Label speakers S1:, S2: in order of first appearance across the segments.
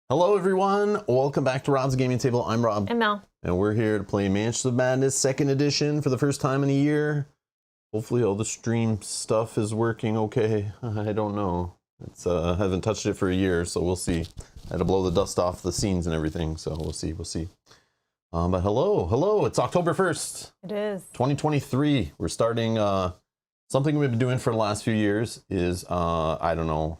S1: Hello everyone, welcome back to Rob's Gaming Table. I'm Rob.
S2: And Mel.
S1: And we're here to play Mansion of Madness 2nd edition for the first time in a year. Hopefully all the stream stuff is working okay. I don't know. I haven't touched it for a year, so we'll see. I had to blow the dust off the scenes and everything, so we'll see. But hello, it's October 1st.
S2: It is.
S1: 2023. We're starting, something we've been doing for the last few years is, I don't know.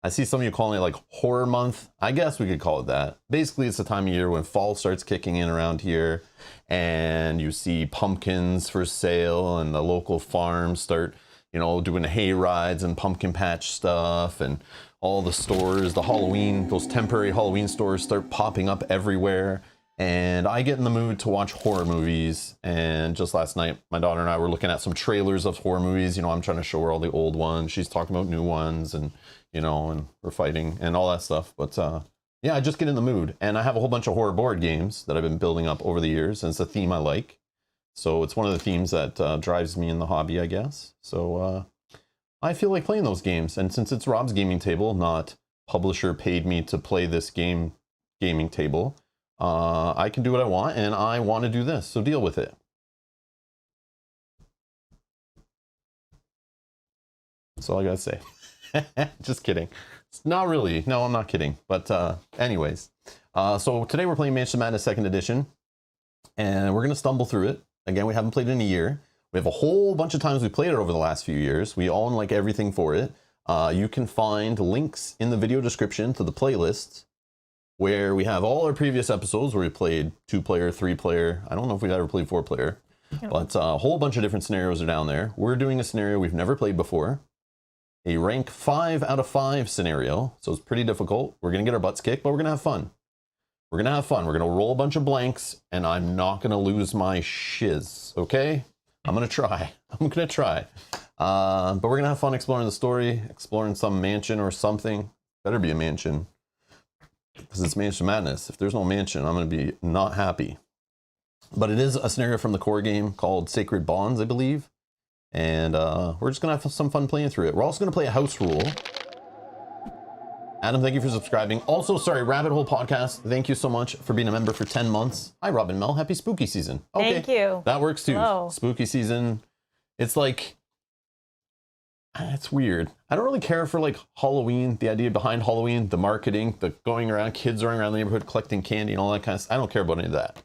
S1: I see some of you calling it like horror month. I guess we could call it that. Basically, it's the time of year when fall starts kicking in around here and you see pumpkins for sale and the local farms start, doing hay rides and pumpkin patch stuff, and all the stores, those temporary Halloween stores start popping up everywhere. And I get in the mood to watch horror movies. And just last night, my daughter and I were looking at some trailers of horror movies. I'm trying to show her all the old ones. She's talking about new ones, and and we're fighting and all that stuff. But yeah, I just get in the mood. And I have a whole bunch of horror board games that I've been building up over the years, and it's a theme I like. So it's one of the themes that drives me in the hobby, I guess. So I feel like playing those games. And since it's Rob's Gaming Table, not publisher paid me to play this gaming table, I can do what I want, and I want to do this, so deal with it. That's all I gotta say. Just kidding. It's not really. No, I'm not kidding. But anyways, so today we're playing Mansion of Madness 2nd edition, and we're gonna stumble through it. Again, we haven't played it in a year. We have a whole bunch of times we played it over the last few years. We own like everything for it. You can find links in the video description to the playlist, where we have all our previous episodes where we played 2-player, 3-player. I don't know if we've ever played 4-player, but a whole bunch of different scenarios are down there. We're doing a scenario we've never played before, a rank 5 out of 5 scenario. So it's pretty difficult. We're going to get our butts kicked, but we're going to have fun. We're going to have fun. We're going to roll a bunch of blanks, and I'm not going to lose my shiz, okay? I'm going to try. But we're going to have fun exploring the story, exploring some mansion or something. Better be a mansion, because it's Mansion Madness. If there's no mansion, I'm going to be not happy. But it is a scenario from the core game called Sacred Bonds, I believe. And we're just going to have some fun playing through it. We're also going to play a house rule. Adam, thank you for subscribing. Also, sorry, Rabbit Hole Podcast, thank you so much for being a member for 10 months. Hi, Rob and Mel. Happy spooky season. Okay,
S2: thank you.
S1: That works too.
S2: Hello.
S1: Spooky season. It's like, it's weird. I don't really care for like Halloween, the idea behind Halloween, the marketing, the going around, kids running around the neighborhood collecting candy and all that kind of stuff. I don't care about any of that.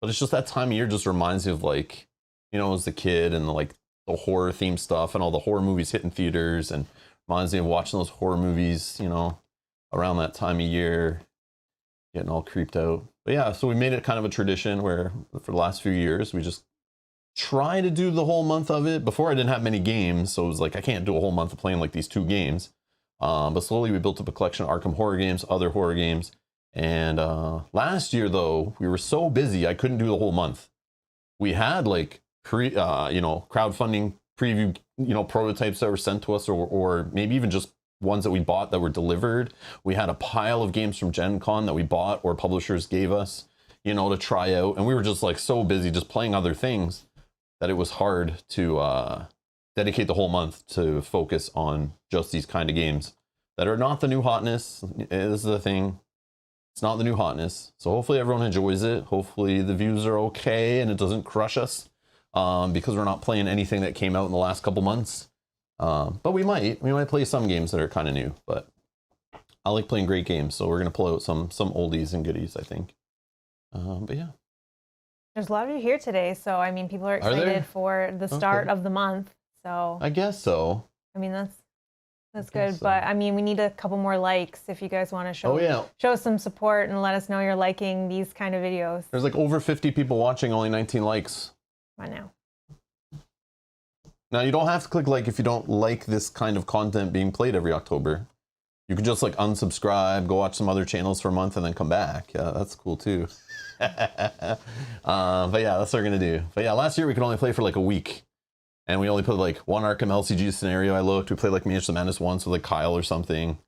S1: But it's just that time of year just reminds me of like, as a kid, and like the horror themed stuff and all the horror movies hitting theaters, and reminds me of watching those horror movies, around that time of year, getting all creeped out. But yeah, so we made it kind of a tradition where for the last few years, we just try to do the whole month of it. Before, I didn't have many games, so it was like I can't do a whole month of playing like these 2 games. But slowly we built up a collection of Arkham horror games, other horror games. And last year, though, we were so busy I couldn't do the whole month. We had like crowdfunding preview prototypes that were sent to us, or maybe even just ones that we bought that were delivered. We had a pile of games from Gen Con that we bought or publishers gave us, to try out. And we were just like so busy just playing other things that it was hard to dedicate the whole month to focus on just these kind of games that are not the new hotness. This is the thing. It's not the new hotness. So hopefully everyone enjoys it. Hopefully the views are okay and it doesn't crush us, because we're not playing anything that came out in the last couple months. But we might play some games that are kind of new, but I like playing great games. So we're going to pull out some oldies and goodies, I think. But yeah.
S2: There's a lot of you here today, so I mean, people are excited for the start of the month. So
S1: I guess so.
S2: I mean, that's good, so. But I mean, we need a couple more likes if you guys want to show some support and let us know you're liking these kind of videos.
S1: There's like over 50 people watching, only 19 likes.
S2: I know.
S1: Now you don't have to click like if you don't like this kind of content being played every October. You could just like unsubscribe, go watch some other channels for a month, and then come back. Yeah, that's cool too. But yeah, that's what we're gonna do. But yeah, last year we could only play for like a week, and we only put like one Arkham LCG scenario. We played like Mansion of Madness once with like Kyle or something,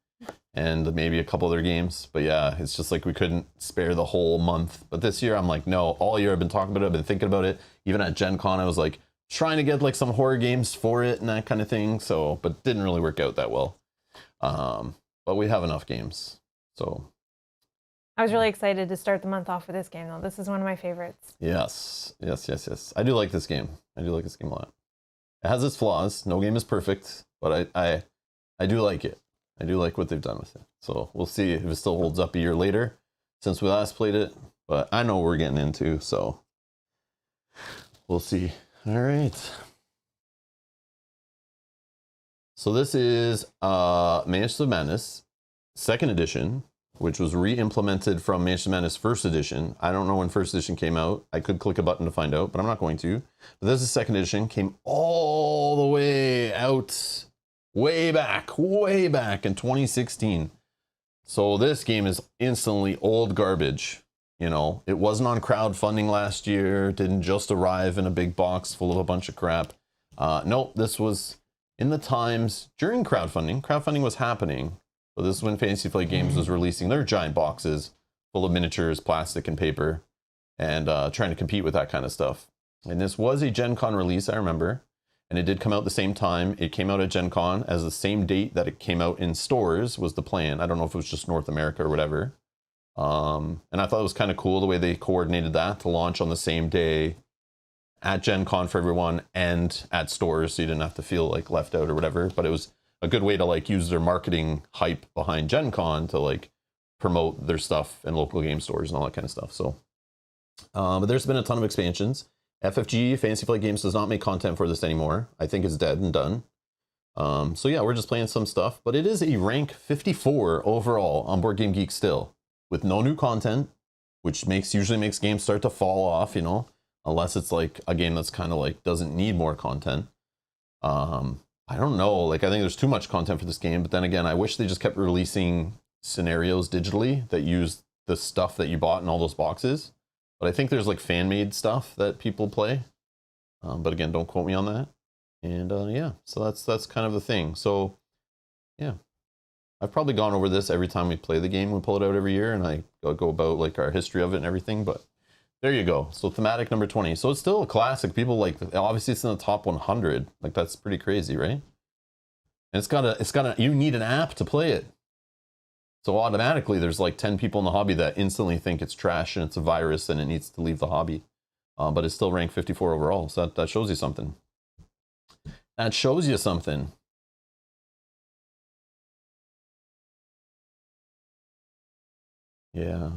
S1: and maybe a couple other games. But yeah, it's just like we couldn't spare the whole month. But this year I'm like, no, all year I've been talking about it, I've been thinking about it. Even at Gen Con I was like trying to get like some horror games for it and that kind of thing. So, but didn't really work out that well. But we have enough games. So
S2: I was really excited to start the month off with this game, though. This is one of my favorites.
S1: Yes. I do like this game. I do like this game a lot. It has its flaws. No game is perfect, but I do like it. I do like what they've done with it. So we'll see if it still holds up a year later since we last played it. But I know what we're getting into, so we'll see. All right. So this is Mansions of Madness, 2nd edition, which was re-implemented from Mansions of Madness 1st edition. I don't know when 1st edition came out. I could click a button to find out, but I'm not going to. But this is 2nd edition, came all the way out, way back in 2016. So this game is instantly old garbage. You know, it wasn't on crowdfunding last year, didn't just arrive in a big box full of a bunch of crap. Nope, this was in the times during crowdfunding. Crowdfunding was happening. So this is when Fantasy Flight Games was releasing their giant boxes full of miniatures, plastic, and paper, and trying to compete with that kind of stuff. And this was a Gen Con release, I remember. And it did come out the same time. It came out at Gen Con as the same date that it came out in stores was the plan. I don't know if it was just North America or whatever. And I thought it was kind of cool the way they coordinated that to launch on the same day at Gen Con for everyone and at stores, so you didn't have to feel like left out or whatever. But it was a good way to like use their marketing hype behind Gen Con to like promote their stuff in local game stores and all that kind of stuff. So, but there's been a ton of expansions. FFG, Fantasy Flight Games, does not make content for this anymore. I think it's dead and done. So yeah, we're just playing some stuff, but it is a rank 54 overall on Board Game Geek still, with no new content, which usually makes games start to fall off, you know, unless it's like a game that's kind of like doesn't need more content. I don't know, like I think there's too much content for this game, but then again, I wish they just kept releasing scenarios digitally that use the stuff that you bought in all those boxes. But I think there's like fan-made stuff that people play. But again, don't quote me on that. And yeah, so that's kind of the thing. So yeah, I've probably gone over this every time we play the game. We pull it out every year, and I go about like our history of it and everything. But there you go. So thematic number 20. So it's still a classic. People like, obviously it's in the top 100. Like that's pretty crazy, right? And you need an app to play it. So automatically there's like 10 people in the hobby that instantly think it's trash and it's a virus and it needs to leave the hobby. But it's still ranked 54 overall. So that shows you something. That shows you something. Yeah.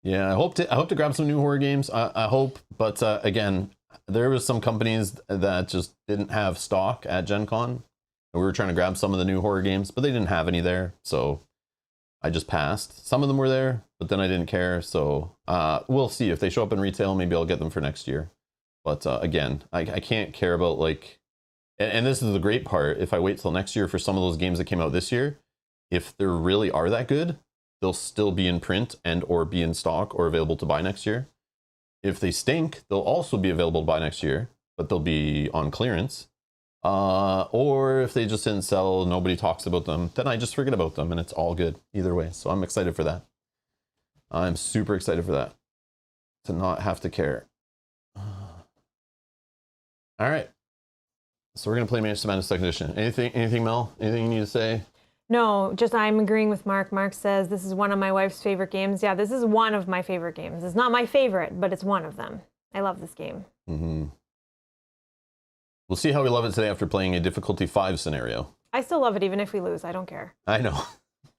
S1: Yeah, I hope to grab some new horror games. I hope, but again, there was some companies that just didn't have stock at Gen Con. And we were trying to grab some of the new horror games, but they didn't have any there, so I just passed. Some of them were there, but then I didn't care, so we'll see. If they show up in retail, maybe I'll get them for next year. But again, I can't care about like, and this is the great part, if I wait till next year for some of those games that came out this year, if they really are that good, they'll still be in print and or be in stock or available to buy next year. If they stink, they'll also be available to buy next year, but they'll be on clearance. Or if they just didn't sell, nobody talks about them, then I just forget about them and it's all good either way. So I'm excited for that. I'm super excited for that, to not have to care. All right. So we're going to play Mansions of Madness 2nd edition. Anything, Mel? Anything you need to say?
S2: No, just I'm agreeing with Mark. Mark says this is one of my wife's favorite games. Yeah, this is one of my favorite games. It's not my favorite, but it's one of them. I love this game.
S1: Mm-hmm. We'll see how we love it today after playing a difficulty 5 scenario.
S2: I still love it even if we lose. I don't care.
S1: I know.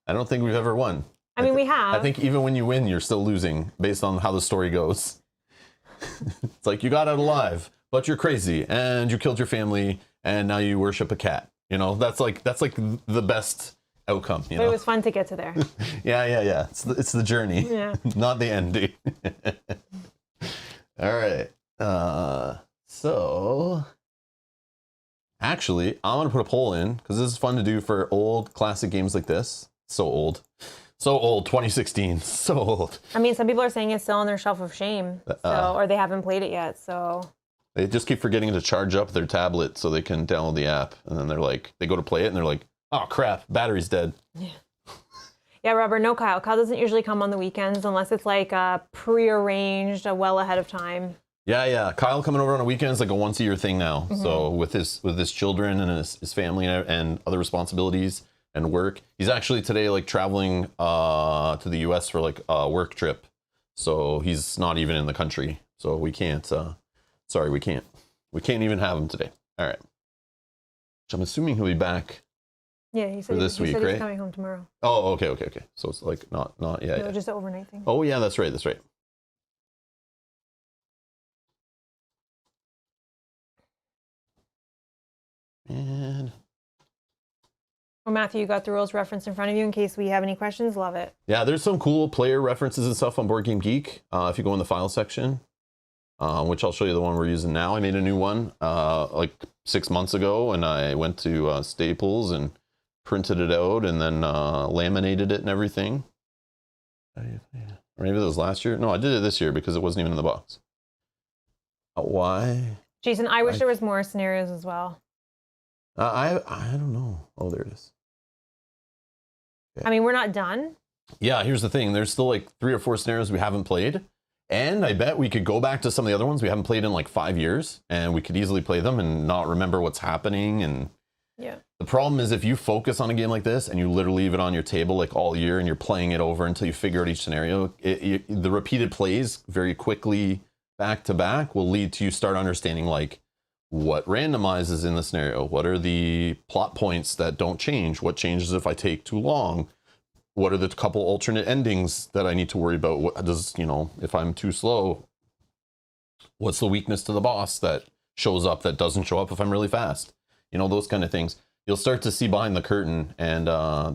S1: I don't think we've ever won.
S2: I mean, we have.
S1: I think even when you win, you're still losing based on how the story goes. It's like you got out alive, but you're crazy and you killed your family and now you worship a cat. You know, that's like the best outcome. You know?
S2: But it was fun to get to there.
S1: Yeah. It's the journey, not the ending. All right. So actually, I'm gonna put a poll in because this is fun to do for old classic games like this. So old, 2016, so old.
S2: I mean, some people are saying it's still on their shelf of shame, or they haven't played it yet. So
S1: they just keep forgetting to charge up their tablet so they can download the app, and then they're like, they go to play it and they're like, oh crap, battery's dead.
S2: Yeah. Yeah, Robert, no Kyle. Kyle doesn't usually come on the weekends unless it's like prearranged, well ahead of time.
S1: Yeah. Kyle coming over on a weekend is like a once a year thing now. Mm-hmm. So with his children and his family and other responsibilities, and work. He's actually today like traveling to the US for like a work trip. So he's not even in the country. So we can't, sorry, we can't even have him today. All right. Which I'm assuming he'll be back.
S2: Yeah, he said
S1: this week,
S2: he said
S1: right?
S2: He's coming home tomorrow.
S1: Oh, okay. So it's like not yeah.
S2: No, just an overnight thing.
S1: Oh yeah, that's right. And
S2: well, Matthew, you got the rules reference in front of you in case we have any questions. Love it.
S1: Yeah, there's some cool player references and stuff on Board Game Geek. If you go in the file section, which I'll show you the one we're using now. I made a new one like 6 months ago, and I went to Staples and printed it out and then laminated it and everything. Or maybe that was last year. No, I did it this year because it wasn't even in the box. Why?
S2: Jason, I wish there was more scenarios as well.
S1: I don't know. Oh, there it is.
S2: Okay. I mean, we're not done.
S1: Yeah, here's the thing. There's still like 3 or 4 scenarios we haven't played. And I bet we could go back to some of the other ones we haven't played in like 5 years, and we could easily play them and not remember what's happening. And
S2: yeah,
S1: the problem is if you focus on a game like this and you literally leave it on your table like all year and you're playing it over until you figure out each scenario, the repeated plays very quickly back to back will lead to you start understanding like what randomizes in the scenario, what are the plot points that don't change, what changes if I take too long, what are the couple alternate endings that I need to worry about, what does, you know, if I'm too slow, what's the weakness to the boss that shows up that doesn't show up if I'm really fast, you know, those kind of things. You'll start to see behind the curtain, and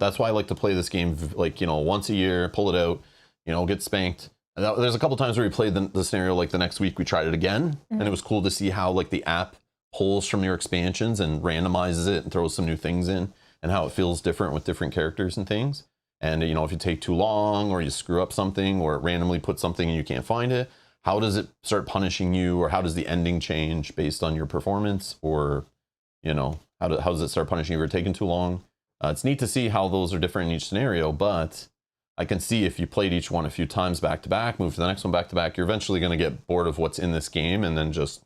S1: that's why I like to play this game like, you know, once a year, pull it out, you know, get spanked. There's a couple times where we played the scenario like the next week we tried it again, and it was cool to see how like the app pulls from your expansions and randomizes it and throws some new things in, and how it feels different with different characters and things. And you know, if you take too long or you screw up something or it randomly puts something and you can't find it, how does it start punishing you, or how does the ending change based on your performance, or you know, how does it start punishing you if you're taking too long? It's neat to see how those are different in each scenario, but I can see if you played each one a few times back to back, move to the next one back to back, you're eventually going to get bored of what's in this game and then just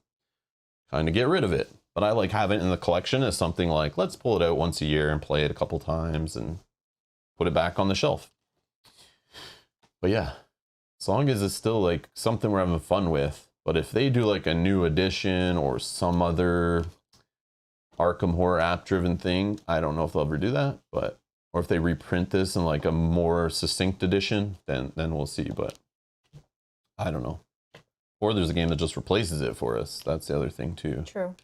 S1: kind of get rid of it. But I like having it in the collection as something like, let's pull it out once a year and play it a couple times and put it back on the shelf. But yeah, as long as it's still like something we're having fun with. But if they do like a new edition or some other Arkham Horror app driven thing, I don't know if they'll ever do that, but or if they reprint this in like a more succinct edition, then we'll see. But I don't know. Or there's a game that just replaces it for us. That's the other thing too.
S2: True.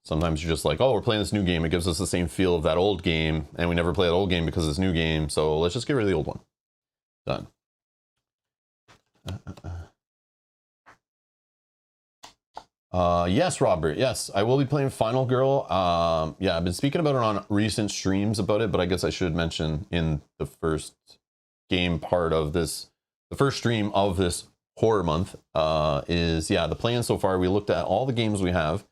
S1: Sometimes you're just like, oh, we're playing this new game. It gives us the same feel of that old game, and we never play that old game because it's a new game. So let's just get rid of the old one. Done. Yes, Robert. Yes, I will be playing Final Girl. Yeah, I've been speaking about it on recent streams about it, but I guess I should mention in the first game part of this, the first stream of this horror month is, yeah, the plan so far. We looked at all the games we have,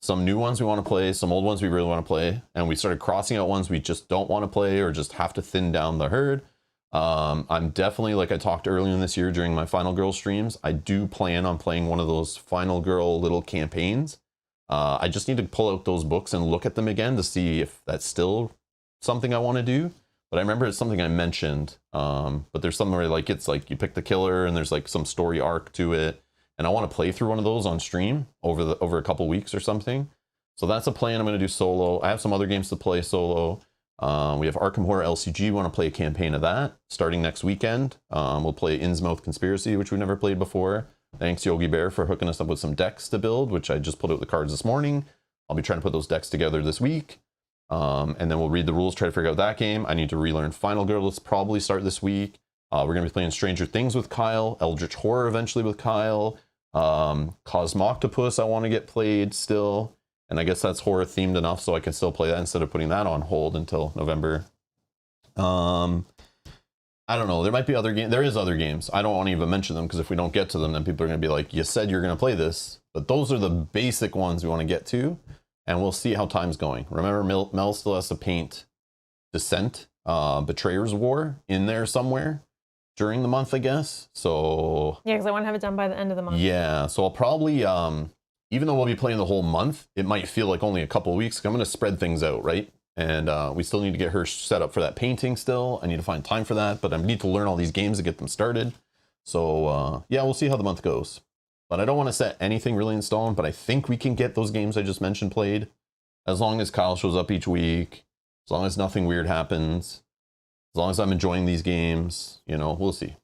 S1: some new ones we want to play, some old ones we really want to play, and we started crossing out ones we just don't want to play or just have to thin down the herd. I'm definitely, like I talked earlier in this year during my Final Girl streams, I do plan on playing one of those Final Girl little campaigns. I just need to pull out those books and look at them again to see if that's still something I want to do. But I remember it's something I mentioned, but there's something where like it's like you pick the killer and there's like some story arc to it. And I want to play through one of those on stream over a couple weeks or something. So that's a plan I'm going to do solo. I have some other games to play solo. We have Arkham Horror LCG. We want to play a campaign of that starting next weekend. We'll play Innsmouth Conspiracy, which we've never played before. Thanks, Yogi Bear, for hooking us up with some decks to build, which I just put out the cards this morning. I'll be trying to put those decks together this week. And then we'll read the rules, try to figure out that game. I need to relearn Final Girl. Let's probably start this week. We're going to be playing Stranger Things with Kyle, Eldritch Horror eventually with Kyle. Cosmoctopus I want to get played still. And I guess that's horror themed enough so I can still play that instead of putting that on hold until November. I don't know. There might be other games. There is other games. I don't want to even mention them because if we don't get to them, then people are going to be like, you said you're going to play this. But those are the basic ones we want to get to. And we'll see how time's going. Remember, Mel still has to paint Descent, Betrayer's War in there somewhere during the month, I guess. So
S2: yeah, because I want to have it done by the end of the month.
S1: Yeah, so I'll probably, even though we'll be playing the whole month, it might feel like only a couple of weeks. I'm going to spread things out, right? And we still need to get her set up for that painting still. I need to find time for that, but I need to learn all these games to get them started. So yeah, we'll see how the month goes. But I don't want to set anything really in stone, but I think we can get those games I just mentioned played. As long as Kyle shows up each week, as long as nothing weird happens, as long as I'm enjoying these games, you know, we'll see.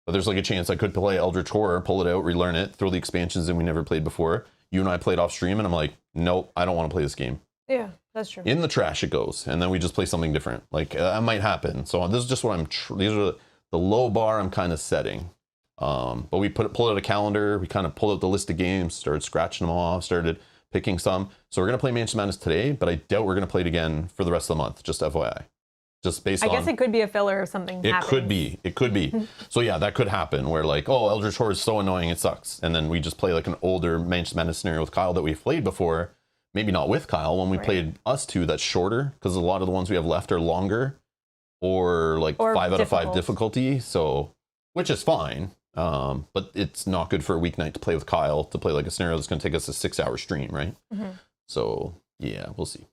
S1: But there's like a chance I could play Eldritch Horror, pull it out, relearn it, throw the expansions in we never played before. You and I played off stream and I'm like, nope, I don't want to play this game.
S2: Yeah, that's true.
S1: In the trash it goes, and then we just play something different. Like that might happen. So this is just what these are the low bar I'm kind of setting. But we pulled out a calendar. We kind of pulled out the list of games, started scratching them off, started picking some. So we're gonna play Mansion Madness today, but I doubt we're gonna play it again for the rest of the month. Just FYI. Just based on.
S2: I guess it could be a filler or something.
S1: It could be. It could be. So yeah, that could happen. Where like, oh, Eldritch Horror is so annoying, it sucks, and then we just play like an older Mansion Madness scenario with Kyle that we've played before. Maybe not with Kyle, when we played us two, that's shorter, because a lot of the ones we have left are longer, or like 5 out of 5 difficulty, so, which is fine, but it's not good for a weeknight to play with Kyle, to play like a scenario that's going to take us a 6-hour stream, right? So, yeah, we'll see.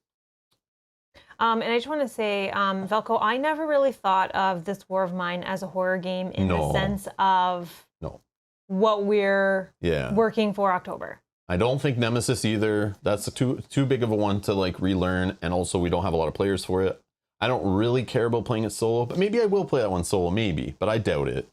S2: And I just want to say, Velko, I never really thought of This War of Mine as a horror game in the sense of what we're working for October.
S1: I don't think Nemesis either. That's too big of a one to like relearn, and also we don't have a lot of players for it. I don't really care about playing it solo, but maybe I will play that one solo, maybe, but I doubt it.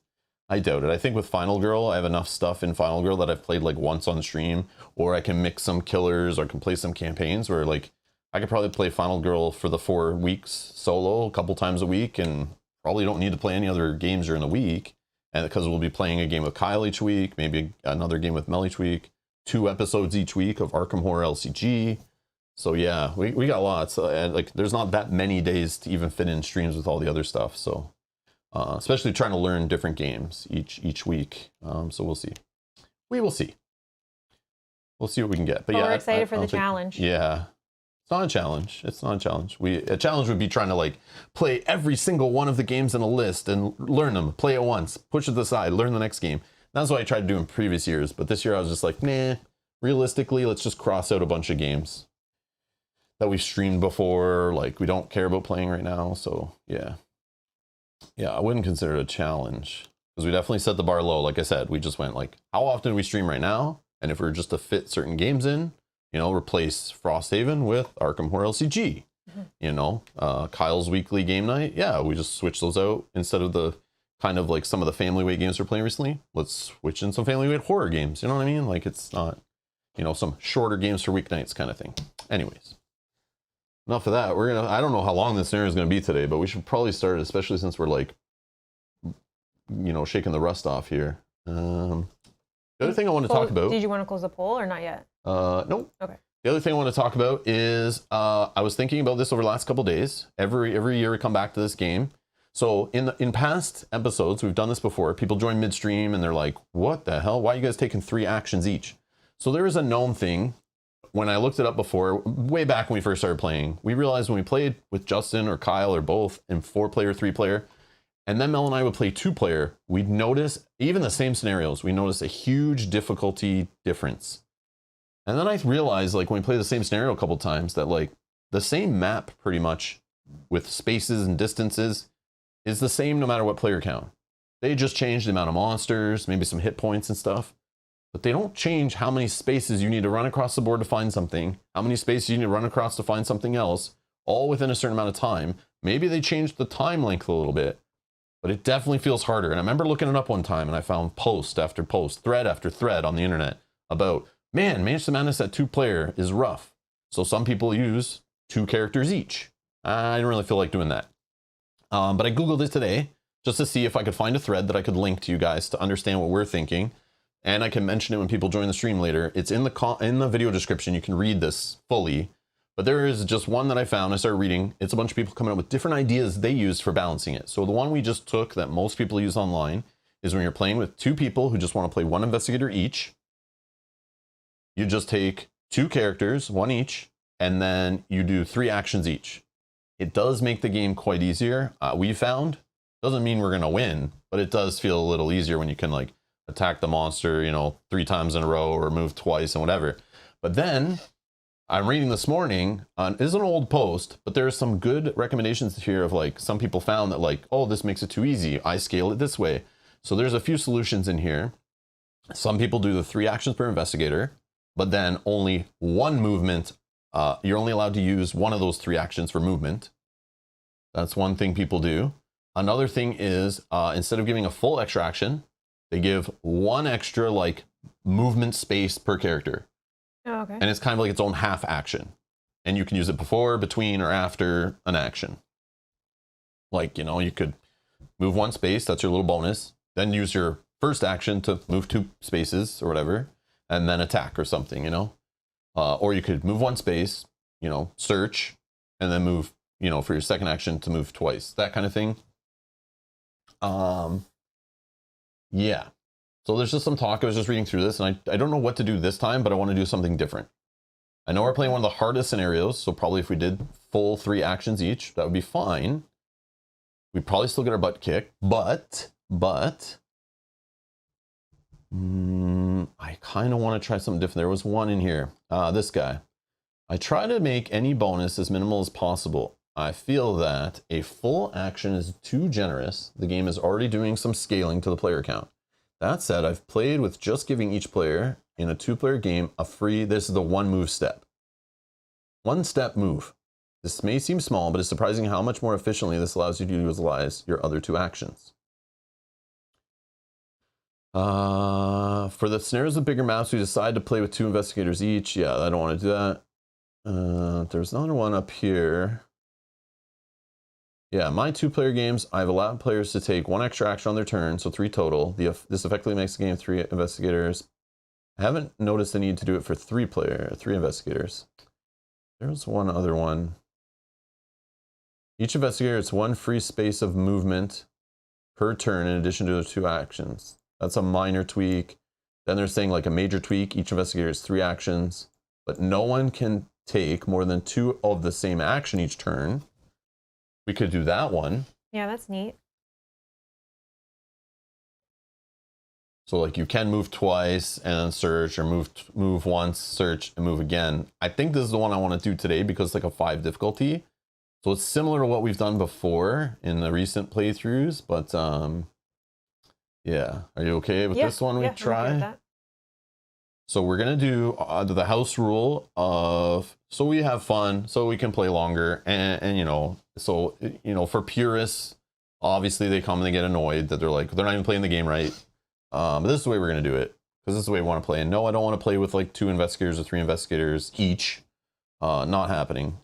S1: I doubt it. I think with Final Girl, I have enough stuff in Final Girl that I've played like once on stream, or I can mix some killers or can play some campaigns where like I could probably play Final Girl for the 4 weeks solo a couple times a week, and probably don't need to play any other games during the week. And because we'll be playing a game with Kyle each week, maybe another game with Mel each week. 2 episodes each week of Arkham Horror LCG. So yeah, we got lots. Like there's not that many days to even fit in streams with all the other stuff. So especially trying to learn different games each week. So we'll see. We will see. We'll see what we can get. But yeah,
S2: we're excited for the challenge.
S1: Yeah, it's not a challenge. It's not a challenge. A challenge would be trying to like play every single one of the games in a list and learn them. Play it once, push it to the side, learn the next game. That's what I tried to do in previous years, but this year I was just like, nah, realistically, let's just cross out a bunch of games that we've streamed before, like we don't care about playing right now, so yeah. Yeah, I wouldn't consider it a challenge, because we definitely set the bar low. Like I said, we just went like, how often do we stream right now? And if we were just to fit certain games in, you know, replace Frosthaven with Arkham Horror LCG, you know, Kyle's weekly game night, yeah, we just switch those out instead of the kind of like some of the family weight games we're playing recently. Let's switch in some family weight horror games. You know what I mean? Like it's not, you know, some shorter games for weeknights kind of thing. Anyways, enough of that. I don't know how long this scenario is going to be today, but we should probably start, especially since we're like, you know, shaking the rust off here. The other thing I want to talk about.
S2: Did you want to close the poll or not yet?
S1: No.
S2: Okay.
S1: The other thing I want to talk about is I was thinking about this over the last couple of days. Every year we come back to this game. So in past episodes, we've done this before. People join midstream and thare like, what the hell? Why are you guys taking 3 actions each? So there is a known thing. When I looked it up before, way back when we first started playing, we realized when we played with Justin or Kyle or both in 4-player, 3-player, and then Mel and I would play 2-player, we'd notice, even the same scenarios, we noticed a huge difficulty difference. And then I realized, like, when we play the same scenario a couple times, that, like, the same map, pretty much, with spaces and distances, is the same no matter what player count. They just change the amount of monsters, maybe some hit points and stuff, but they don't change how many spaces you need to run across the board to find something, how many spaces you need to run across to find something else, all within a certain amount of time. Maybe they changed the time length a little bit, but it definitely feels harder. And I remember looking it up one time and I found post after post, thread after thread on the internet about, man, Mansion Madness at 2-player is rough. So some people use 2 characters each. I didn't really feel like doing that. But I Googled it today just to see if I could find a thread that I could link to you guys to understand what we're thinking. And I can mention it when people join the stream later. It's in the video description. You can read this fully. But there is just one that I found. I started reading. It's a bunch of people coming up with different ideas they use for balancing it. So the one we just took that most people use online is when you're playing with 2 people who just want to play 1 investigator each. You just take 2 characters, 1 each, and then you do 3 actions each. It does make the game quite easier. We found, doesn't mean we're going to win, but it does feel a little easier when you can like attack the monster, you know, 3 times in a row or move twice and whatever. But then I'm reading this morning on, is an old post, but there's some good recommendations here of like, some people found that like, oh, this makes it too easy. I scale it this way. So there's a few solutions in here. Some people do the 3 actions per investigator, but then only 1 movement. You're only allowed to use one of those 3 actions for movement. That's one thing people do. Another thing is instead of giving a full extra action, they give 1 extra like movement space per character.
S2: Oh, okay.
S1: And it's kind of like its own half action. And you can use it before, between, or after an action. Like, you know, you could move 1 space, that's your little bonus. Then use your first action to move 2 spaces or whatever, and then attack or something, you know? Or you could move 1 space, you know, search, and then move, you know, for your second action to move twice, that kind of thing. Yeah. So there's just some talk. I was just reading through this, and I don't know what to do this time, but I want to do something different. I know we're playing one of the hardest scenarios, so probably if we did full 3 actions each, that would be fine. We'd probably still get our butt kicked, but I kind of want to try something different. There was one in here. This guy. I try to make any bonus as minimal as possible. I feel that a full action is too generous. The game is already doing some scaling to the player count. That said, I've played with just giving each player in a 2-player game a free, this is the 1 move step. 1 step move. This may seem small, but it's surprising how much more efficiently this allows you to utilize your other 2 actions. For the scenarios with bigger maps, we decide to play with 2 investigators each. Yeah, I don't want to do that. There's another one up here. Yeah, my 2-player games, I've allowed players to take 1 extra action on their turn, so 3 total. This effectively makes the game 3 investigators. I haven't noticed the need to do it for 3 investigators. There's one other one. Each investigator gets 1 free space of movement per turn in addition to the 2 actions. That's a minor tweak. Then they're saying like a major tweak. Each investigator has 3 actions, but no one can take more than 2 of the same action each turn. We could do that one.
S2: Yeah, that's neat.
S1: So like you can move twice and then search, or move once, search, and move again. I think this is the one I want to do today because it's like a 5 difficulty. So it's similar to what we've done before in the recent playthroughs, but yeah. Are you okay with this one we try?
S2: I'm okay with that.
S1: So we're gonna do the house rule of, so we have fun, so we can play longer, and you know, so you know, for purists, obviously they come and they get annoyed that they're like, they're not even playing the game right. But this is the way we're gonna do it, because this is the way we want to play. And no, I don't want to play with like 2 investigators or 3 investigators each. Not happening.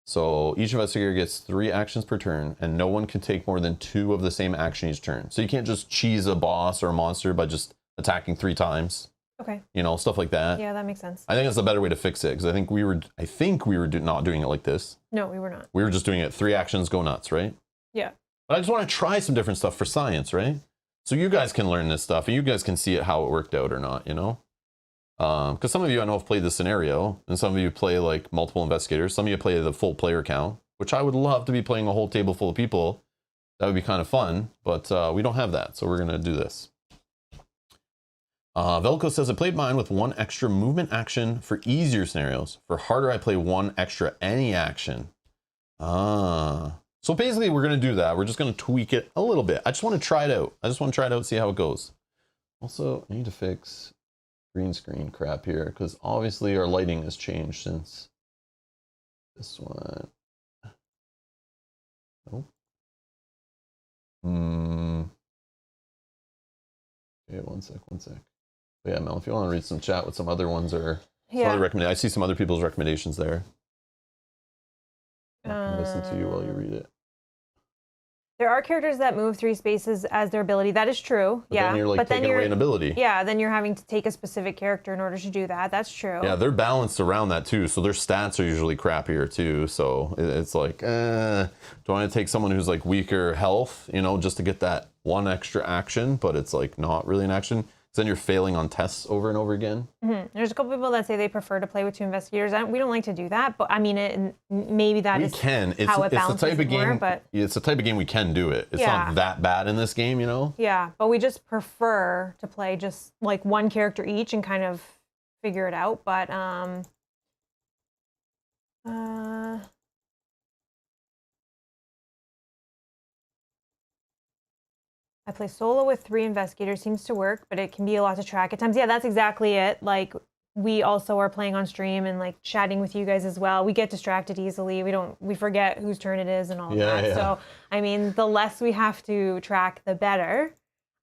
S1: So each investigator gets 3 actions per turn, and no one can take more than 2 of the same action each turn. So you can't just cheese a boss or a monster by just attacking 3 times.
S2: Okay.
S1: You know, stuff like that.
S2: Yeah, that makes sense.
S1: I think that's a better way to fix it, because I think we were not doing it like this.
S2: No, we were not.
S1: We were just doing it 3 actions, go nuts, right?
S2: Yeah.
S1: But I just want to try some different stuff for science, right? So you guys can learn this stuff, and you guys can see it how it worked out or not, you know? Because some of you I know have played this scenario, and some of you play like multiple investigators. Some of you play the full player count, which I would love to be playing a whole table full of people. That would be kind of fun, but we don't have that, so we're gonna do this. Velko says, I played mine with 1 extra movement action for easier scenarios. For harder, I play 1 extra any action. So basically we're gonna do that. We're just gonna tweak it a little bit. I just want to try it out. I just want to try it out, see how it goes. Also, I need to fix green screen crap here, because obviously our lighting has changed since this one. Nope. Okay, one sec. But yeah, Mel, if you want to read some chat with some other ones or some other I see some other people's recommendations there. I can listen to you while you read it.
S2: There are characters that move 3 spaces as their ability. That is true.
S1: But then you're like taking away an ability.
S2: Yeah, then you're having to take a specific character in order to do that. That's true.
S1: Yeah, they're balanced around that too. So their stats are usually crappier too. So it's like, do I want to take someone who's like weaker health, you know, just to get that 1 extra action, but it's like not really an action. Then you're failing on tests over and over again.
S2: There's a couple people that say they prefer to play with 2 investigators. We don't like to do that, but I mean, maybe that is how it balances more. But
S1: it's the type of game we can do it. It's not that bad in this game, you know?
S2: Yeah, but we just prefer to play just like 1 character each and kind of figure it out. But I play solo with 3 investigators. Seems to work, but it can be a lot to track at times. Yeah, that's exactly it. Like, we also are playing on stream and like chatting with you guys as well. We get distracted easily. We forget whose turn it is and all that. Yeah. So, I mean, the less we have to track, the better.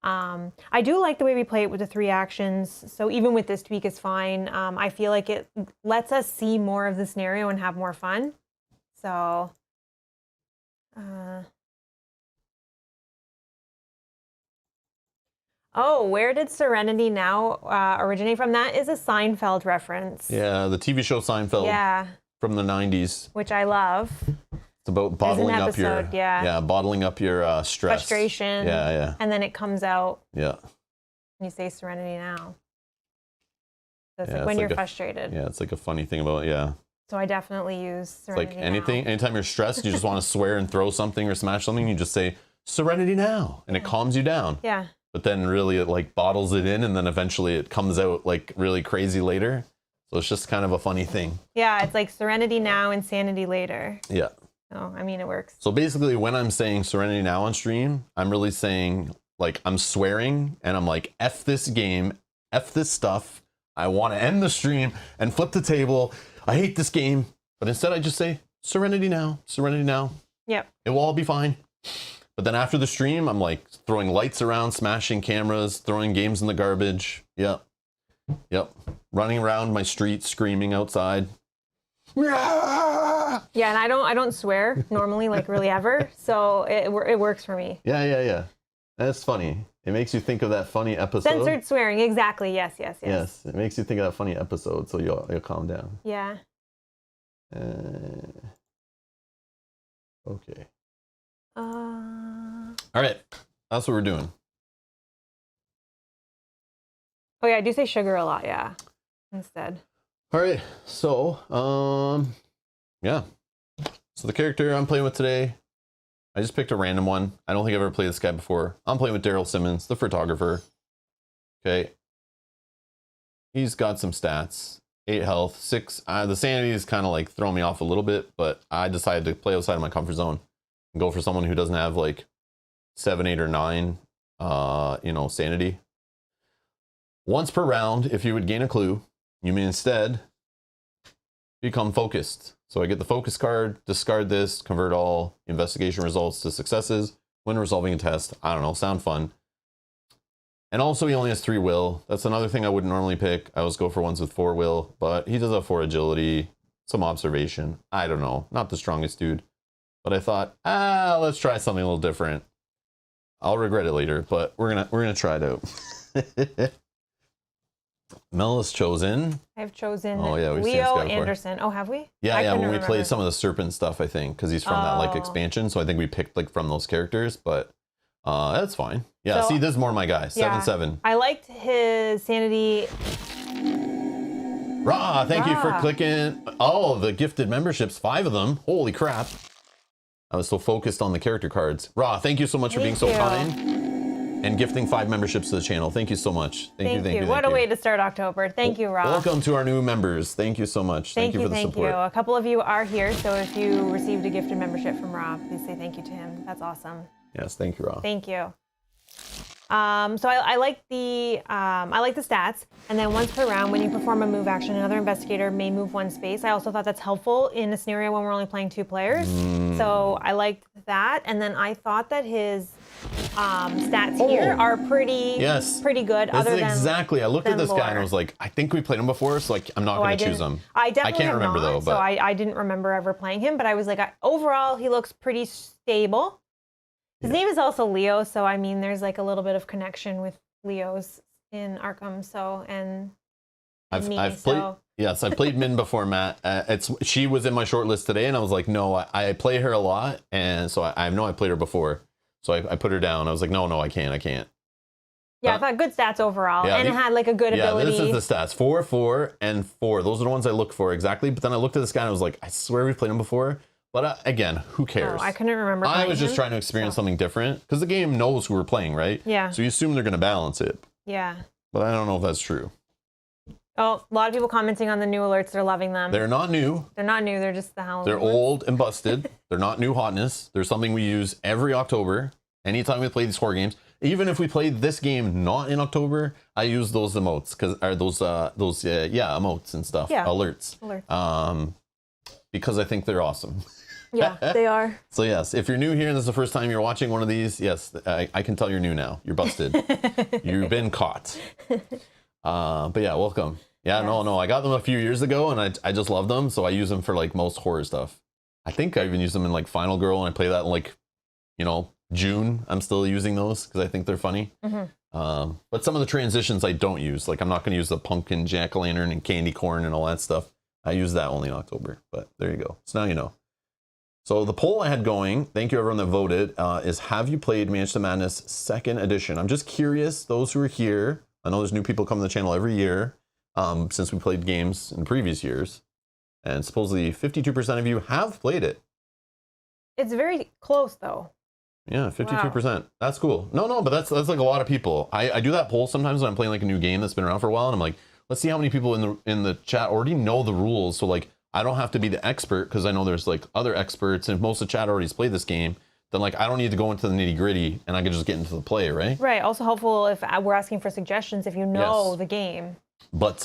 S2: I do like the way we play it with the 3 actions. So even with this tweak, it's fine. I feel like it lets us see more of the scenario and have more fun. So, oh, where did Serenity Now originate from? That is a Seinfeld reference.
S1: Yeah, the TV show Seinfeld.
S2: Yeah.
S1: From the 90s.
S2: Which I love.
S1: It's about bottling up your bottling up your stress.
S2: Frustration.
S1: Yeah, yeah.
S2: And then it comes out.
S1: Yeah.
S2: And you say Serenity Now. So it's like when you're frustrated.
S1: Yeah, it's like a funny thing about
S2: So I definitely use Serenity
S1: Now. It's like anytime you're stressed, you just want to swear and throw something or smash something, you just say Serenity Now, and it calms you down.
S2: Yeah.
S1: But then really it like bottles it in, and then eventually it comes out like really crazy later. So it's just kind of a funny thing.
S2: Yeah, it's like Serenity Now, insanity later.
S1: Yeah.
S2: Oh, I mean, it works.
S1: So basically when I'm saying Serenity Now on stream, I'm really saying like I'm swearing and I'm like, F this game, F this stuff. I want to end the stream and flip the table. I hate this game. But instead I just say Serenity Now, Serenity Now.
S2: Yep.
S1: It will all be fine. But then after the stream, I'm like throwing lights around, smashing cameras, throwing games in the garbage. Yep. Yep. Running around my street, screaming outside.
S2: Yeah, and I don't swear normally, like really ever. So it works for me.
S1: Yeah. That's funny. It makes you think of that funny episode.
S2: Censored swearing, exactly. Yes.
S1: Yes, it makes you think of that funny episode, so you'll calm down.
S2: Yeah.
S1: Okay. All right, that's what we're doing.
S2: Oh yeah, I do say sugar a lot. Yeah, instead.
S1: All right, so yeah. So the character I'm playing with today, I just picked a random one. I don't think I've ever played this guy before. I'm playing with Daryl Simmons, the photographer. Okay. He's got some stats. 8 health, 6. The sanity is kind of like throwing me off a little bit, but I decided to play outside of my comfort zone and go for someone who doesn't have like 7, 8, or 9, sanity. Once per round, if you would gain a clue, you may instead become focused. So I get the focus card, discard this, convert all investigation results to successes when resolving a test. I don't know, sound fun. And also he only has 3 will. That's another thing I wouldn't normally pick. I always go for ones with 4 will, but he does have 4 agility, some observation. I don't know, not the strongest dude. But I thought, let's try something a little different. I'll regret it later, but we're gonna try it out. Mel has chosen.
S2: I've chosen
S1: Leo
S2: Anderson. Oh, have we?
S1: Yeah, when we played some of the serpent stuff, I think, because he's from that like expansion. So I think we picked like from those characters, but that's fine. Yeah, so, see, this is more my guy. 7/7.
S2: I liked his sanity.
S1: Rah, thank you for clicking. Oh, the gifted memberships, 5 of them. Holy crap. I was so focused on the character cards. Rah, thank you so much for being so kind and gifting 5 memberships to the channel. Thank you so much. Thank you.
S2: What a way to start October. Thank you, Rah.
S1: Welcome to our new members. Thank you so much. Thank you for the support.
S2: A couple of you are here, so if you received a gifted membership from Rah, please say thank you to him. That's awesome.
S1: Yes, thank you, Rah.
S2: Thank you. So I like the stats, and then once per round, when you perform a move action, another investigator may move 1 space. I also thought that's helpful in a scenario when we're only playing 2 players. So I liked that, and then I thought that his stats here are pretty good.
S1: Exactly. I looked at this guy and I was like, I think we played him before, so I'm not going to choose him.
S2: I definitely
S1: can't remember though.
S2: But so I didn't remember ever playing him, but I was like, overall, he looks pretty stable. His name is also Leo, so I mean, there's like a little bit of connection with Leos in Arkham. So I've played Min before, Matt. She was in my short list today, and I was like, no, I play her a lot, and so I know I played her before, so I put her down. I was like, no, I can't. Yeah, I thought good stats overall, and it had like a good ability.
S1: Yeah, this is the stats: 4, 4, and 4. Those are the ones I look for exactly. But then I looked at this guy and I was like, I swear we've played him before. But again, who cares?
S2: Oh, I couldn't remember.
S1: I was just trying to experience something different because the game knows who we're playing, right?
S2: Yeah.
S1: So you assume they're going to balance it.
S2: Yeah.
S1: But I don't know if that's true.
S2: Oh, a lot of people commenting on the new alerts. They're loving them.
S1: They're not new.
S2: They're not new. They're just the Halloween.
S1: They're old and busted. They're not new hotness. They're something we use every October. Anytime we play these horror games, even if we played this game not in October, I use those emotes emotes and stuff.
S2: Yeah.
S1: Alerts. Because I think they're awesome.
S2: Yeah, they are.
S1: So yes, if you're new here and this is the first time you're watching one of these, yes, I can tell you're new now. You're busted. You've been caught. But yeah, welcome. Yeah, yes. No, I got them a few years ago and I just love them. So I use them for like most horror stuff. I think I even use them in like Final Girl, and I play that in like, June. I'm still using those because I think they're funny. But some of the transitions I don't use. Like I'm not going to use the pumpkin, jack-o'-lantern, and candy corn and all that stuff. I use that only in October. But there you go. So now you know. So the poll I had going, thank you everyone that voted, is have you played Mansion of Madness 2nd edition? I'm just curious, those who are here, I know there's new people coming to the channel every year since we played games in previous years. And supposedly 52% of you have played it.
S2: It's very close though.
S1: Yeah, 52%. Wow. That's cool. No, but that's like a lot of people. I do that poll sometimes when I'm playing like a new game that's been around for a while, and I'm like, let's see how many people in the chat already know the rules. So like, I don't have to be the expert because I know there's like other experts, and if most of the chat already played this game, then like I don't need to go into the nitty gritty, and I can just get into the play, right?
S2: Right. Also helpful if we're asking for suggestions if you know the game.
S1: But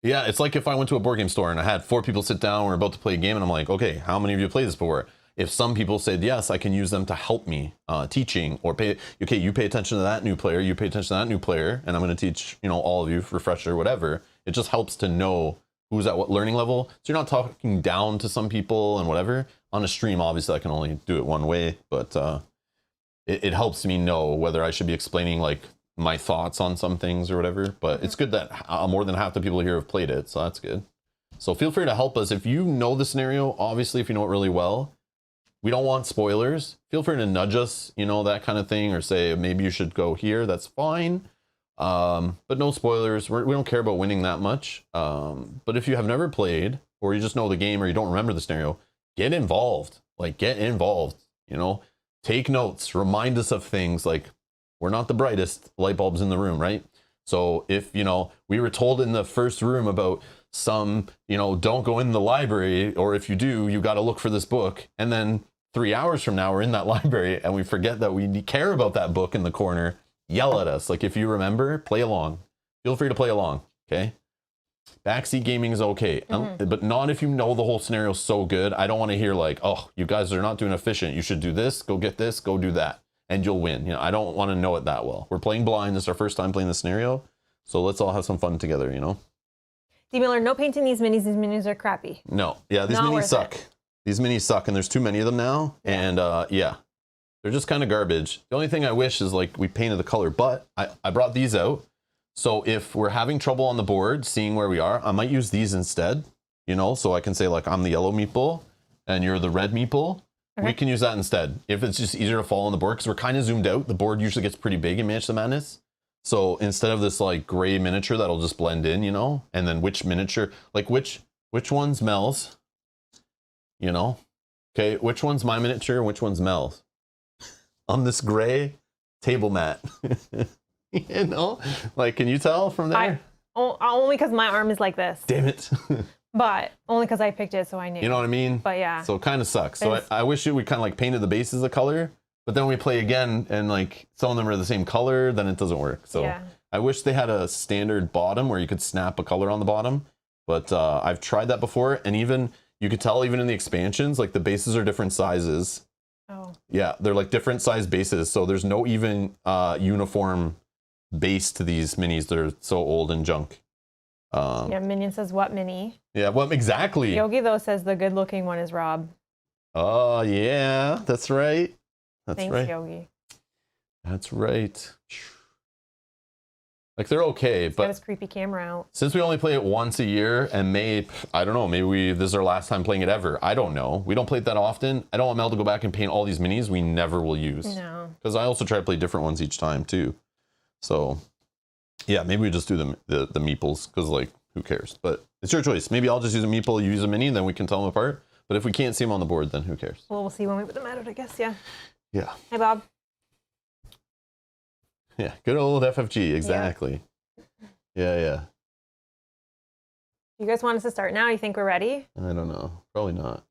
S1: yeah, it's like if I went to a board game store and I had 4 people sit down, we're about to play a game, and I'm like, okay, how many of you played this before? If some people said yes, I can use them to help me teaching, or you pay attention to that new player, you pay attention to that new player, and I'm going to teach, all of you, refresher, whatever. It just helps to know who's at what learning level. So you're not talking down to some people and whatever. On a stream, obviously, I can only do it one way, but it helps me know whether I should be explaining like my thoughts on some things or whatever. But it's good that more than half the people here have played it, so that's good. So feel free to help us if you know the scenario. Obviously, if you know it really well. We don't want spoilers. Feel free to nudge us, that kind of thing, or say maybe you should go here. That's fine. But no spoilers. We don't care about winning that much. But if you have never played, or you just know the game, or you don't remember the scenario, get involved. Like, get involved. Take notes. Remind us of things. Like, we're not the brightest light bulbs in the room, right? So if, we were told in the first room about some, don't go in the library, or if you do, you got to look for this book. And then 3 hours from now, we're in that library and we forget that we care about that book in the corner. Yell at us. Like, if you remember, play along. Feel free to play along. Okay. Backseat gaming is okay. But not if you know the whole scenario so good. I don't want to hear like, oh, you guys are not doing efficient. You should do this, go get this, go do that, and you'll win. I don't want to know it that well. We're playing blind. This is our first time playing the scenario. So let's all have some fun together,
S2: D. Miller, no painting these minis. These minis are crappy.
S1: No. Yeah, these minis suck. These minis suck, and there's too many of them now. Yeah. And yeah, they're just kind of garbage. The only thing I wish is like we painted the color, but I brought these out. So if we're having trouble on the board seeing where we are, I might use these instead, so I can say like I'm the yellow meeple and you're the red meeple. Okay. We can use that instead. If it's just easier to follow on the board, because we're kind of zoomed out. The board usually gets pretty big in Mansion of Madness. So instead of this like gray miniature that'll just blend in, and then which miniature, like which one's Mel's, okay, which one's my miniature, which one's Mel's on this gray table mat, like, can you tell from there?
S2: Only because my arm is like this.
S1: Damn it.
S2: But only because I picked it, so I knew.
S1: You know what I mean?
S2: But yeah.
S1: So it kind of sucks. So I wish we kind of like painted the bases a color. But then we play again, and like some of them are the same color, then it doesn't work. So yeah. I wish they had a standard bottom where you could snap a color on the bottom. But I've tried that before, and even you could tell even in the expansions, like the bases are different sizes. Oh. Yeah, they're like different size bases, so there's no even uniform base to these minis. They're so old and junk.
S2: Yeah, Minion says what mini?
S1: Yeah, what exactly?
S2: Yogi though says the good-looking one is Rob.
S1: Oh yeah, that's right.
S2: Thanks,
S1: right.
S2: Yogi.
S1: That's right. Like, they're okay, but
S2: got his creepy camera out.
S1: Since we only play it once a year, and I don't know, maybe this is our last time playing it ever. I don't know. We don't play it that often. I don't want Mel to go back and paint all these minis we never will use.
S2: No.
S1: Because I also try to play different ones each time too. So yeah, maybe we just do the meeples, because like, who cares? But it's your choice. Maybe I'll just use a meeple, you use a mini, and then we can tell them apart. But if we can't see them on the board, then who cares?
S2: Well, we'll see when we put them out, I guess. Yeah.
S1: Yeah.
S2: Hey, Bob.
S1: Yeah, good old FFG, exactly. Yeah.
S2: You guys want us to start now? You think we're ready?
S1: I don't know. Probably not.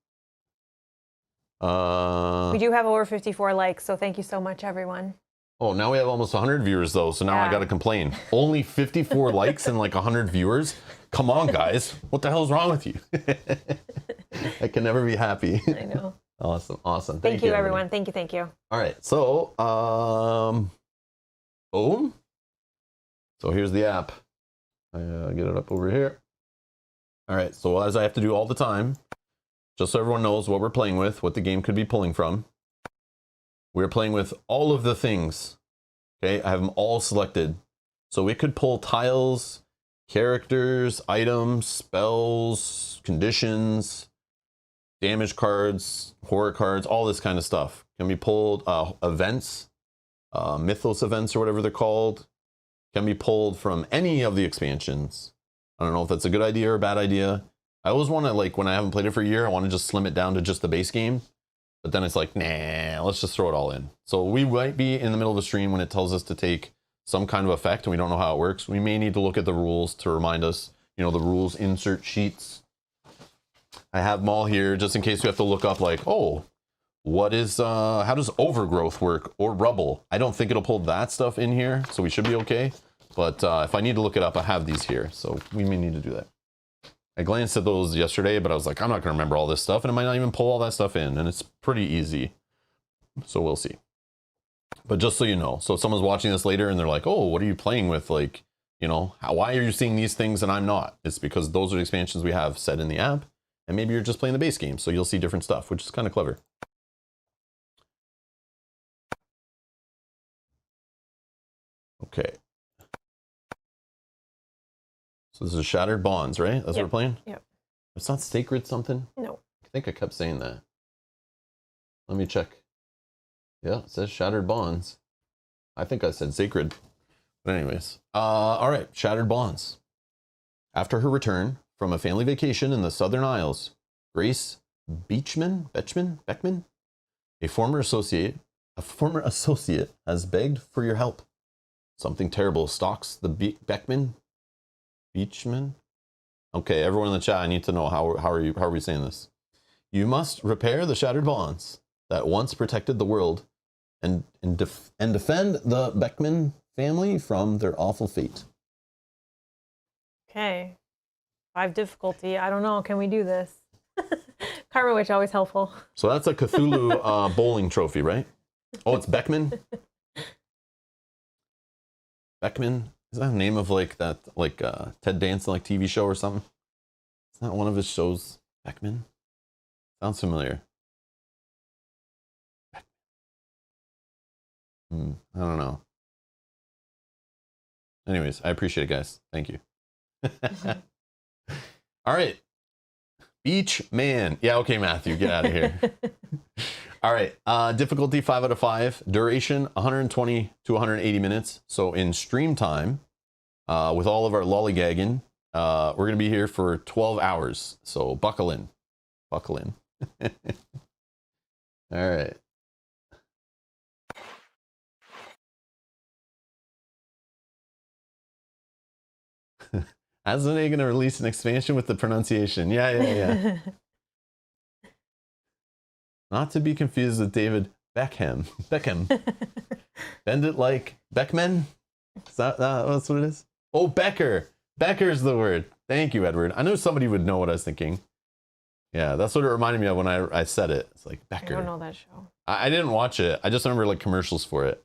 S2: We do have over 54 likes, so thank you so much, everyone.
S1: Oh, now we have almost 100 viewers, though, so now I got to complain. Only 54 likes and like 100 viewers? Come on, guys. What the hell is wrong with you? I can never be happy.
S2: I know.
S1: Awesome.
S2: Thank you, everyone. Thank you.
S1: All right, so, boom. So here's the app. I get it up over here. All right, so as I have to do all the time, just so everyone knows what we're playing with, what the game could be pulling from. We're playing with all of the things. Okay, I have them all selected. So it could pull tiles, characters, items, spells, conditions, damage cards, horror cards, all this kind of stuff. Can be pulled, events, mythos events or whatever they're called. Can be pulled from any of the expansions. I don't know if that's a good idea or a bad idea. I always want to, like, when I haven't played it for a year, I want to just slim it down to just the base game. But then it's like, nah, let's just throw it all in. So we might be in the middle of a stream when it tells us to take some kind of effect and we don't know how it works. We may need to look at the rules to remind us, you know, the rules insert sheets. I have them all here just in case we have to look up like, oh, what is, how does overgrowth work or rubble? I don't think it'll pull that stuff in here, so we should be okay. But if I need to look it up, I have these here, so we may need to do that. I glanced at those yesterday, but I was like, I'm not going to remember all this stuff, and it might not even pull all that stuff in, and it's pretty easy. So we'll see. But just so you know, so if someone's watching this later and they're like, oh, what are you playing with? Like, you know, why are you seeing these things and I'm not? It's because those are the expansions we have set in the app, and maybe you're just playing the base game, so you'll see different stuff, which is kind of clever. Okay. So this is Shattered Bonds, right? That's what we're playing?
S2: Yep.
S1: It's not Sacred something?
S2: No.
S1: I think I kept saying that. Let me check. Yeah, it says Shattered Bonds. I think I said Sacred. But anyways. All right, Shattered Bonds. After her return from a family vacation in the Southern Isles, Grace Beckman, a former associate, has begged for your help. Something terrible stalks the Beachman. Okay, everyone in the chat, I need to know how are we saying this? You must repair the shattered bonds that once protected the world, and defend the Beckman family from their awful fate.
S2: Okay, 5 difficulty. I don't know. Can we do this? Karma Witch always helpful.
S1: So that's a Cthulhu bowling trophy, right? Oh, it's Beckman. Beckman. Is that the name of like that, like Ted Danson, like TV show or something? Is that one of his shows? Beckman? Sounds familiar. I don't know. Anyways, I appreciate it, guys. Thank you. All right. Beach Man. Yeah, okay, Matthew, get out of here. All right. Difficulty 5 out of 5. Duration 120 to 180 minutes. So in stream time, with all of our lollygagging, we're going to be here for 12 hours. So buckle in. Buckle in. All right. Asmodee going to release an expansion with the pronunciation. Yeah. Not to be confused with David Beckham. Bend it like Beckman? Is that's what it is? Oh, Becker. Becker's the word. Thank you, Edward. I know somebody would know what I was thinking. Yeah, that's what it reminded me of when I said it. It's like Becker.
S2: I don't know that show.
S1: I didn't watch it. I just remember like commercials for it.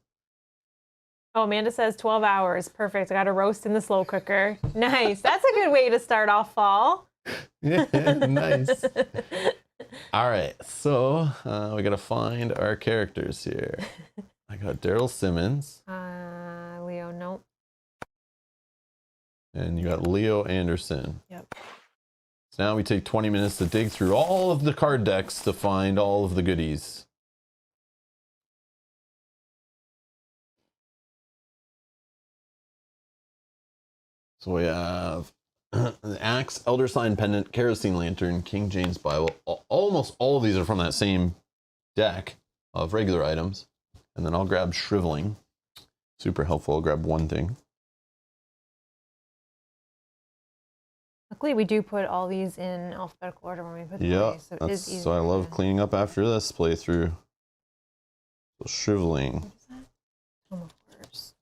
S2: Oh, Amanda says 12 hours. Perfect. I got a roast in the slow cooker. Nice. That's a good way to start off fall.
S1: Yeah, nice. All right, so we got to find our characters here. I got Daryl Simmons.
S2: Leo, nope.
S1: And you got Leo Anderson.
S2: Yep.
S1: So now we take 20 minutes to dig through all of the card decks to find all of the goodies. So we have the Axe, Elder Sign Pendant, Kerosene Lantern, King James Bible. Almost all of these are from that same deck of regular items. And then I'll grab Shriveling. Super helpful. I'll grab one thing.
S2: luckily we do put all these in alphabetical order when we put them away, so it is easier.
S1: So I love cleaning up after this playthrough. So shriveling.
S2: What is that? Tome of Horrors.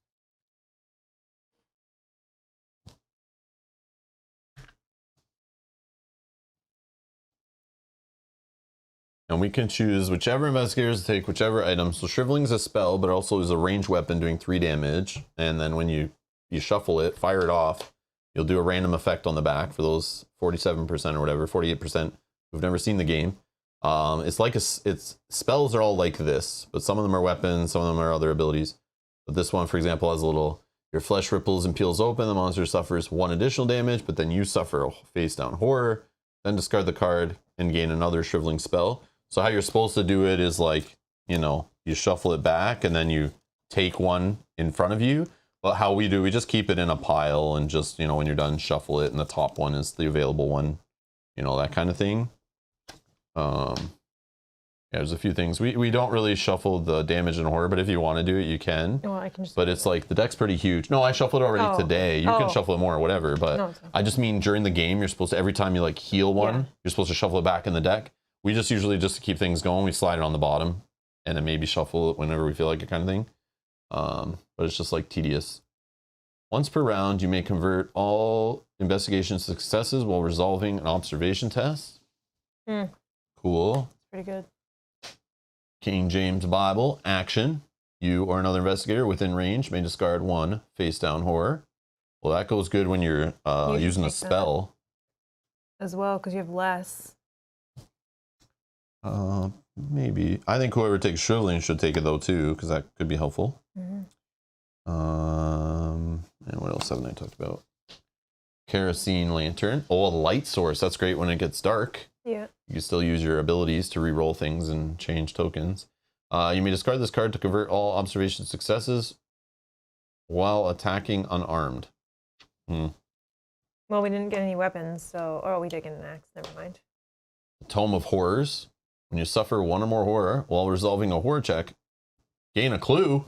S1: And we can choose whichever investigators take whichever item. So shriveling is a spell, but also is a ranged weapon doing 3 damage. And then when you shuffle it, fire it off, you'll do a random effect on the back for those 47% or whatever, 48% who've never seen the game. It's like spells are all like this, but some of them are weapons, some of them are other abilities. But this one, for example, has a little, your flesh ripples and peels open, the monster suffers 1 additional damage, but then you suffer a face down horror, then discard the card and gain another shriveling spell. So how you're supposed to do it is like, you know, you shuffle it back and then you take one in front of you. But how we do, we just keep it in a pile and just, you know, when you're done, shuffle it, and the top one is the available one, you know, that kind of thing. Yeah, there's a few things. We don't really shuffle the damage and horror, but if you want to do it, you can.
S2: Well, I can just.
S1: But it's like the deck's pretty huge. No, I shuffled it already today. You can shuffle it more or whatever, but no, I just mean during the game, you're supposed to, every time you like heal one, you're supposed to shuffle it back in the deck. We just usually, just to keep things going, we slide it on the bottom and then maybe shuffle it whenever we feel like it, kind of thing. But it's just like tedious. Once per round, you may convert all investigation successes while resolving an observation test. Cool.
S2: Pretty good.
S1: King James Bible, action. You or another investigator within range may discard 1 face down horror. Well, that goes good when you're using a spell.
S2: As well, because you have less.
S1: Maybe. I think whoever takes shriveling should take it though too, because that could be helpful. And what else haven't I talked about? Kerosene lantern. Oh, a light source. That's great when it gets dark.
S2: Yeah.
S1: You can still use your abilities to re-roll things and change tokens. You may discard this card to convert all observation successes while attacking unarmed.
S2: Well, we didn't get any weapons, so... Oh, we did get an axe. Never mind.
S1: Tome of Horrors. When you suffer 1 or more horror while resolving a horror check, gain a clue.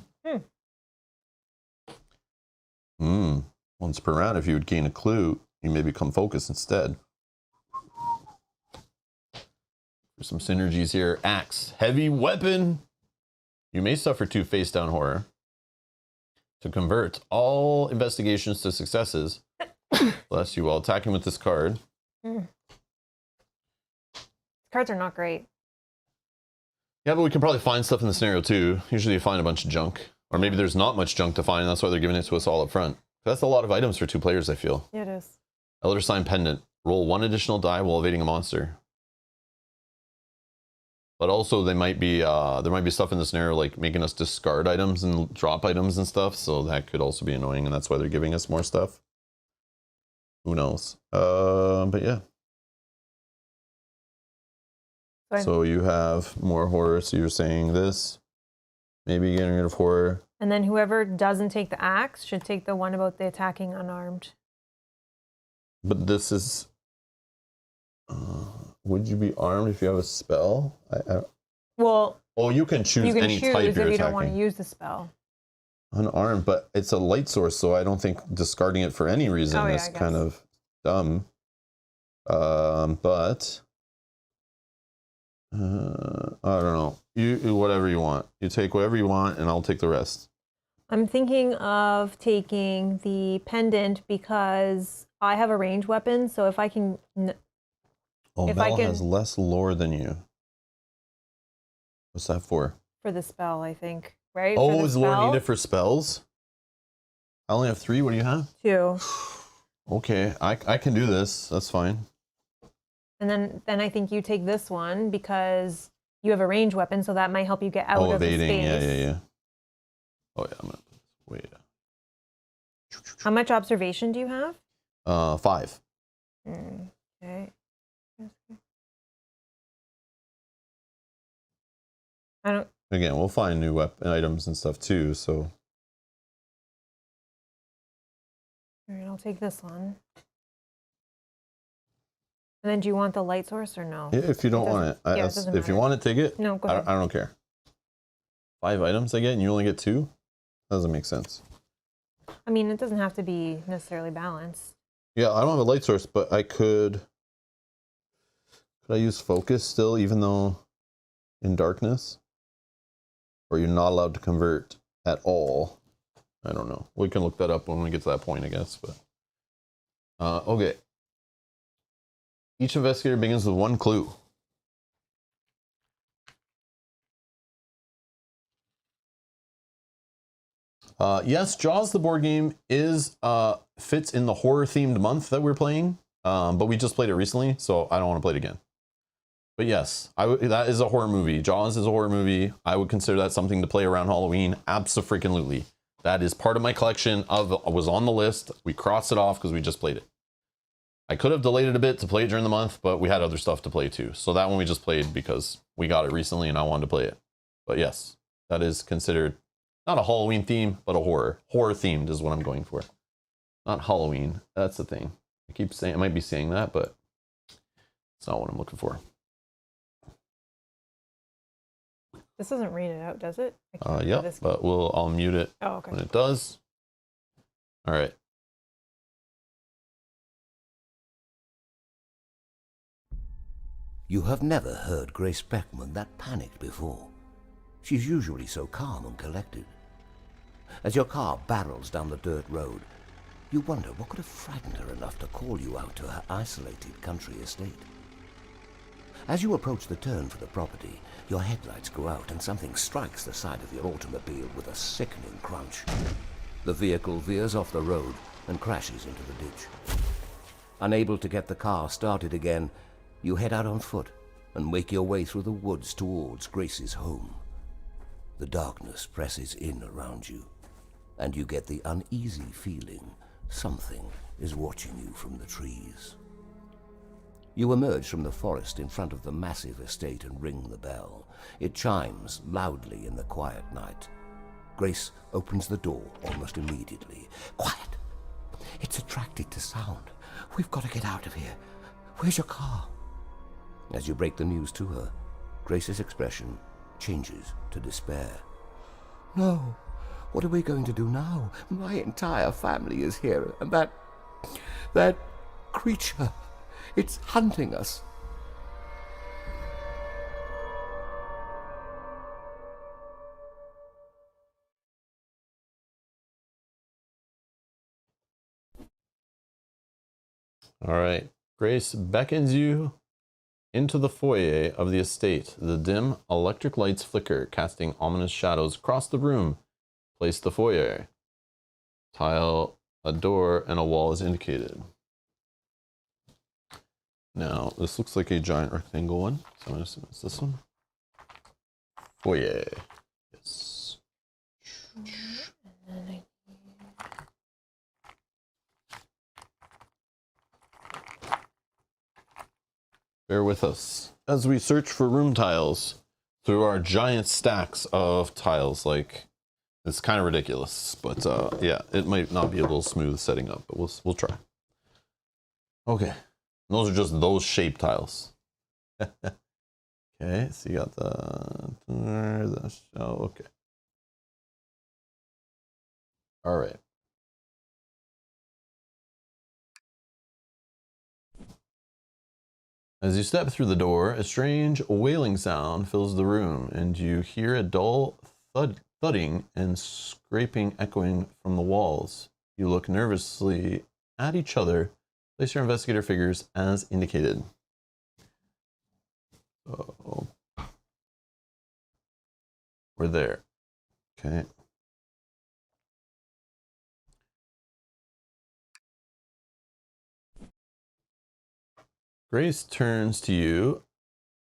S1: Once per round, if you would gain a clue, you may become focused instead. There's some synergies here. Axe. Heavy weapon. You may suffer 2 face down horror. To convert all investigations to successes, bless you, while attacking with this card.
S2: Cards are not great.
S1: Yeah, but we can probably find stuff in the scenario too. Usually you find a bunch of junk. Or maybe there's not much junk to find, and that's why they're giving it to us all up front. That's a lot of items for 2 players, I feel.
S2: Yeah, it is.
S1: Elder Sign Pendant. Roll 1 additional die while evading a monster. But also they might be there might be stuff in the scenario like making us discard items and drop items and stuff, so that could also be annoying, and that's why they're giving us more stuff. Who knows? But yeah. So you have more horror, so you're saying this. Maybe getting rid of horror.
S2: And then whoever doesn't take the axe should take the one about the attacking unarmed.
S1: But this is... would you be armed if you have a spell?
S2: Well...
S1: Oh, you can choose any type you're attacking.
S2: If you don't want to use the spell.
S1: Unarmed, but it's a light source, so I don't think discarding it for any reason is kind of dumb. But... I don't know. You whatever you want. You take whatever you want, and I'll take the rest.
S2: I'm thinking of taking the pendant because I have a ranged weapon, so if I can...
S1: Mel has less lore than you. What's that for?
S2: For the spell, I think. Right?
S1: Oh, is lore needed for spells? I only have 3. What do you have?
S2: 2.
S1: Okay, I can do this. That's fine.
S2: And then I think you take this one because you have a ranged weapon, so that might help you get out of
S1: evading.
S2: The space.
S1: Yeah. Oh yeah, I'm gonna wait.
S2: How much observation do you have?
S1: 5.
S2: Okay. I don't.
S1: Again, we'll find new weapon items and stuff too. So.
S2: All right, I'll take this one. And then do you want the light source or no?
S1: Yeah, if you don't want it. If you want it, take it.
S2: No, go ahead.
S1: I don't care. 5 items I get and you only get 2? That doesn't make sense.
S2: I mean, it doesn't have to be necessarily balanced.
S1: Yeah, I don't have a light source, but I could I use focus still, even though in darkness? Or you're not allowed to convert at all? I don't know. We can look that up when we get to that point, I guess. But okay. Each investigator begins with one clue. Yes, Jaws the board game is fits in the horror themed month that we're playing, but we just played it recently, so I don't want to play it again. But yes, that is a horror movie. Jaws is a horror movie. I would consider that something to play around Halloween. Abso-freaking-lutely. That is part of my collection. Was on the list. We crossed it off because we just played it. I could have delayed it a bit to play it during the month, but we had other stuff to play too. So that one we just played because we got it recently and I wanted to play it. But yes, that is considered not a Halloween theme, but a horror. Horror themed is what I'm going for. Not Halloween. That's the thing. I keep saying, I might be saying that, but it's not what I'm looking for.
S2: This doesn't read it out, does it?
S1: Yep, but I'll mute it when it does. All right.
S3: You have never heard Grace Beckman that panicked before. She's usually so calm and collected. As your car barrels down the dirt road, you wonder what could have frightened her enough to call you out to her isolated country estate. As you approach the turn for the property, your headlights go out and something strikes the side of your automobile with a sickening crunch. The vehicle veers off the road and crashes into the ditch. Unable to get the car started again, you head out on foot and make your way through the woods towards Grace's home. The darkness presses in around you, and you get the uneasy feeling something is watching you from the trees. You emerge from the forest in front of the massive estate and ring the bell. It chimes loudly in the quiet night. Grace opens the door almost immediately. Quiet! It's attracted to sound. We've got to get out of here. Where's your car? As you break the news to her, Grace's expression changes to despair. No, what are we going to do now? My entire family is here, and that creature, it's hunting us.
S1: All right. Grace beckons you into the foyer of the estate. The dim electric lights flicker, casting ominous shadows across the room. Place the foyer. Tile, a door, and a wall is indicated. Now, this looks like a giant rectangle one, so I'm going to assume it's this one. Foyer. Yes. Bear with us as we search for room tiles through our giant stacks of tiles. Like, it's kind of ridiculous, but yeah, it might not be a little smooth setting up, but we'll try. Okay, those are just those shape tiles. Okay, so you got okay. All right. As you step through the door, a strange wailing sound fills the room, and you hear a dull thudding and scraping echoing from the walls. You look nervously at each other. Place your investigator figures as indicated. Oh, we're there. Okay. Grace turns to you,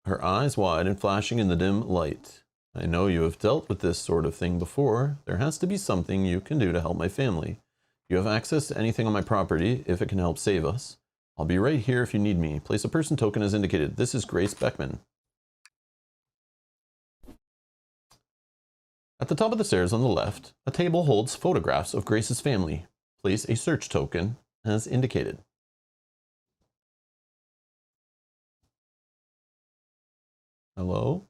S1: her eyes wide and flashing in the dim light. I know you have dealt with this sort of thing before. There has to be something you can do to help my family. You have access to anything on my property if it can help save us. I'll be right here if you need me. Place a person token as indicated. This is Grace Beckman. At the top of the stairs on the left, a table holds photographs of Grace's family. Place a search token as indicated. Hello?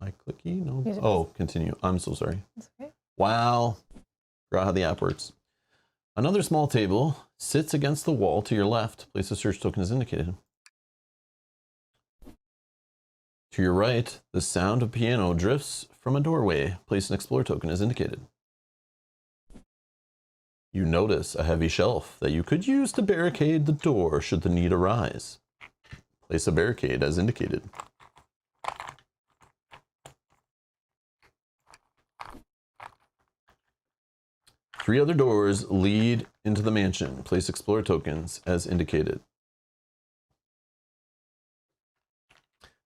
S1: My clicky? No. Oh, continue. I'm so sorry.
S2: That's okay.
S1: Wow. Forgot how the app works. Another small table sits against the wall to your left. Place a search token as indicated. To your right, the sound of piano drifts from a doorway. Place an explore token as indicated. You notice a heavy shelf that you could use to barricade the door should the need arise. Place a barricade as indicated. Three other doors lead into the mansion. Place explore tokens as indicated.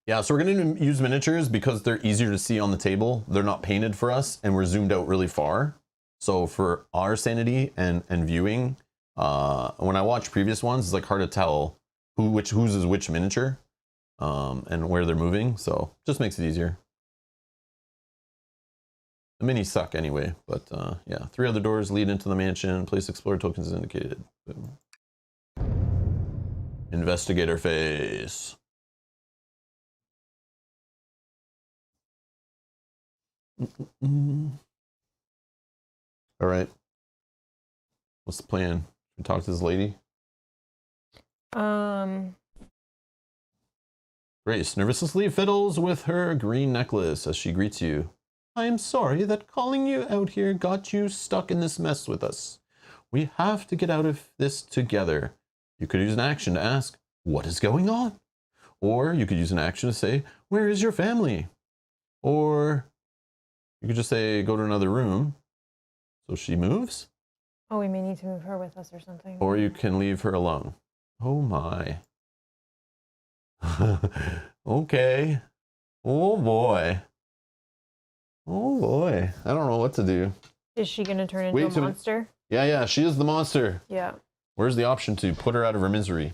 S1: Yeah, so we're going to use miniatures because they're easier to see on the table. They're not painted for us and we're zoomed out really far. So for our sanity and viewing, when I watch previous ones, it's like hard to tell whose is which miniature and where they're moving. So just makes it easier. The minis suck anyway, but yeah. Three other doors lead into the mansion. Place explore tokens as indicated. Boom. Investigator phase. All right. What's the plan? We talk to this lady. Grace nervously fiddles with her green necklace as she greets you. I am sorry that calling you out here got you stuck in this mess with us. We have to get out of this together. You could use an action to ask, what is going on? Or you could use an action to say, where is your family? Or you could just say, go to another room. So she moves.
S2: Oh, we may need to move her with us or something.
S1: Or you can leave her alone. Oh my. Okay. Oh boy. Oh boy. I don't know what to do.
S2: Is she going to turn into a monster?
S1: Yeah, she is the monster.
S2: Yeah.
S1: Where's the option to put her out of her misery?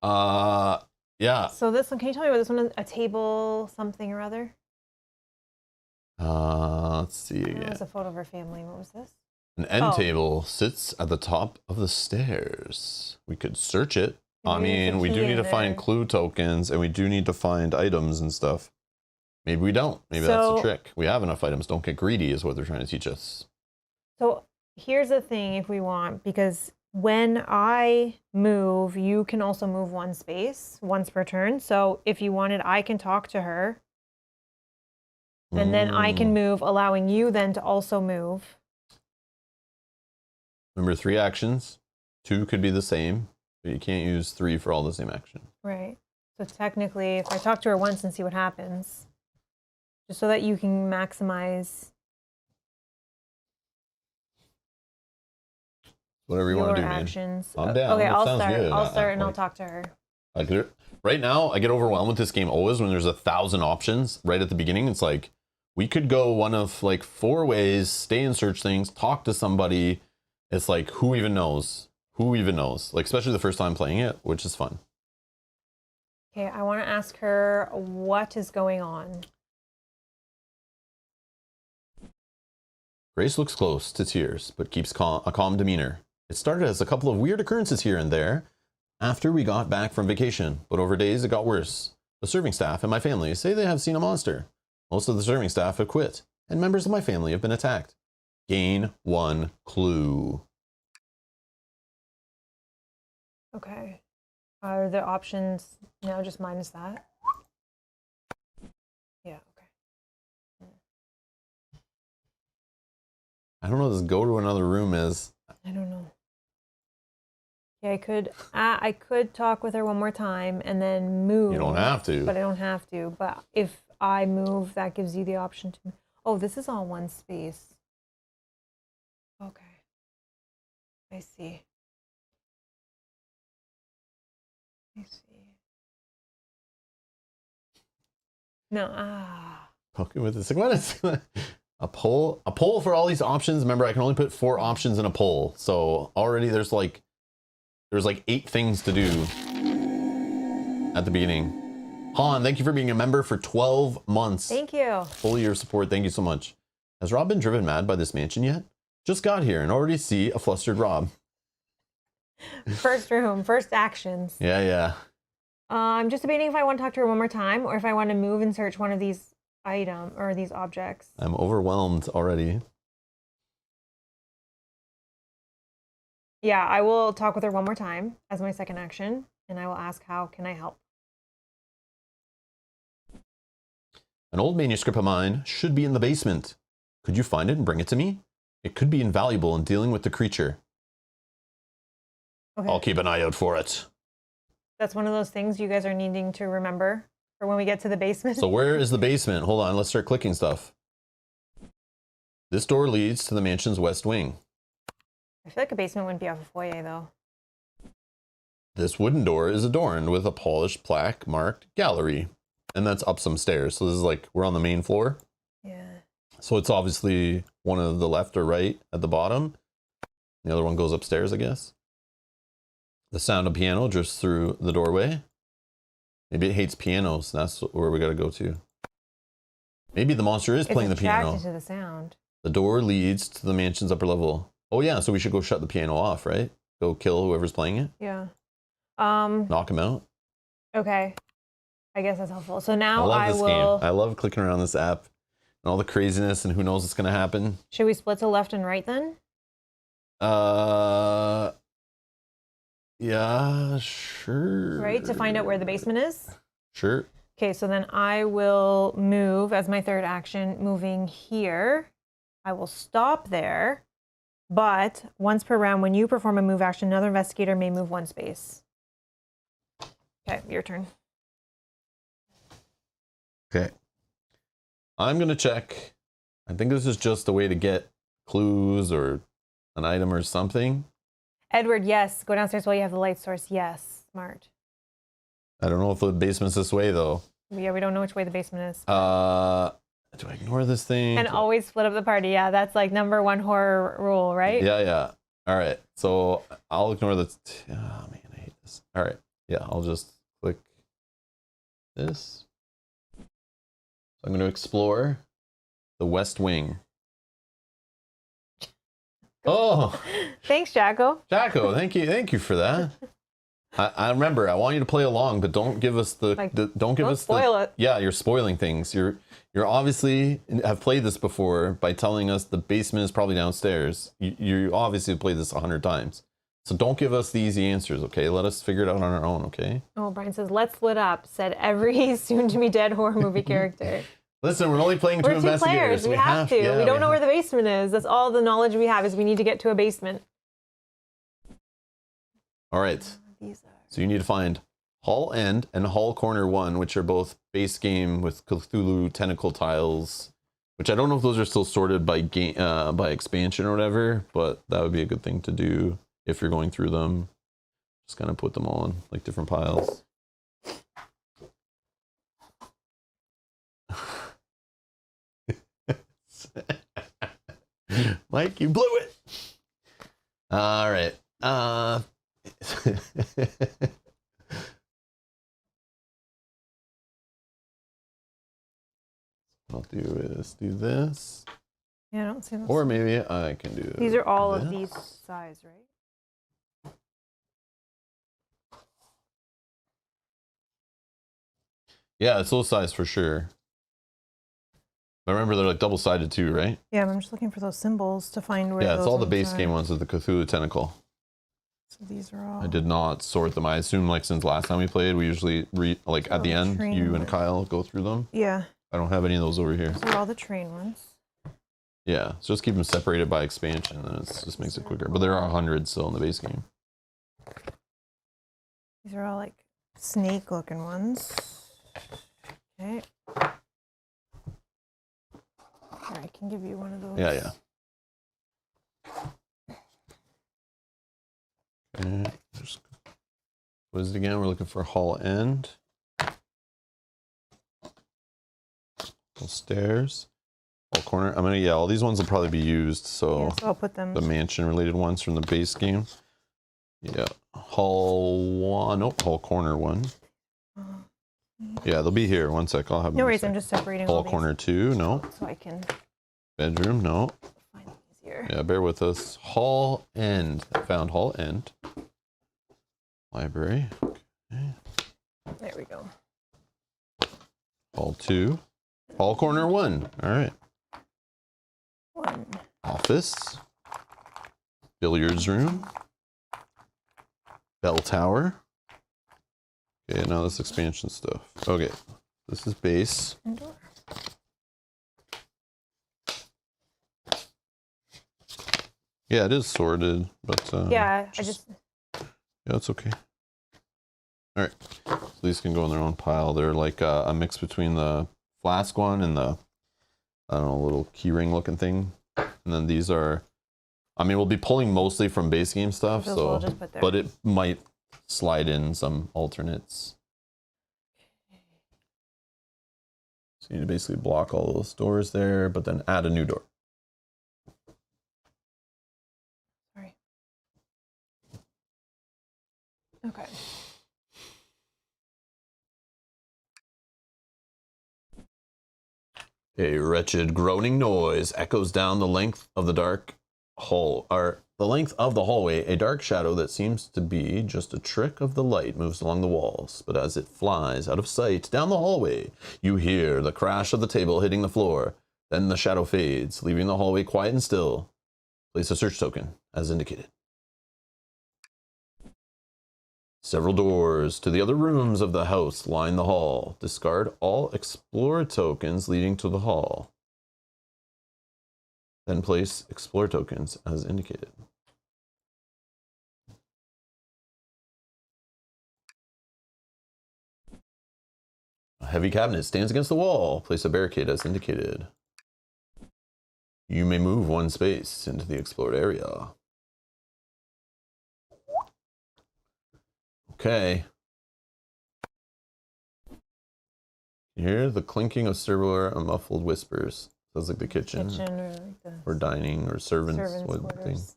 S1: Yeah.
S2: So this one, can you tell me what this one is? A table something or other?
S1: Let's see again.
S2: There's a photo of her family. What was this?
S1: An end table sits at the top of the stairs. We could search it. I mean, we do need to find clue tokens and we do need to find items and stuff. Maybe we don't. Maybe that's the trick. We have enough items. Don't get greedy is what they're trying to teach us.
S2: So here's the thing if we want, because when I move, you can also move one space once per turn. So if you wanted, I can talk to her. And then I can move, allowing you then to also move.
S1: Remember, 3 actions. 2 could be the same, but you can't use 3 for all the same action.
S2: Right. So technically, if I talk to her once and see what happens, just so that you can maximize
S1: whatever you want to do,
S2: actions.
S1: Man. I'm down.
S2: Okay, I'll
S1: start
S2: start and I'll talk to her.
S1: Right now, I get overwhelmed with this game always when there's 1,000 options right at the beginning. It's like, we could go one of like 4 ways, stay and search things, talk to somebody. It's like, who even knows? Who even knows? Like, especially the first time playing it, which is fun.
S2: Okay, I want to ask her what is going on.
S1: Grace looks close to tears, but keeps a calm demeanor. It started as a couple of weird occurrences here and there after we got back from vacation, but over days it got worse. The serving staff and my family say they have seen a monster. Most of the serving staff have quit, and members of my family have been attacked. Gain 1 clue.
S2: Okay. Are the options now just minus that? Yeah, okay.
S1: I don't know what this go to another room is.
S2: I don't know. Yeah, I could talk with her one more time and then move.
S1: You don't have to.
S2: But I don't have to. But if I move, that gives you the option to. Oh, this is all one space. Okay. I see. I see. No,
S1: Poking with this. What is a poll? A poll for all these options. Remember, I can only put 4 options in a poll. So already there's like 8 things to do at the beginning. Han, thank you for being a member for 12 months.
S2: Thank you.
S1: Fully your support. Thank you so much. Has Rob been driven mad by this mansion yet? Just got here and already see a flustered Rob.
S2: First room, first actions.
S1: Yeah.
S2: I'm just debating if I want to talk to her one more time or if I want to move and search one of these items or these objects.
S1: I'm overwhelmed already.
S2: Yeah, I will talk with her one more time as my second action, and I will ask, how can I help?
S1: An old manuscript of mine should be in the basement. Could you find it and bring it to me? It could be invaluable in dealing with the creature.
S2: Okay.
S1: I'll keep an eye out for it.
S2: That's one of those things you guys are needing to remember for when we get to the basement.
S1: So where is the basement? Hold on, let's start clicking stuff. This door leads to the mansion's west wing.
S2: I feel like a basement wouldn't be off a foyer, though.
S1: This wooden door is adorned with a polished plaque marked gallery. And that's up some stairs. So this is like, we're on the main floor.
S2: Yeah.
S1: So it's obviously one of the left or right at the bottom. The other one goes upstairs, I guess. The sound of piano drifts through the doorway. Maybe it hates pianos. That's where we got to go to. Maybe the monster is playing the piano.
S2: It's attracted to the sound.
S1: The door leads to the mansion's upper level. Oh yeah, so we should go shut the piano off, right? Go kill whoever's playing it.
S2: Yeah.
S1: Knock him out.
S2: Okay. I guess that's helpful. So now
S1: I love this
S2: will...
S1: game. I love clicking around this app and all the craziness and who knows what's going to happen.
S2: Should we split to left and right then?
S1: Yeah, sure.
S2: Right, to find out where the basement is?
S1: Sure.
S2: Okay, so then I will move as my third action, moving here. I will stop there, but once per round, when you perform a move action, another investigator may move one space. Okay, your turn.
S1: Okay. I'm going to check. I think this is just a way to get clues or an item or something.
S2: Edward, yes. Go downstairs while you have the light source. Yes. Smart.
S1: I don't know if the basement's this way, though.
S2: Yeah, we don't know which way the basement is.
S1: Do I ignore this thing?
S2: And always split up the party. Yeah, that's like #1 horror rule, right?
S1: Yeah, yeah. All right. So I'll ignore the... Oh, man, I hate this. All right. Yeah, I'll just click this. So I'm going to explore the West Wing. Oh,
S2: Thanks, Jacko.
S1: Jacko, thank you for that. I remember. I want you to play along, but don't give us the,
S2: Like,
S1: don't give
S2: don't
S1: us
S2: spoil it.
S1: Yeah, you're spoiling things. You're obviously have played this before by telling us the basement is probably downstairs. You obviously have played this 100 times. So don't give us the easy answers, okay? Let us figure it out on our own, okay?
S2: Oh, Brian says, let's split up, said every soon-to-be-dead horror movie character.
S1: Listen, we're only playing two
S2: We're two
S1: investigators.
S2: players. We have to.
S1: Yeah,
S2: we don't know where the basement is. That's all the knowledge we have is we need to get to a basement.
S1: All right. So you need to find Hall End and Hall Corner 1, which are both base game with Cthulhu tentacle tiles, which I don't know if those are still sorted by game by expansion or whatever, but that would be a good thing to do if you're going through them. Just kind of put them all in like different piles. Mike, you blew it. All right. I'll do is do this.
S2: Yeah, I don't see those.
S1: Or maybe I can do
S2: These are all
S1: this.
S2: of these size, right?
S1: Yeah, it's those size for sure. But remember, they're like double-sided too, right?
S2: Yeah, I'm just looking for those symbols to find where
S1: Yeah, it's
S2: those
S1: all the
S2: ones
S1: base
S2: are.
S1: game ones with the Cthulhu tentacle.
S2: So these are all...
S1: I did not sort them. I assume like since last time we played, we usually like at the end,
S2: train
S1: you and
S2: ones.
S1: Kyle go through them.
S2: Yeah,
S1: I don't have any of those over here.
S2: these are all the train ones.
S1: Yeah, so just keep them separated by expansion, and it just makes it quicker. But there are hundreds still in the base game.
S2: These are all like snake-looking ones. Okay. Here, I can give you one of those.
S1: Yeah, yeah. Okay, what is it again? We're looking for Hall End. Stairs. Hall Corner. Yeah, all these ones will probably be used. So,
S2: Yeah, so I'll put them.
S1: the mansion-related ones from the base game. Yeah, Hall 1. Nope, Hall Corner 1. Yeah, they'll be here. One sec, I'll have them.
S2: No worries, I'm just separating all
S1: Hall
S2: these
S1: Corner 2. No.
S2: so I can
S1: Bedroom. No.
S2: find them easier.
S1: Yeah, bear with us. Hall End. I found Hall End. Library. Okay.
S2: There we go.
S1: Hall 2. Hall Corner 1. All right.
S2: 1.
S1: Office. Billiards room. Bell tower. Okay, now this expansion stuff. Okay, this is base.
S2: Indoor.
S1: Yeah, it is sorted, but
S2: yeah,
S1: yeah, it's okay. All right, so these can go in their own pile. They're like a mix between the flask one and the, I don't know, little key ring looking thing. And then these are, I mean, we'll be pulling mostly from base game stuff, so
S2: just put there.
S1: but it might slide in some alternates. So you need to basically block all those doors there, but then add a new door.
S2: Sorry. Okay.
S1: A wretched groaning noise echoes down the length of the dark hall, or the length of the hallway. A dark shadow that seems to be just a trick of the light moves along the walls, but as it flies out of sight down the hallway, you hear the crash of the table hitting the floor. Then the shadow fades, leaving the hallway quiet and still. Place a search token, as indicated. Several doors to the other rooms of the house line the hall. Discard all explore tokens leading to the hall. Then place explore tokens as indicated. A heavy cabinet stands against the wall. Place a barricade as indicated. You may move one space into the explored area. Okay. You hear the clinking of silverware and muffled whispers. Sounds like the kitchen
S2: Or like the
S1: or dining or servants. What thing.
S2: quarters.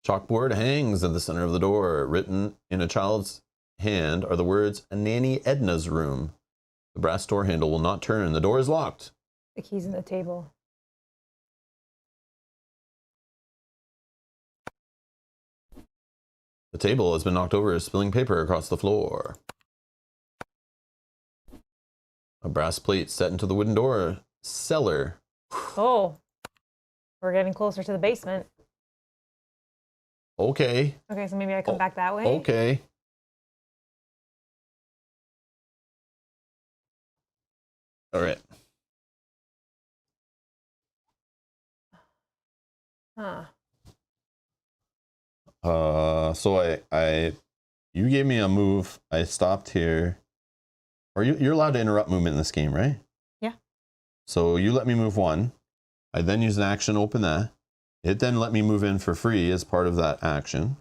S1: Chalkboard hangs at the center of the door. Written in a child's hand are the words, Nanny Edna's room. The brass door handle will not turn. The door is locked.
S2: The keys in the table.
S1: The table has been knocked over, spilling paper across the floor. A brass plate set into the wooden door. Cellar.
S2: Oh, we're getting closer to the basement.
S1: Okay.
S2: Okay, so maybe I come back that way?
S1: Okay. All right.
S2: Huh.
S1: So you gave me a move. I stopped here. Or you're allowed to interrupt movement in this game, right?
S2: Yeah.
S1: So you let me move one. I then use an action to open that. It then let me move in for free as part of that action.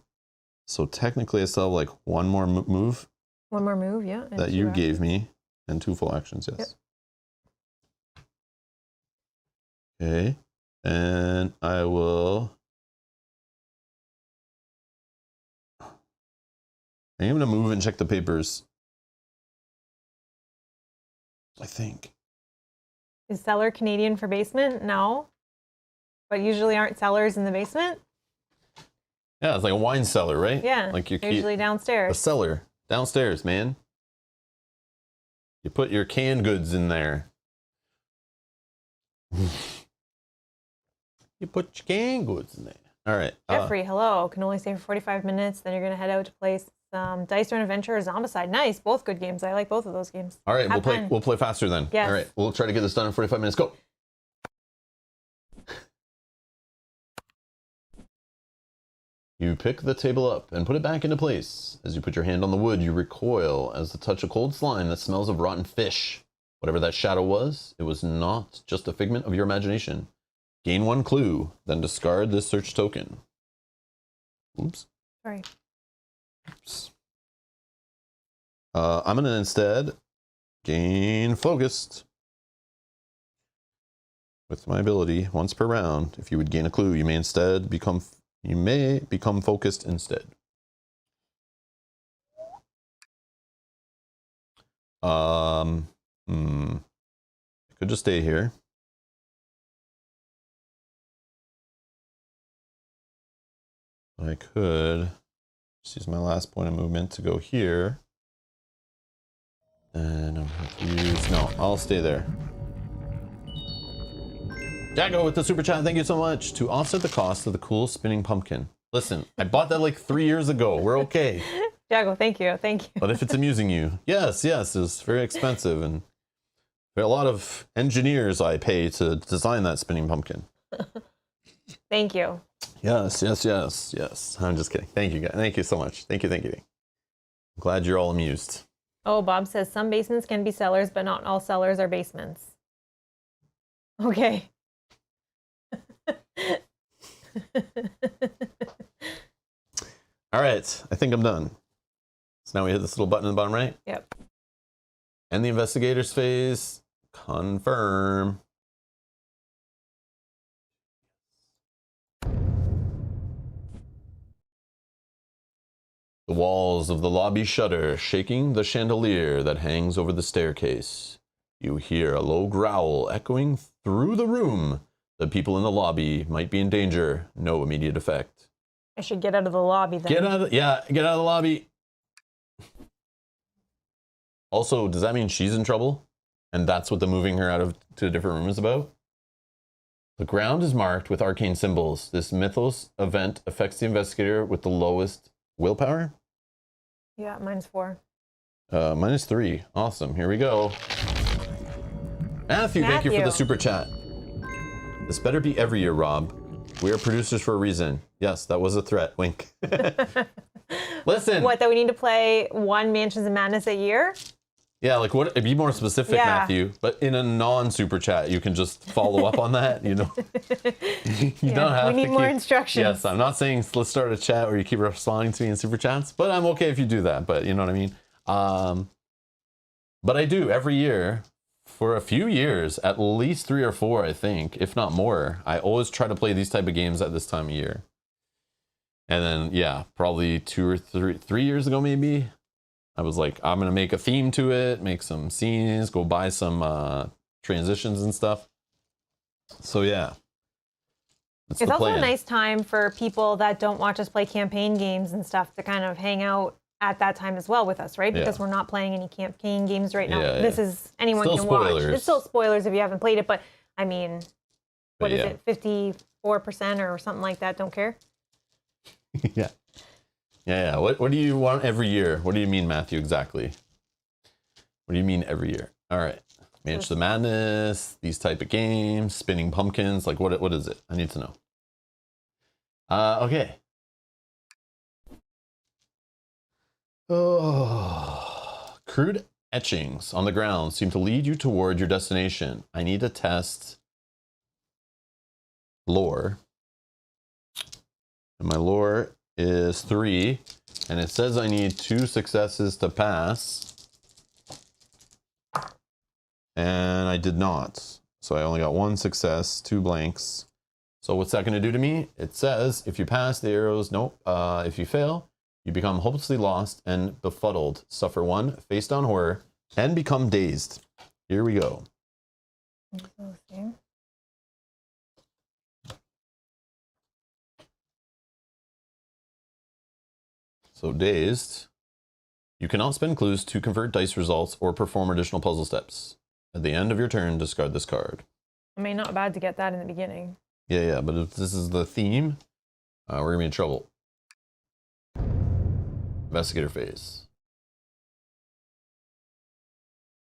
S1: So technically I still have like one more move.
S2: One more move, yeah.
S1: That you gave me. And 2 full actions, yes. Yep. Okay. And I will... I'm going to move and check the papers. I think.
S2: Is cellar Canadian for basement? No. But usually aren't cellars in the basement?
S1: Yeah, it's like a wine cellar, right?
S2: Yeah.
S1: Like you
S2: usually downstairs.
S1: A cellar. Downstairs, man. You put your canned goods in there. You put your canned goods in there. All right.
S2: Jeffrey, hello. Can only stay for 45 minutes. Then you're going to head out to play some Dice Throne Adventure or Zombicide. Nice. Both good games. I like both of those games.
S1: All right. We'll play faster then.
S2: Yes.
S1: All right. We'll try to get this done in 45 minutes. Go. You pick the table up and put it back into place. As you put your hand on the wood, you recoil as the touch of cold slime that smells of rotten fish. Whatever that shadow was, it was not just a figment of your imagination. Gain 1 clue, then discard this search token. Oops.
S2: Sorry.
S1: Oops. I'm gonna instead gain focused. With my ability, once per round, if you would gain a clue, you may become focused instead. I could just stay here. I could just use my last point of movement to go here. And I'll have to use, no, I'll stay there. Jacko with the super chat, thank you so much. To offset the cost of the cool spinning pumpkin, Listen, I bought that like 3 years ago. We're okay.
S2: Jago, thank you. Thank you.
S1: But if it's amusing you, yes, it's very expensive. And there are a lot of engineers I pay to design that spinning pumpkin.
S2: Thank you.
S1: Yes. I'm just kidding. Thank you, guys. Thank you so much. Thank you. I'm glad you're all amused.
S2: Oh, Bob says some basements can be cellars, but not all cellars are basements. Okay.
S1: All right. I think I'm done. So now we hit this little button in the bottom right.
S2: Yep.
S1: And the investigators phase. Confirm. The walls of the lobby shudder, shaking the chandelier that hangs over the staircase. You hear a low growl echoing through the room. The people in the lobby might be in danger. No immediate effect.
S2: I should get out of the lobby then.
S1: Get out of the lobby. Also, does that mean she's in trouble? And that's what the moving her out of to a different room is about? The ground is marked with arcane symbols. This mythos event affects the investigator with the lowest willpower?
S2: Yeah, -4.
S1: -3. Awesome. Here we go. Matthew, thank you for the super chat. This better be every year, Rob. We are producers for a reason. Yes, that was a threat. Wink. Listen.
S2: What, that we need to play one Mansions of Madness a year?
S1: Yeah, like what? Be more specific, Matthew. But in a non-super chat, you can just follow up on that. You know, you don't have.
S2: We need more instructions.
S1: Yes, I'm not saying let's start a chat where you keep responding to me in super chats, but I'm okay if you do that. But you know what I mean. But I do every year for a few years, at least 3 or 4, I think, if not more. I always try to play these type of games at this time of year. And then probably 2 or 3 years ago, maybe. I was like, I'm going to make a theme to it, make some scenes, go buy some transitions and stuff. So, yeah.
S2: It's also a nice time for people that don't watch us play campaign games and stuff to kind of hang out at that time as well with us, right? Because we're not playing any campaign games right now. This is, anyone
S1: still
S2: can
S1: spoilers.
S2: watch. It's still spoilers if you haven't played it, but I mean, what is it, 54% or something like that, don't care?
S1: Yeah. What do you want every year? What do you mean, Matthew, exactly? What do you mean every year? All right. Mansions of Madness, these type of games, spinning pumpkins, like what is it? I need to know. Okay. Oh, crude etchings on the ground seem to lead you toward your destination. I need to test lore. And my lore is 3, and it says I need 2 successes to pass. And I did not. So I only got 1 success, 2 blanks. So what's that going to do to me? It says if you pass the arrows, nope. If you fail, you become hopelessly lost and befuddled, suffer 1 face down horror, and become dazed. Here we go.
S2: Okay.
S1: So dazed. You cannot spend clues to convert dice results or perform additional puzzle steps. At the end of your turn, discard this card.
S2: I mean, not bad to get that in the beginning.
S1: Yeah, but if this is the theme, we're going to be in trouble. Investigator phase.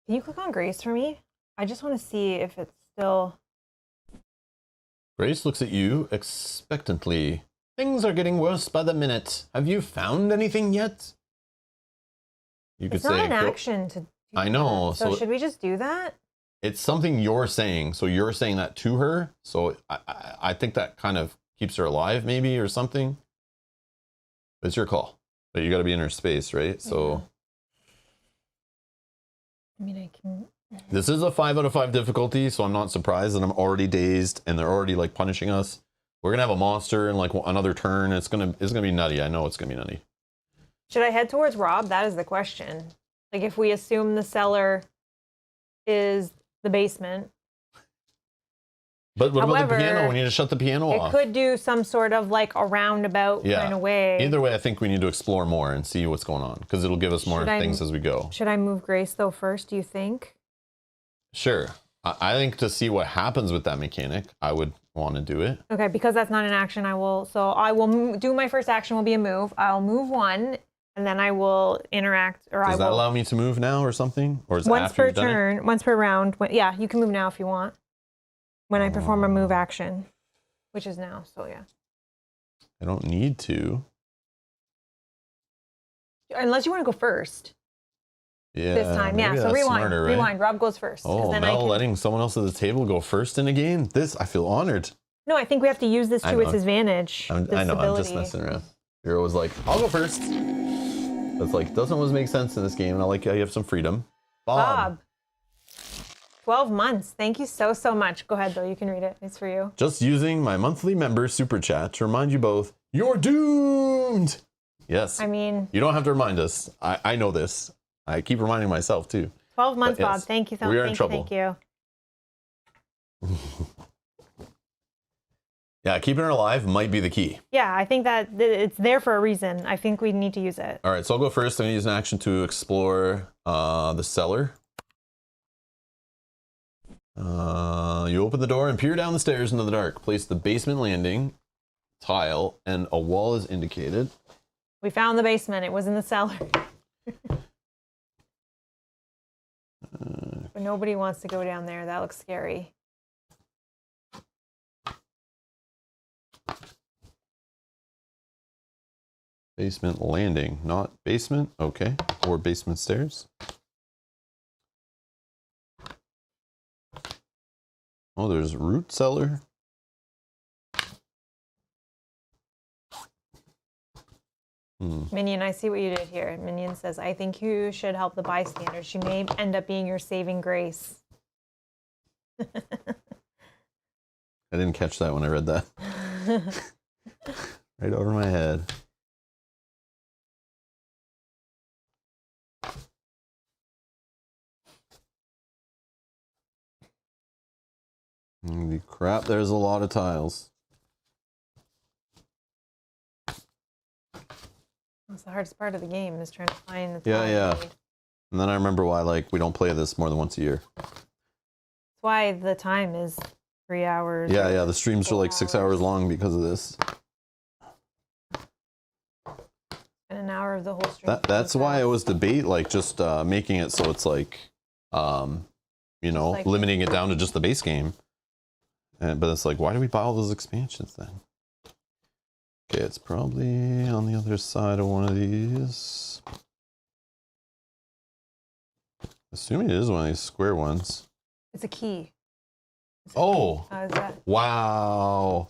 S2: Can you click on Grace for me? I just want to see if it's still...
S1: Grace looks at you expectantly. Things are getting worse by the minute. Have you found anything yet? You could
S2: it's
S1: say...
S2: not an action to do
S1: I know.
S2: That. So should we just do that?
S1: It's something you're saying. So you're saying that to her. So I think that kind of keeps her alive maybe or something. It's your call. But you got to be in her space, right? So...
S2: I mean, I can...
S1: This is a 5 out of 5 difficulty, so I'm not surprised that I'm already dazed and they're already like punishing us. We're gonna have a monster in like another turn. It's gonna be nutty. I know it's gonna be nutty.
S2: Should I head towards Rob? That is the question. Like if we assume the cellar is the basement.
S1: But what about the piano? We need to shut the piano off.
S2: It could do some sort of like a roundabout kind of way.
S1: Either way, I think we need to explore more and see what's going on because it'll give us more things as we go.
S2: Should I move Grace though first, do you think?
S1: Sure. I think to see what happens with that mechanic, I would want to do it.
S2: Okay, because that's not an action, I will do my first action will be a move. I'll move 1, and then I will interact, or
S1: Does that allow me to move now or something? Or is it
S2: once
S1: after
S2: per
S1: you've done it?
S2: turn, once per round. Yeah, you can move now if you want. When I perform a move action, which is now, so yeah.
S1: I don't need to.
S2: Unless you want to go first.
S1: Yeah.
S2: This time, yeah. So rewind,
S1: smarter, right?
S2: rewind. Rob goes first.
S1: Oh,
S2: then
S1: Mel letting someone else at the table go first in a game? I feel honored.
S2: No, I think we have to use this to its advantage.
S1: I know, I'm just messing around. You're always like, I'll go first. That's like, doesn't always make sense in this game, and I like how you have some freedom. Bob.
S2: 12 months. Thank you so, so much. Go ahead, though. You can read it. It's for you.
S1: Just using my monthly member super chat to remind you both, you're doomed. Yes.
S2: I mean,
S1: you don't have to remind us. I know this. I keep reminding myself too.
S2: 12 months, Bob. Thank you so much.
S1: We are in trouble.
S2: Thank you.
S1: Yeah, keeping her alive might be the key.
S2: Yeah, I think that it's there for a reason. I think we need to use it.
S1: All right, so I'll go first. I'm going to use an action to explore the cellar. You open the door and peer down the stairs into the dark. Place the basement landing tile, and a wall is indicated.
S2: We found the basement. It was in the cellar. But nobody wants to go down there. That looks scary.
S1: Basement landing, not basement. Okay, or basement stairs. Oh, there's root cellar.
S2: Minion, I see what you did here. Minion says, I think you should help the bystanders. She may end up being your saving grace.
S1: I didn't catch that when I read that. Right over my head. Holy crap, there's a lot of tiles.
S2: That's the hardest part of the game, is trying to find the tile.
S1: Yeah. And then I remember why, like, we don't play this more than once a year.
S2: That's why the time is 3 hours.
S1: Yeah, the streams are like 6 hours long because of this.
S2: And an hour of the whole stream.
S1: That's why I always debate, like, just making it so it's like, you know, like, limiting it down to just the base game. But it's like, why do we buy all those expansions then? Okay, it's probably on the other side of one of these. Assuming it is one of these square ones.
S2: It's a key.
S1: Oh!
S2: How is that?
S1: Wow.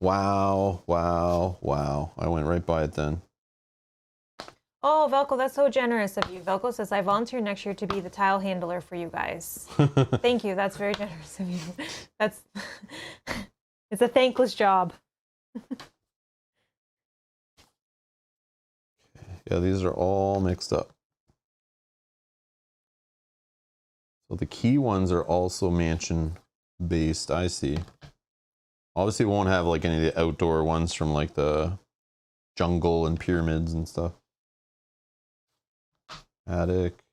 S1: Wow. I went right by it then.
S2: Oh, Velko, that's so generous of you. Velko says, I volunteer next year to be the tile handler for you guys. Thank you. That's very generous of you. That's it's a thankless job.
S1: Yeah, these are all mixed up. So the key ones are also mansion based, I see. Obviously we won't have like any of the outdoor ones from like the jungle and pyramids and stuff. Attic.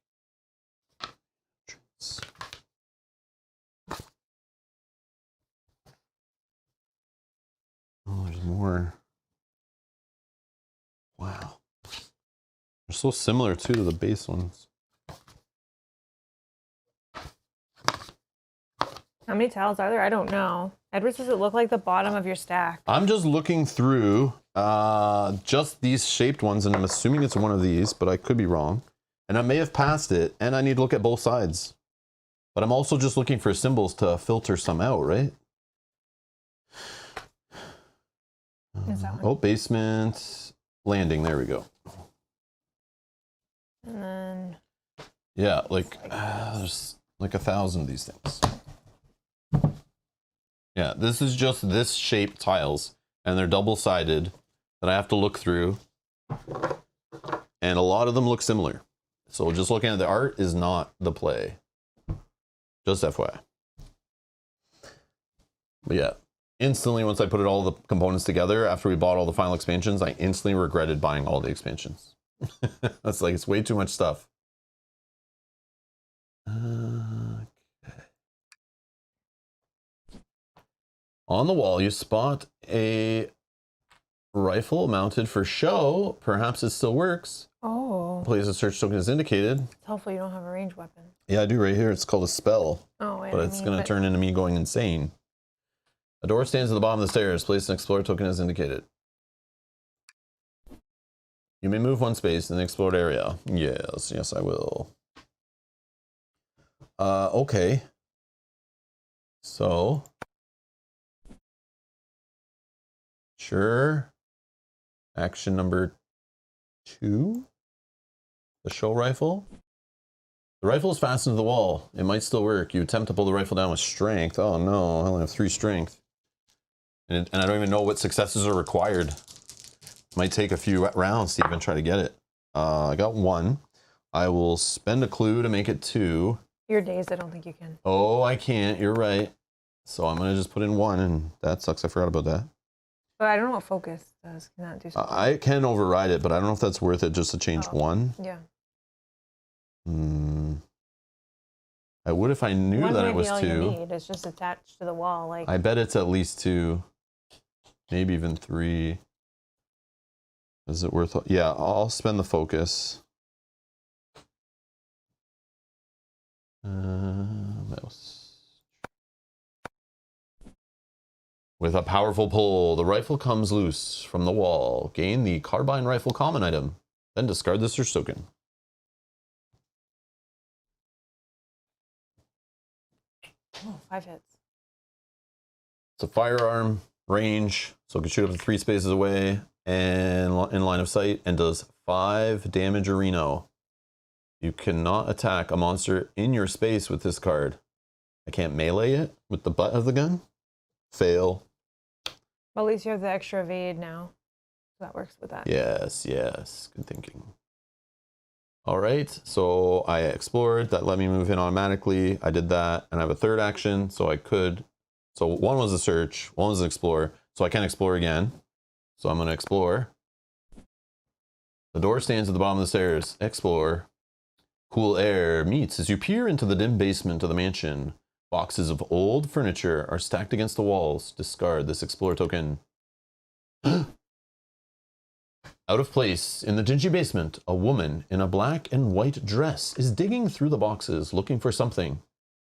S1: Oh, there's more. Wow. They're so similar too to the base ones.
S2: How many tiles are there? I don't know. Edward, does it look like the bottom of your stack?
S1: I'm just looking through just these shaped ones, and I'm assuming it's one of these, but I could be wrong. And I may have passed it, and I need to look at both sides. But I'm also just looking for symbols to filter some out, right? Oh, basement, landing, there we go.
S2: And then...
S1: Yeah, like, there's like 1,000 of these things. Yeah, this is just this shaped tiles, and they're double-sided that I have to look through. And a lot of them look similar. So just looking at the art is not the play. Just FYI. But yeah, instantly once I put all the components together, after we bought all the final expansions, I instantly regretted buying all the expansions. That's like, it's way too much stuff. Okay. On the wall, you spot a rifle mounted for show. Perhaps it still works.
S2: Oh.
S1: Place a search token as indicated.
S2: It's helpful you don't have a ranged weapon.
S1: Yeah, I do right here. It's called a spell.
S2: Oh, wait,
S1: but it's going to turn into me going insane. A door stands at the bottom of the stairs. Place an explorer token as indicated. You may move one space in the explored area. Yes, yes, I will. Okay. So. Sure. Action number 2. The show rifle. The rifle is fastened to the wall. It might still work. You attempt to pull the rifle down with strength. Oh no, I only have 3 strength. And I don't even know what successes are required. Might take a few rounds to even try to get it. I got 1. I will spend a clue to make it 2.
S2: You're dazed, I don't think you can.
S1: Oh, I can't. You're right. So I'm going to just put in 1, and that sucks. I forgot about that.
S2: But I don't know what focus does. Can that do something?
S1: I can override it, but I don't know if that's worth it just to change 1.
S2: Yeah.
S1: I would if I knew that it was 2.
S2: You need. It's just attached to the wall. Like
S1: I bet it's at least 2, maybe even 3. Is it worth? Yeah, I'll spend the focus. Mouse. With a powerful pull, the rifle comes loose from the wall. Gain the carbine rifle common item. Then discard the search token.
S2: Oh, 5 hits.
S1: It's a firearm, range, so it can shoot up to 3 spaces away and in line of sight, and does 5 damage or Reno. You cannot attack a monster in your space with this card. I can't melee it with the butt of the gun. Fail.
S2: Well, at least you have the extra evade now. So that works with that.
S1: Yes, yes. Good thinking. All right, so I explored. That let me move in automatically. I did that, and I have a 3rd action, so I could. So 1 was a search, 1 was an explore, so I can explore again. So I'm going to explore. The door stands at the bottom of the stairs. Explore. Cool air meets as you peer into the dim basement of the mansion. Boxes of old furniture are stacked against the walls. Discard this explore token. Out of place, in the dingy basement, a woman in a black and white dress is digging through the boxes, looking for something.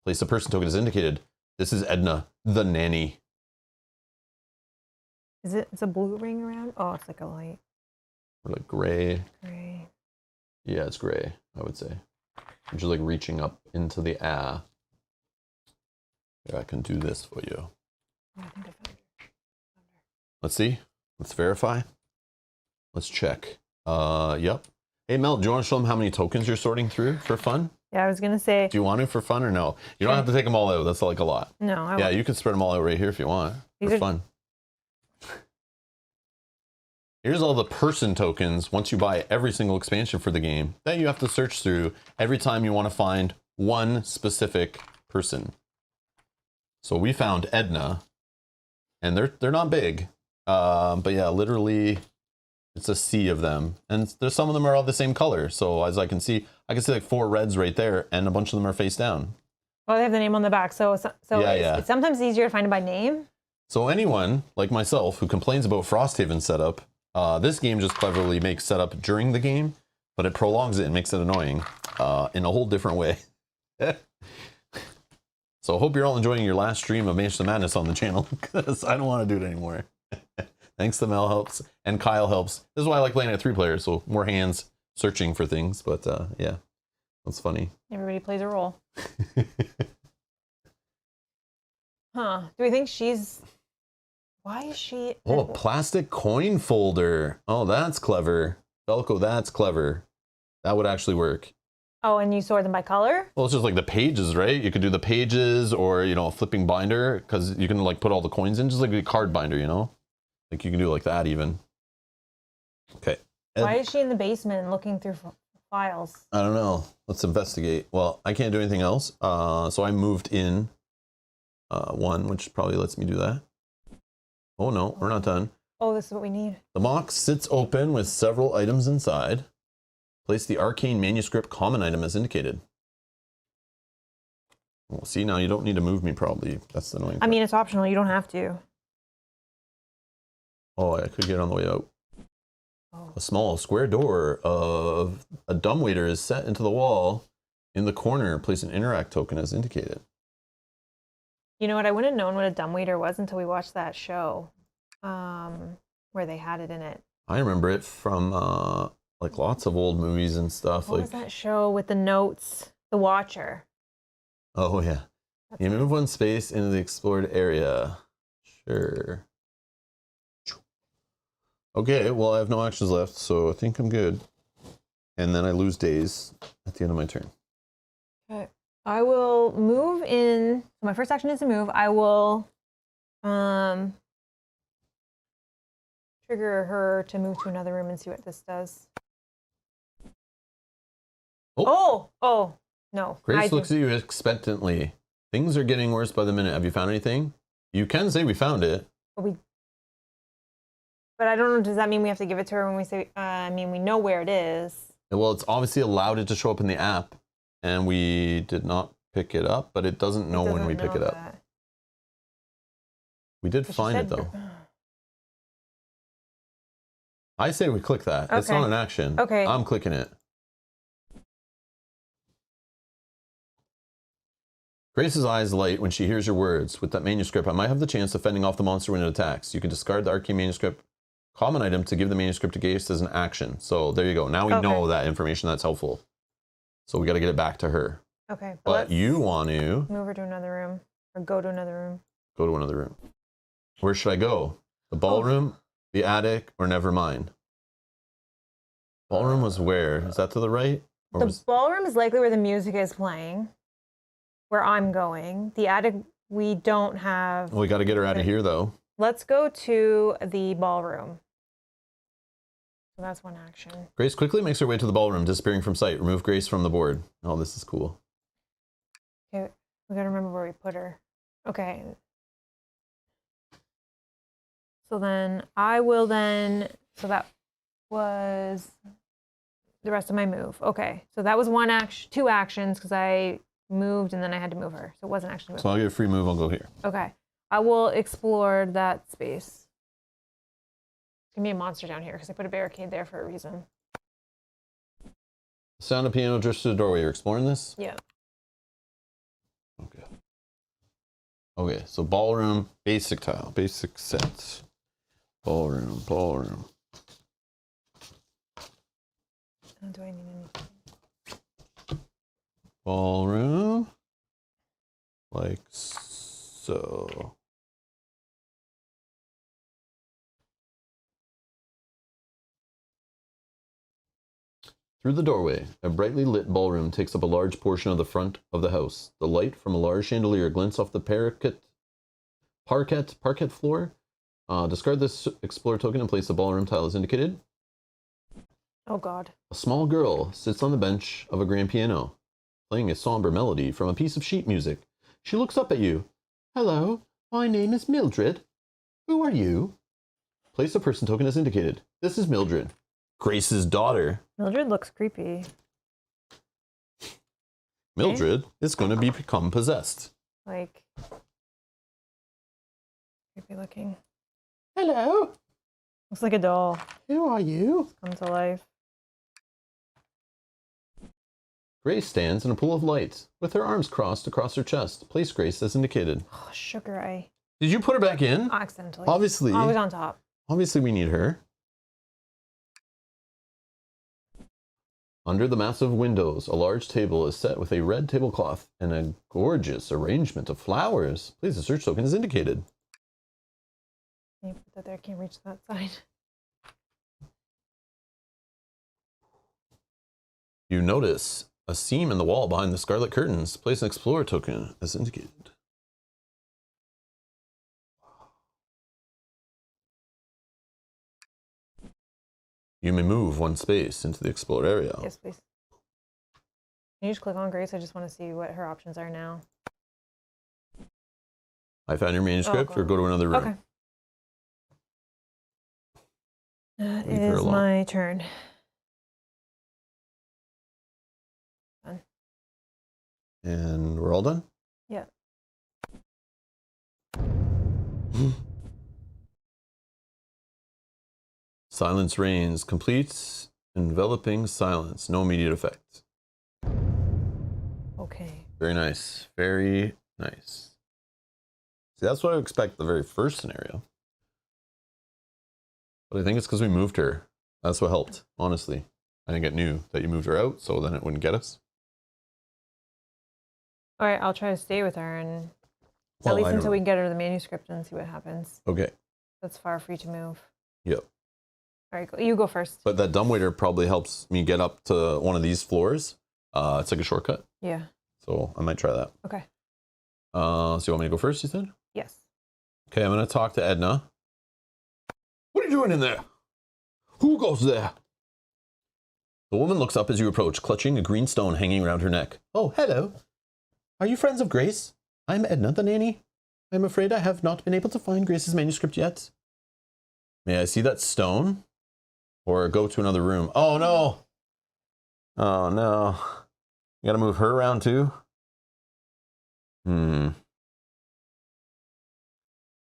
S1: Place a person token as indicated. This is Edna, the nanny.
S2: Is it? It's a blue ring around? Oh, it's like a light.
S1: Or like gray.
S2: Gray.
S1: Yeah, it's gray, I would say. I'm just like reaching up into the air. Here, I can do this for you.
S2: Oh, I think I found it.
S1: Let's see. Let's verify. Let's check. Yep. Hey, Mel, do you want to show them how many tokens you're sorting through for fun?
S2: Yeah, I was going to say.
S1: Do you want to for fun or no? You don't have to take them all out. That's like a lot.
S2: No,
S1: yeah, you can spread them all out right here if you want. For fun. Here's all the person tokens once you buy every single expansion for the game that you have to search through every time you want to find one specific person. So we found Edna, and they're not big, but yeah, literally it's a sea of them, and there's some of them are all the same color. So as I can see like 4 reds right there, and a bunch of them are face down.
S2: Well, they have the name on the back, so yeah. It's sometimes easier to find it by name. So
S1: anyone like myself who complains about Frosthaven setup, this game just cleverly makes setup during the game, but it prolongs it and makes it annoying in a whole different way. So I hope you're all enjoying your last stream of Mansion of Madness on the channel, because I don't want to do it anymore. Thanks to Mel helps, and Kyle helps. This is why I like playing at 3 players, so more hands searching for things, but yeah, that's funny.
S2: Everybody plays a role. Huh, do we think she's... Why is she...
S1: Oh, a plastic coin folder. Oh, that's clever. Velcro, that's clever. That would actually work.
S2: Oh, and you sort them by color?
S1: Well, it's just like the pages, right? You could do the pages, or, you know, a flipping binder, because you can like put all the coins in, just like a card binder, you know? Like you can do like that even. Okay.
S2: Why is she in the basement looking through files?
S1: I don't know. Let's investigate. Well, I can't do anything else. So I moved in 1, which probably lets me do that. Oh no, we're not done.
S2: Oh, this is what we need.
S1: The box sits open with several items inside. Place the arcane manuscript common item as indicated. Well, see, now you don't need to move me probably. That's the annoying part.
S2: I mean, it's optional. You don't have to.
S1: Oh, I could get on the way out.
S2: Oh.
S1: A small square door of a dumbwaiter is set into the wall. In the corner, place an interact token as indicated.
S2: You know what? I wouldn't have known what a dumbwaiter was until we watched that show where they had it in it.
S1: I remember it from like lots of old movies and stuff.
S2: What was that show with the notes? The Watcher.
S1: Oh, yeah. You move one space into the explored area. Sure. Okay, well, I have no actions left, so I think I'm good. And then I lose days at the end of my turn.
S2: Okay. I will move in. My first action is to move. I will trigger her to move to another room and see what this does. Oh, no.
S1: Grace looks at you expectantly. Things are getting worse by the minute. Have you found anything? You can say we found it.
S2: But I don't know, does that mean we have to give it to her when we say, we know where it is.
S1: Well, it's obviously allowed it to show up in the app, and we did not pick it up, but it doesn't know when we pick it up. We did find it, though. I say we click that. Okay. It's not an action.
S2: Okay.
S1: I'm clicking it. Grace's eyes light when she hears your words. With that manuscript, I might have the chance of fending off the monster when it attacks. You can discard the arcane manuscript common item to give the manuscript to Grace as an action. So there you go. Now we know that information. That's helpful. So we got to get it back to her.
S2: Okay.
S1: But you want to
S2: move her to another room or go to another room.
S1: Go to another room. Where should I go? The ballroom, the attic, or never mind? Ballroom was where? Is that to the right?
S2: The ballroom is likely where the music is playing. Where I'm going. The attic, we don't have.
S1: Well, we got to get her out of here, though.
S2: Let's go to the ballroom. So that's one action.
S1: Grace quickly makes her way to the ballroom, disappearing from sight. Remove Grace from the board. Oh, this is cool.
S2: Okay, we got to remember where we put her. Okay. So then I will then. So that was the rest of my move. Okay, so that was one action, two actions because I moved and then I had to move her. So it wasn't actually moving.
S1: So I'll get a free move. I'll go here.
S2: Okay. I will explore that space. Give me a monster down here because I put a barricade there for a reason.
S1: Sound of piano drifts to the doorway. You're exploring this?
S2: Yeah.
S1: Okay. Okay, so ballroom, basic tile, basic sets. Ballroom.
S2: Do I need anything?
S1: Ballroom. Like so. Through the doorway, a brightly lit ballroom takes up a large portion of the front of the house. The light from a large chandelier glints off the parquet floor. Discard this explore token and place the ballroom tile as indicated.
S2: Oh God.
S1: A small girl sits on the bench of a grand piano, playing a somber melody from a piece of sheet music. She looks up at you. Hello, my name is Mildred. Who are you? Place a person token as indicated. This is Mildred, Grace's daughter.
S2: Mildred looks creepy.
S1: Mildred is going to become possessed.
S2: Like, creepy looking.
S1: Hello.
S2: Looks like a doll.
S1: Who are you?
S2: Come to life.
S1: Grace stands in a pool of light with her arms crossed across her chest. Place Grace as indicated.
S2: Oh, sugar eye.
S1: Did you put her back in?
S2: Accidentally.
S1: Obviously.
S2: Always on top.
S1: Obviously we need her. Under the massive windows, a large table is set with a red tablecloth and a gorgeous arrangement of flowers. Please, the search token is indicated.
S2: Can you put that there? I can't reach that side.
S1: You notice a seam in the wall behind the scarlet curtains. Place an explorer token as indicated. You may move one space into the explored area.
S2: Yes, please. Can you just click on Grace? I just want to see what her options are now.
S1: I found your manuscript, or go to another room.
S2: Okay. That is my turn. Done.
S1: And we're all done?
S2: Yeah.
S1: Silence reigns. Complete enveloping silence. No immediate effect.
S2: Okay.
S1: Very nice. Very nice. See, that's what I expect the very first scenario. But I think it's because we moved her. That's what helped, honestly. I think it knew that you moved her out, so then it wouldn't get us.
S2: All right, I'll try to stay with her and at least until we can get her the manuscript and see what happens.
S1: Okay.
S2: That's far free to move.
S1: Yep.
S2: All right, you go first.
S1: But that dumbwaiter probably helps me get up to one of these floors. It's like a shortcut.
S2: Yeah.
S1: So I might try that.
S2: Okay.
S1: So you want me to go first, you said?
S2: Yes.
S1: Okay, I'm going to talk to Edna. What are you doing in there? Who goes there? The woman looks up as you approach, clutching a green stone hanging around her neck. Oh, hello. Are you friends of Grace? I'm Edna, the nanny. I'm afraid I have not been able to find Grace's manuscript yet. May I see that stone? Or go to another room? Oh, no. Oh, no. You gotta move her around, too? Now,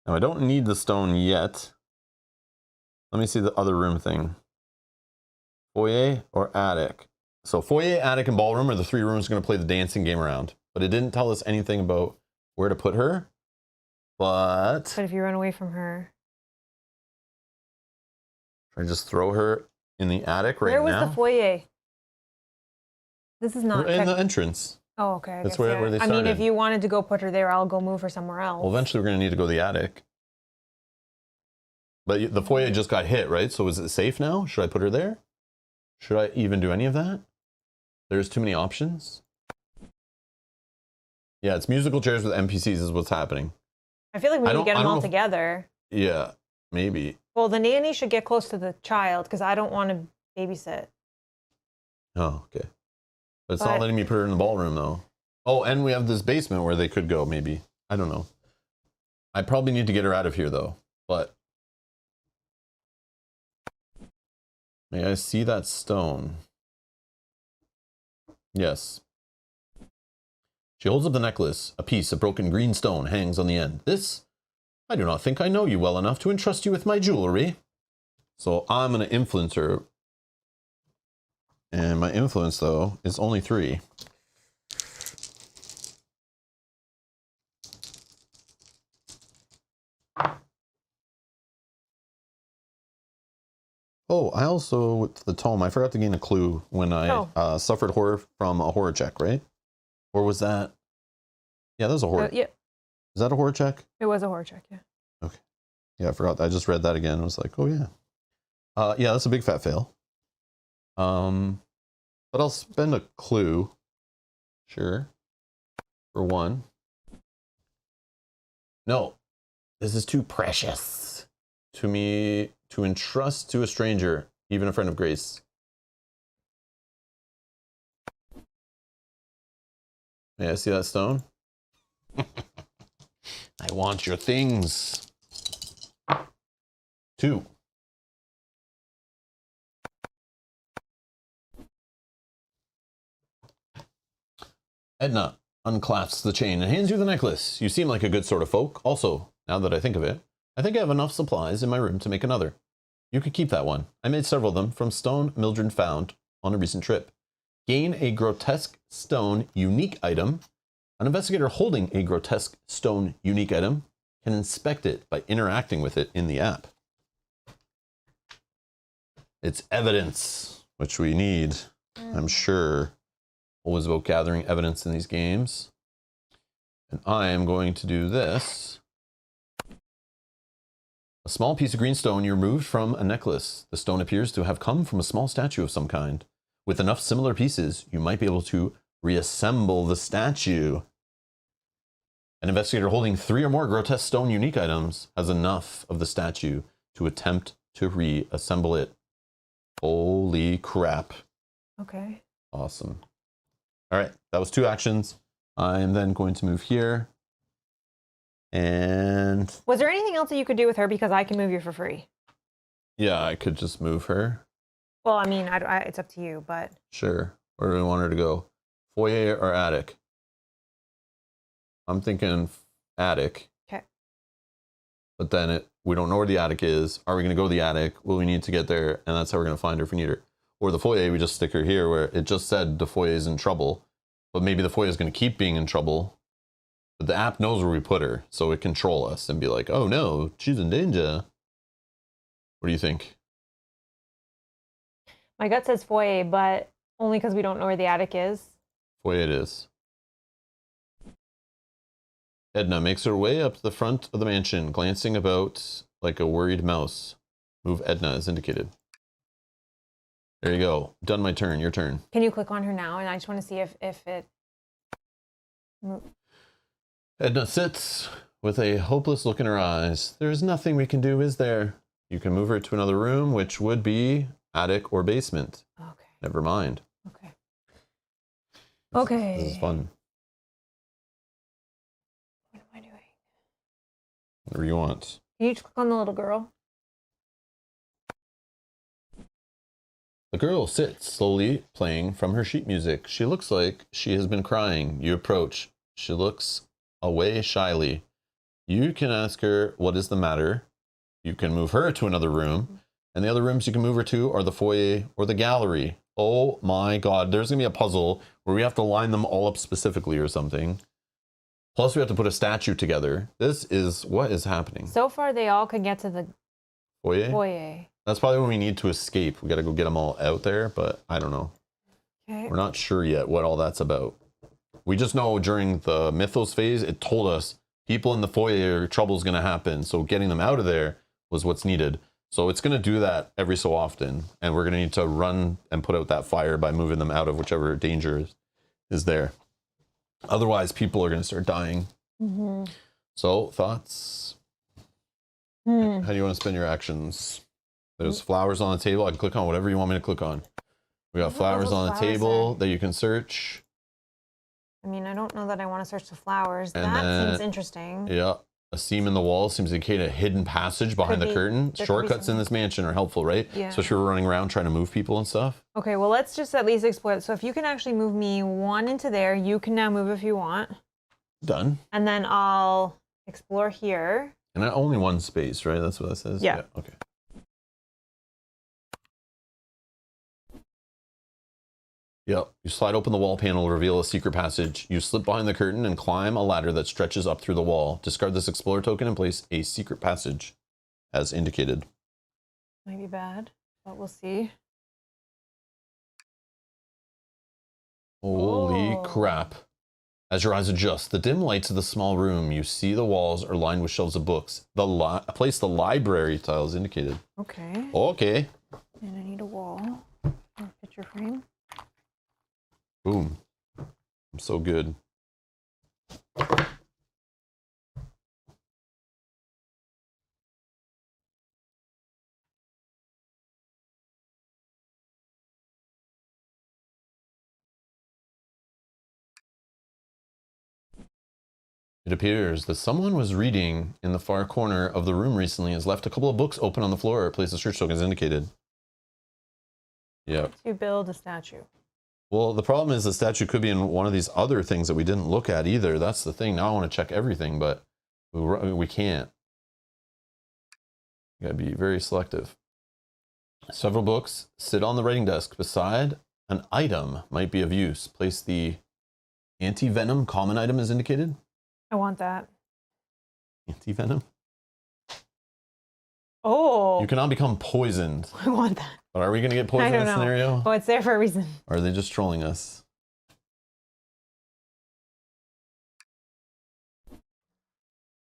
S1: I don't need the stone yet. Let me see the other room thing. Foyer or attic? So foyer, attic, and ballroom are the three rooms going to play the dancing game around. But it didn't tell us anything about where to put her. But
S2: if you run away from her.
S1: Should I just throw her in the attic right now?
S2: Where was the foyer? This is not...
S1: in the entrance.
S2: Oh, okay.
S1: That's where they started.
S2: I mean, if you wanted to go put her there, I'll go move her somewhere else.
S1: Well, eventually we're going to need to go to the attic. But the foyer just got hit, right? So is it safe now? Should I put her there? Should I even do any of that? There's too many options. Yeah, it's musical chairs with NPCs is what's happening.
S2: I feel like we need to get them all together.
S1: Yeah, maybe.
S2: Well, the nanny should get close to the child because I don't want to babysit.
S1: Oh, okay. But it's not letting me put her in the ballroom, though. Oh, and we have this basement where they could go, maybe. I don't know. I probably need to get her out of here, though. But may I see that stone? Yes. She holds up the necklace. A piece of broken green stone hangs on the end. This? I do not think I know you well enough to entrust you with my jewelry. So I'm going to influence her. And my influence, though, is only 3. Oh, I also, with the tome, I forgot to gain a clue when I suffered horror from a horror check, right? Or was that? Yeah, that was a horror.
S2: Yeah.
S1: Is that a horror check?
S2: It was a horror check, yeah.
S1: Okay. Yeah, I forgot. I just read that again. I was like, oh, yeah. Yeah, that's a big fat fail. But I'll spend a clue. Sure. For 1. No. This is too precious to me to entrust to a stranger, even a friend of Grace. May I see that stone? I want your things. 2. Edna unclasps the chain and hands you the necklace. You seem like a good sort of folk. Also, now that I think of it, I think I have enough supplies in my room to make another. You could keep that one. I made several of them from stone Mildred found on a recent trip. Gain a grotesque stone unique item. An investigator holding a grotesque stone unique item can inspect it by interacting with it in the app. It's evidence, which we need, I'm sure. Always about gathering evidence in these games. And I am going to do this. A small piece of green stone you removed from a necklace. The stone appears to have come from a small statue of some kind. With enough similar pieces, you might be able to reassemble the statue. An investigator holding 3 or more grotesque stone unique items has enough of the statue to attempt to reassemble it. Holy crap.
S2: Okay.
S1: Awesome. All right, that was 2 actions. I'm then going to move here. And
S2: was there anything else that you could do with her because I can move you for free?
S1: Yeah, I could just move her.
S2: Well, I mean, it's up to you, but
S1: sure. Where do we want her to go? Foyer or attic? I'm thinking attic.
S2: Okay.
S1: But then We don't know where the attic is. Are we going to go to the attic? Well, we need to get there, and that's how we're going to find her if we need her. Or the foyer, we just stick her here where it just said the foyer is in trouble. But maybe the foyer is going to keep being in trouble. But the app knows where we put her, so it control us and be like, oh no, she's in danger. What do you think?
S2: My gut says foyer, but only because we don't know where the attic is.
S1: Foyer it is. Edna makes her way up to the front of the mansion, glancing about like a worried mouse. Move Edna as indicated. There you go. Done my turn. Your turn.
S2: Can you click on her now? And I just want to see if it...
S1: Edna sits with a hopeless look in her eyes. There is nothing we can do, is there? You can move her to another room, which would be attic or basement.
S2: Okay.
S1: Never mind.
S2: Okay. Okay.
S1: This is fun.
S2: What am I doing?
S1: Whatever you want.
S2: Can you just click on the little girl?
S1: The girl sits slowly playing from her sheet music. She looks like she has been crying. You approach. She looks away shyly. You can ask her what is the matter. You can move her to another room. And the other rooms you can move her to are the foyer or the gallery. Oh my God. There's going to be a puzzle where we have to line them all up specifically or something. Plus we have to put a statue together. This is what is happening.
S2: So far they all could get to the foyer.
S1: That's probably when we need to escape. We got to go get them all out there, but I don't know.
S2: Okay.
S1: We're not sure yet what all that's about. We just know during the Mythos phase, it told us people in the foyer, trouble's going to happen. So getting them out of there was what's needed. So it's going to do that every so often. And we're going to need to run and put out that fire by moving them out of whichever danger is there. Otherwise, people are going to start dying.
S2: Mm-hmm.
S1: So, thoughts? How do you want to spend your actions? There's flowers on the table. I can click on whatever you want me to click on. We got flowers on the table that you can search.
S2: I mean, I don't know that I want to search the flowers.
S1: And
S2: that seems interesting.
S1: Yeah. A seam in the wall seems to indicate a hidden passage behind the curtain. Shortcuts in this mansion are helpful, right?
S2: Yeah.
S1: Especially if we're running around trying to move people and stuff.
S2: Okay, well, let's just at least explore it. So if you can actually move me one into there, you can now move if you want.
S1: Done.
S2: And then I'll explore here.
S1: And only one space, right? That's what that says?
S2: Yeah.
S1: Okay. Yep. You slide open the wall panel to reveal a secret passage. You slip behind the curtain and climb a ladder that stretches up through the wall. Discard this explorer token and place a secret passage as indicated.
S2: Might be bad, but we'll see.
S1: Holy crap. As your eyes adjust, the dim lights of the small room, you see the walls are lined with shelves of books. Place the library tile is indicated.
S2: Okay.
S1: Okay.
S2: And I need a wall or a picture frame.
S1: Boom. I'm so good. It appears that someone was reading in the far corner of the room recently has left a couple of books open on the floor. Place the search token as indicated. Yep.
S2: To build a statue.
S1: Well, the problem is the statue could be in one of these other things that we didn't look at either. That's the thing. Now I want to check everything, but we can't. You gotta be very selective. Several books sit on the writing desk beside an item might be of use. Place the anti-venom common item as indicated.
S2: I want that.
S1: Anti-venom?
S2: Oh.
S1: You cannot become poisoned.
S2: I want that.
S1: But are we going to get poisoned in this scenario?
S2: Oh, it's there for a reason.
S1: Or are they just trolling us?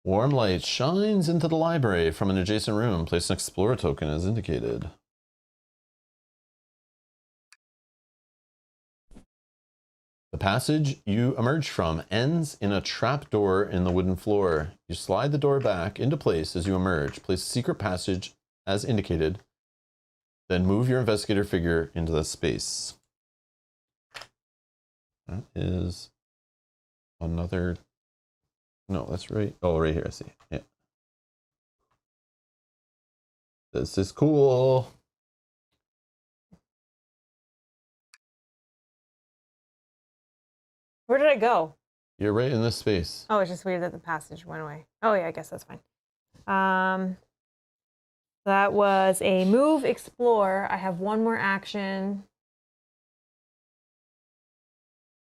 S1: Warm light shines into the library from an adjacent room. Place an explorer token as indicated. The passage you emerge from ends in a trap door in the wooden floor. You slide the door back into place as you emerge. Place a secret passage as indicated. Then move your investigator figure into the space. That is another... No, that's right. Oh, right here, I see. Yeah. This is cool.
S2: Where did I go?
S1: You're right in this space.
S2: Oh, it's just weird that the passage went away. Oh, yeah, I guess that's fine. That was a move, explore. I have one more action.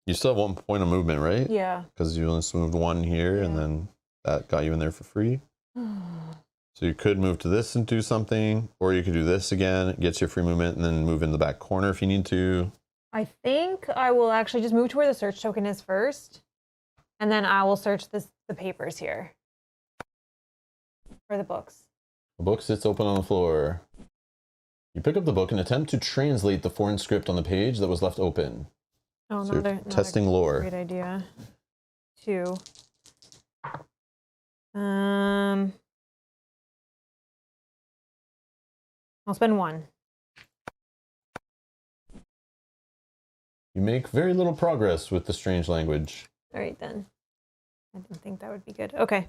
S1: You still have 1 point of movement, right?
S2: Yeah.
S1: Because you only moved one here, and then that got you in there for free. So you could move to this and do something, or you could do this again. It gets you free movement, and then move in the back corner if you need to.
S2: I think I will actually just move to where the search token is first, and then I will search the papers here. For the books.
S1: The book sits open on the floor. You pick up the book and attempt to translate the foreign script on the page that was left open.
S2: Oh,
S1: so testing lore.
S2: Great idea. 2. I'll spend 1.
S1: You make very little progress with the strange language.
S2: All right, then. I didn't think that would be good. Okay.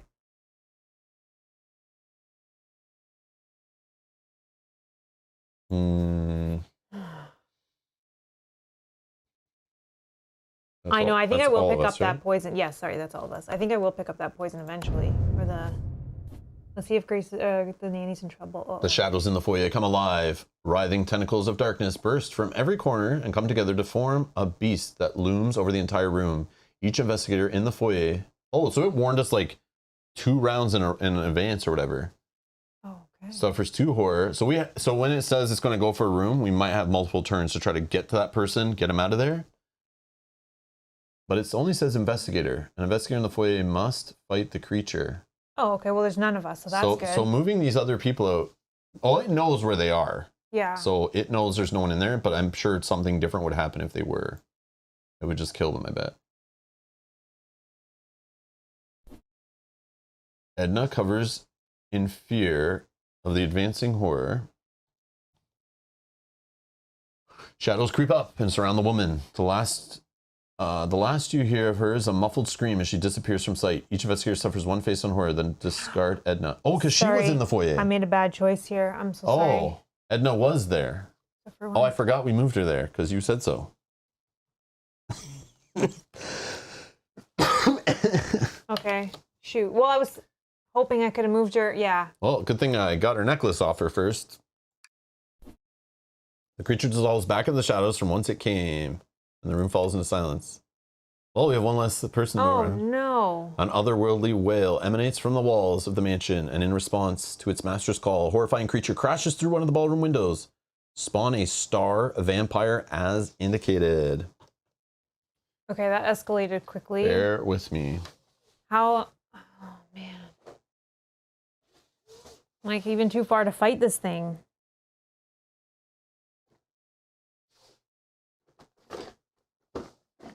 S2: I know. I think I will pick up that poison. Yes, sorry, that's all of us. I think I will pick up that poison eventually. For the. Let's see if Grace, the nanny's in trouble. Uh-oh.
S1: The shadows in the foyer come alive. Writhing tentacles of darkness burst from every corner and come together to form a beast that looms over the entire room. Each investigator in the foyer. Oh, so it warned us like 2 rounds in advance or whatever.
S2: Oh, okay.
S1: Suffers 2 horror. So when it says it's going to go for a room, we might have multiple turns to try to get to that person, get him out of there. But it only says investigator. An investigator in the foyer must fight the creature.
S2: Oh, okay. Well, there's none of us, so that's good.
S1: So moving these other people out, it knows where they are.
S2: Yeah.
S1: So it knows there's no one in there, but I'm sure something different would happen if they were. It would just kill them, I bet. Edna covers in fear of the advancing horror. Shadows creep up and surround the woman. The last you hear of her is a muffled scream as she disappears from sight. Each investigator suffers 1 face on horror, then discard Edna. Oh, because she was in the foyer.
S2: I made a bad choice here. I'm so sorry.
S1: Oh, Edna was there. Oh, I forgot we moved her there because you said so.
S2: Okay. Shoot. Well, I was hoping I could have moved her. Yeah.
S1: Well, good thing I got her necklace off her first. The creature dissolves back in the shadows from whence it came. And the room falls into silence. Well, we have one less person to move around.
S2: Oh, no.
S1: An otherworldly wail emanates from the walls of the mansion, and in response to its master's call, a horrifying creature crashes through one of the ballroom windows. Spawn a star vampire as indicated.
S2: Okay, that escalated quickly.
S1: Bear with me.
S2: How... Oh, man. Like, even too far to fight this thing.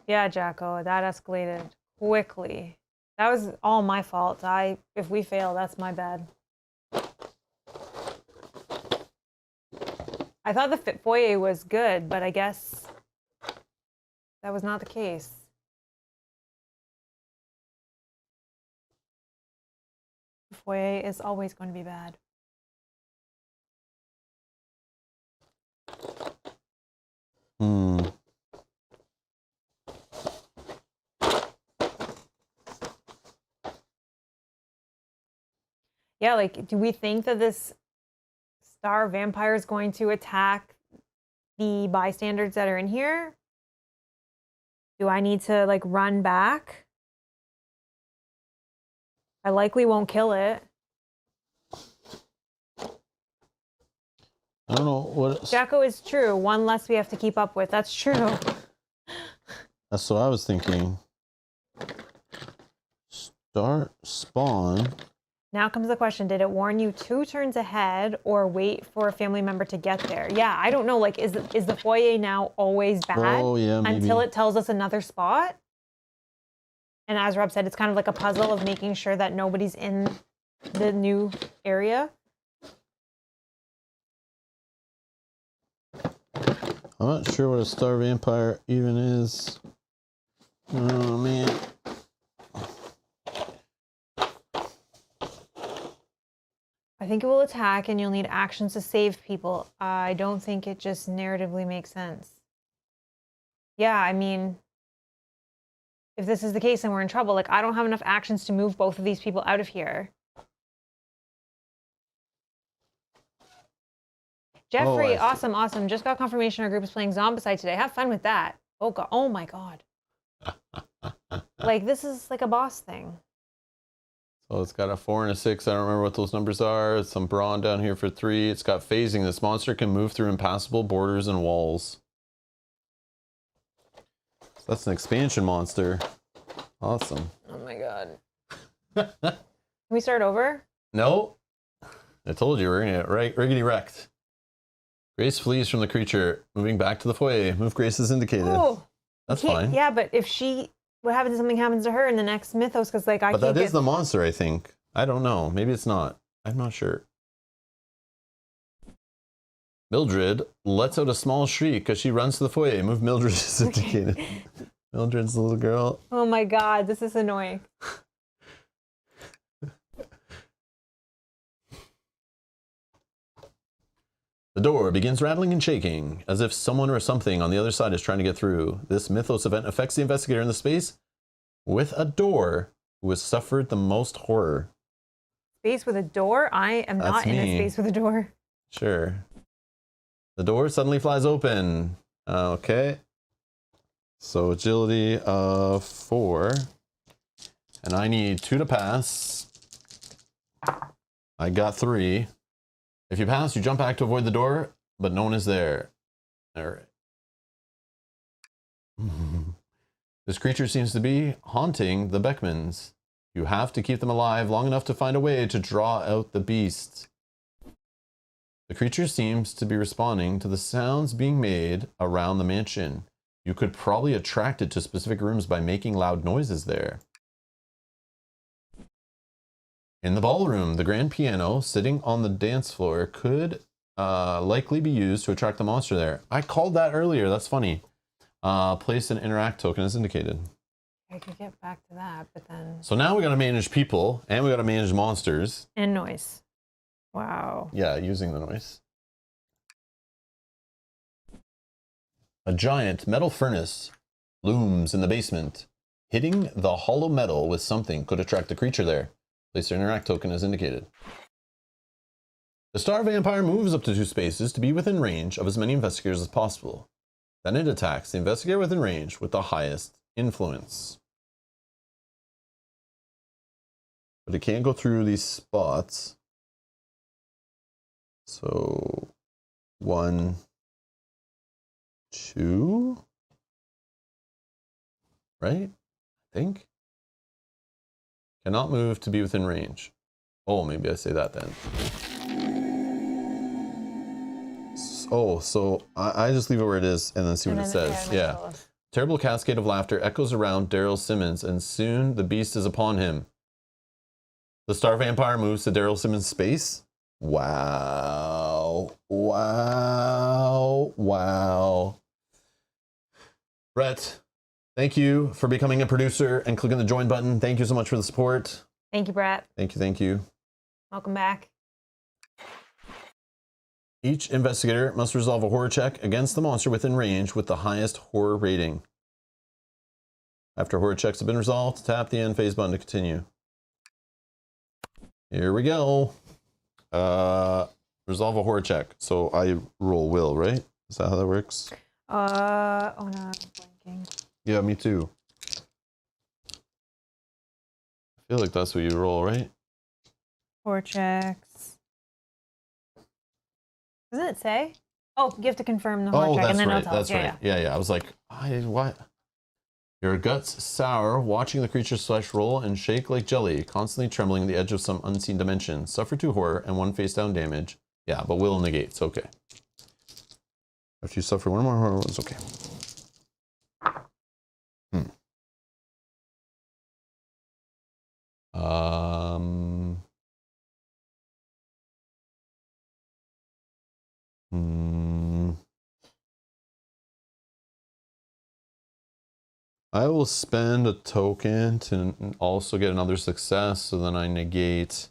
S2: Yeah, Jacko, that escalated quickly. That was all my fault. If we fail, that's my bad. I thought the foyer was good, but I guess that was not the case. The foyer is always going to be bad. Yeah, like, do we think that this star vampire is going to attack the bystanders that are in here? Do I need to, like, run back? I likely won't kill it.
S1: I don't know what...
S2: Jacko is true. 1 less we have to keep up with. That's true.
S1: That's what I was thinking. Start spawn...
S2: Now comes the question, did it warn you 2 turns ahead or wait for a family member to get there? Yeah, I don't know. Like, is the foyer now always bad until it tells us another spot? And as Rob said, it's kind of like a puzzle of making sure that nobody's in the new area.
S1: I'm not sure what a star vampire even is. Oh, man.
S2: I think it will attack and you'll need actions to save people. I don't think it just narratively makes sense. Yeah, I mean, if this is the case, then we're in trouble. Like, I don't have enough actions to move both of these people out of here. Jeffrey, awesome, awesome. Just got confirmation our group is playing Zombicide today. Have fun with that. Oh god. Oh my god. Like this is like a boss thing.
S1: So it's got a 4 and a 6. I don't remember what those numbers are. Some brawn down here for 3. It's got phasing. This monster can move through impassable borders and walls. So that's an expansion monster. Awesome.
S2: Oh my god. Can we start over?
S1: No. I told you we're gonna get riggedy wrecked. Grace flees from the creature, moving back to the foyer. Move Grace is indicated. Oh, that's fine.
S2: Yeah, but if what happens if something happens to her in the next mythos? Because like I.
S1: But that is the monster, I think. I don't know. Maybe it's not. I'm not sure. Mildred lets out a small shriek as she runs to the foyer. Move Mildred is indicated. Mildred's the little girl.
S2: Oh my god, this is annoying.
S1: The door begins rattling and shaking, as if someone or something on the other side is trying to get through. This mythos event affects the investigator in the space with a door who has suffered the most horror.
S2: Space with a door? I am not in a space with a door.
S1: Sure. The door suddenly flies open. Okay. So agility of 4. And I need 2 to pass. I got 3. If you pass, you jump back to avoid the door, but no one is there. All right. This creature seems to be haunting the Beckmans. You have to keep them alive long enough to find a way to draw out the beast. The creature seems to be responding to the sounds being made around the mansion. You could probably attract it to specific rooms by making loud noises there. In the ballroom, the grand piano sitting on the dance floor could likely be used to attract the monster there. I called that earlier. That's funny. Place an interact token as indicated.
S2: I could get back to that, but then...
S1: So now we got to manage people, and we got to manage monsters.
S2: And noise. Wow.
S1: Yeah, using the noise. A giant metal furnace looms in the basement. Hitting the hollow metal with something could attract the creature there. Place your interact token as indicated. The star vampire moves up to 2 spaces to be within range of as many investigators as possible. Then it attacks the investigator within range with the highest influence. But it can't go through these spots. So 1, 2, right? I think. Cannot move to be within range. Oh, maybe I say that then. Oh, so I just leave it where it is and then see what it says. Yeah. Terrible cascade of laughter echoes around Daryl Simmons, and soon the beast is upon him. The star vampire moves to Daryl Simmons' space. Wow. Wow. Wow. Brett, thank you for becoming a producer and clicking the join button. Thank you so much for the support.
S2: Thank you, Brett.
S1: Thank you, thank you.
S2: Welcome back.
S1: Each investigator must resolve a horror check against the monster within range with the highest horror rating. After horror checks have been resolved, tap the end phase button to continue. Here we go. Resolve a horror check. So I roll will, right? Is that how that works?
S2: Oh no, I'm blanking.
S1: Yeah, me too. I feel like that's what you roll, right?
S2: Horror checks. Doesn't it say? Oh, you have to confirm the horror check and then
S1: right.
S2: it'll tell.
S1: That's right. Yeah. I was like, what? Your guts sour, watching the creature's flesh roll and shake like jelly, constantly trembling at the edge of some unseen dimension. Suffer 2 horror and 1 face down damage. Yeah, but will negates. Okay. If you suffer 1 more horror, it's okay. I will spend a token to also get another success, so then I negate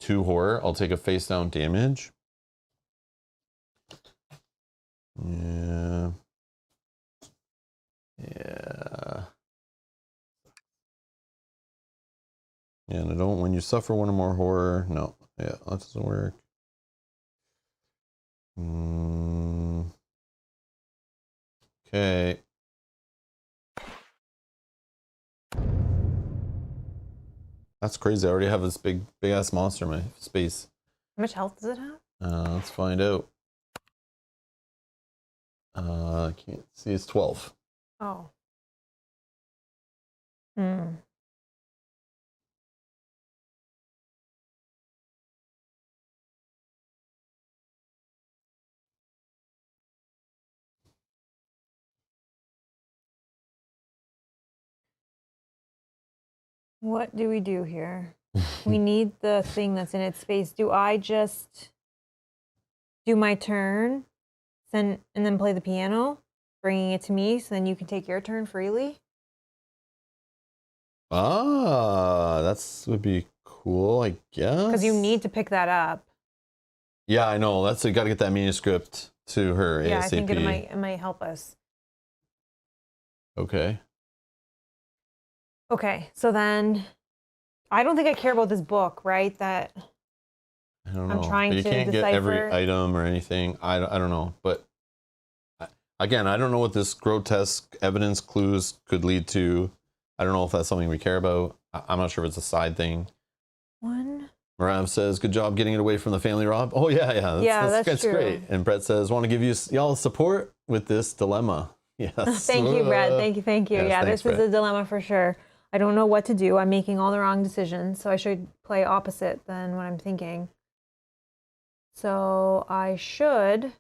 S1: 2 horror. I'll take a face down damage. Yeah. Yeah. And I don't, when you suffer 1 or more horror, no. Yeah, that doesn't work. Okay. That's crazy. I already have this big ass monster in my space.
S2: How much health does it have?
S1: Let's find out. I can't see. It's 12.
S2: Oh. Hmm. What do we do here? We need the thing that's in its space. Do I just do my turn, and then play the piano, bringing it to me, so then you can take your turn freely?
S1: Ah, that's would be cool, I guess.
S2: Because you need to pick that up.
S1: Yeah, I know. That's, you got to get that manuscript to her
S2: Yeah,
S1: ASAP.
S2: I think it might help us.
S1: Okay.
S2: Okay, so then I don't think I care about this book, right? That
S1: I don't know.
S2: I'm trying
S1: but you
S2: to
S1: can't
S2: decipher.
S1: get every item or anything. I don't know. But again, I don't know what this grotesque evidence clues could lead to. I don't know if that's something we care about. I'm not sure if it's a side thing.
S2: One.
S1: Marav says, good job getting it away from the family, Rob. Oh, yeah. That's
S2: true.
S1: great. And Brett says, want to give you y'all support with this dilemma. Yes.
S2: Thank you, Brett. Thank you.
S1: Yes,
S2: yeah,
S1: thanks,
S2: this is
S1: Brett.
S2: a dilemma for sure. I don't know what to do. I'm making all the wrong decisions, so I should play opposite than what I'm thinking. So I should.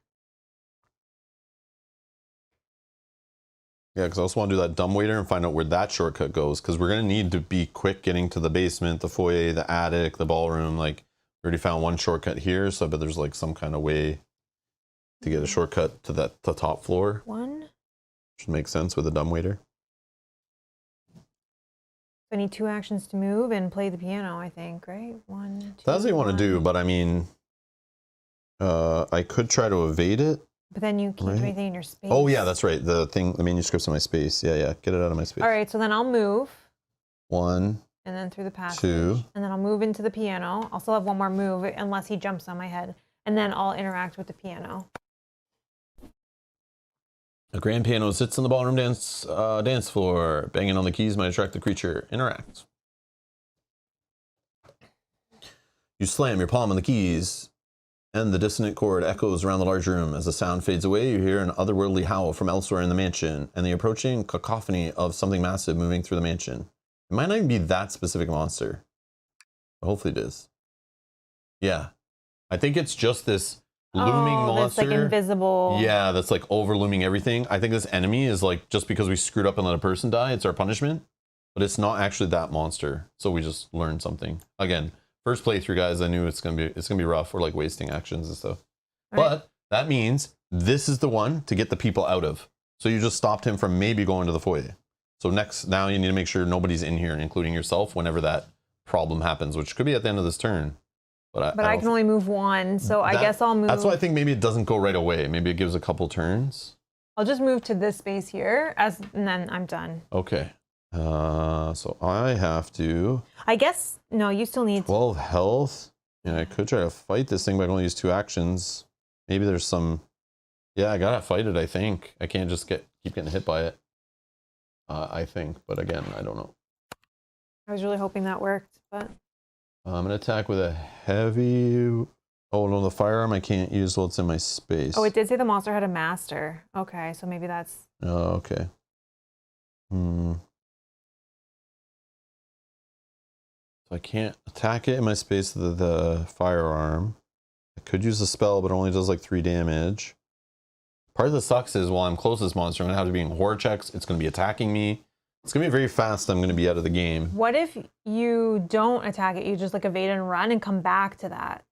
S1: Yeah, because I also want to do that dumbwaiter and find out where that shortcut goes, because we're going to need to be quick getting to the basement, the foyer, the attic, the ballroom. Like, we already found one shortcut here, so I bet there's like some kind of way to get a shortcut to the top floor.
S2: One.
S1: Should make sense with a dumbwaiter.
S2: I need 2 actions to move and play the piano, I think, right? 1, 2.
S1: That's what you want to do, but I mean, I could try to evade it.
S2: But then you can't do anything in your space.
S1: Oh yeah, that's right. The manuscript's in my space. Yeah. Get it out of my space.
S2: All right, so then I'll move.
S1: 1.
S2: And then through the passage.
S1: 2.
S2: And then I'll move into the piano. I'll still have one more move unless he jumps on my head. And then I'll interact with the piano.
S1: A grand piano sits on the ballroom dance floor. Banging on the keys might attract the creature. Interact. You slam your palm on the keys, and the dissonant chord echoes around the large room. As the sound fades away, you hear an otherworldly howl from elsewhere in the mansion, and the approaching cacophony of something massive moving through the mansion. It might not even be that specific monster, but hopefully it is. Yeah. I think it's just this looming monster.
S2: That's like invisible.
S1: Yeah, that's like overlooming everything. I think this enemy is like, just because we screwed up and let a person die, it's our punishment. But it's not actually that monster. So we just learned something. Again, first playthrough, guys, I knew it's gonna be rough. We're like wasting actions and stuff. But that means this is the one to get the people out of. So you just stopped him from maybe going to the foyer. So now you need to make sure nobody's in here, including yourself, whenever that problem happens, which could be at the end of this turn. But
S2: I can only move 1, so I guess I'll move.
S1: That's why I think maybe it doesn't go right away. Maybe it gives a couple turns.
S2: I'll just move to this space here, and then I'm done.
S1: Okay. So I have to.
S2: I guess no. You still need
S1: 12 health. Yeah, I could try to fight this thing, but I can only use 2 actions. Maybe there's some. Yeah, I gotta fight it. I think I can't just keep getting hit by it. I think, but again, I don't know.
S2: I was really hoping that worked, but.
S1: I'm gonna attack with a heavy. Oh no, the firearm I can't use while it's in my space.
S2: Oh, it did say the monster had a master. Okay, so maybe that's.
S1: Oh, okay. So I can't attack it in my space with the firearm. I could use a spell, but it only does like 3 damage. Part of the sucks is while I'm close to this monster, I'm gonna have to be in horror checks. It's gonna be attacking me. It's gonna be very fast. I'm gonna be out of the game.
S2: What if you don't attack it? You just like evade and run and come back to that.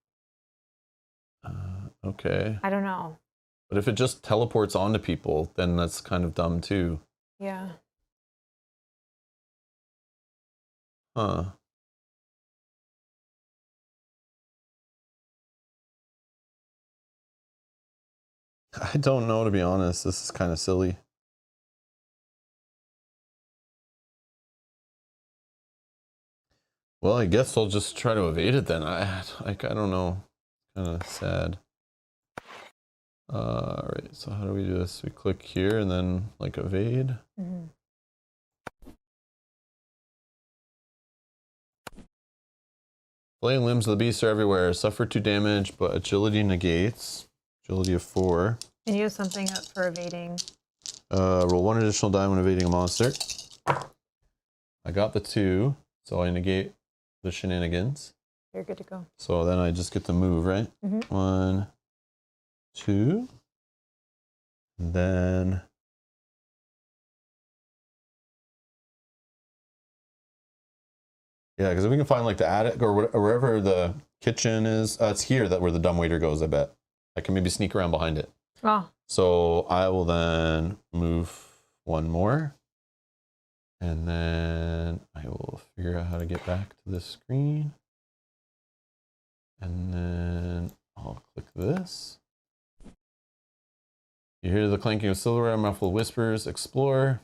S1: Okay.
S2: I don't know.
S1: But if it just teleports onto people, then that's kind of dumb too.
S2: Yeah.
S1: Huh. I don't know, to be honest. This is kind of silly. Well, I guess I'll just try to evade it then. I don't know. Kind of sad. All right, so how do we do this? We click here and then like evade.
S2: Mm-hmm.
S1: Flaying limbs of the beast are everywhere. Suffer 2 damage, but agility negates. Agility of 4.
S2: And use something up for evading.
S1: Roll 1 additional die when evading a monster. I got the 2, so I negate the shenanigans.
S2: You're good to go.
S1: So then I just get to move, right?
S2: Mm-hmm.
S1: 1, 2. And then yeah, because if we can find like the attic or wherever the kitchen is, it's here that where the dumbwaiter goes, I bet. I can maybe sneak around behind it.
S2: Oh.
S1: So I will then move 1 more. And then I will figure out how to get back to this screen. And then I'll click this. You hear the clanking of silverware, muffled whispers, explore.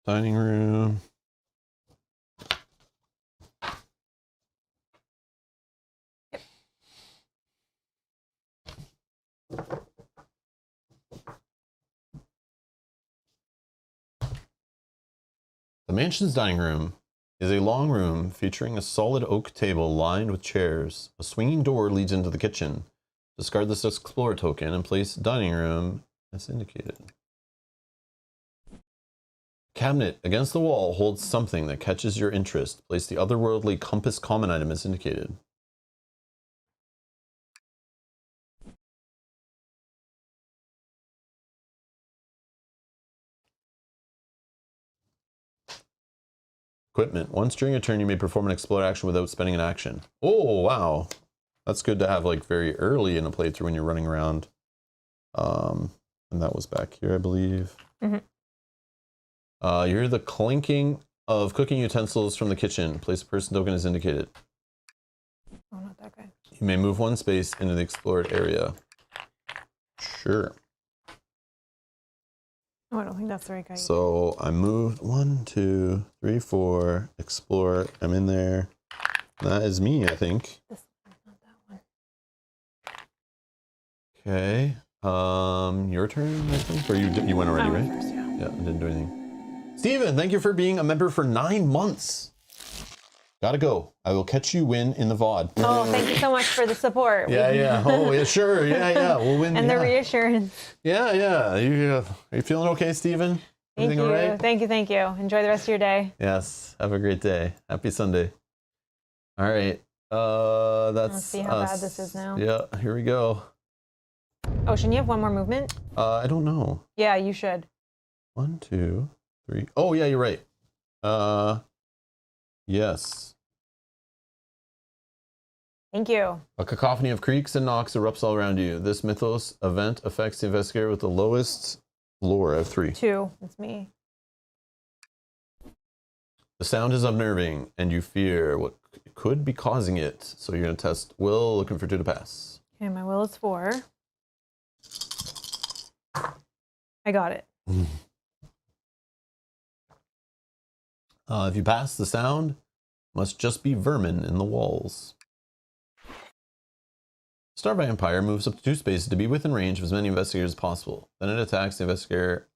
S1: Dining room. The mansion's dining room is a long room featuring a solid oak table lined with chairs. A swinging door leads into the kitchen. Discard this Explore token and place dining room as indicated. Cabinet against the wall holds something that catches your interest. Place the otherworldly compass common item as indicated. Equipment. Once during a turn, you may perform an explore action without spending an action. Oh, wow. That's good to have like very early in a playthrough when you're running around. And that was back here, I believe.
S2: Mm-hmm.
S1: You hear the clinking of cooking utensils from the kitchen. Place a person token as indicated.
S2: Oh, not that guy.
S1: You may move 1 space into the explored area. Sure.
S2: Oh, I don't think that's the right guy.
S1: So I moved 1, 2, 3, 4. Explore. I'm in there. That is me, I think.
S2: This one, not that one.
S1: Okay. Your turn, I think, or you went already,
S2: I went
S1: right?
S2: first, yeah.
S1: Yeah, I didn't do anything. Steven, thank you for being a member for 9 months. Gotta go. I will catch you win in the VOD.
S2: Oh, thank you so much for the support.
S1: Yeah, yeah. Oh, yeah, sure. Yeah, yeah. We'll win.
S2: And
S1: yeah.
S2: the reassurance.
S1: Yeah, yeah. Are you feeling okay, Steven?
S2: Thank
S1: Everything
S2: you.
S1: all right?
S2: Thank you. Thank you. Enjoy the rest of your day.
S1: Yes. Have a great day. Happy Sunday. All right. That's
S2: Let's see how bad this is now.
S1: Yeah, here we go.
S2: Oh, shouldn't you have 1 more movement?
S1: I don't know.
S2: Yeah, you should.
S1: 1, 2, 3. Oh, yeah, you're right. Yes.
S2: Thank you.
S1: A cacophony of creaks and knocks erupts all around you. This mythos event affects the investigator with the lowest lore. I have 3.
S2: 2. It's me.
S1: The sound is unnerving, and you fear what could be causing it. So you're going to test will, looking for 2 to pass.
S2: Okay, my will is 4. I got it.
S1: If you pass, the sound must just be vermin in the walls. Star Vampire moves up to 2 spaces to be within range of as many investigators as possible. Then it attacks. The investigator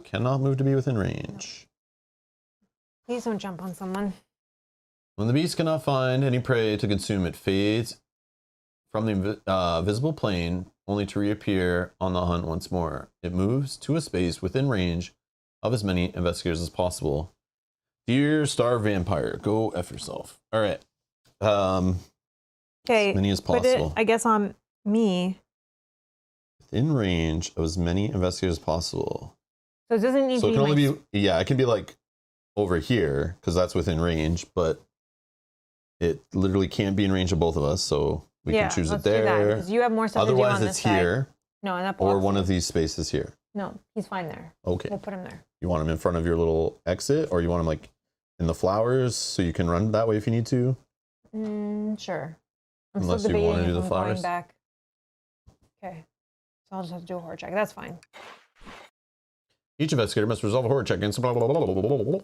S1: cannot move to be within range.
S2: Please don't jump on someone.
S1: When the beast cannot find any prey to consume, it fades from the visible plane, only to reappear on the hunt once more. It moves to a space within range of as many investigators as possible. Dear Star Vampire, go F yourself. All right.
S2: Okay.
S1: As many as possible.
S2: I guess on me.
S1: Within range of as many investigators as possible.
S2: So it doesn't need
S1: So
S2: to
S1: it
S2: be
S1: can only be, yeah, it can be like over here because that's within range, but it literally can't be in range of both of us. So we can choose it there.
S2: Because you have more stuff to do on
S1: Otherwise,
S2: this
S1: it's
S2: side.
S1: here.
S2: No, and that
S1: Or
S2: blocks
S1: one
S2: it.
S1: of these spaces here.
S2: No, he's fine there.
S1: Okay.
S2: We'll put him there.
S1: You want him in front of your little exit, or you want him like in the flowers so you can run that way if you need to?
S2: Sure. I'm
S1: Unless
S2: still
S1: you
S2: debating
S1: want to do
S2: if
S1: the
S2: I'm
S1: flowers.
S2: going back. Okay. So I'll just have to do a horror check. That's fine.
S1: Each investigator must resolve a horror check against blah, blah, blah, blah, blah, blah, blah.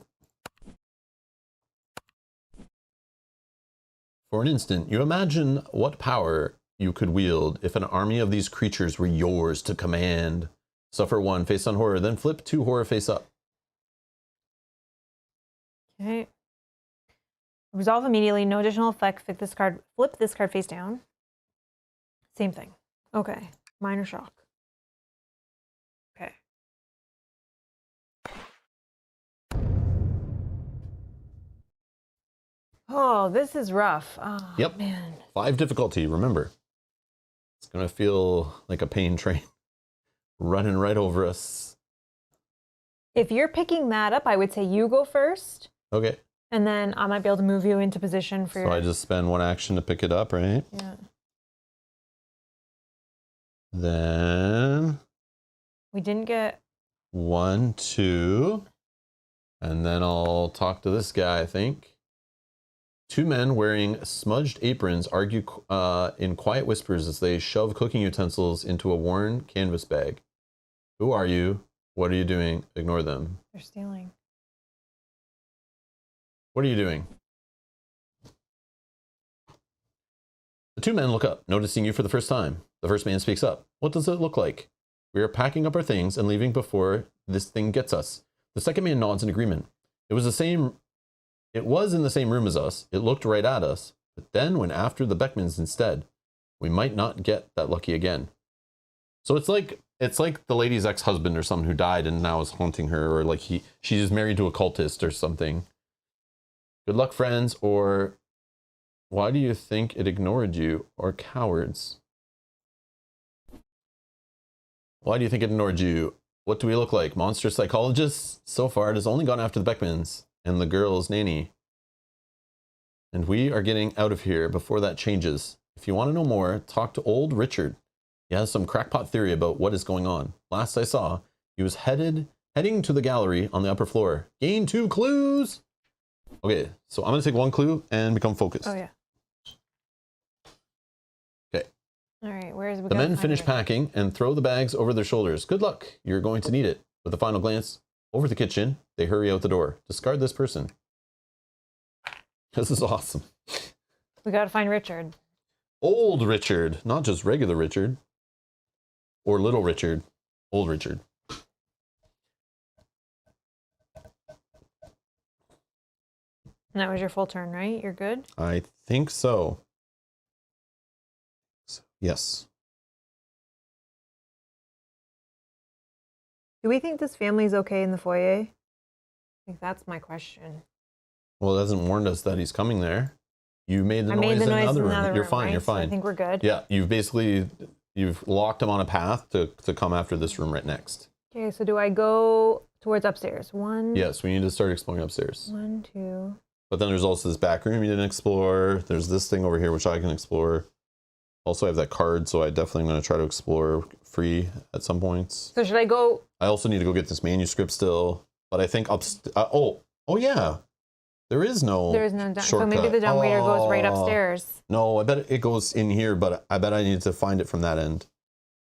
S1: For an instant, you imagine what power you could wield if an army of these creatures were yours to command. Suffer 1, face on horror, then flip 2 horror face up.
S2: Okay. Resolve immediately, no additional effect. Flip this card face down. Same thing. Okay. Minor shock. Okay. Oh, this is rough. Oh,
S1: yep.
S2: Man.
S1: 5 difficulty, remember. It's going to feel like a pain train running right over us.
S2: If you're picking that up, I would say you go first.
S1: Okay.
S2: And then I might be able to move you into position for
S1: So I just spend 1 action to pick it up, right?
S2: Yeah.
S1: Then...
S2: We didn't get...
S1: 1, 2. And then I'll talk to this guy, I think. 2 men wearing smudged aprons argue in quiet whispers as they shove cooking utensils into a worn canvas bag. Who are you? What are you doing? Ignore them.
S2: They're stealing.
S1: What are you doing? The 2 men look up, noticing you for the first time. The first man speaks up. What does it look like? We are packing up our things and leaving before this thing gets us. The second man nods in agreement. It was in the same room as us. It looked right at us. But then went after the Beckmans instead. We might not get that lucky again. So it's like the lady's ex-husband or someone who died and now is haunting her, or like she's married to a cultist or something. Good luck, friends, or why do you think it ignored you, or cowards? Why do you think it ignored you? What do we look like? Monster psychologists? So far, it has only gone after the Beckmans and the girl's nanny. And we are getting out of here before that changes. If you want to know more, talk to old Richard. He has some crackpot theory about what is going on. Last I saw, he was heading to the gallery on the upper floor. Gain 2 clues! Okay, so I'm going to take 1 clue and become focused.
S2: Oh, yeah.
S1: Okay.
S2: All right, where is we
S1: The men finish packing and throw the bags over their shoulders. Good luck. You're going to need it. With a final glance over the kitchen, they hurry out the door. Discard this person. This is awesome.
S2: We got to find Richard.
S1: Old Richard, not just regular Richard. Or little Richard. Old Richard.
S2: And that was your full turn, right? You're good?
S1: I think so. Yes.
S2: Do we think this family's okay in the foyer? I think that's my question.
S1: Well, it hasn't warned us that he's coming there. You made the noise in another room. You're fine,
S2: right?
S1: you're fine.
S2: So I think we're good.
S1: Yeah, you've locked him on a path to come after this room right next.
S2: Okay, so do I go towards upstairs? 1.
S1: Yes, we need to start exploring upstairs.
S2: 1, 2.
S1: But then there's also this back room you didn't explore. There's this thing over here which I can explore. Also, I have that card, so I definitely am going to try to explore free at some points.
S2: So should I go?
S1: I also need to go get this manuscript still. But I think oh yeah. There is no
S2: shortcut. So maybe the
S1: dumb
S2: waiter goes right upstairs.
S1: No, I bet it goes in here, but I bet I need to find it from that end.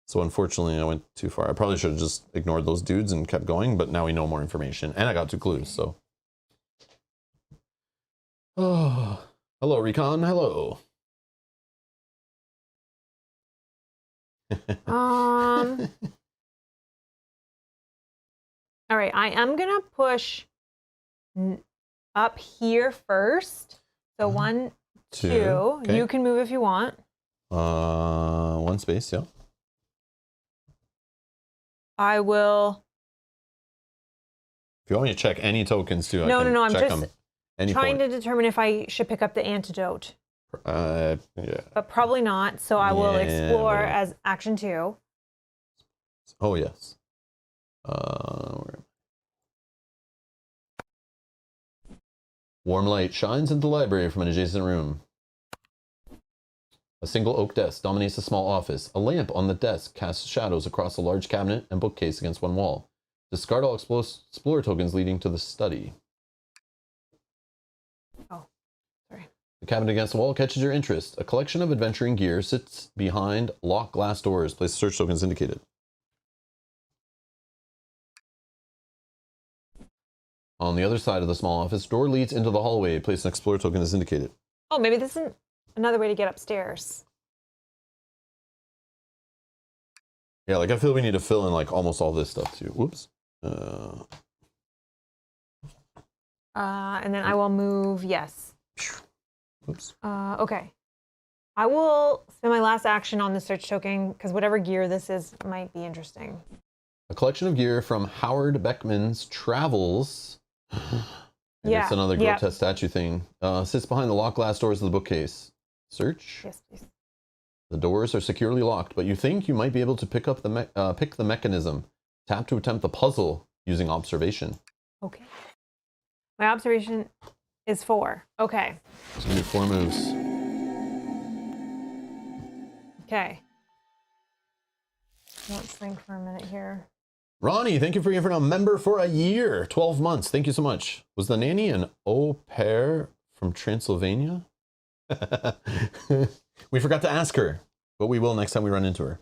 S1: So unfortunately, I went too far. I probably should have just ignored those dudes and kept going, but now we know more information. And I got 2 clues, so. Oh, hello, Recon. Hello.
S2: All right, I am gonna push up here first. So 1, 2. Okay. You can move if you want.
S1: 1 space, yeah.
S2: I will.
S1: If you want me to check any tokens too,
S2: no, I'm
S1: check
S2: just
S1: them.
S2: trying to determine if I should pick up the antidote.
S1: Yeah.
S2: But probably not. So I will explore as action 2.
S1: Oh yes. Warm light shines into the library from an adjacent room. A single oak desk dominates the small office. A lamp on the desk casts shadows across a large cabinet and bookcase against one wall. Discard all explorer tokens leading to the study.
S2: Oh, sorry.
S1: The cabinet against the wall catches your interest. A collection of adventuring gear sits behind locked glass doors. Place search tokens indicated. On the other side of the small office, door leads into the hallway. Place an explorer token as indicated.
S2: Oh, maybe this isn't another way to get upstairs.
S1: Yeah, like I feel we need to fill in like almost all this stuff too. Whoops.
S2: And then I will move, yes.
S1: Oops.
S2: Okay. I will spend my last action on the search token because whatever gear this is might be interesting.
S1: A collection of gear from Howard Beckman's Travels.
S2: Yeah.
S1: It's another grotesque statue thing. Sits behind the locked glass doors of the bookcase. Search.
S2: Yes, please.
S1: The doors are securely locked, but you think you might be able to pick the mechanism. Tap to attempt the puzzle using observation.
S2: Okay. My observation is 4. Okay.
S1: So you do 4 moves.
S2: Okay. Let's think for a minute here.
S1: Ronnie, thank you for being a member for a year, 12 months. Thank you so much. Was the nanny an au pair from Transylvania? We forgot to ask her, but we will next time we run into her.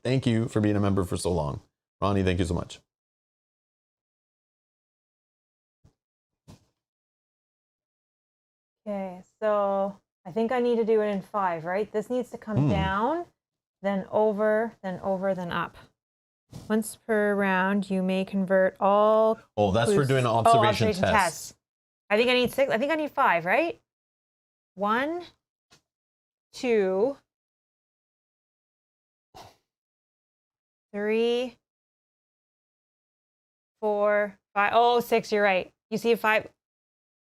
S1: Thank you for being a member for so long. Ronnie, thank you so much.
S2: Okay, so I think I need to do it in 5, right? This needs to come down, then over, then up. Once per round, you may convert all.
S1: Oh, that's for doing an observation test.
S2: I think I need 6. I think I need 5, right? 1, 2, 3, 4, 5. Oh, 6. You're right. You see a 5.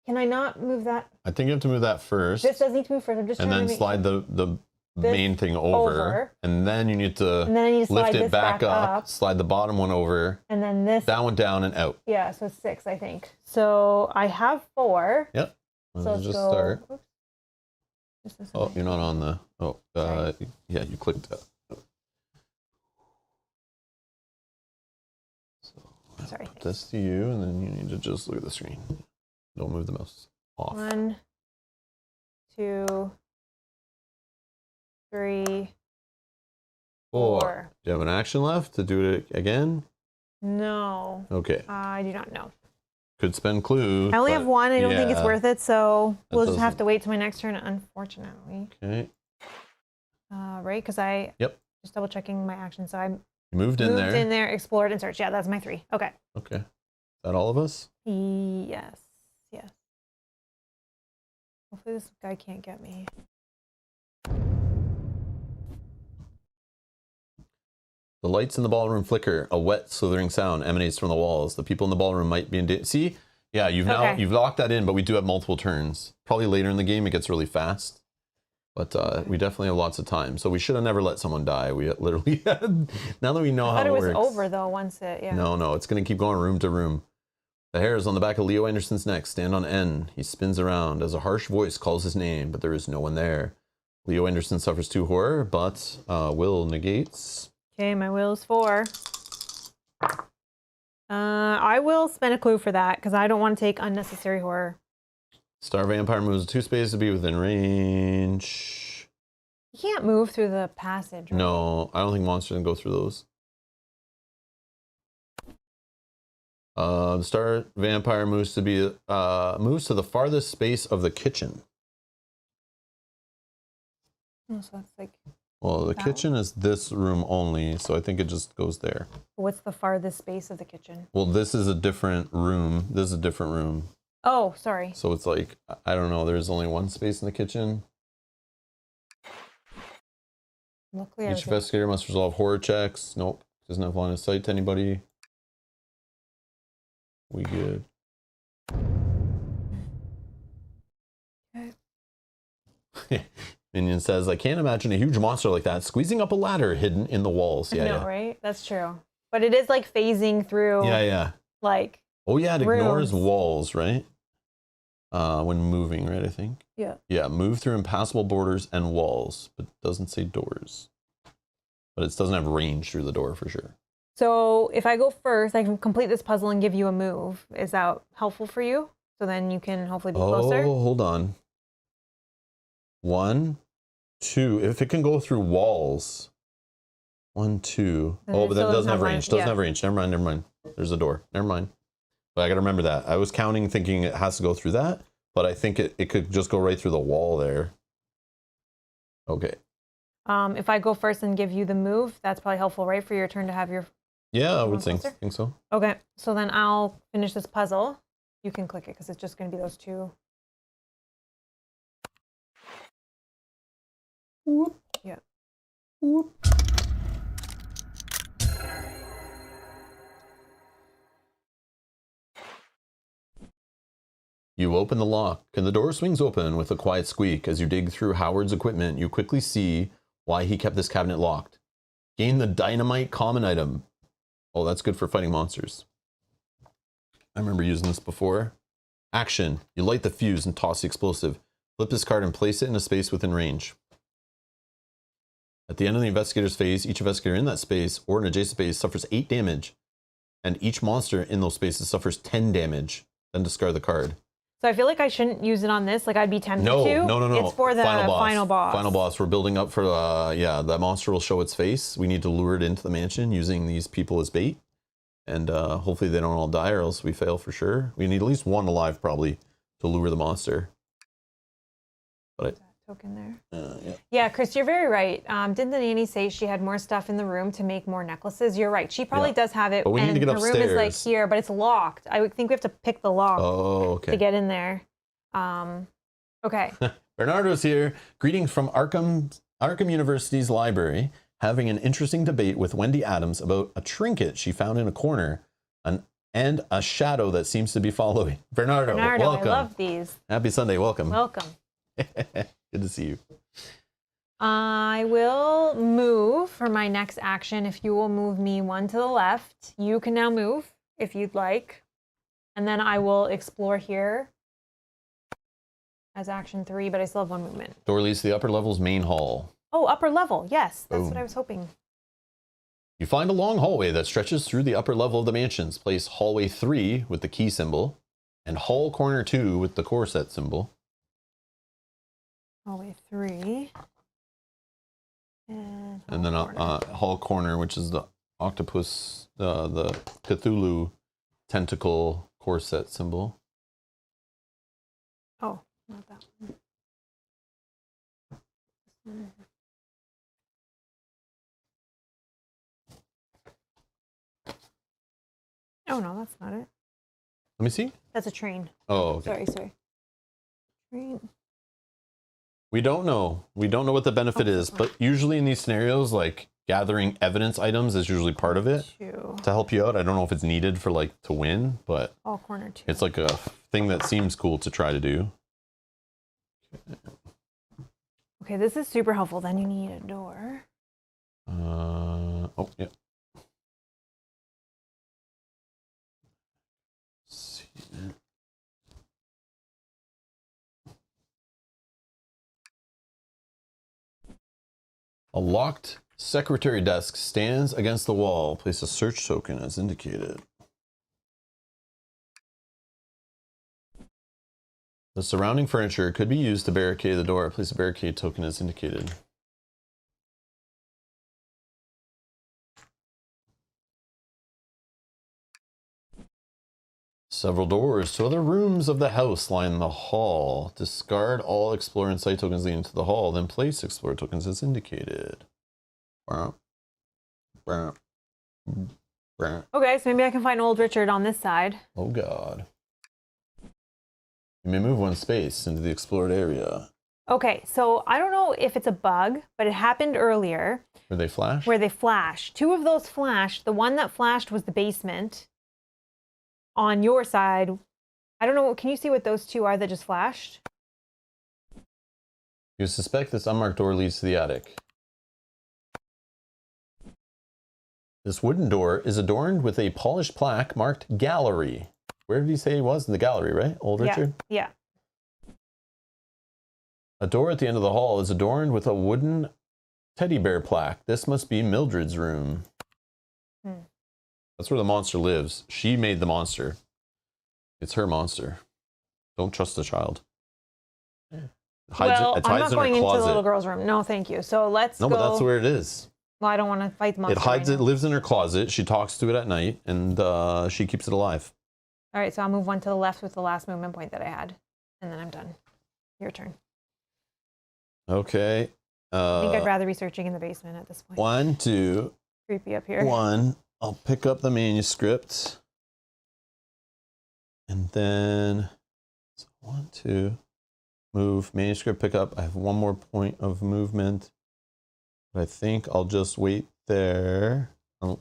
S2: Can I not move that?
S1: I think you have to move that first.
S2: This does need to move first. I'm just trying to
S1: and then slide the main thing over, and then you need to lift it back up, slide the bottom one over,
S2: and then that
S1: one down and out.
S2: Yeah, so 6, I think. So I have 4.
S1: Yep.
S2: So
S1: just start.
S2: Oops.
S1: Oh, you're not on the. Oh, yeah, you clicked that. So
S2: sorry.
S1: Put this to you, and then you need to just look at the screen. Don't move the mouse off.
S2: 1, 2, 3, 4.
S1: Do you have an action left to do it again?
S2: No.
S1: Okay.
S2: I do not know.
S1: Could spend clue.
S2: I only have 1. I don't think it's worth it, so we'll just have to wait till my next turn, unfortunately.
S1: Okay.
S2: Right, because I just double checking my action. So I
S1: moved in there,
S2: explored, and searched. Yeah, that's my 3. Okay.
S1: Okay. Is that all of us?
S2: Yes. Yes. Hopefully this guy can't get me.
S1: The lights in the ballroom flicker. A wet, slithering sound emanates from the walls. The people in the ballroom might be in See? Yeah, you've locked that in, but we do have multiple turns. Probably later in the game it gets really fast. But we definitely have lots of time. So we should have never let someone die. We literally had, now that we know how it works.
S2: I thought it was over though once it,
S1: No, it's going to keep going room to room. The hairs on the back of Leo Anderson's neck stand on end. He spins around as a harsh voice calls his name, but there is no one there. Leo Anderson suffers 2 horror, but will negates.
S2: Okay, my will is 4. I will spend a clue for that because I don't want to take unnecessary horror.
S1: Star Vampire moves 2 spaces to be within range.
S2: You can't move through the passage, right?
S1: No, I don't think monsters can go through those. The Star Vampire moves to the farthest space of the kitchen.
S2: Oh, so that's like.
S1: Well, the kitchen is this room only, so I think it just goes there.
S2: What's the farthest space of the kitchen?
S1: Well, this is a different room. This is a different room.
S2: Oh, sorry.
S1: So it's like, I don't know, there's only 1 space in the kitchen.
S2: Luckily,
S1: each investigator must resolve horror checks. Nope, doesn't have line of sight to anybody. We good. Okay. Minion says, I can't imagine a huge monster like that squeezing up a ladder hidden in the walls. Yeah,
S2: no, right? That's true. But it is like phasing through.
S1: Yeah.
S2: Like.
S1: Oh yeah, it ignores walls, right? When moving, right? I think.
S2: Yeah.
S1: Yeah, move through impassable borders and walls, but it doesn't say doors. But it doesn't have range through the door for sure.
S2: So if I go first, I can complete this puzzle and give you a move. Is that helpful for you? So then you can hopefully be closer.
S1: Oh, hold on. 1, 2. If it can go through walls. 1, 2. Oh, but that doesn't have range. Doesn't have range. Never mind. There's a door. Never mind. But I got to remember that. I was counting thinking it has to go through that, but I think it could just go right through the wall there. Okay.
S2: If I go first and give you the move, that's probably helpful, right? For your turn to have your...
S1: Yeah, I would think so.
S2: Okay, so then I'll finish this puzzle. You can click it because it's just going to be those two.
S1: Whoop.
S2: Yeah.
S1: Whoop. You open the lock, and the door swings open with a quiet squeak. As you dig through Howard's equipment, you quickly see why he kept this cabinet locked. Gain the dynamite common item. Oh, that's good for fighting monsters. I remember using this before. Action. You light the fuse and toss the explosive. Flip this card and place it in a space within range. At the end of the investigator's phase, each investigator in that space or an adjacent space suffers 8 damage, and each monster in those spaces suffers 10 damage. Then discard the card.
S2: So I feel like I shouldn't use it on this. Like I'd be tempted to.
S1: No.
S2: It's for the final boss.
S1: Final boss. We're building up for, yeah, that monster will show its face. We need to lure it into the mansion using these people as bait. And hopefully they don't all die or else we fail for sure. We need at least one alive probably to lure the monster. But
S2: token there. Yeah, Chris, you're very right. Didn't the nanny say she had more stuff in the room to make more necnecklaces? You're right. She probably does have it.
S1: But we need to get upstairs.
S2: Her room is like here, but it's locked. I would think we have to pick the lock to get in there. Okay.
S1: Bernardo's here. Greetings from Arkham University's library. Having an interesting debate with Wendy Adams about a trinket she found in a corner and a shadow that seems to be following. Bernardo, welcome.
S2: I love these.
S1: Happy Sunday. Welcome.
S2: Welcome.
S1: Good to see you.
S2: I will move for my next action. If you will move me one to the left, you can now move if you'd like. And then I will explore here as action 3, but I still have 1 movement.
S1: Door leads to the upper level's main hall.
S2: Oh, upper level. Yes, that's
S1: Boom.
S2: what I was hoping.
S1: You find a long hallway that stretches through the upper level of the mansions. Place hallway 3 with the key symbol and hall corner 2 with the core set symbol.
S2: Hallway 3.
S1: And then hall corner, which is the octopus, the Cthulhu tentacle core set symbol.
S2: Oh, not that one. Oh, no, that's not it.
S1: Let me see.
S2: That's a train.
S1: Oh, okay.
S2: Sorry. Train.
S1: We don't know. We don't know what the benefit is, but usually in these scenarios, like gathering evidence items is usually part of it to help you out. I don't know if it's needed for like to win, but
S2: all corner 2.
S1: It's like a thing that seems cool to try to do.
S2: Okay, this is super helpful. Then you need a door.
S1: Oh, yeah. A locked secretary desk stands against the wall. Place a search token as indicated. The surrounding furniture could be used to barricade the door. Place a barricade token as indicated. Several doors to other rooms of the house line the hall. Discard all explore and site tokens leading to the hall, then place explore tokens as indicated.
S2: Okay, so maybe I can find old Richard on this side.
S1: Oh God. You may move one space into the explored area.
S2: Okay, so I don't know if it's a bug, but it happened earlier.
S1: Where they flash?
S2: Where they flash. 2 of those flashed. The one that flashed was the basement. On your side, I don't know, can you see what those 2 are that just flashed?
S1: You suspect this unmarked door leads to the attic. This wooden door is adorned with a polished plaque marked gallery. Where did he say he was? In the gallery, right? Old Richard?
S2: Yeah.
S1: A door at the end of the hall is adorned with a wooden teddy bear plaque. This must be Mildred's room. That's where the monster lives. She made the monster. It's her monster. Don't trust the child. It hides
S2: I'm not going into the little
S1: closet.
S2: girl's room. No, thank you. So let's go.
S1: No, but that's where it is.
S2: Well, I don't want to fight the monster.
S1: It hides
S2: right
S1: it, lives in her closet. She talks to it at night, and she keeps it alive.
S2: All right, so I'll move one to the left with the last movement point that I had, and then I'm done. Your turn.
S1: Okay.
S2: I think I'd rather be searching in the basement at this point.
S1: 1, 2.
S2: Creepy up here.
S1: 1. I'll pick up the manuscript. And then 1, 2. Move. Manuscript pick up. I have one more point of movement. But I think I'll just wait there.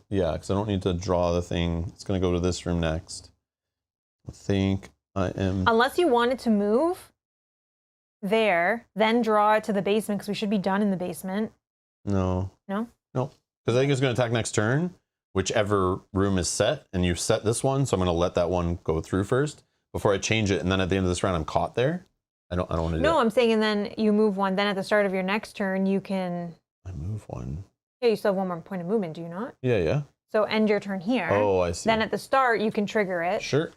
S1: Yeah, because I don't need to draw the thing. It's going to go to this room next. I think I am...
S2: Unless you wanted to move there, then draw it to the basement, because we should be done in the basement.
S1: No.
S2: No?
S1: No. Because I think it's going to attack next turn, whichever room is set, and you've set this one, so I'm going to let that one go through first before I change it, and then at the end of this round I'm caught there. I don't want to do
S2: No,
S1: that.
S2: I'm saying, and then you move one, then at the start of your next turn you can...
S1: I move one.
S2: Yeah, you still have one more point of movement, do you not?
S1: Yeah, yeah.
S2: So end your turn here.
S1: Oh, I see.
S2: Then at the start you can trigger it.
S1: Sure.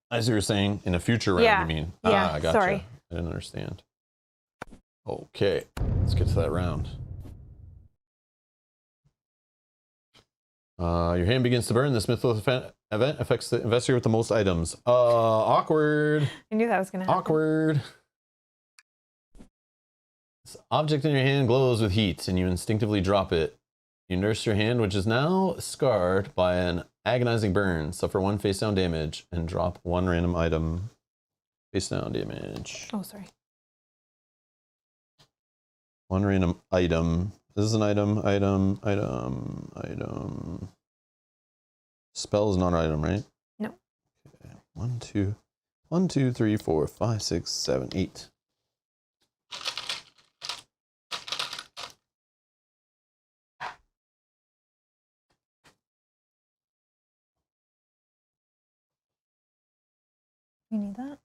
S1: I see what you're saying. In a future round, you mean?
S2: Yeah,
S1: I gotcha.
S2: sorry.
S1: I didn't understand. Okay, let's get to that round. Your hand begins to burn. This mythical event affects the investigator with the most items. Awkward.
S2: I knew that was going to happen.
S1: Awkward. This object in your hand glows with heat, and you instinctively drop it. You nurse your hand, which is now scarred by an agonizing burn. Suffer 1 face down damage, and drop 1 random item. Face down damage.
S2: Oh, sorry.
S1: 1 random item. This is an item. Spell is not an item, right?
S2: No.
S1: Okay. 1, 2. 1, 2, 3, 4, 5, 6, 7, 8.
S2: You need that?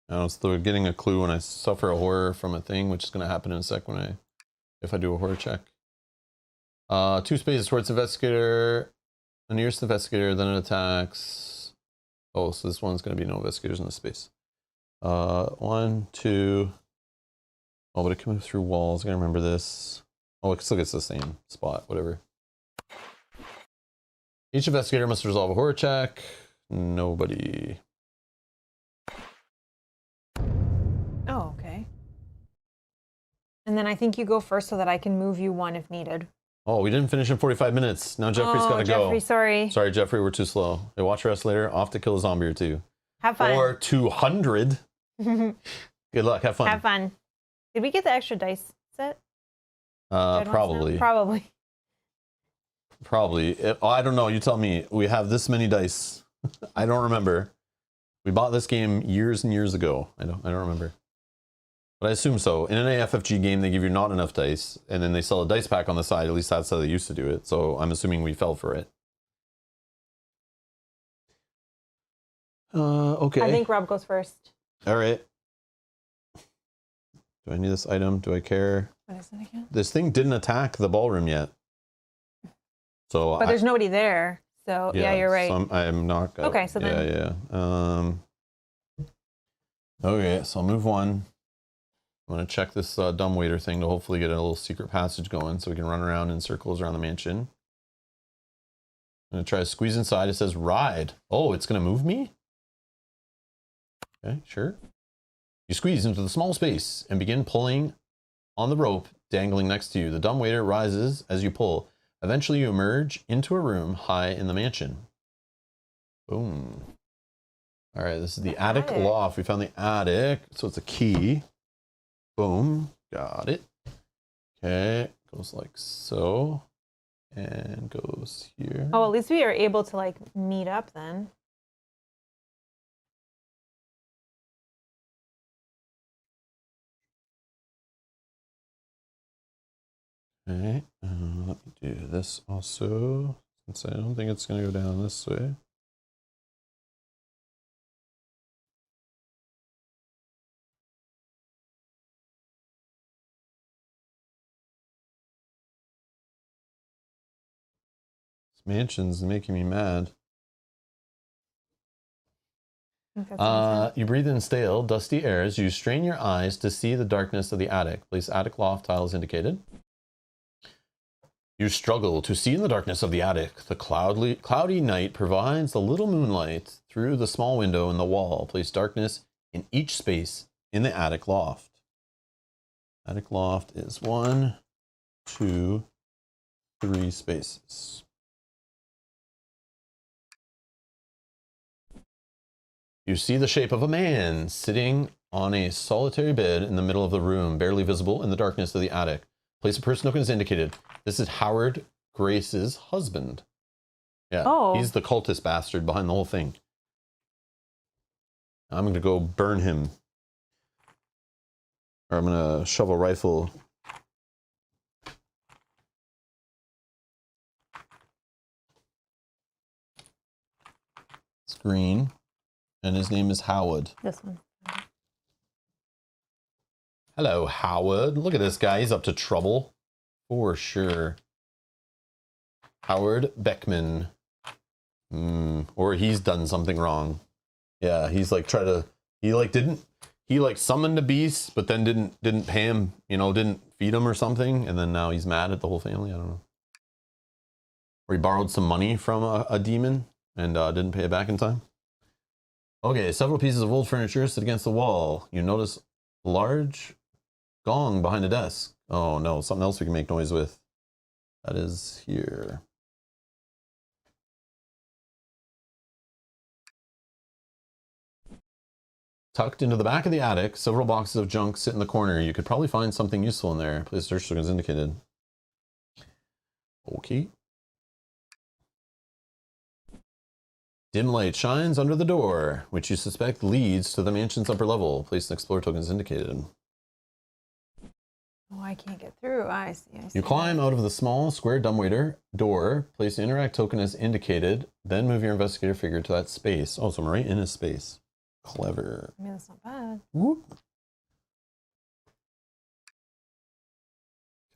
S1: I was still getting a clue when I suffer a horror from a thing, which is going to happen in a sec if I do a horror check. 2 spaces towards investigator, the nearest investigator, then it attacks. Oh, so this one's going to be no investigators in this space. 1, 2. Oh, but it can move through walls. I gotta remember this. Oh, it still gets the same spot, whatever. Each investigator must resolve a horror check. Nobody.
S2: Oh, okay. And then I think you go first so that I can move you 1 if needed.
S1: Oh, we didn't finish in 45 minutes. Now Jeffrey's got to go.
S2: Jeffrey, sorry.
S1: Sorry, Jeffrey, we're too slow. Hey, watch your ass later. Off to kill a zombie or 2.
S2: Have fun.
S1: Or 200. Good luck. Have fun.
S2: Have fun. Did we get the extra dice set?
S1: Probably. Probably. I don't know. You tell me. We have this many dice. I don't remember. We bought this game years and years ago. I don't remember. But I assume so. In an AFFG game, they give you not enough dice, and then they sell a dice pack on the side. At least that's how they used to do it. So I'm assuming we fell for it. Okay.
S2: I think Rob goes first.
S1: All right. Do I need this item? Do I care?
S2: What is it again?
S1: This thing didn't attack the ballroom yet. So
S2: but there's nobody there. So yeah, you're right.
S1: So I'm not.
S2: Okay, so then.
S1: Yeah. Okay, so I'll move 1. I'm going to check this dumbwaiter thing to hopefully get a little secret passage going so we can run around in circles around the mansion. I'm going to try to squeeze inside. It says ride. Oh, it's going to move me? Okay, sure. You squeeze into the small space and begin pulling on the rope dangling next to you. The dumbwaiter rises as you pull. Eventually you emerge into a room high in the mansion. Boom. All right, this is the attic loft. We found the attic, so it's a key. Boom, got it. Okay, goes like so, and goes here.
S2: Oh, at least we are able to like meet up then.
S1: Okay, let me do this also, since I don't think it's going to go down this way. This mansion's making me mad. You breathe in stale, dusty air as you strain your eyes to see the darkness of the attic. Place attic loft tiles indicated. You struggle to see in the darkness of the attic. The cloudy night provides a little moonlight through the small window in the wall. Place darkness in each space in the attic loft. Attic loft is 1, 2, 3 spaces. You see the shape of a man sitting on a solitary bed in the middle of the room, barely visible in the darkness of the attic. Place of person token is indicated. This is Howard Grace's husband. Yeah,
S2: oh.
S1: He's the cultist bastard behind the whole thing. I'm going to go burn him. Or I'm going to shovel rifle. It's green. And his name is Howard.
S2: This one.
S1: Hello, Howard. Look at this guy. He's up to trouble. For sure. Howard Beckman. Or he's done something wrong. Yeah, he's like he summoned a beast, but then didn't pay him, didn't feed him or something, and then now he's mad at the whole family. I don't know. Or he borrowed some money from a demon and didn't pay it back in time. Okay, several pieces of old furniture sit against the wall. You notice a large gong behind the desk. Oh no, something else we can make noise with. That is here. Tucked into the back of the attic, several boxes of junk sit in the corner. You could probably find something useful in there. Place search token is indicated. Okay. Dim light shines under the door, which you suspect leads to the mansion's upper level. Place an explore token is indicated.
S2: Oh, I can't get through. I see.
S1: You climb out of the small square dumbwaiter door, place the interact token as indicated, then move your investigator figure to that space. Oh, so I'm right in his space. Clever.
S2: I mean, that's not bad.
S1: Whoop.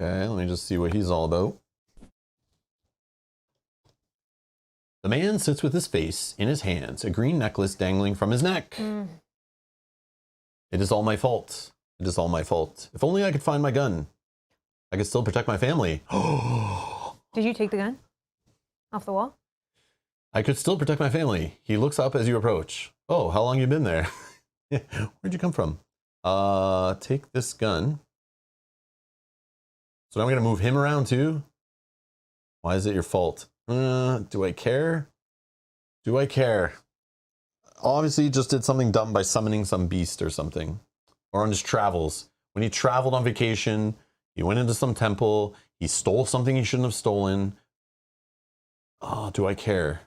S1: Okay, let me just see what he's all about. The man sits with his face in his hands, a green necklace dangling from his neck. It is all my fault. It is all my fault. If only I could find my gun. I could still protect my family.
S2: Did you take the gun off the wall?
S1: I could still protect my family. He looks up as you approach. Oh, how long you been there? Where'd you come from? Take this gun. So now I'm going to move him around too? Why is it your fault? Do I care? Do I care? Obviously, he just did something dumb by summoning some beast or something. Or on his travels. When he traveled on vacation, he went into some temple, he stole something he shouldn't have stolen. Oh, do I care?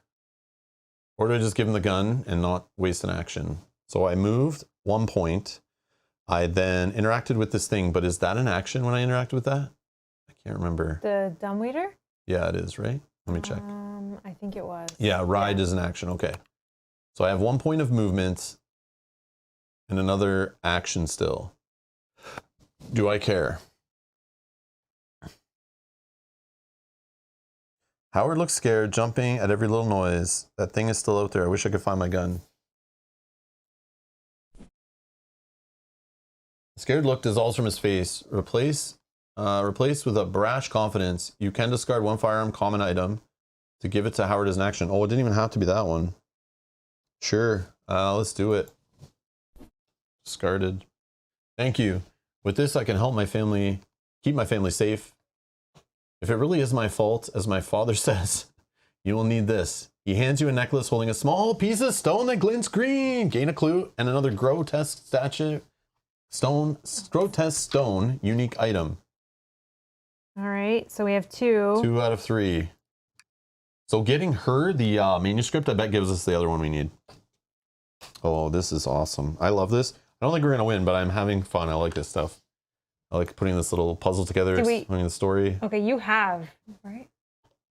S1: Or do I just give him the gun and not waste an action? So I moved 1 point. I then interacted with this thing, but is that an action when I interact with that? I can't remember.
S2: The dumbwaiter?
S1: Yeah, it is, right? Let me check.
S2: I think it was.
S1: Yeah, ride is an action. Okay. So I have 1 point of movement and another action still. Do I care? Howard looks scared, jumping at every little noise. That thing is still out there. I wish I could find my gun. The scared look dissolves from his face. Replaced with a brash confidence. You can discard one firearm common item to give it to Howard as an action. Oh, it didn't even have to be that one. Sure. Let's do it. Discarded. Thank you. With this, I can help my family, keep my family safe. If it really is my fault, as my father says, you will need this. He hands you a necklace holding a small piece of stone that glints green. Gain a clue and another grotesque stone, unique item.
S2: All right, so we have 2.
S1: 2 out of 3. So getting her the manuscript, I bet gives us the other one we need. Oh, this is awesome. I love this. I don't think we're going to win, but I'm having fun. I like this stuff. I like putting this little puzzle together, explaining the story.
S2: Okay, you have, right?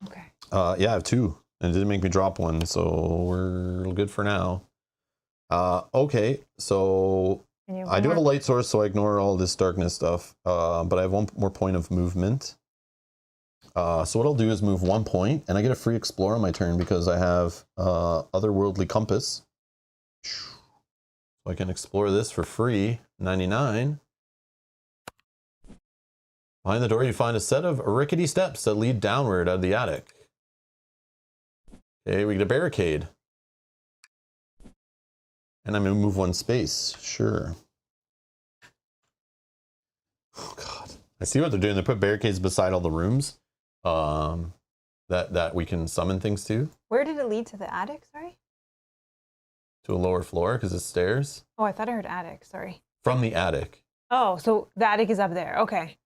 S2: Okay.
S1: Yeah, I have 2. And it didn't make me drop one, so we're good for now. Okay, so I do have a light source, so I ignore all this darkness stuff. But I have 1 more point of movement. So what I'll do is move 1 point, and I get a free explore on my turn because I have otherworldly compass. So I can explore this for free, 99. Behind the door, you find a set of rickety steps that lead downward out of the attic. Okay, we get a barricade. And I'm going to move 1 space. Sure. Oh God. I see what they're doing. They put barricades beside all the rooms that we can summon things to.
S2: Where did it lead to the attic? Sorry?
S1: To a lower floor because it's stairs.
S2: Oh, I thought I heard attic. Sorry.
S1: From the attic.
S2: Oh, so the attic is up there. Okay.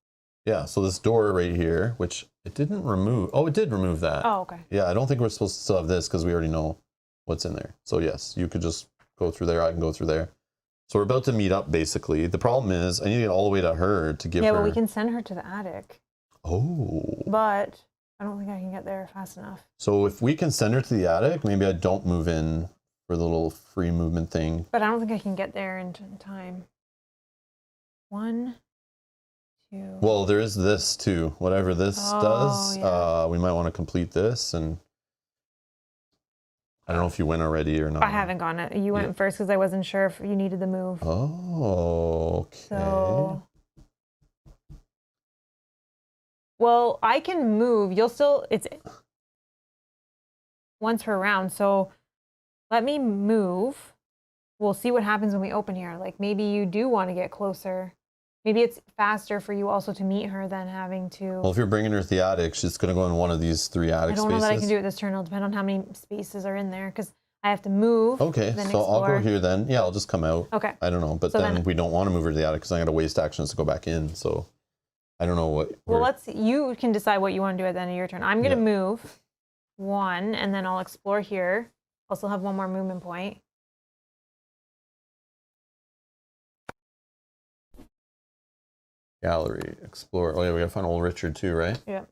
S1: Yeah, so this door right here, which it didn't remove. Oh, it did remove that.
S2: Oh, okay.
S1: Yeah, I don't think we're supposed to still have this because we already know what's in there. So yes, you could just go through there. I can go through there. So we're about to meet up, basically. The problem is I need to get all the way to her to give her...
S2: Yeah, but we can send her to the attic.
S1: Oh.
S2: But I don't think I can get there fast enough.
S1: So if we can send her to the attic, maybe I don't move in for the little free movement thing.
S2: But I don't think I can get there in time. 1, 2...
S1: Well, there is this too. Whatever this does,
S2: yeah.
S1: we might want to complete this. And I don't know if you went already or not.
S2: I haven't gone. You went first because I wasn't sure if you needed the move.
S1: Oh, okay.
S2: So, well, I can move. You'll still, it's once per round. So let me move. We'll see what happens when we open here. Like maybe you do want to get closer. Maybe it's faster for you also to meet her than having to...
S1: Well, if you're bringing her to the attic, she's going to go in one of these 3 attic spaces.
S2: I don't know that I can do it this turn. It'll depend on how many spaces are in there because I have to move.
S1: Okay, so
S2: explore.
S1: I'll go here then. Yeah, I'll just come out.
S2: Okay.
S1: I don't know, but so then we don't want to move her to the attic because I got to waste actions to go back in. So I don't know what...
S2: Well, you can decide what you want to do at the end of your turn. I'm going to move 1 and then I'll explore here. I'll still have 1 more movement point.
S1: Gallery, explore. Oh yeah, we gotta find old Richard too, right?
S2: Yeah.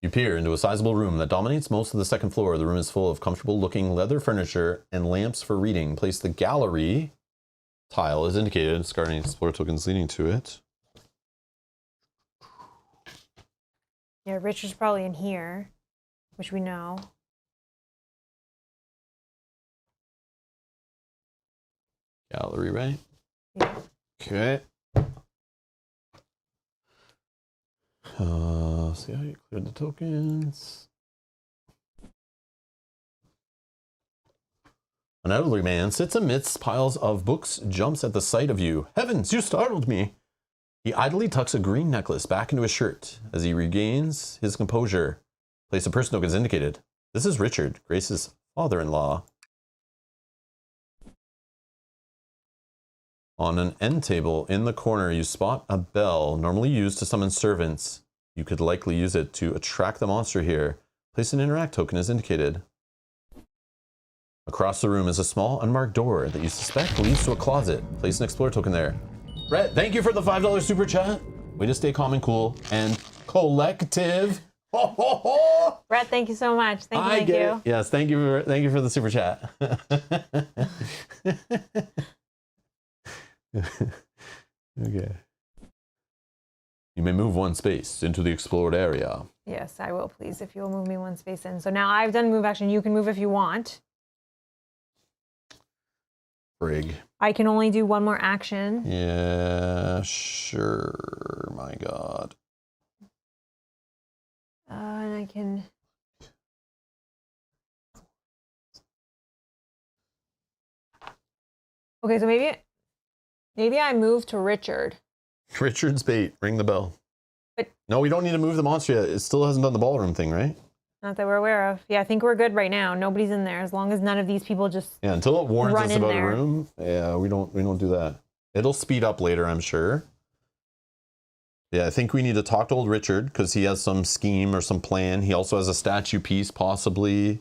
S1: You peer into a sizable room that dominates most of the second floor. The room is full of comfortable looking leather furniture and lamps for reading. Place the gallery tile as indicated, discarding explore tokens leading to it.
S2: Yeah, Richard's probably in here, which we know.
S1: Gallery, right?
S2: Yeah.
S1: Okay. See how you cleared the tokens. An elderly man sits amidst piles of books, jumps at the sight of you. Heavens, you startled me. He idly tucks a green necklace back into his shirt. As he regains his composure, place a person token as indicated. This is Richard, Grace's father-in-law. On an end table in the corner, you spot a bell normally used to summon servants. You could likely use it to attract the monster here. Place an interact token as indicated. Across the room is a small unmarked door that you suspect leads to a closet. Place an explore token there. Brett, thank you for the $5 super chat. Way to stay calm and cool and collective. Ho, ho, ho.
S2: Brett, thank you so much. Thank you.
S1: Yes, thank you for the super chat. Okay. You may move 1 space into the explored area.
S2: Yes, I will, please, if you'll move me 1 space in. So now I've done move action. You can move if you want.
S1: Frig.
S2: I can only do 1 more action.
S1: Yeah, sure. My God.
S2: And I can... Okay, so maybe I move to Richard.
S1: Richard's bait. Ring the bell.
S2: But
S1: no, we don't need to move the monster yet. It still hasn't done the ballroom thing, right?
S2: Not that we're aware of. Yeah, I think we're good right now. Nobody's in there as long as none of these people just
S1: until it warns us about
S2: there.
S1: a room. Yeah, we don't do that. It'll speed up later, I'm sure. Yeah, I think we need to talk to old Richard because he has some scheme or some plan. He also has a statue piece, possibly.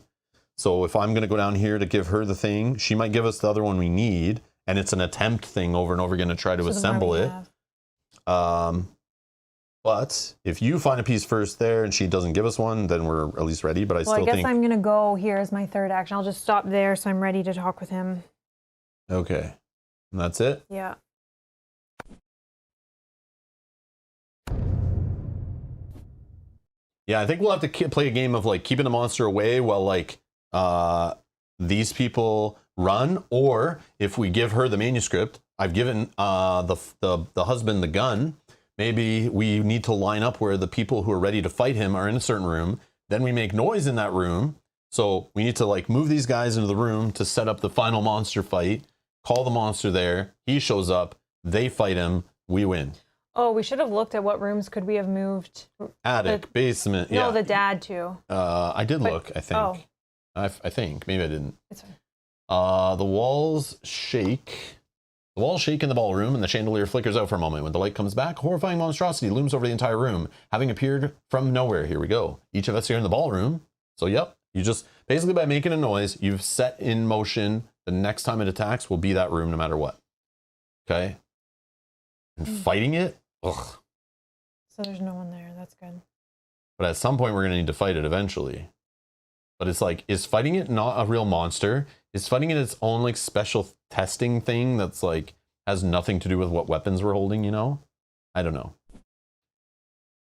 S1: So if I'm going to go down here to give her the thing, she might give us the other one we need. And it's an attempt thing over and over again to try to assemble it. But if you find a piece first there and she doesn't give us one, then we're at least ready. But I guess
S2: I'm going to go here as my 3rd action. I'll just stop there so I'm ready to talk with him.
S1: Okay. And that's it?
S2: Yeah.
S1: Yeah, I think we'll have to play a game of like keeping the monster away while like these people run, or if we give her the manuscript, I've given the husband the gun. Maybe we need to line up where the people who are ready to fight him are in a certain room. Then we make noise in that room. So we need to like move these guys into the room to set up the final monster fight. Call the monster there. He shows up. They fight him. We win.
S2: Oh, we should have looked at what rooms could we have moved.
S1: Attic, basement.
S2: No, the dad too.
S1: I did look, I think.
S2: Oh.
S1: I think. Maybe I didn't.
S2: It's fine.
S1: The walls shake. The walls shake in the ballroom, and the chandelier flickers out for a moment. When the light comes back, a horrifying monstrosity looms over the entire room, having appeared from nowhere. Here we go. Each of us here in the ballroom. So, yep, you just, basically by making a noise, you've set in motion the next time it attacks will be that room no matter what. Okay? And fighting it? Ugh.
S2: So there's no one there. That's good.
S1: But at some point, we're going to need to fight it eventually. But it's like, is fighting it not a real monster? Is fighting it its own like special testing thing that's like has nothing to do with what weapons we're holding, you know? I don't know.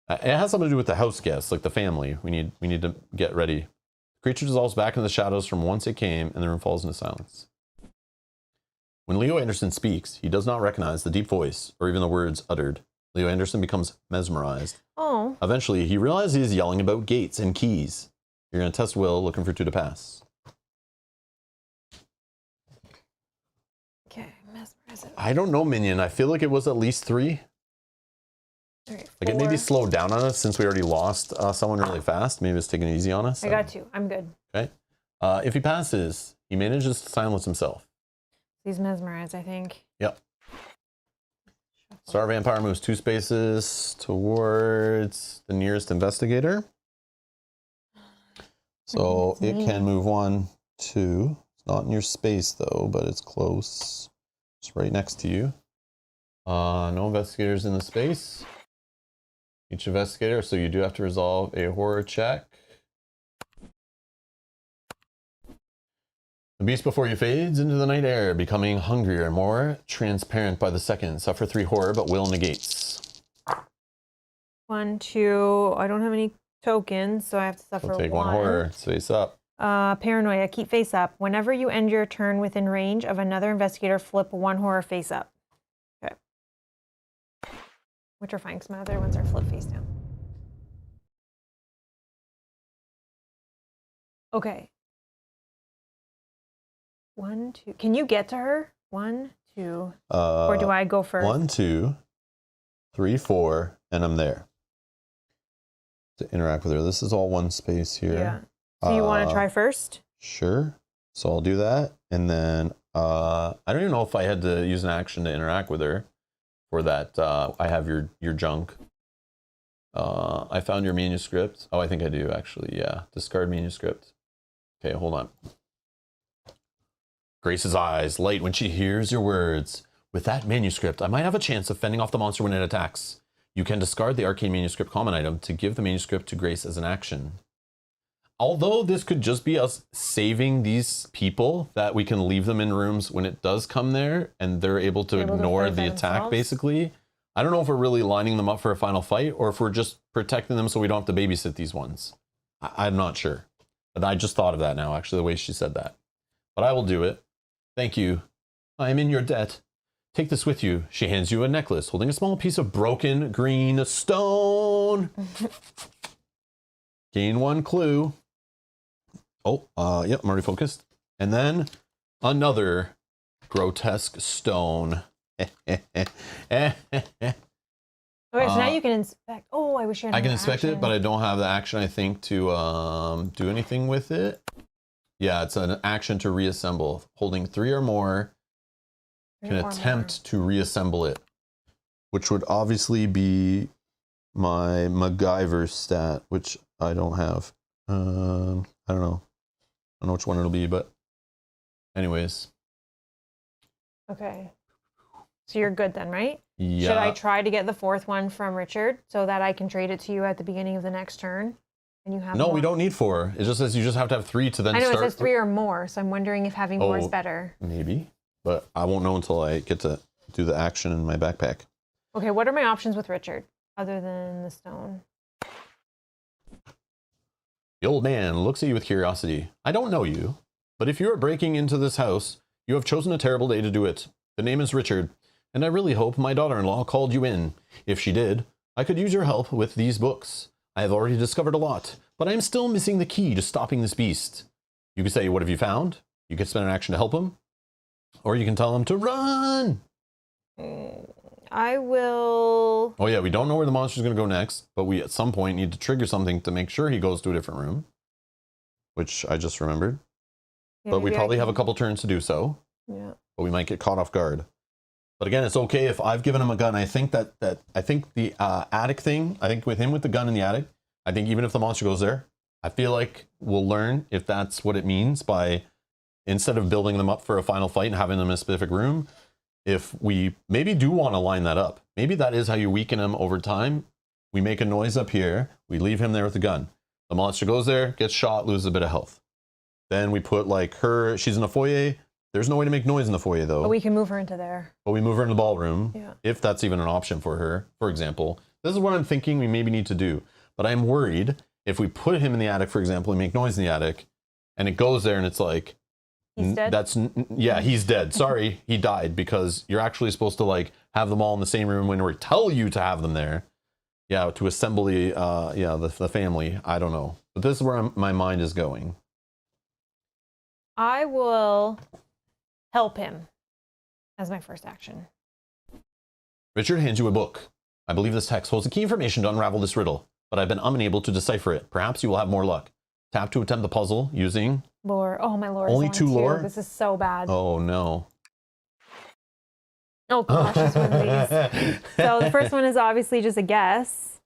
S1: It has something to do with the house guests, like the family. We need to get ready. The creature dissolves back into the shadows from whence it came, and the room falls into silence. When Leo Anderson speaks, he does not recognize the deep voice or even the words uttered. Leo Anderson becomes mesmerized.
S2: Oh.
S1: Eventually, he realizes he's yelling about gates and keys. You're going to test will, looking for 2 to pass.
S2: Okay, mesmerize it.
S1: I don't know, Minion. I feel like it was at least 3.
S2: All right,
S1: like it maybe slowed down on us since we already lost someone really fast. Maybe it's taking it easy on us.
S2: I got 2. I'm good.
S1: Okay. If he passes, he manages to silence himself.
S2: He's mesmerized, I think.
S1: Yep. Star Vampire moves 2 spaces towards the nearest investigator. So it can move 1, 2. It's not in your space though, but it's close. It's right next to you. No investigators in the space. Each investigator, so you do have to resolve a horror check. The beast before you fades into the night air, becoming hungrier and more transparent by the second. Suffer 3 horror, but will negates.
S2: 1, 2. I don't have any tokens, so I have to suffer
S1: take
S2: 1
S1: horror. It's face up.
S2: Paranoia. Keep face up. Whenever you end your turn within range of another investigator, flip 1 horror face up. Okay. Which are fine, because my other ones are flip face down. Okay. 1, 2. Can you get to her? 1, 2. Or do I go first?
S1: 1, 2, 3, 4, and I'm there to interact with her. This is all 1 space here.
S2: Yeah. So you want to try first?
S1: Sure. So I'll do that, and then I don't even know if I had to use an action to interact with her. For that, I have your junk. I found your manuscript. Oh, I think I do actually. Yeah, discard manuscript. Okay, hold on. Grace's eyes light when she hears your words. With that manuscript, I might have a chance of fending off the monster when it attacks. You can discard the arcane manuscript common item to give the manuscript to Grace as an action. Although this could just be us saving these people, that we can leave them in rooms when it does come there, and they're able to ignore the attack, basically. I don't know if we're really lining them up for a final fight, or if we're just protecting them so we don't have to babysit these ones. I'm not sure. But I just thought of that now, actually, the way she said that. But I will do it. Thank you. I am in your debt. Take this with you. She hands you a necklace holding a small piece of broken green stone. Gain 1 clue. Oh, yep, I'm already focused. And then another grotesque stone.
S2: Okay, so now you can inspect. Oh, I wish you had
S1: I can inspect it, but I don't have the action, I think, to do anything with it. Yeah, it's an action to reassemble. Holding 3 or more, can attempt to reassemble it, which would obviously be my MacGyver stat, which I don't have. I don't know. I don't know which one it'll be, but anyways.
S2: Okay. So you're good then, right?
S1: Yeah.
S2: Should I try to get the 4th one from Richard so that I can trade it to you at the beginning of the next turn? And you have
S1: no,
S2: more?
S1: We don't need 4. It just says you just have to have 3 to then start.
S2: I know, it says 3 or more, so I'm wondering if having more is better.
S1: Maybe, but I won't know until I get to do the action in my backpack.
S2: Okay, what are my options with Richard, other than the stone?
S1: The old man looks at you with curiosity. I don't know you, but if you are breaking into this house, you have chosen a terrible day to do it. The name is Richard, and I really hope my daughter-in-law called you in. If she did, I could use your help with these books. I have already discovered a lot, but I am still missing the key to stopping this beast. You could say, what have you found? You could spend an action to help him, or you can tell him to run.
S2: I will...
S1: Oh yeah, we don't know where the monster's going to go next, but we at some point need to trigger something to make sure he goes to a different room, which I just remembered.
S2: Yeah,
S1: but we probably have a couple turns to do so.
S2: Yeah.
S1: But we might get caught off guard. But again, it's okay if I've given him a gun. I think that I think the attic thing, I think with him with the gun in the attic, I think even if the monster goes there, I feel like we'll learn if that's what it means by, instead of building them up for a final fight and having them in a specific room, if we maybe do want to line that up. Maybe that is how you weaken him over time. We make a noise up here, we leave him there with the gun. The monster goes there, gets shot, loses a bit of health. Then we put like her, she's in the foyer. There's no way to make noise in the foyer though.
S2: But we can move her into there.
S1: But we move her in the ballroom,
S2: yeah.
S1: If that's even an option for her, for example. This is what I'm thinking we maybe need to do. But I'm worried if we put him in the attic, for example, and make noise in the attic, and it goes there and it's like,
S2: he's dead?
S1: Yeah, he's dead. Sorry, he died, because you're actually supposed to like have them all in the same room when we tell you to have them there. Yeah, to assemble the family. I don't know. But this is where my mind is going.
S2: I will help him as my first action.
S1: Richard hands you a book. I believe this text holds the key information to unravel this riddle, but I've been unable to decipher it. Perhaps you will have more luck. Tap to attempt the puzzle using...
S2: Lore. Oh, my lore
S1: Only
S2: is
S1: two lore?
S2: This is so bad.
S1: Oh, no.
S2: Oh, gosh, this one of these. So the first one is obviously just a guess.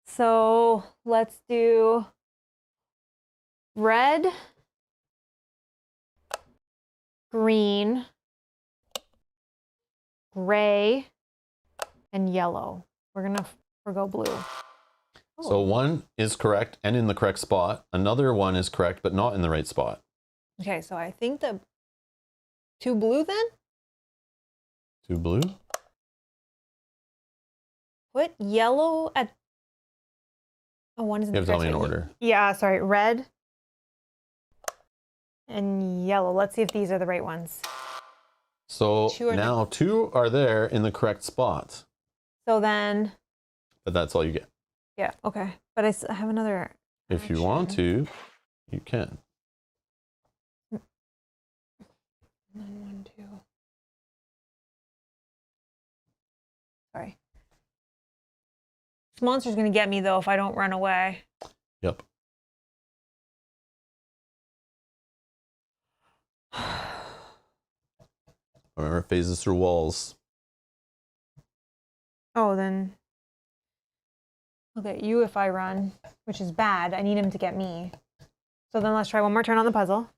S2: So let's do red, green, gray, and yellow. We're going to forgo blue. Oh.
S1: So one is correct and in the correct spot. Another one is correct, but not in the right spot.
S2: Okay, so I think the two blue then?
S1: Two blue?
S2: Put yellow at... Oh, one is in
S1: You
S2: the
S1: have to tell me in
S2: correct
S1: order.
S2: Yeah, sorry. Red and yellow. Let's see if these are the right ones.
S1: So now two are there in the correct spot.
S2: So then...
S1: But that's all you get.
S2: Yeah, okay. But I have another...
S1: If you want to, you can.
S2: 1, 2. Sorry. This monster's going to get me, though, if I don't run away.
S1: Yep. Remember, it phases through walls.
S2: Oh, then... I'll get you if I run, which is bad. I need him to get me. So then let's try one more turn on the puzzle.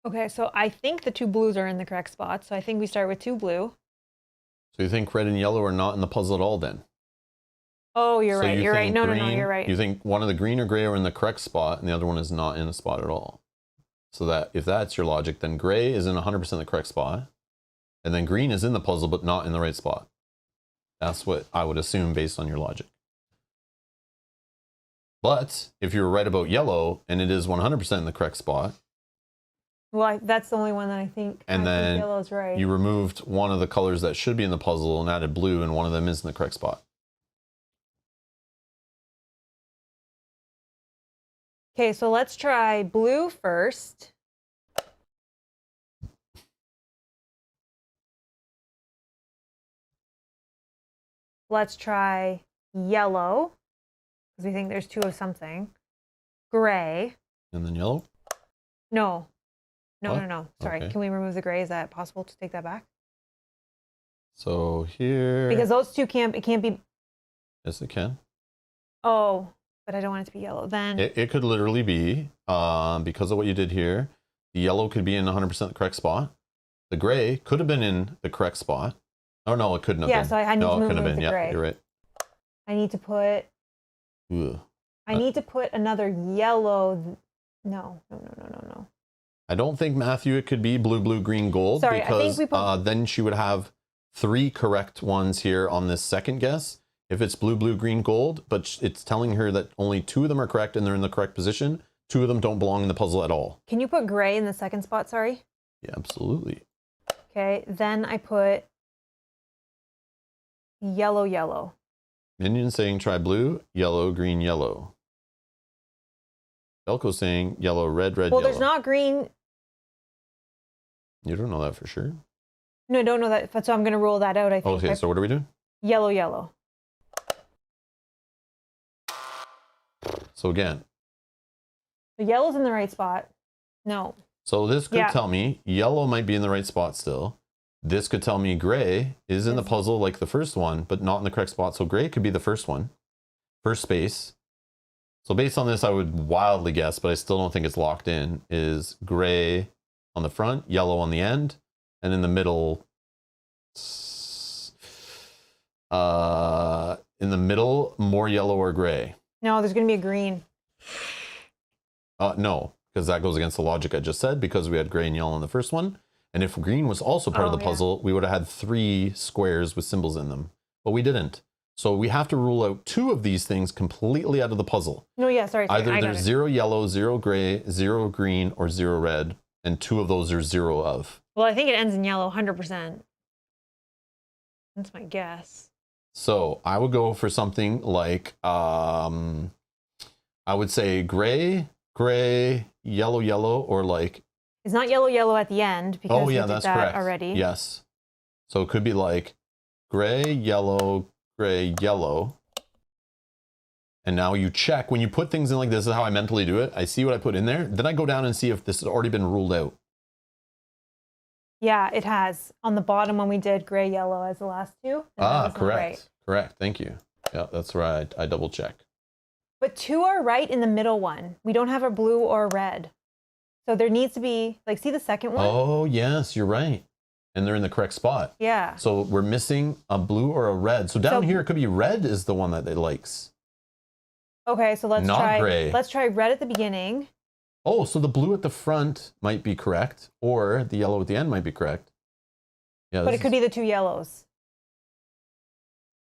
S2: Okay, so I think the two blues are in the correct spot. So I think we start with two blue.
S1: So you think red and yellow are not in the puzzle at all then?
S2: Oh, you're right. You're right. No, you're right.
S1: You think one of the green or gray are in the correct spot and the other one is not in a spot at all. So that if that's your logic, then gray is in 100% the correct spot. And then green is in the puzzle, but not in the right spot. That's what I would assume based on your logic. But if you're right about yellow and it is 100% in the correct spot.
S2: Well, that's the only one that I think.
S1: And then
S2: yellow's right.
S1: You removed one of the colors that should be in the puzzle and added blue, and one of them is in the correct spot.
S2: Okay, so let's try blue first. Let's try yellow, because we think there's two of something. Gray.
S1: And then yellow?
S2: No. No. Sorry,
S1: okay.
S2: Can we remove the gray? Is that possible to take that back?
S1: So here...
S2: Because those two can't be...
S1: Yes, it can.
S2: Oh, but I don't want it to be yellow. Then
S1: it could literally be, because of what you did here, the yellow could be in 100% the correct spot. The gray could have been in the correct spot. Oh, no, it couldn't have been.
S2: Yeah, so I need to remove the gray.
S1: Yeah, you're right.
S2: I need to put...
S1: Ugh.
S2: I need to put another yellow... No.
S1: I don't think, Matthew, it could be blue, blue, green, gold.
S2: Sorry,
S1: because
S2: I think we put...
S1: then she would have 3 correct ones here on this second guess. If it's blue, blue, green, gold, but it's telling her that only 2 of them are correct and they're in the correct position. 2 of them don't belong in the puzzle at all.
S2: Can you put gray in the second spot, sorry?
S1: Yeah, absolutely.
S2: Okay, then I put yellow, yellow.
S1: Minion saying try blue, yellow, green, yellow. Velko saying yellow, red, red,
S2: well,
S1: yellow.
S2: There's not green.
S1: You don't know that for sure?
S2: No, I don't know that. So I'm going to rule that out, I think.
S1: Okay, so what are we doing?
S2: Yellow, yellow.
S1: So again.
S2: The yellow's in the right spot. No.
S1: So this could tell me yellow might be in the right spot still. This could tell me gray is in the puzzle like the first one, but not in the correct spot. So gray could be the first one. First space. So based on this, I would wildly guess, but I still don't think it's locked in, is gray on the front, yellow on the end, and in the middle, more yellow or gray.
S2: No, there's going to be a green.
S1: No, because that goes against the logic I just said, because we had gray and yellow in the first one. And if green was also part of the puzzle, we would have had 3 squares with symbols in them, but we didn't. So we have to rule out 2 of these things completely out of the puzzle.
S2: No, yeah, sorry.
S1: Either there's 0 yellow, 0 gray, 0 green, or 0 red, and 2 of those are 0 of.
S2: Well, I think it ends in yellow, 100%. That's my guess.
S1: So I would go for something like, I would say gray, gray, yellow, yellow, or like.
S2: It's not yellow, yellow at the end because we did
S1: that's
S2: that
S1: correct.
S2: already.
S1: Yes. So it could be like gray, yellow, gray, yellow. And now you check when you put things in like this is how I mentally do it. I see what I put in there. Then I go down and see if this has already been ruled out.
S2: Yeah, it has. On the bottom when we did gray, yellow as the last 2.
S1: Correct. Right. Correct. Thank you. Yeah, that's right. I double check.
S2: But 2 are right in the middle one. We don't have a blue or a red. So there needs to be, like, see the second one?
S1: Oh, yes, you're right. And they're in the correct spot.
S2: Yeah.
S1: So we're missing a blue or a red. So down here, it could be red is the one that it likes.
S2: Okay, so let's try
S1: gray.
S2: Let's try red at the beginning.
S1: Oh, so the blue at the front might be correct, or the yellow at the end might be correct. Yeah,
S2: but it could be the 2 yellows.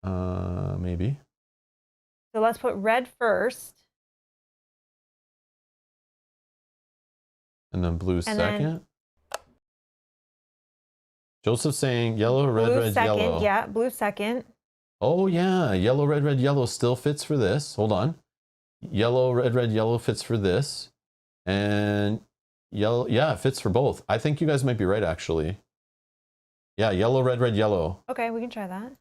S1: Maybe.
S2: So let's put red first.
S1: And then blue second. Joseph's saying yellow, red, red,
S2: second.
S1: yellow.
S2: Yeah, blue second.
S1: Oh, yeah. Yellow, red, red, yellow still fits for this. Hold on. Yellow, red, red, yellow fits for this. And yellow, yeah, it fits for both. I think you guys might be right, actually. Yeah, yellow, red, red, yellow.
S2: Okay, we can try that.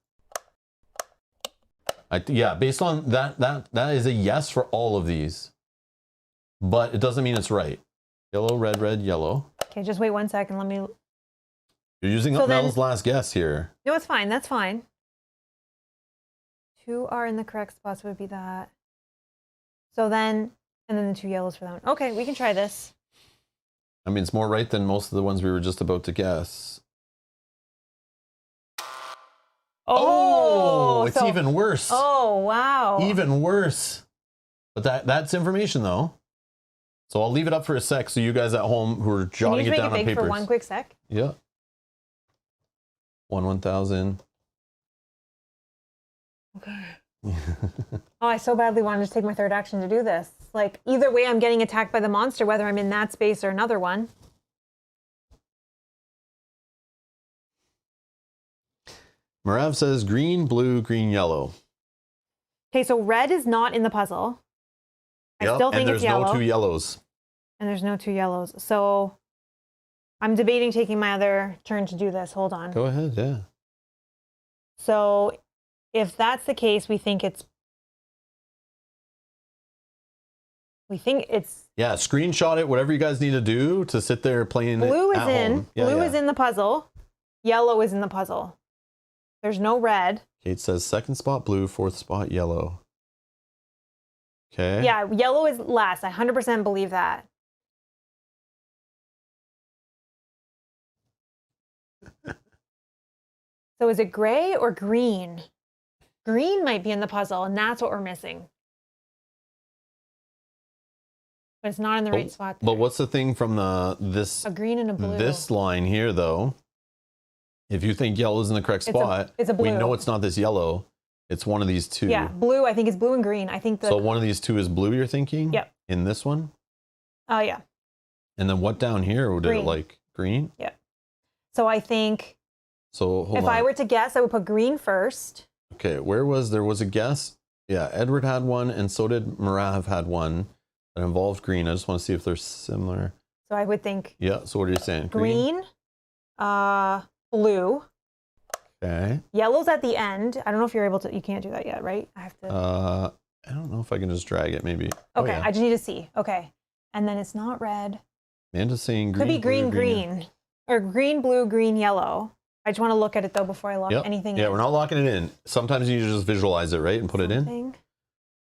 S1: Yeah, based on that is a yes for all of these. But it doesn't mean it's right. Yellow, red, red, yellow.
S2: Okay, just wait 1 second. Let me...
S1: You're using up Mel's last guess here.
S2: No, it's fine. That's fine. 2 are in the correct spots would be that. So then, and then the 2 yellows for that one. Okay, we can try this.
S1: I mean, it's more right than most of the ones we were just about to guess. Oh, it's even worse.
S2: Oh, wow.
S1: Even worse. But that's information, though. So I'll leave it up for a sec so you guys at home who are jotting it down on papers. Can you make it big
S2: for 1 quick sec?
S1: Yeah. 1,000.
S2: Okay. Oh, I so badly wanted to take my 3rd action to do this. Like, either way, I'm getting attacked by the monster, whether I'm in that space or another one.
S1: Marav says green, blue, green, yellow.
S2: Okay, so red is not in the puzzle. I still think it's yellow.
S1: And there's no 2 yellows.
S2: And there's no 2 yellows. So I'm debating taking my other turn to do this. Hold on.
S1: Go ahead, yeah.
S2: So if that's the case, we think it's...
S1: Yeah, screenshot it, whatever you guys need to do to sit there playing
S2: blue
S1: it
S2: is
S1: at
S2: in.
S1: home. Yeah,
S2: blue is in the puzzle. Yellow is in the puzzle. There's no red.
S1: Kate says 2nd spot blue, 4th spot yellow. Okay.
S2: Yeah, yellow is last. I 100% believe that. So is it gray or green? Green might be in the puzzle, and that's what we're missing. But it's not in the right spot there.
S1: But what's the thing from this?
S2: A green and a blue.
S1: This line here, though. If you think yellow is in the correct spot,
S2: it's a blue.
S1: We know it's not this yellow. It's one of these 2.
S2: Yeah, blue. I think it's blue and green. I think
S1: so one of these 2 is blue, you're thinking?
S2: Yep.
S1: In this one?
S2: Oh, yeah.
S1: And then what down here? Would it like green?
S2: Yep. So I think if I were to guess, I would put green first.
S1: Okay, there was a guess? Yeah, Edward had one, and so did Marav had one that involved green. I just want to see if they're similar.
S2: So I would think.
S1: Yeah, so what are you saying?
S2: Green, blue.
S1: Okay.
S2: Yellow's at the end. I don't know if you're able to, you can't do that yet, right? I have to.
S1: I don't know if I can just drag it, maybe.
S2: Okay,
S1: oh, yeah.
S2: I just need to see. Okay. And then it's not red.
S1: Amanda's saying green.
S2: Could be green, green. Or green, blue, green, yellow. I just want to look at it though before I lock anything in.
S1: Yeah, we're not locking it in. Sometimes you just visualize it, right? And put it in.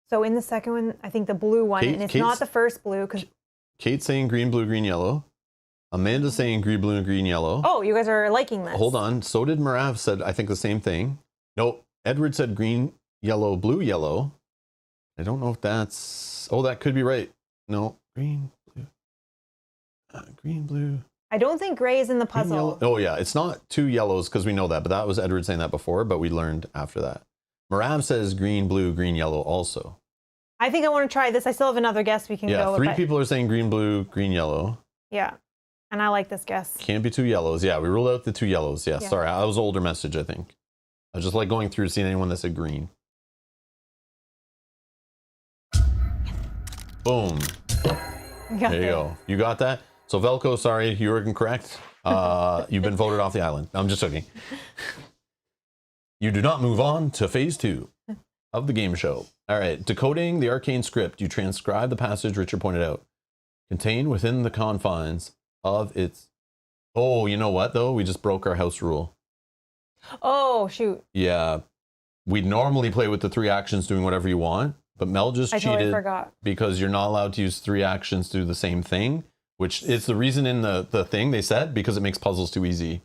S2: So in the second one, I think the blue one, and it's not the first blue. Because
S1: Kate's saying green, blue, green, yellow. Amanda's saying green, blue, and green, yellow.
S2: Oh, you guys are liking this.
S1: Hold on. So did Marav said, I think, the same thing. Nope. Edward said green, yellow, blue, yellow. I don't know if that's... Oh, that could be right. No. Green, blue. Green, blue.
S2: I don't think gray is in the puzzle.
S1: Oh, yeah. It's not two yellows because we know that. But that was Edward saying that before. But we learned after that. Marav says green, blue, green, yellow also.
S2: I think I want to try this. I still have another guess we can go with.
S1: Yeah, 3 people are saying green, blue, green, yellow.
S2: Yeah. And I like this guess.
S1: Can't be 2 yellows. Yeah, we ruled out the 2 yellows. Yeah, sorry. That was an older message, I think. I was just like going through seeing anyone that said green. Boom. There you go. You got that? So Velko, sorry, you were incorrect. You've been voted off the island. I'm just joking. You do not move on to phase 2 of the game show. All right. Decoding the arcane script. You transcribe the passage Richard pointed out. Contained within the confines of its... Oh, you know what, though? We just broke our house rule.
S2: Oh, shoot.
S1: Yeah. We normally play with the 3 actions doing whatever you want, but Mel just cheated.
S2: Totally forgot.
S1: Because you're not allowed to use 3 actions to do the same thing, which is the reason in the thing they said, because it makes puzzles too easy.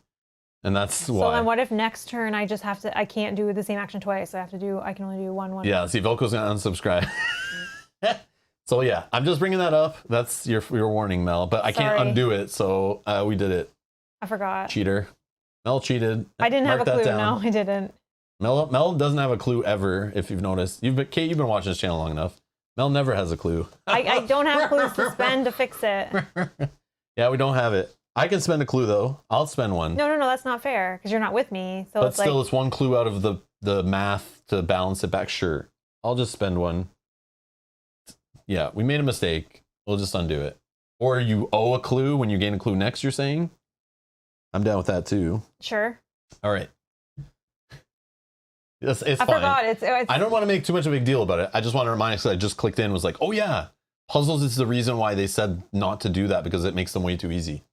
S1: And that's why.
S2: So then what if next turn I just have to, I can't do the same action twice. I can only do one.
S1: Yeah, see, Velko's going to unsubscribe. So yeah, I'm just bringing that up. That's your warning, Mel. But I can't undo it, so we did it.
S2: I forgot.
S1: Cheater. Mel cheated.
S2: I didn't have a clue. No, I didn't.
S1: Mel doesn't have a clue ever, if you've noticed. Kate, you've been watching this channel long enough. Mel never has a clue.
S2: I don't have clues to spend to fix it.
S1: Yeah, we don't have it. I can spend a clue, though. I'll spend one.
S2: No, that's not fair, because you're not with me. So
S1: but still, it's one clue out of the math to balance it back. Sure. I'll just spend one. Yeah, we made a mistake. We'll just undo it. Or you owe a clue when you gain a clue next, you're saying? I'm down with that, too.
S2: Sure.
S1: All right. It's fine.
S2: I forgot. It's
S1: I don't want to make too much of a big deal about it. I just want to remind you, because I just clicked in, was like, oh, yeah. Puzzles is the reason why they said not to do that, because it makes them way too easy.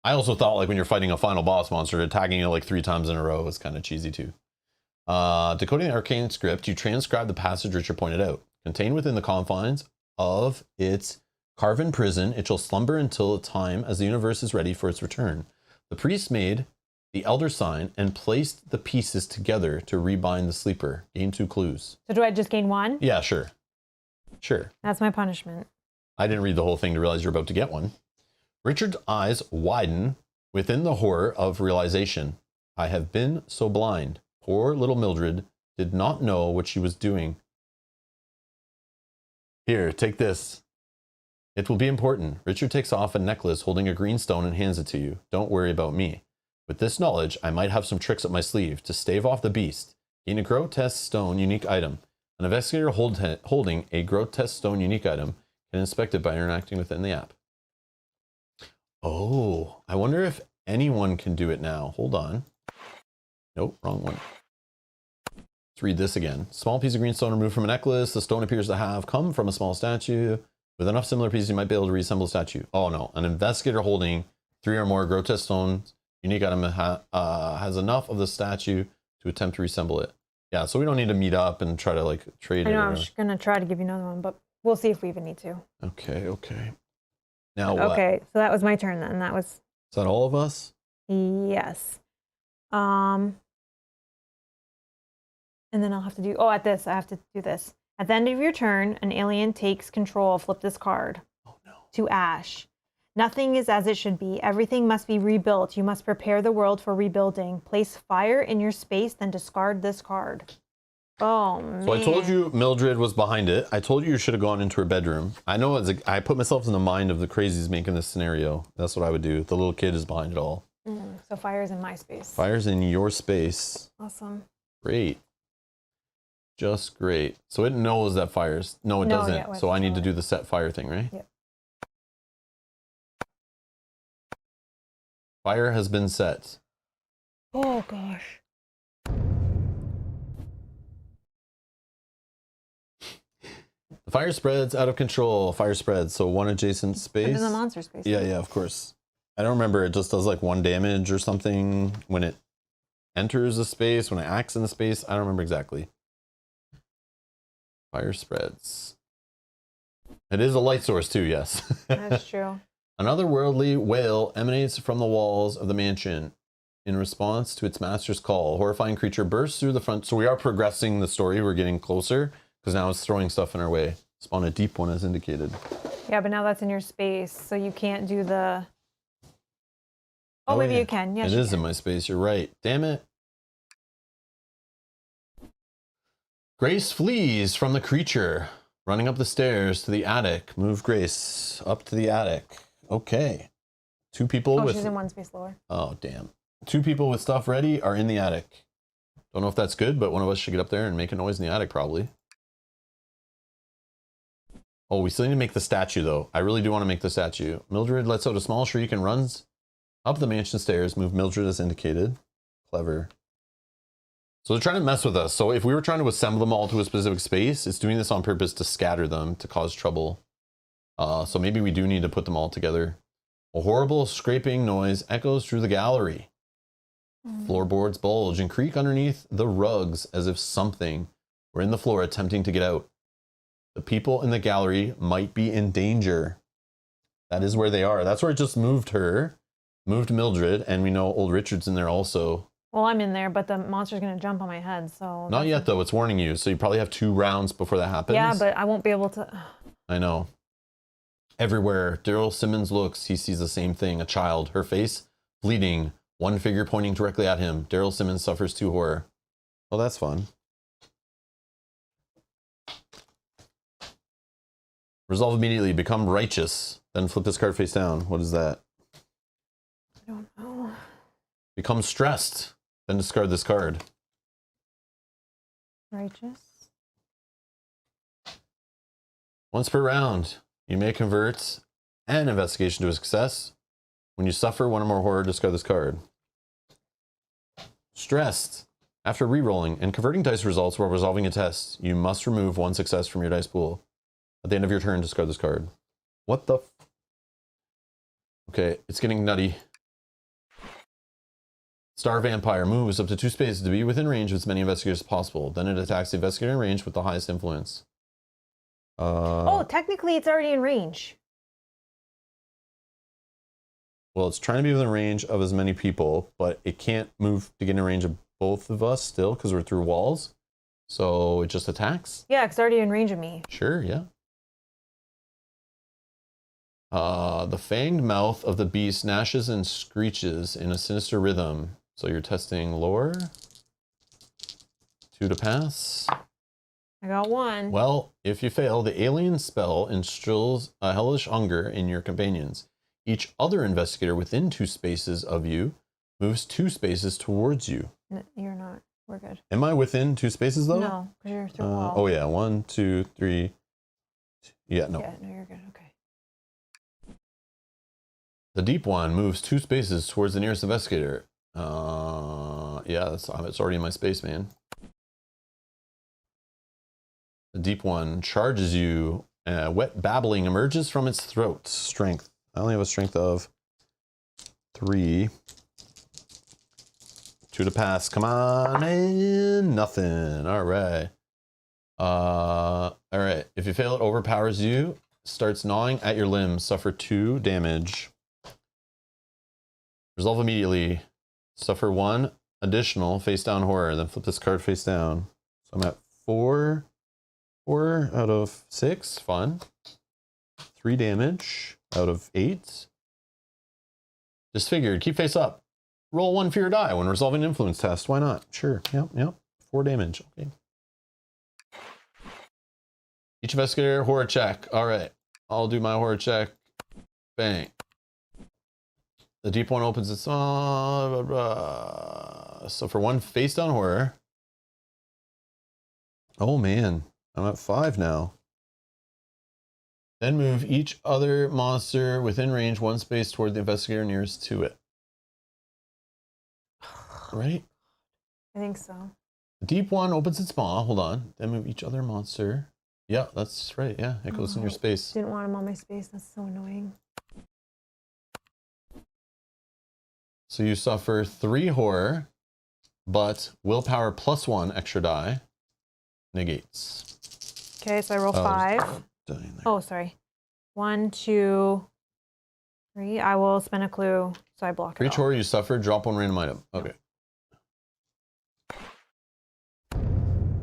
S1: I also thought, like, when you're fighting a final boss monster, attacking it like 3 times in a row is kind of cheesy, too. Decoding the arcane script, you transcribe the passage Richard pointed out. Contained within the confines of its carven prison, it shall slumber until a time as the universe is ready for its return. The priest made the elder sign and placed the pieces together to rebind the sleeper. Gain 2 clues.
S2: So do I just gain 1?
S1: Yeah, sure. Sure.
S2: That's my punishment.
S1: I didn't read the whole thing to realize you're about to get one. Richard's eyes widen within the horror of realization. I have been so blind. Poor little Mildred did not know what she was doing. Here, take this. It will be important. Richard takes off a necklace holding a green stone and hands it to you. Don't worry about me. With this knowledge, I might have some tricks up my sleeve to stave off the beast. Gain a grotesque stone unique item. An investigator holding a grotesque stone unique item can inspect it by interacting within the app. Oh, I wonder if anyone can do it now. Hold on. Nope, wrong one. Let's read this again. Small piece of green stone removed from a necklace. The stone appears to have come from a small statue. With enough similar pieces, you might be able to reassemble a statue. Oh no, an investigator holding 3 or more grotesque stones, unique item has enough of the statue to attempt to reassemble it. Yeah, so we don't need to meet up and try to like trade it.
S2: I know, I'm just gonna try to give you another one, but we'll see if we even need to.
S1: Okay. Now what?
S2: Okay, so that was my turn then. Is
S1: that all of us?
S2: Yes. And then I'll have to do, I have to do this. At the end of your turn, an alien takes control. Flip this card.
S1: Oh no.
S2: To ash. Nothing is as it should be. Everything must be rebuilt. You must prepare the world for rebuilding. Place fire in your space, then discard this card. Oh, man.
S1: So I told you Mildred was behind it. I told you should have gone into her bedroom. I know I put myself in the mind of the crazies making this scenario. That's what I would do. The little kid is behind it all.
S2: So fire's in my space.
S1: Fire's in your space.
S2: Awesome.
S1: Great. Just great. So it knows that fire's... No, it doesn't.
S2: Yeah,
S1: so I need to do the set fire thing, right?
S2: Yep.
S1: Fire has been set.
S2: Oh, gosh.
S1: The fire spreads out of control. Fire spreads. So one adjacent space.
S2: It's in the monster space.
S1: Yeah, yeah, of course. I don't remember. It just does like 1 damage or something when it enters a space, when it acts in the space. I don't remember exactly. Fire spreads. It is a light source too, yes.
S2: That's true.
S1: An otherworldly wail emanates from the walls of the mansion. In response to its master's call, a horrifying creature bursts through the front. So we are progressing the story. We're getting closer because now it's throwing stuff in our way. Spawn a deep one as indicated.
S2: Yeah, but now that's in your space, so you can't do the... Oh, maybe
S1: yeah.
S2: you can. Yes,
S1: it is
S2: can.
S1: In my space. You're right. Damn it. Grace flees from the creature, running up the stairs to the attic. Move Grace up to the attic. Okay. 2 people with...
S2: she's in 1 space lower.
S1: Oh, damn. 2 people with stuff ready are in the attic. Don't know if that's good, but one of us should get up there and make a noise in the attic, probably. Oh, we still need to make the statue, though. I really do want to make the statue. Mildred lets out a small shriek and runs up the mansion stairs. Move Mildred as indicated. Clever. So they're trying to mess with us. So if we were trying to assemble them all to a specific space, it's doing this on purpose to scatter them, to cause trouble. So maybe we do need to put them all together. A horrible scraping noise echoes through the gallery. Floorboards bulge and creak underneath the rugs as if something were in the floor attempting to get out. The people in the gallery might be in danger. That is where they are. That's where it just moved her. Moved Mildred, and we know old Richard's in there also.
S2: Well, I'm in there, but the monster's going to jump on my head, so...
S1: Not yet, though. It's warning you, so you probably have 2 rounds before that happens.
S2: Yeah, but I won't be able to...
S1: I know. Everywhere Daryl Simmons looks, he sees the same thing. A child, her face bleeding, one figure pointing directly at him. Daryl Simmons suffers 2 horror. Well, that's fun. Resolve immediately. Become righteous. Then flip this card face down. What is that?
S2: I don't know.
S1: Become stressed. Then discard this card.
S2: Righteous.
S1: Once per round, you may convert an investigation to a success. When you suffer 1 or more horror, discard this card. Stressed. After re-rolling and converting dice results while resolving a test, you must remove 1 success from your dice pool. At the end of your turn, discard this card. What the f... Okay, it's getting nutty. Star Vampire moves up to 2 spaces to be within range of as many investigators as possible. Then it attacks the investigator in range with the highest influence.
S2: Oh, technically it's already in range.
S1: Well, it's trying to be within range of as many people, but it can't move to get in range of both of us still because we're through walls. So it just attacks?
S2: Yeah, it's already in range of me.
S1: Sure, yeah. The fanged mouth of the beast gnashes and screeches in a sinister rhythm. So you're testing lore. 2 to pass.
S2: I got 1.
S1: Well, if you fail, the alien spell instills a hellish hunger in your companions. Each other investigator within 2 spaces of you moves 2 spaces towards you.
S2: No, you're not. We're good.
S1: Am I within 2 spaces though?
S2: No, because you're through a wall.
S1: Oh yeah, 1, 2, 3. Yeah, no.
S2: Yeah, no, you're good. Okay.
S1: The deep one moves 2 spaces towards the nearest investigator. Yeah, it's already in my space, man. The deep one charges you. Wet babbling emerges from its throat. Strength. I only have a strength of 3. 2 to pass. Come on. And nothing. All right. All right. If you fail, it overpowers you. Starts gnawing at your limbs. Suffer 2 damage. Resolve immediately. Suffer 1 additional face down horror. Then flip this card face down. So I'm at 4 out of 6. Fun. 3 damage out of 8. Disfigured. Keep face up. Roll 1 fear die when resolving an influence test. Why not? Sure. Yep. 4 damage. Okay. Each investigator horror check. All right. I'll do my horror check. Bang. The deep one opens its... so for one face down horror... Oh man, I'm at 5 now. Then move each other monster within range 1 space toward the investigator nearest to it. Right?
S2: I think so.
S1: The deep one opens its maw. Hold on. Then move each other monster. Yeah, that's right. Yeah, it goes in your space.
S2: Didn't want him on my space. That's so annoying.
S1: So you suffer 3 horror, but willpower +1 extra die negates.
S2: Okay, so I roll 5. Oh, sorry. 1, 2, 3. I will spend a clue, so I block it.
S1: For each horror you suffer, drop 1 random item. Okay.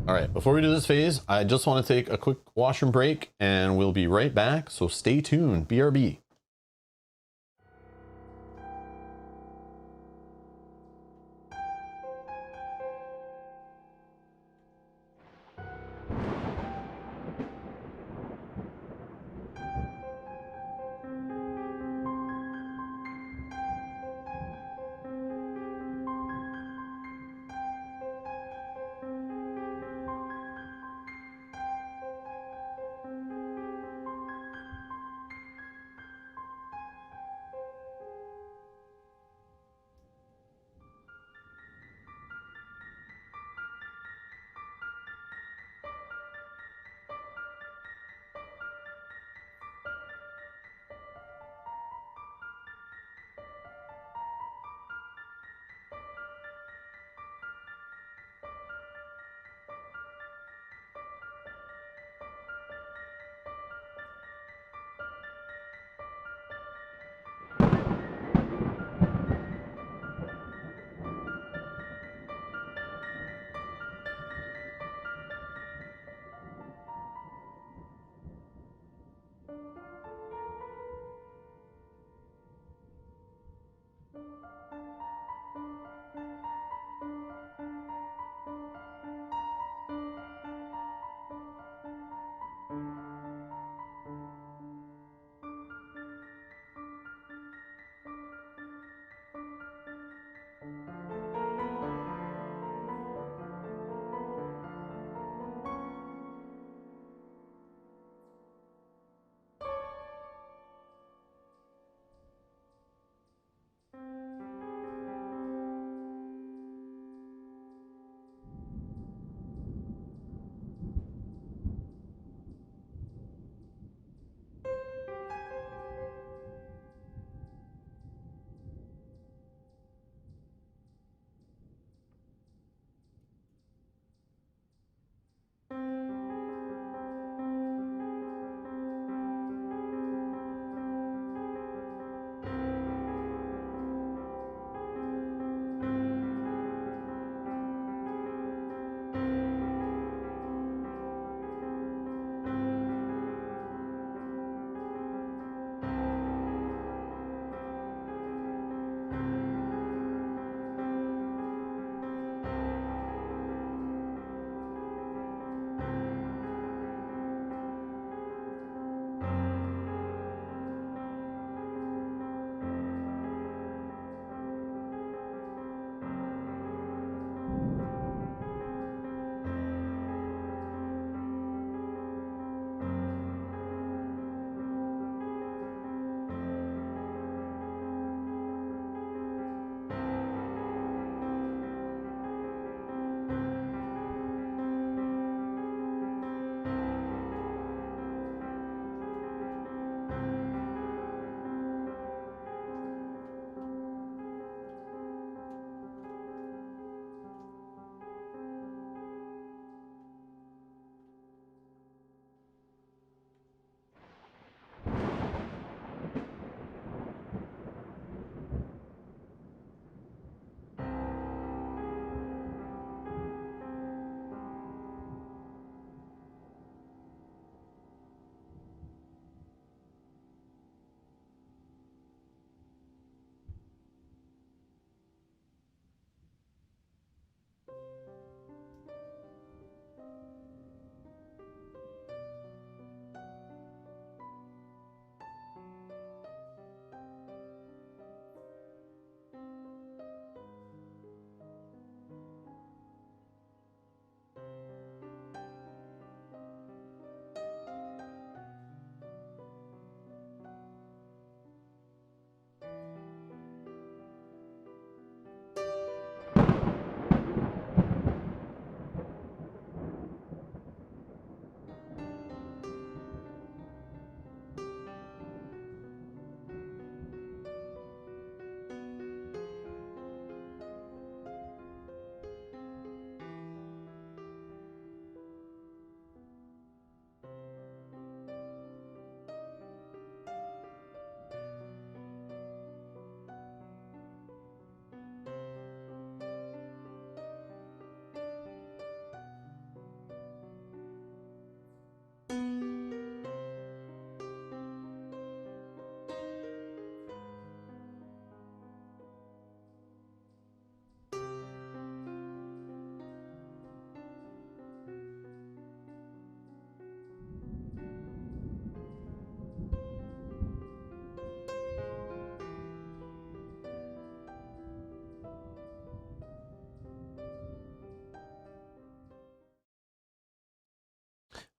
S1: All right, before we do this phase, I just want to take a quick washroom break and we'll be right back. So stay tuned. BRB.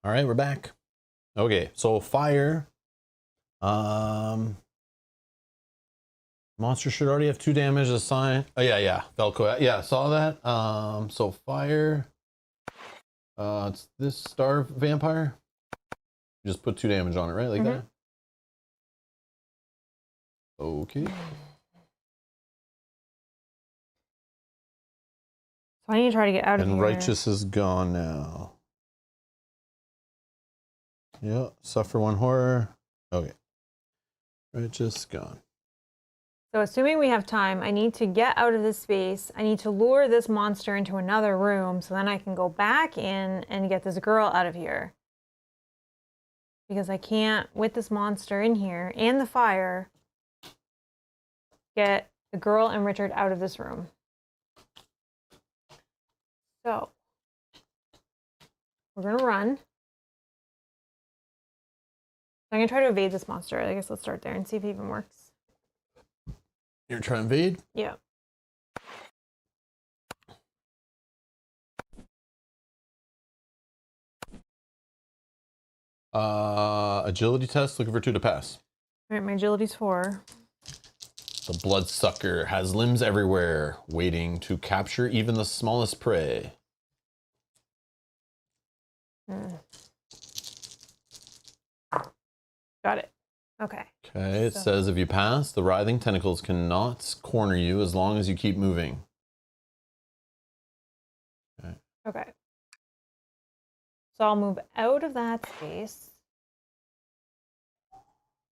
S1: All right, we're back. Okay, so fire. Monster should already have 2 damage assigned. Oh yeah, Velcro. Yeah, saw that. So fire. It's this star vampire. You just put 2 damage on it, right? Like that. Okay.
S2: So I need to try to get out of here.
S1: And righteous is gone now. Yeah, suffer 1 horror. Okay. Righteous gone.
S2: So assuming we have time, I need to get out of this space. I need to lure this monster into another room so then I can go back in and get this girl out of here. Because I can't, with this monster in here and the fire, get the girl and Richard out of this room. So we're gonna run. I'm gonna try to evade this monster. I guess let's start there and see if it even works.
S1: You're trying to invade?
S2: Yeah.
S1: Agility test, looking for 2 to pass.
S2: All right, my agility's 4.
S1: The bloodsucker has limbs everywhere, waiting to capture even the smallest prey.
S2: Got it. Okay.
S1: Okay, it says if you pass, the writhing tentacles cannot corner you as long as you keep moving. Okay.
S2: Okay. So I'll move out of that space.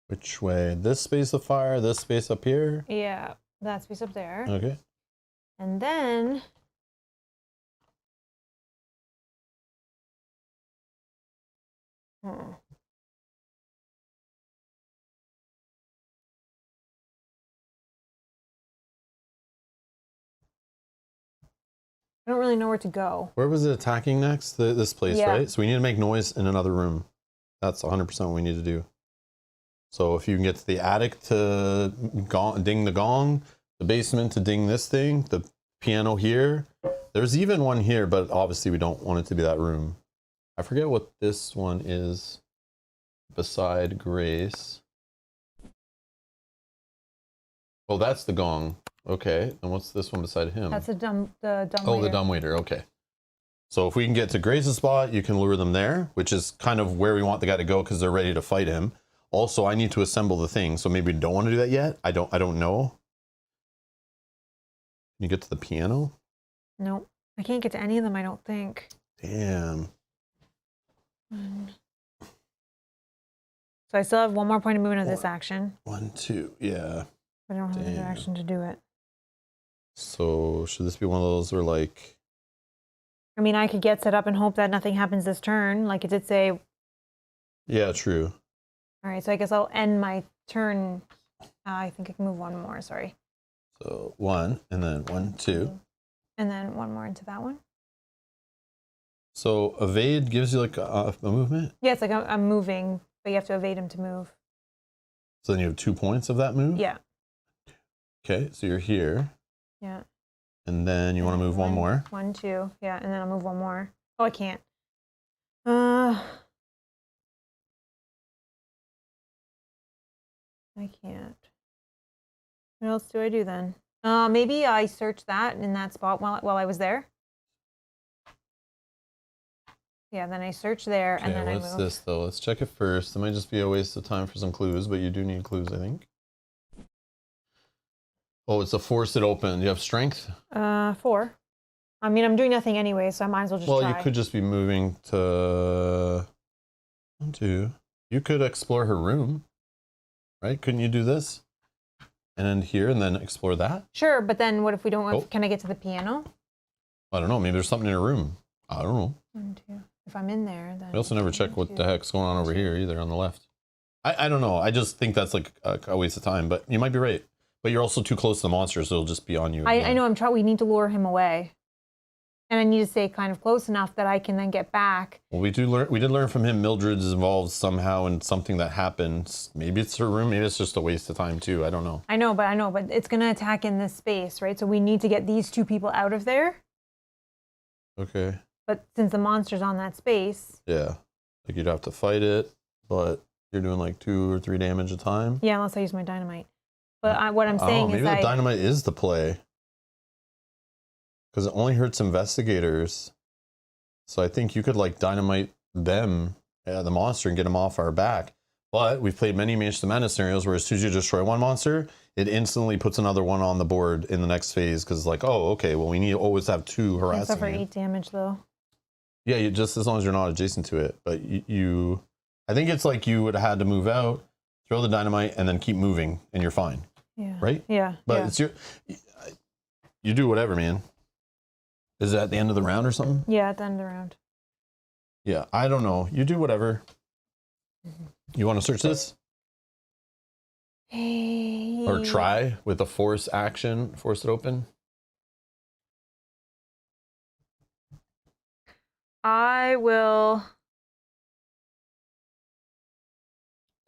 S1: Which way? This space of fire, this space up here?
S2: Yeah, that space up there.
S1: Okay.
S2: And then I don't really know where to go.
S1: Where was it attacking next? This place, right? So we need to make noise in another room. That's 100% what we need to do. So if you can get to the attic to ding the gong, the basement to ding this thing, the piano here. There's even one here, but obviously we don't want it to be that room. I forget what this one is beside Grace. Oh, that's the gong. Okay, and what's this one beside him?
S2: That's the dumb waiter.
S1: The dumbwaiter, okay. So if we can get to Grace's spot, you can lure them there, which is kind of where we want the guy to go because they're ready to fight him. Also, I need to assemble the thing, so maybe we don't want to do that yet. I don't know. Can you get to the piano?
S2: Nope. I can't get to any of them, I don't think.
S1: Damn.
S2: So I still have 1 more point of movement of this action.
S1: 1, 2, yeah.
S2: I don't have the action to do it.
S1: So should this be one of those where like...
S2: I mean, I could get set up and hope that nothing happens this turn. Like it did say...
S1: Yeah, true.
S2: All right, so I guess I'll end my turn. I think I can move 1 more, sorry.
S1: So 1, and then 1, 2.
S2: And then 1 more into that one.
S1: So evade gives you like a movement?
S2: Yeah, it's like I'm moving, but you have to evade him to move.
S1: So then you have 2 points of that move?
S2: Yeah.
S1: Okay, so you're here.
S2: Yeah.
S1: And then you want to move 1 more?
S2: 1, 2. Yeah, and then I'll move 1 more. Oh, I can't. I can't. What else do I do then? Maybe I search that in that spot while I was there. Yeah, then I search there and then I move.
S1: What's this though? Let's check it first. It might just be a waste of time for some clues, but you do need clues, I think. Oh, it's a force it open. Do you have strength?
S2: 4. I mean, I'm doing nothing anyway, so I might as well just try.
S1: Well, you could just be moving to 1, 2. You could explore her room, right? Couldn't you do this? And then here, and then explore that?
S2: Sure, but then what if we don't, can I get to the piano?
S1: I don't know, maybe there's something in her room. I don't know.
S2: 1, 2. If I'm in there, then...
S1: We also never check what the heck's going on over here either on the left. I don't know, I just think that's like a waste of time, but you might be right. But you're also too close to the monster, so it'll just be on you.
S2: I know, we need to lure him away. And I need to stay kind of close enough that I can then get back.
S1: Well, we did learn from him Mildred is involved somehow in something that happens. Maybe it's her room, maybe it's just a waste of time too, I don't know.
S2: I know, but it's gonna attack in this space, right? So we need to get these 2 people out of there.
S1: Okay.
S2: But since the monster's on that space...
S1: Yeah. Like you'd have to fight it, but you're doing like 2 or 3 damage a time.
S2: Yeah, unless I use my dynamite. But what I'm saying
S1: maybe
S2: is
S1: the dynamite is the play. Because it only hurts investigators. So I think you could like dynamite them, the monster, and get them off our back. But we've played many Mage the Madness scenarios where as soon as you destroy one monster, it instantly puts another one on the board in the next phase. Because like, oh, okay, well we need to always have 2 harassing.
S2: Except for 8 damage though.
S1: Yeah, just as long as you're not adjacent to it. But you I think it's like you would have had to move out, throw the dynamite, and then keep moving, and you're fine.
S2: Yeah.
S1: Right?
S2: Yeah.
S1: But it's you do whatever, man. Is it at the end of the round or something?
S2: Yeah, at the end of the round.
S1: Yeah, I don't know. You do whatever. You want to search this?
S2: Hey.
S1: Or try with a force action, force it open?
S2: I will.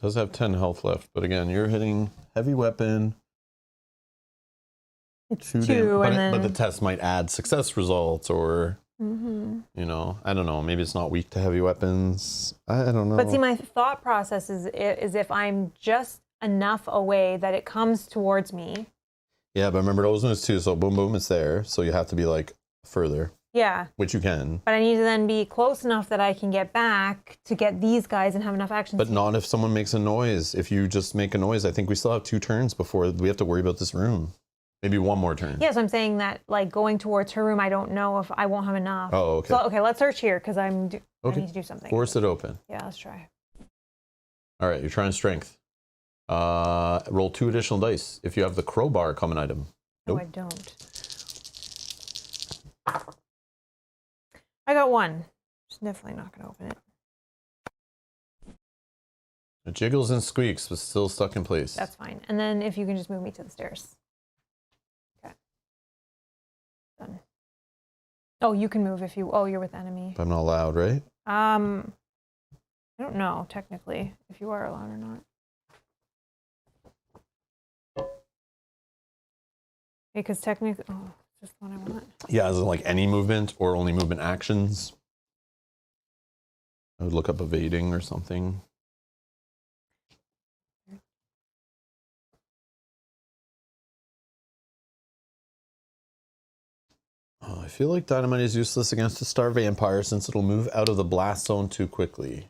S1: Does have 10 health left, but again, you're hitting heavy weapon.
S2: It's
S1: 2
S2: and then...
S1: but the test might add success results or,
S2: you
S1: know, I don't know. Maybe it's not weak to heavy weapons. I don't know.
S2: But see, my thought process is if I'm just enough away that it comes towards me.
S1: Yeah, but remember those ones too. So boom, boom, it's there. So you have to be like further.
S2: Yeah.
S1: Which you can.
S2: But I need to then be close enough that I can get back to get these guys and have enough action.
S1: But not if someone makes a noise. If you just make a noise, I think we still have 2 turns before we have to worry about this room. Maybe 1 more turn.
S2: Yes, I'm saying that like going towards her room, I don't know if I won't have enough.
S1: Oh, okay.
S2: So, okay, let's search here because I need to do something.
S1: Force it open.
S2: Yeah, let's try.
S1: All right, you're trying strength. Roll 2 additional dice if you have the crowbar common item.
S2: No,
S1: nope.
S2: I don't. I got 1. Just definitely not going to open it.
S1: It jiggles and squeaks, but still stuck in place.
S2: That's fine. And then if you can just move me to the stairs. Okay. Done. Oh, you can move if you... Oh, you're with enemy.
S1: But I'm not allowed, right?
S2: I don't know, technically, if you are allowed or not. Because technically... Oh, this is the one I want.
S1: Yeah, is it like any movement or only movement actions? I would look up evading or something. Oh, I feel like dynamite is useless against a star vampire since it'll move out of the blast zone too quickly.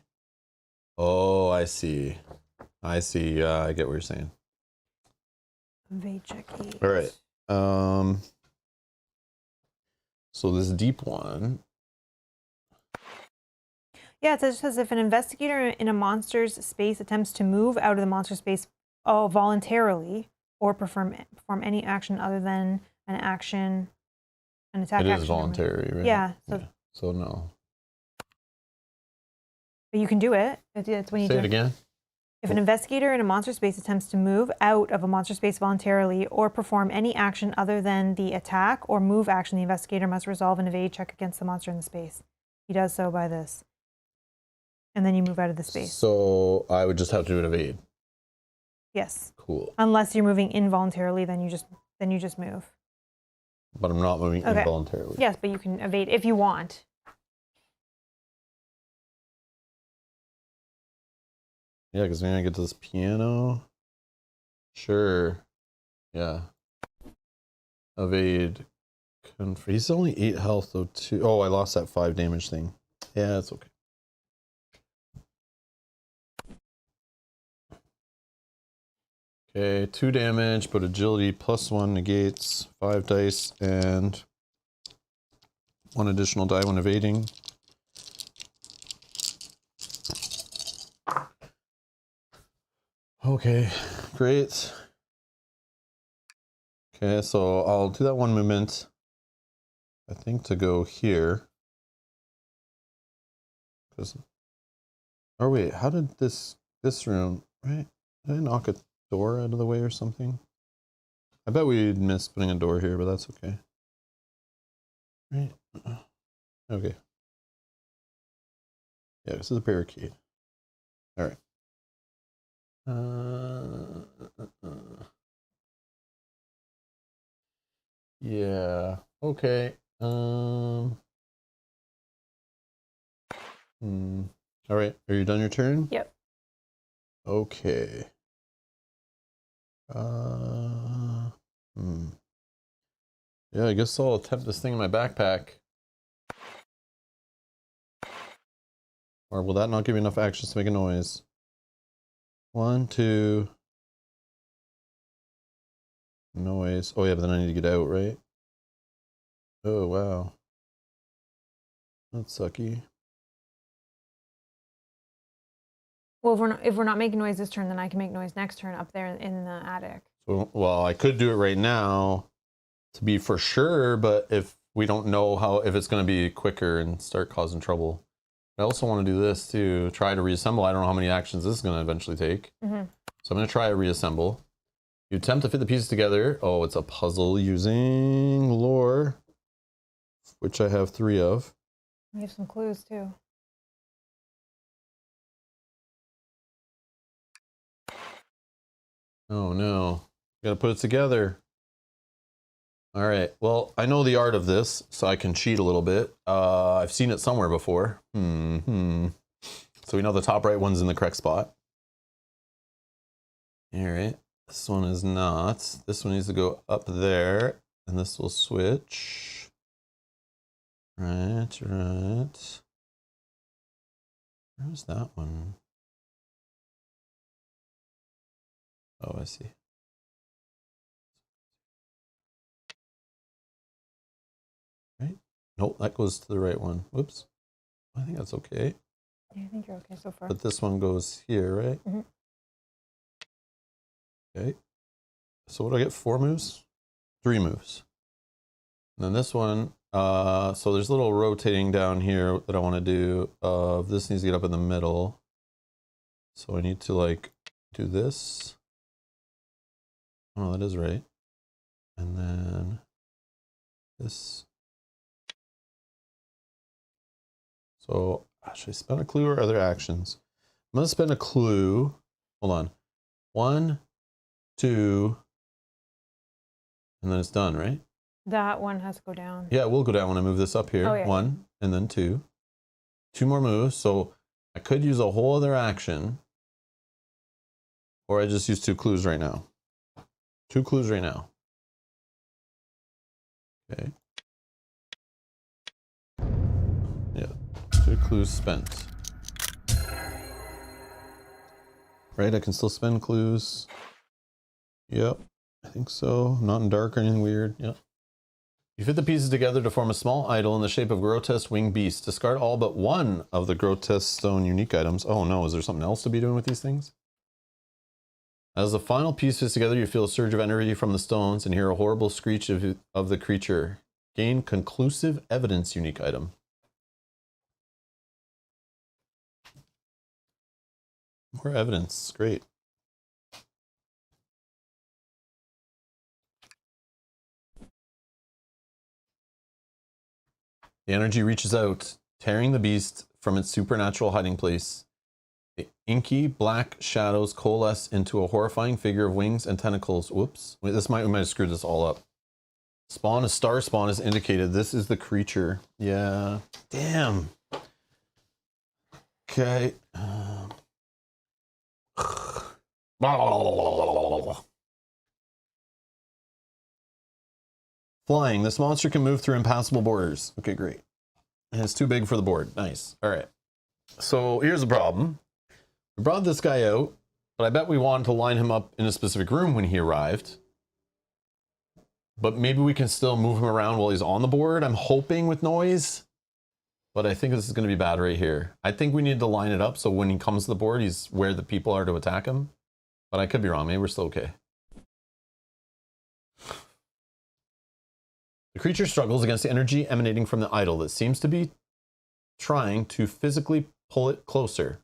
S1: Oh, I see. I see. Yeah, I get what you're saying.
S2: Evade check 8.
S1: All right. So this deep one.
S2: Yeah, it says if an investigator in a monster's space attempts to move out of the monster space voluntarily or perform any action other than an action, an attack action.
S1: It is voluntary, right?
S2: Yeah.
S1: So no.
S2: But you can do it. It's when you
S1: Say it again.
S2: If an investigator in a monster space attempts to move out of a monster space voluntarily or perform any action other than the attack or move action, the investigator must resolve an evade check against the monster in the space. He does so by this. And then you move out of the space.
S1: So I would just have to do an evade.
S2: Yes.
S1: Cool.
S2: Unless you're moving involuntarily, then you just move.
S1: But I'm not moving involuntarily.
S2: Yes, but you can evade if you want.
S1: Yeah, because maybe I get to this piano. Sure. Yeah. Evade. He's only 8 health though too. Oh, I lost that 5 damage thing. Yeah, that's okay. Okay, 2 damage, but agility +1 negates 5 dice and 1 additional die when evading. Okay, great. Okay, so I'll do that 1 movement. I think to go here. Or wait, how did this room, right? Did I knock a door out of the way or something? I bet we missed putting a door here, but that's okay. Right? Okay. Yeah, this is a barricade. All right. Yeah. Okay. All right, are you done your turn?
S2: Yep.
S1: Okay. Yeah, I guess I'll attempt this thing in my backpack. Or will that not give me enough actions to make a noise? 1, 2. Noise. Oh yeah, but then I need to get out, right? Oh wow. That's sucky.
S2: Well, if we're not making noise this turn, then I can make noise next turn up there in the attic.
S1: So, well, I could do it right now to be for sure, but if we don't know if it's going to be quicker and start causing trouble. I also want to do this too, try to reassemble. I don't know how many actions this is going to eventually take. So I'm going to try a reassemble. You attempt to fit the pieces together. Oh, it's a puzzle using lore, which I have 3 of.
S2: We have some clues too.
S1: Oh no, gotta put it together. All right, well, I know the art of this, so I can cheat a little bit. I've seen it somewhere before. So we know the top right one's in the correct spot. All right, this one is not. This one needs to go up there, and this will switch. Right. Where's that one? Oh, I see. Right? Nope, that goes to the right one. Whoops. I think that's okay.
S2: Yeah, I think you're okay so far.
S1: But this one goes here, right? Okay. So what do I get? 4 moves? 3 moves. And then this one, so there's a little rotating down here that I want to do. This needs to get up in the middle. So I need to like do this. Oh, that is right. And then this. So should I spend a clue or other actions? I'm going to spend a clue. Hold on. 1, 2, and then it's done, right?
S2: That one has to go down.
S1: Yeah, it will go down when I move this up here.
S2: Oh, yeah.
S1: 1, and then 2. 2 more moves. So I could use a whole other action. Or I just use 2 clues right now. 2 clues right now. Okay. Yeah, 2 clues spent. Right, I can still spend clues. Yep, I think so. Not in dark or anything weird. Yep. You fit the pieces together to form a small idol in the shape of grotesque winged beast. Discard all but 1 of the grotesque stone unique items. Oh no, is there something else to be doing with these things? As the final piece fits together, you feel a surge of energy from the stones and hear a horrible screech of the creature. Gain conclusive evidence unique item. More evidence, great. The energy reaches out, tearing the beast from its supernatural hiding place. The inky black shadows coalesce into a horrifying figure of wings and tentacles. Whoops. Wait, we might have screwed this all up. Spawn, a star spawn is indicated. This is the creature. Yeah. Damn. Okay. Flying. This monster can move through impassable borders. Okay, great. And it's too big for the board. Nice. All right. So here's the problem. We brought this guy out, but I bet we wanted to line him up in a specific room when he arrived. But maybe we can still move him around while he's on the board. I'm hoping with noise. But I think this is going to be bad right here. I think we need to line it up so when he comes to the board, he's where the people are to attack him. But I could be wrong. Maybe we're still okay. The creature struggles against the energy emanating from the idol that seems to be trying to physically pull it closer.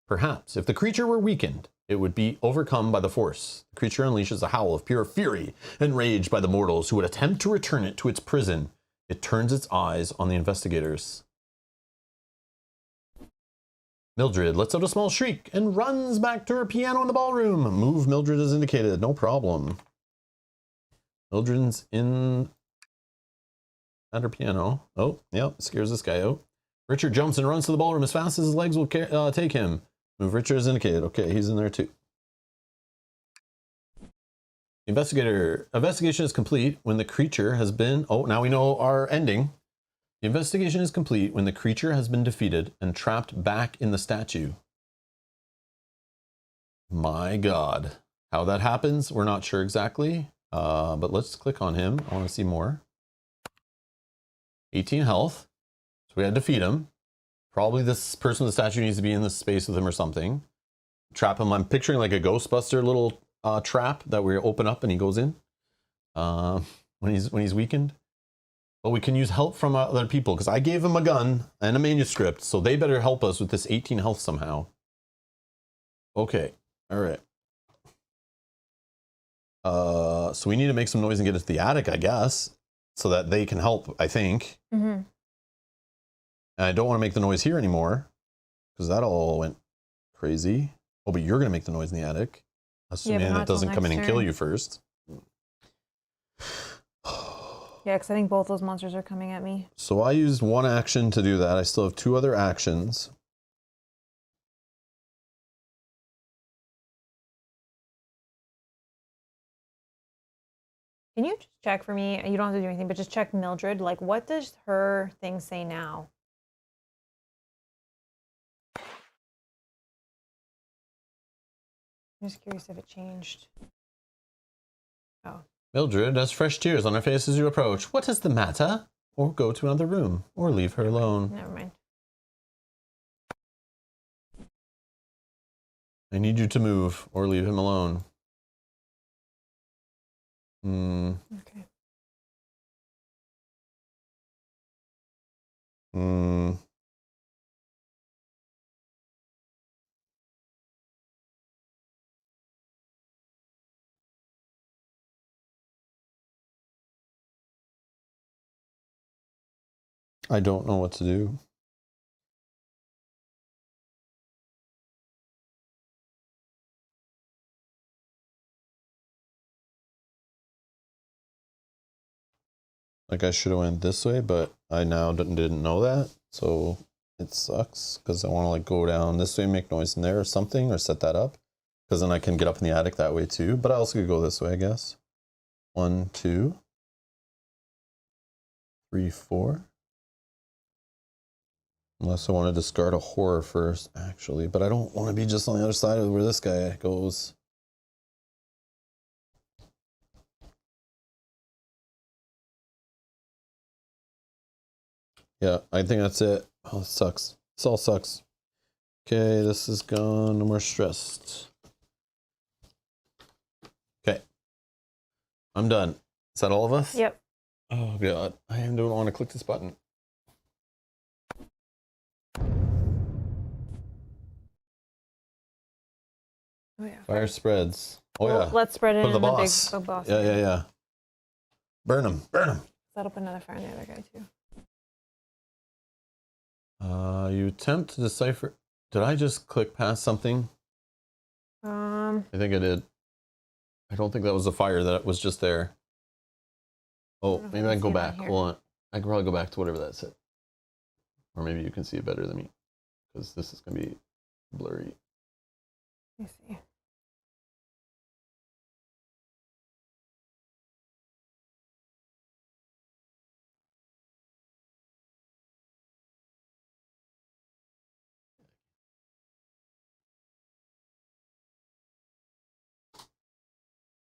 S1: Perhaps, if the creature were weakened, it would be overcome by the force. The creature unleashes a howl of pure fury and rage by the mortals who would attempt to return it to its prison. It turns its eyes on the investigators. Mildred lets out a small shriek and runs back to her piano in the ballroom. Move Mildred as indicated, no problem. Mildred's in at her piano. Oh, yep, scares this guy out. Richard jumps and runs to the ballroom as fast as his legs will take him. Move Richard as indicated. Okay, he's in there too. Investigation is complete when the creature has been... Oh, now we know our ending. The investigation is complete when the creature has been defeated and trapped back in the statue. My God. How that happens, we're not sure exactly. But let's click on him. I want to see more. 18 health. So we had to defeat him. Probably this person with the statue needs to be in this space with him or something. Trap him. I'm picturing like a Ghostbuster little trap that we open up and he goes in when he's weakened. But we can use help from other people because I gave him a gun and a manuscript, so they better help us with this 18 health somehow. Okay, all right. So we need to make some noise and get it to the attic, I guess, so that they can help, I think. Mm-hmm. And I don't want to make the noise here anymore because that all went crazy. Oh, but you're going to make the noise in the attic. Assuming it doesn't come in and kill you first.
S2: Yeah, because I think both those monsters are coming at me.
S1: So I used one action to do that. I still have 2 other actions.
S2: Can you just check for me? You don't have to do anything, but just check Mildred. Like, what does her thing say now? I'm just curious if it changed. Oh.
S1: Mildred has fresh tears on her face as you approach. What is the matter? Or go to another room, or leave her alone.
S2: Never mind.
S1: I need you to move, or leave him alone.
S2: Okay.
S1: I don't know what to do. Like I should have went this way, but I now didn't know that, so it sucks because I want to like go down this way, make noise in there or something, or set that up, because then I can get up in the attic that way too. But I also could go this way, I guess. 1, 2, 3, 4. Unless I want to discard a horror first, actually, but I don't want to be just on the other side of where this guy goes. Yeah, I think that's it. Oh, it sucks. This all sucks. Okay, this is gone. No more stressed. Okay. I'm done. Is that all of us?
S2: Yep.
S1: Oh, God. I don't want to click this button.
S2: Oh, yeah.
S1: Fire spreads. Oh,
S2: well,
S1: yeah.
S2: Let's spread it in
S1: the
S2: the
S1: boss.
S2: big boss.
S1: Yeah. Burn him. Burn him.
S2: Set up another fire on the other guy, too.
S1: You attempt to decipher. Did I just click past something? I think I did. I don't think that was a fire. That was just there. Oh, maybe I can go back. Hold on. I can probably go back to whatever that said. Or maybe you can see it better than me. Because this is going to be blurry.
S2: Let me see.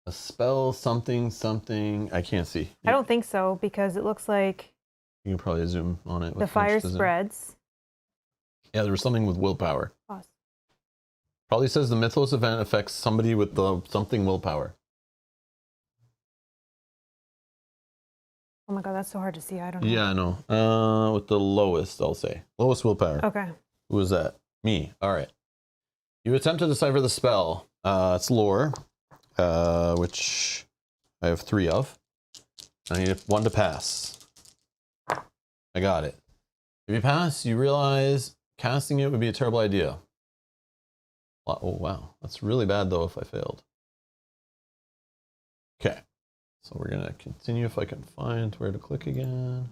S1: A spell, something. I can't see.
S2: I don't think so, because it looks like
S1: you can probably zoom on it.
S2: The fire spreads.
S1: Yeah, there was something with willpower.
S2: Pause.
S1: Probably says the mythos event affects somebody with the something willpower.
S2: Oh my God, that's so hard to see. I don't know.
S1: Yeah, I know. With the lowest, I'll say. Lowest willpower.
S2: Okay.
S1: Who was that? Me. All right. You attempt to decipher the spell. It's lore, which I have 3 of. I need 1 to pass. I got it. If you pass, you realize casting it would be a terrible idea. Oh, wow. That's really bad, though, if I failed. Okay. So we're going to continue if I can find where to click again.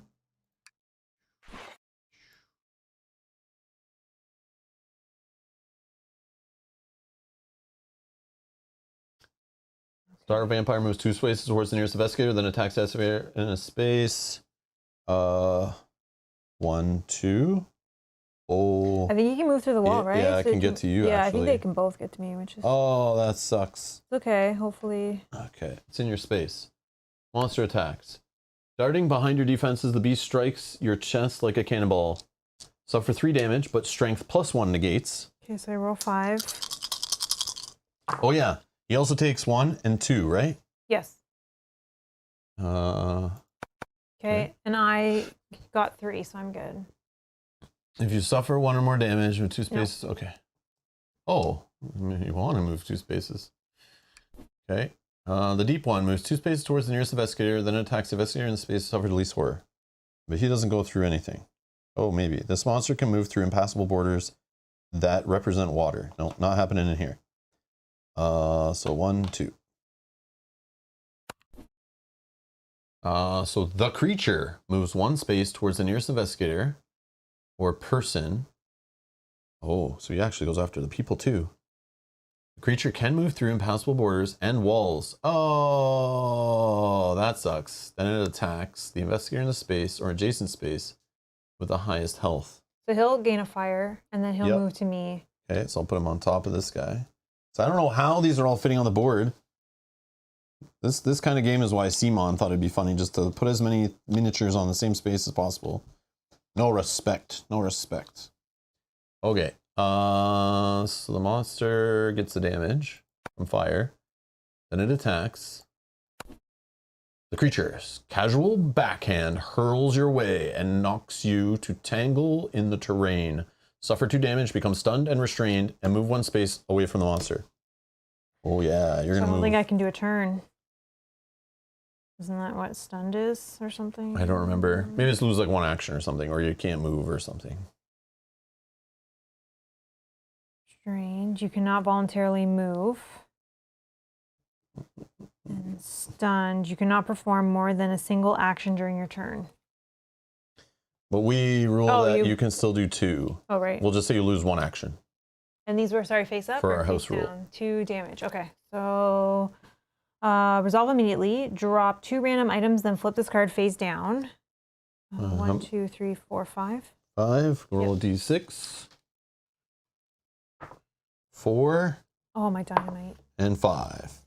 S1: Dark vampire moves 2 spaces towards the nearest investigator, then attacks the investigator in a space. 1, 2. Oh.
S2: I think you can move through the wall, right?
S1: Yeah, I can get to you,
S2: yeah,
S1: actually.
S2: I think they can both get to me, which is...
S1: Oh, that sucks.
S2: It's okay, hopefully.
S1: Okay, it's in your space. Monster attacks. Darting behind your defenses, the beast strikes your chest like a cannonball. Suffer 3 damage, but strength +1 negates.
S2: Okay, so I roll 5.
S1: Oh yeah, he also takes 1 and 2, right?
S2: Yes. Okay, and I got 3, so I'm good.
S1: If you suffer 1 or more damage with 2 spaces, okay. Oh, you want to move 2 spaces. Okay. The deep one moves 2 spaces towards the nearest investigator, then attacks the investigator in the space suffered the least horror. But he doesn't go through anything. Oh, maybe. This monster can move through impassable borders that represent water. No, not happening in here. So 1, 2. So the creature moves 1 space towards the nearest investigator or person. Oh, so he actually goes after the people too. The creature can move through impassable borders and walls. Oh, that sucks. Then it attacks the investigator in the space or adjacent space with the highest health.
S2: So he'll gain a fire, and then he'll move to me.
S1: Okay, so I'll put him on top of this guy. So I don't know how these are all fitting on the board. This kind of game is why Simon thought it'd be funny just to put as many miniatures on the same space as possible. No respect. No respect. Okay. So the monster gets the damage from fire. Then it attacks. The creature's casual backhand hurls your way and knocks you to tangle in the terrain. Suffer 2 damage, become stunned and restrained, and move 1 space away from the monster. Oh yeah, you're gonna move.
S2: I don't think I can do a turn. Isn't that what stunned is or something?
S1: I don't remember. Maybe it's lose like 1 action or something, or you can't move or something.
S2: Strange. You cannot voluntarily move. And stunned. You cannot perform more than a single action during your turn.
S1: But we rule that you can still do 2.
S2: Oh, right.
S1: We'll just say you lose 1 action.
S2: And these were, sorry, face up?
S1: For
S2: or
S1: our house
S2: face
S1: rule.
S2: down? 2 damage. Okay. So, resolve immediately. Drop 2 random items, then flip this card face down. 1, 2, 3, 4, 5.
S1: 5. Roll a d6. 4.
S2: Oh, my dynamite.
S1: And 5.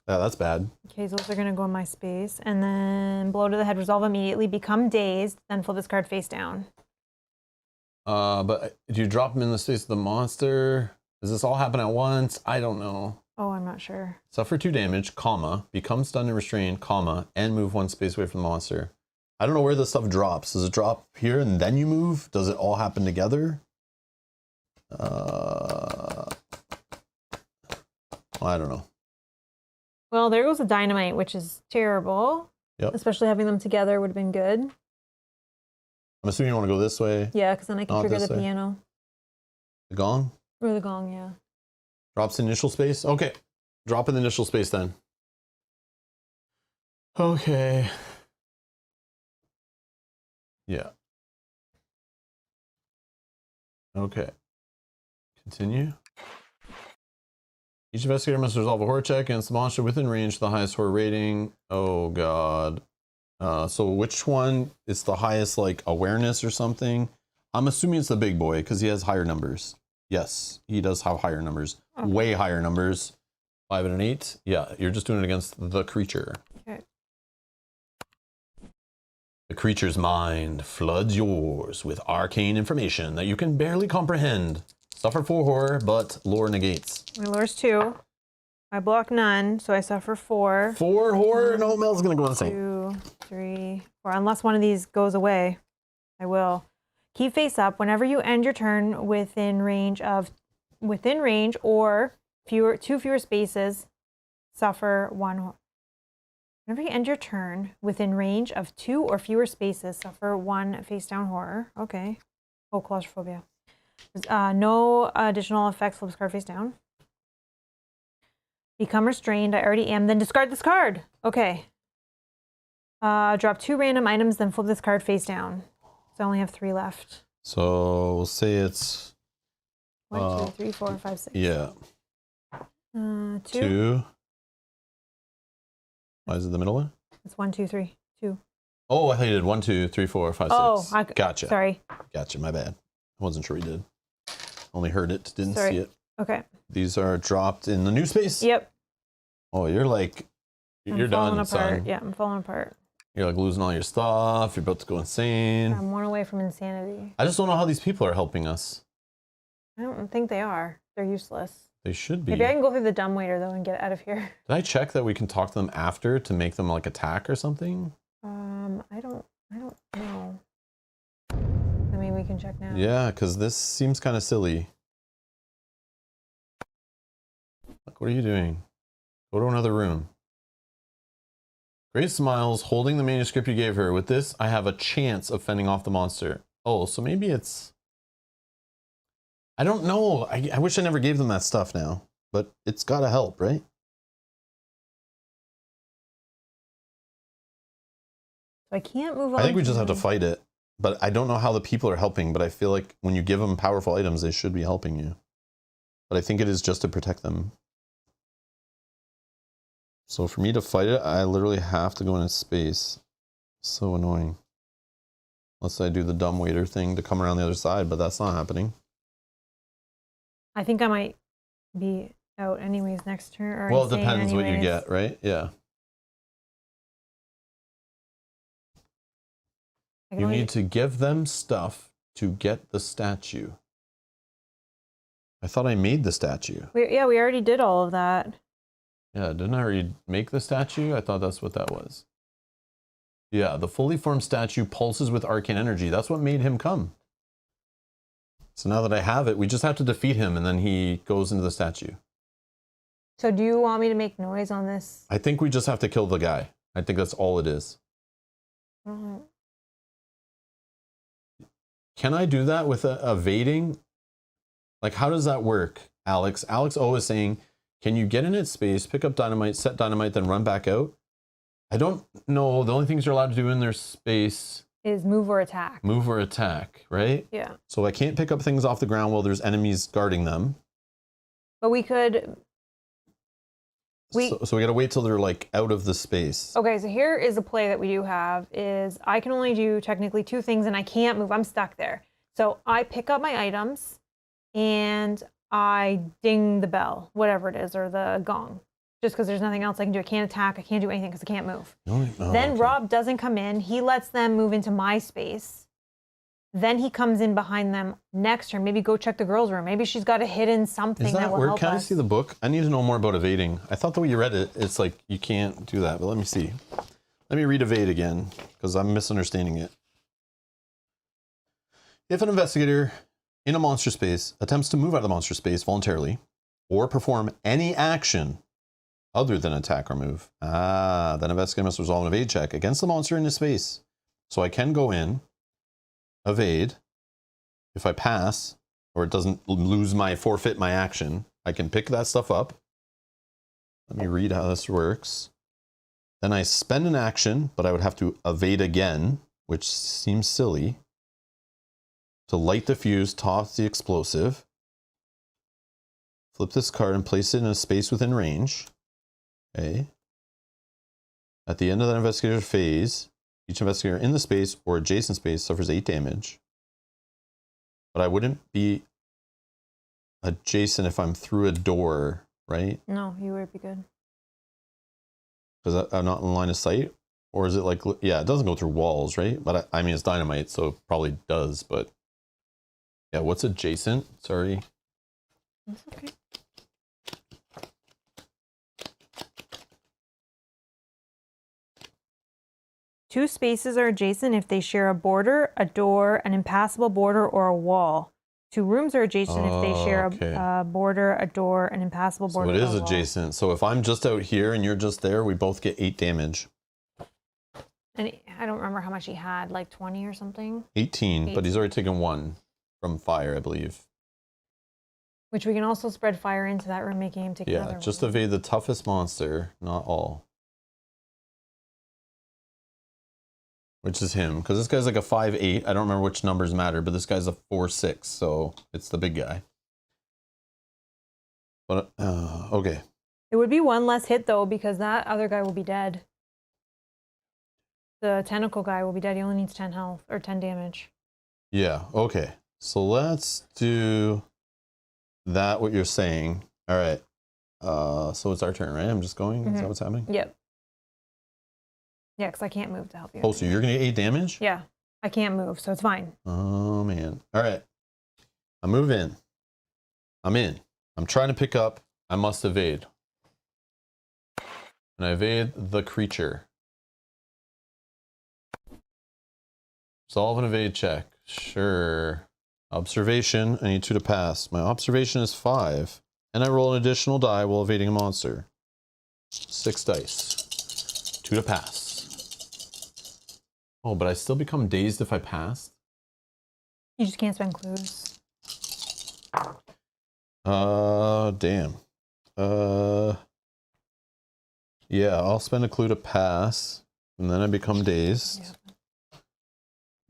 S1: Yeah, that's bad.
S2: Okay, so those are going to go in my space. And then blow to the head, resolve immediately, become dazed, then flip this card face down.
S1: But do you drop him in the space of the monster? Does this all happen at once? I don't know.
S2: Oh, I'm not sure. Suffer
S1: 2 damage, comma, become stunned and restrained, comma, and move 1 space away from the monster. I don't know where this stuff drops. Does it drop here and then you move? Does it all happen together? I don't know.
S2: Well, there goes the dynamite, which is terrible.
S1: Yep.
S2: Especially having them together would have been good.
S1: I'm assuming you want to go this way.
S2: Yeah, because then I can trigger the piano.
S1: The gong?
S2: Or the gong, yeah.
S1: Drops initial space? Okay. Drop in the initial space then. Okay. Yeah. Okay. Continue. Each investigator must resolve a horror check against the monster within range to the highest horror rating. Oh god. So which one is the highest, like, awareness or something? I'm assuming it's the big boy because he has higher numbers. Yes, he does have higher numbers. Okay. Way higher numbers. 5 and an 8. Yeah, you're just doing it against the creature.
S2: Okay.
S1: The creature's mind floods yours with arcane information that you can barely comprehend. Suffer 4 horror, but lore negates.
S2: My lore's 2. I block none, so I suffer 4.
S1: 4 horror? No, Mel's gonna go insane.
S2: 2, 3, 4. Unless one of these goes away, I will. Keep face up. Whenever you end your turn within range or 2 fewer spaces, suffer 1 horror. Whenever you end your turn within range of 2 or fewer spaces, suffer 1 face down horror. Okay. Oh, claustrophobia. No additional effects, flip this card face down. Become restrained. I already am. Then discard this card. Okay. Drop 2 random items, then flip this card face down. So I only have 3 left.
S1: So we'll say it's
S2: 1, 2, 3, 4, 5, 6.
S1: Yeah.
S2: 2.
S1: Why is it the middle one?
S2: It's 1, 2, 3, 2.
S1: Oh, I thought you did 1, 2, 3, 4, 5, 6. Gotcha.
S2: Sorry.
S1: Gotcha. My bad. I wasn't sure we did. Only heard it, didn't
S2: Sorry.
S1: see it.
S2: Okay.
S1: These are dropped in the new space.
S2: Yep.
S1: Oh, you're like, you're done, son.
S2: Yeah, I'm falling apart.
S1: You're like losing all your stuff. You're about to go insane.
S2: I'm one away from insanity.
S1: I just don't know how these people are helping us.
S2: I don't think they are. They're useless.
S1: They should be.
S2: Maybe I can go through the dumbwaiter though and get out of here.
S1: Did I check that we can talk to them after to make them like attack or something?
S2: I don't know. I mean, we can check now.
S1: Yeah, because this seems kind of silly. Like, what are you doing? Go to another room. Grace smiles, holding the manuscript you gave her. With this, I have a chance of fending off the monster. Oh, so maybe it's... I don't know. I wish I never gave them that stuff now, but it's got to help, right?
S2: I can't move on.
S1: I think we just have to fight it, but I don't know how the people are helping, but I feel like when you give them powerful items, they should be helping you. But I think it is just to protect them. So for me to fight it, I literally have to go into space. So annoying. Unless I do the dumbwaiter thing to come around the other side, but that's not happening.
S2: I think I might be out anyways next turn. Or
S1: Well, it depends what you get, right? Yeah. You need to give them stuff to get the statue. I thought I made the statue.
S2: Yeah, we already did all of that.
S1: Yeah, didn't I already make the statue? I thought that's what that was. Yeah, the fully formed statue pulses with arcane energy. That's what made him come. So now that I have it, we just have to defeat him and then he goes into the statue.
S2: So do you want me to make noise on this?
S1: I think we just have to kill the guy. I think that's all it is. Can I do that with evading? Like, how does that work, Alex? Alex O is saying, can you get in its space, pick up dynamite, set dynamite, then run back out? I don't know. The only things you're allowed to do in their space
S2: is move or attack.
S1: Move or attack, right?
S2: Yeah.
S1: So I can't pick up things off the ground while there's enemies guarding them.
S2: But we could...
S1: So we gotta wait till they're like out of the space.
S2: Okay, so here is a play that we do have is I can only do technically 2 things and I can't move. I'm stuck there. So I pick up my items and I ding the bell, whatever it is, or the gong. Just because there's nothing else I can do. I can't attack. I can't do anything because I can't move. Then okay. Rob doesn't come in. He lets them move into my space. Then he comes in behind them next turn. Maybe go check the girls' room. Maybe she's got a hidden something that will help us.
S1: Can I see the book? I need to know more about evading. I thought the way you read it, it's like you can't do that. But let me see. Let me read evade again because I'm misunderstanding it. If an investigator in a monster space attempts to move out of the monster space voluntarily or perform any action other than attack or move, then investigator must resolve an evade check against the monster in his space. So I can go in, evade. If I pass, or it doesn't forfeit my action, I can pick that stuff up. Let me read how this works. Then I spend an action, but I would have to evade again, which seems silly. To light the fuse, toss the explosive. Flip this card and place it in a space within range. Okay. At the end of that investigator phase, each investigator in the space or adjacent space suffers 8 damage. But I wouldn't be adjacent if I'm through a door, right?
S2: No, you would be good.
S1: Because I'm not in line of sight? Or is it like, yeah, it doesn't go through walls, right? But I mean, it's dynamite, so it probably does, but... Yeah, what's adjacent? Sorry.
S2: That's okay. Two spaces are adjacent if they share a border, a door, an impassable border, or a wall. Two rooms are adjacent if they share a border, a door, an impassable border.
S1: So it is adjacent. So if I'm just out here and you're just there, we both get 8 damage.
S2: And I don't remember how much he had, like 20 or something?
S1: 18, but he's already taken 1 from fire, I believe.
S2: Which we can also spread fire into that room, making him take another one.
S1: Yeah, just evade the toughest monster, not all. Which is him, because this guy's like a 5'8". I don't remember which numbers matter, but this guy's a 4'6", so it's the big guy. But okay.
S2: It would be 1 less hit though, because that other guy will be dead. the tentacle guy will be dead. He only needs 10 health or 10 damage.
S1: Yeah, okay. So let's do that, what you're saying. All right. So it's our turn, right? I'm just going. Is that what's happening?
S2: Yep. Yeah, because I can't move to help you.
S1: Oh, so you're going to get 8 damage?
S2: Yeah. I can't move, so it's fine.
S1: Oh, man. All right. I move in. I'm in. I'm trying to pick up. I must evade. And I evade the creature. Solve an evade check. Sure. Observation. I need 2 to pass. My observation is 5. And I roll an additional die while evading a monster. 6 dice. 2 to pass. Oh, but I still become dazed if I pass?
S2: You just can't spend clues.
S1: Damn. Yeah, I'll spend a clue to pass, and then I become dazed. Yep.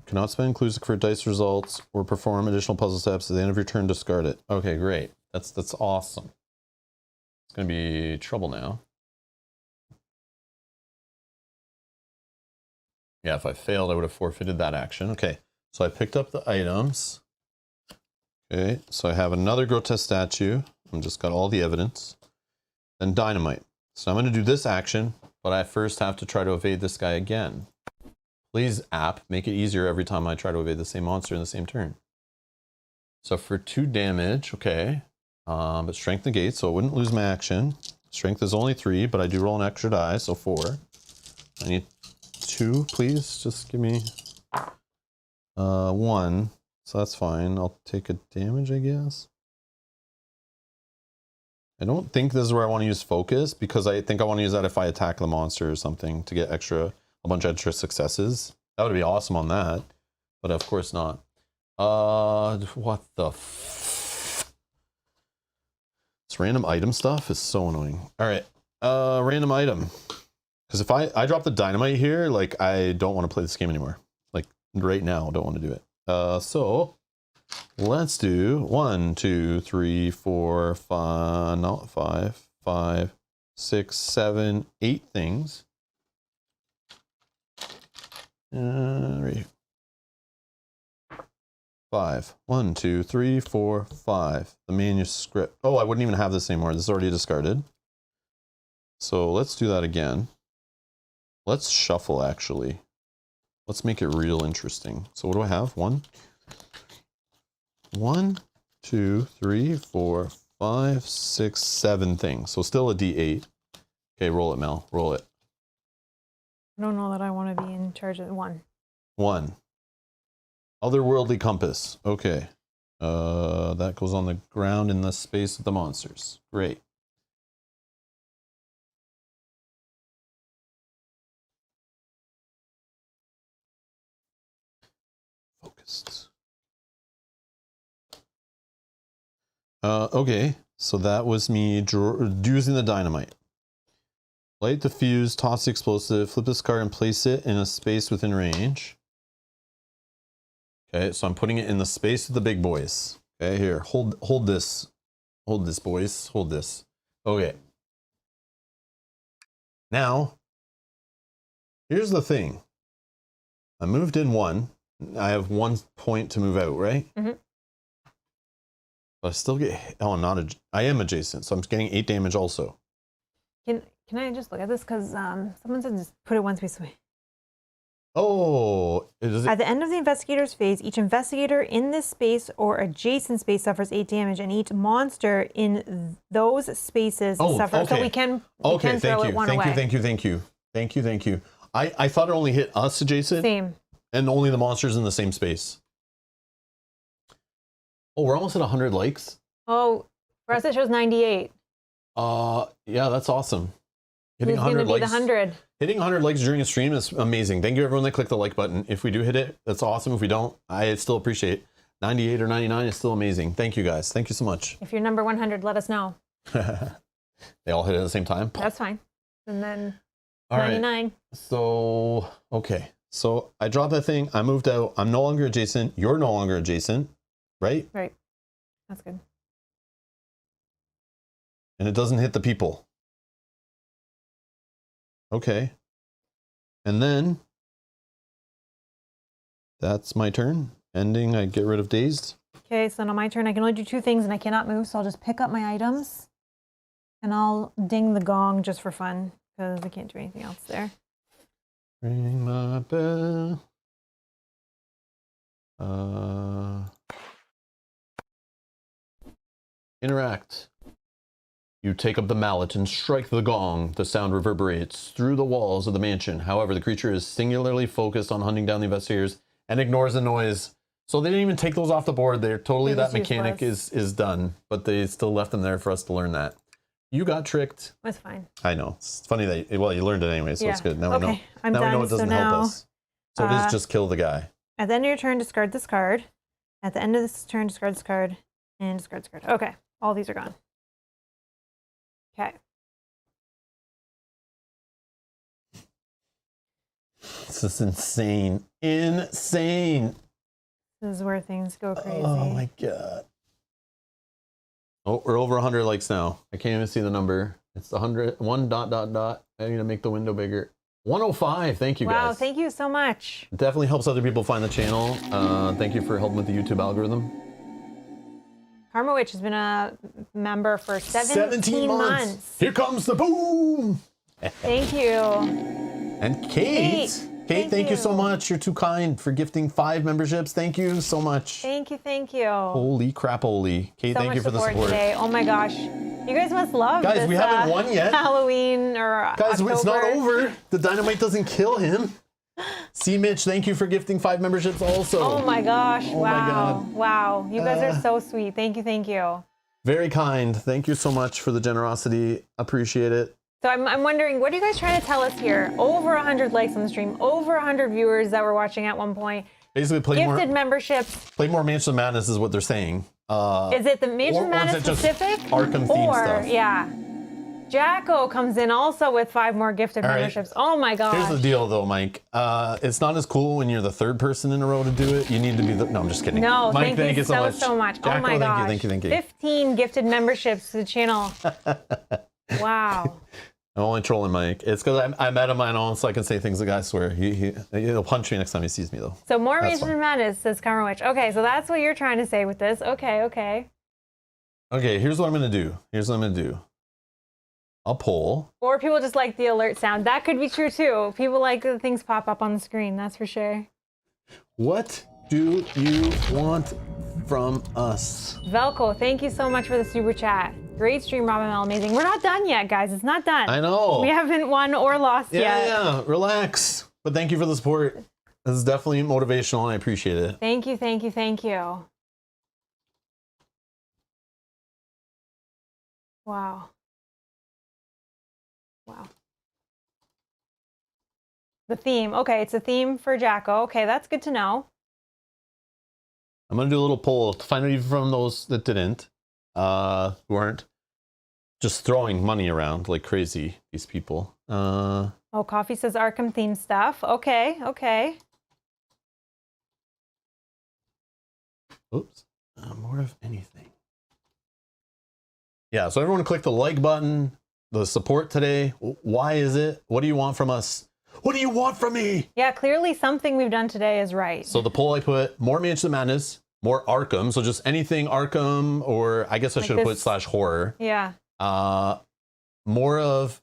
S1: Cannot spend clues for dice results or perform additional puzzle steps. At the end of your turn, discard it. Okay, great. That's awesome. It's gonna be trouble now. Yeah, if I failed, I would have forfeited that action. Okay, so I picked up the items. Okay, so I have another grotesque statue. I've just got all the evidence. Then dynamite. So I'm going to do this action, but I first have to try to evade this guy again. Please, app, make it easier every time I try to evade the same monster in the same turn. So for 2 damage, okay. But strength negates, so I wouldn't lose my action. Strength is only 3, but I do roll an extra die, so 4. I need 2, please. Just give me 1. So that's fine. I'll take a damage, I guess. I don't think this is where I want to use focus, because I think I want to use that if I attack the monster or something to get a bunch of extra successes. That would be awesome on that, but of course not. What the this random item stuff is so annoying. All right, random item. Because if I drop the dynamite here, like, I don't want to play this game anymore. Like, right now, I don't want to do it. So let's do 1, 2, 3, 4, 5, not 5, 5, 6, 7, 8 things. Right. 5. 1, 2, 3, 4, 5. The manuscript. Oh, I wouldn't even have this anymore. This is already discarded. So let's do that again. Let's shuffle, actually. Let's make it real interesting. So what do I have? 1, 2, 3, 4, 5, 6, 7 things. So still a D8. Okay, roll it, Mel. Roll it.
S2: I don't know that I want to be in charge of 1.
S1: 1. Otherworldly compass. Okay. That goes on the ground in the space of the monsters. Great. Focused. Okay, so that was me using the dynamite. Light the fuse, toss the explosive, flip this card and place it in a space within range. Okay, so I'm putting it in the space of the big boys. Okay, here, hold this. Hold this, boys. Hold this. Okay. Now, here's the thing. I moved in 1. I have 1 point to move out, right? Mm-hmm. But I still get, I am adjacent, so I'm getting 8 damage also.
S2: Can I just look at this? Because someone said just put it one space away.
S1: Oh,
S2: at the end of the investigator's phase, each investigator in this space or adjacent space suffers 8 damage, and each monster in those spaces suffers.
S1: Okay.
S2: So we can throw it one away.
S1: Thank you. I thought it only hit us adjacent.
S2: Same.
S1: And only the monsters in the same space. Oh, we're almost at 100 likes.
S2: Oh, for us it shows 98.
S1: Yeah, that's awesome.
S2: Hitting 100 likes. 100.
S1: Hitting 100 likes during a stream is amazing. Thank you everyone that clicked the like button. If we do hit it, that's awesome. If we don't, I still appreciate it. 98 or 99 is still amazing. Thank you guys. Thank you so much.
S2: If you're number 100, let us know.
S1: They all hit it at the same time?
S2: That's fine. And then
S1: all
S2: 99.
S1: Right. So, okay. So I dropped that thing. I moved out. I'm no longer adjacent. You're no longer adjacent, right?
S2: Right. That's good.
S1: And it doesn't hit the people. Okay. And then That's my turn. Ending, I get rid of dazed.
S2: Okay, so now my turn. I can only do 2 things and I cannot move, so I'll just pick up my items. And I'll ding the gong just for fun, because I can't do anything else there.
S1: Ring my bell. Interact. You take up the mallet and strike the gong. The sound reverberates through the walls of the mansion. However, the creature is singularly focused on hunting down the investigators and ignores the noise. So they didn't even take those off the board. They're totally, that mechanic is done, but they still left them there for us to learn that. You got tricked.
S2: That's fine.
S1: I know. It's funny that, well, you learned it anyway, so it's good. Now we know.
S2: I'm
S1: now
S2: done.
S1: we know it doesn't help us. So it is just kill the guy.
S2: At the end of your turn, discard this card. At the end of this turn, discard this card and discard this card. Okay, all these are gone. Okay.
S1: This is insane. Insane.
S2: This is where things go crazy.
S1: Oh my god. Oh, we're over 100 likes now. I can't even see the number. It's 100, one dot dot dot. I need to make the window bigger. 105. Thank you guys.
S2: Wow, thank you so much.
S1: It definitely helps other people find the channel. Thank you for helping with the YouTube algorithm.
S2: Karma Witch has been a member for 17 months.
S1: Here comes the boom.
S2: Thank you.
S1: And Kate, thank you so much. You're too kind for gifting 5 memberships. Thank you so much.
S2: Thank you.
S1: Holy crap, holy. Kate,
S2: so
S1: thank you for the support.
S2: Today. Oh my gosh. You guys must love
S1: guys,
S2: this,
S1: we haven't won yet.
S2: Halloween or
S1: guys,
S2: October.
S1: It's not over. The dynamite doesn't kill him. See, Mitch, thank you for gifting 5 memberships also.
S2: Oh my gosh.
S1: Oh
S2: wow.
S1: my God.
S2: Wow. You guys are so sweet. Thank you.
S1: Very kind. Thank you so much for the generosity. Appreciate it.
S2: So I'm wondering, what are you guys trying to tell us here? Over 100 likes on the stream, over 100 viewers that were watching at one point.
S1: Basically, play
S2: gifted
S1: more
S2: memberships.
S1: Play more Mansion of Madness is what they're saying.
S2: Is it the Mansion of Madness specific?
S1: Arkham themed stuff.
S2: Yeah. Jacko comes in also with 5 more gifted memberships. Oh my gosh.
S1: Here's the deal though, Mike. It's not as cool when you're the 3rd person in a row to do it. You need to be the, no, I'm just kidding.
S2: No,
S1: Mike, thank you so much.
S2: Jacko, oh my gosh.
S1: Thank you.
S2: 15 gifted memberships to the channel. Wow.
S1: I'm only trolling Mike. It's because I met him, I know, so I can say things the guy swear. He'll punch me next time he sees me though.
S2: So more Mansion of Madness, says Karma Witch. Okay, so that's what you're trying to say with this. Okay.
S1: Okay, here's what I'm going to do. I'll poll.
S2: Or people just like the alert sound. That could be true too. People like the things pop up on the screen, that's for sure.
S1: What do you want from us?
S2: Velko, thank you so much for the super chat. Great stream, Robin Mel, amazing. We're not done yet, guys. It's not done.
S1: I know.
S2: We haven't won or lost yet.
S1: Yeah, relax. But thank you for the support. This is definitely motivational and I appreciate it.
S2: Thank you. Wow. The theme. Okay, it's a theme for Jacko. Okay, that's good to know.
S1: I'm going to do a little poll to find out even from those that didn't, who aren't just throwing money around like crazy, these people.
S2: Oh, Coffee says Arkham theme stuff. Okay.
S1: Oops. More of anything. Yeah, so everyone click the like button. The support today. Why is it? What do you want from us? What do you want from me?
S2: Yeah, clearly something we've done today is right.
S1: So the poll I put, more Mansion of Madness, more Arkham. So just anything Arkham, or I guess I should have put /horror.
S2: Yeah.
S1: More of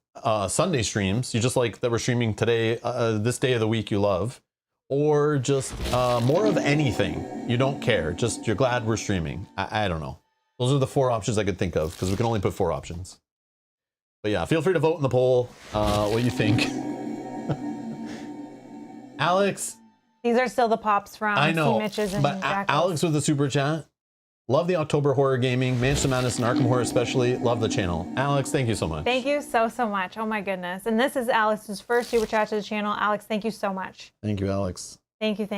S1: Sunday streams. You just like that we're streaming today, this day of the week you love. Or just more of anything. You don't care. Just you're glad we're streaming. I don't know. Those are the 4 options I could think of because we can only put 4 options. But yeah, feel free to vote in the poll what you think. Alex.
S2: These are still the pops from
S1: I know,
S2: Mitch's and
S1: but Alex with the super chat. Love the October horror gaming, Mansion of Madness and Arkham Horror especially. Love the channel. Alex, thank you so much.
S2: Thank you so much. Oh my goodness. And this is Alex's first super chat to the channel. Alex, thank you so much.
S1: Thank you, Alex.
S2: Thank you.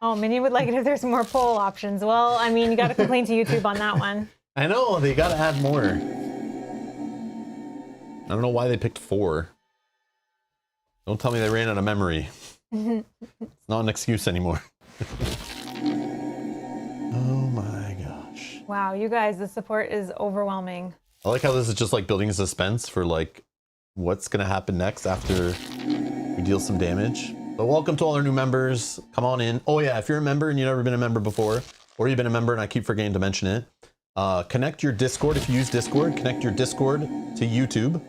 S2: Oh, Minnie would like it if there's more poll options. Well, I mean, you got to complain to YouTube on that one.
S1: I know, they got to add more. I don't know why they picked 4. Don't tell me they ran out of memory. It's not an excuse anymore. Oh my gosh.
S2: Wow, you guys, the support is overwhelming.
S1: I like how this is just like building suspense for like what's going to happen next after we deal some damage. So welcome to all our new members. Come on in. Oh yeah, if you're a member and you've never been a member before, or you've been a member and I keep forgetting to mention it, connect your Discord. If you use Discord, connect your Discord to YouTube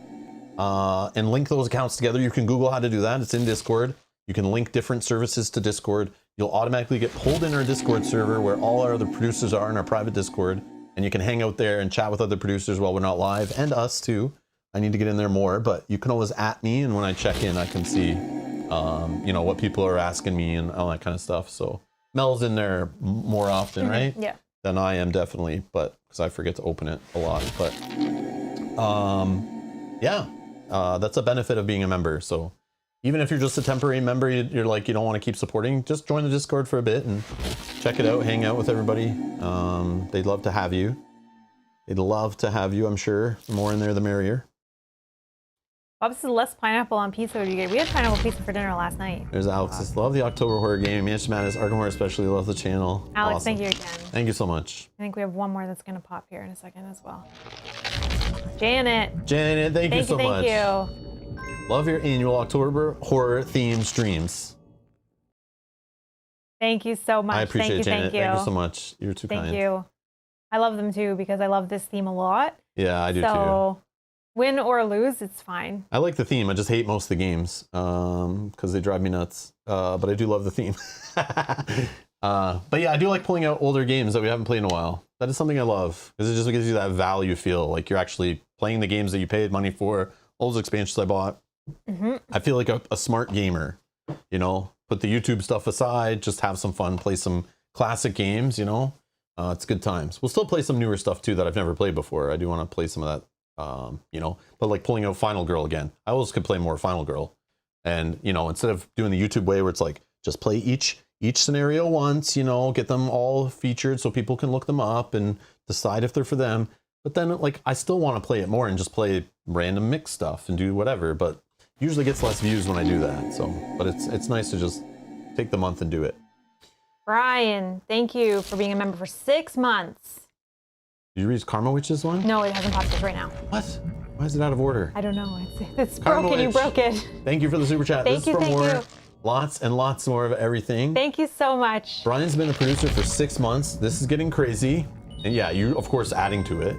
S1: and link those accounts together. You can Google how to do that. It's in Discord. You can link different services to Discord. You'll automatically get pulled in our Discord server where all our other producers are in our private Discord, and you can hang out there and chat with other producers while we're not live, and us too. I need to get in there more, but you can always @ me, and when I check in, I can see, you know, what people are asking me and all that kind of stuff. So Mel's in there more often, right?
S2: Yeah.
S1: Than I am, definitely, but because I forget to open it a lot. But yeah, that's a benefit of being a member. So even if you're just a temporary member, you're like, you don't want to keep supporting, just join the Discord for a bit and check it out, hang out with everybody. They'd love to have you. They'd love to have you, I'm sure. The more in there, the merrier.
S2: Bob says less pineapple on pizza would be good. We had pineapple pizza for dinner last night.
S1: There's Alex. Says, love the October horror game. Manchester Madness, Arkham Horror especially. Love the channel.
S2: Alex,
S1: awesome.
S2: Thank you again.
S1: Thank you so much.
S2: I think we have one more that's going to pop here in a second as well. Janet.
S1: Janet, thank you so much.
S2: Thank you.
S1: Love your annual October horror themed streams.
S2: Thank you so much.
S1: I appreciate it, Janet.
S2: Thank you
S1: so much. You're too kind.
S2: Thank you. I love them too because I love this theme a lot.
S1: Yeah, I do too.
S2: So win or lose, it's fine.
S1: I like the theme. I just hate most of the games because they drive me nuts. But I do love the theme. But yeah, I do like pulling out older games that we haven't played in a while. That is something I love because it just gives you that value feel, like you're actually playing the games that you paid money for, all those expansions I bought. I feel like a smart gamer, you know, put the YouTube stuff aside, just have some fun, play some classic games, you know. It's good times. We'll still play some newer stuff too that I've never played before. I do want to play some of that, you know, but like pulling out Final Girl again. I always could play more Final Girl. And, you know, instead of doing the YouTube way where it's like, just play each scenario once, you know, get them all featured so people can look them up and decide if they're for them. But then, like, I still want to play it more and just play random mix stuff and do whatever, but usually gets less views when I do that. So, but it's nice to just take the month and do it.
S2: Brian, thank you for being a member for 6 months.
S1: Did you read Karma Witch's one?
S2: No, it hasn't popped up right now.
S1: What? Why is it out of order?
S2: I don't know. It's broken. You broke it.
S1: Thank you for the super chat.
S2: Thank you. Thank you.
S1: Lots and lots more of everything.
S2: Thank you so much.
S1: Brian's been a producer for 6 months. This is getting crazy. And yeah, you, of course, adding to it.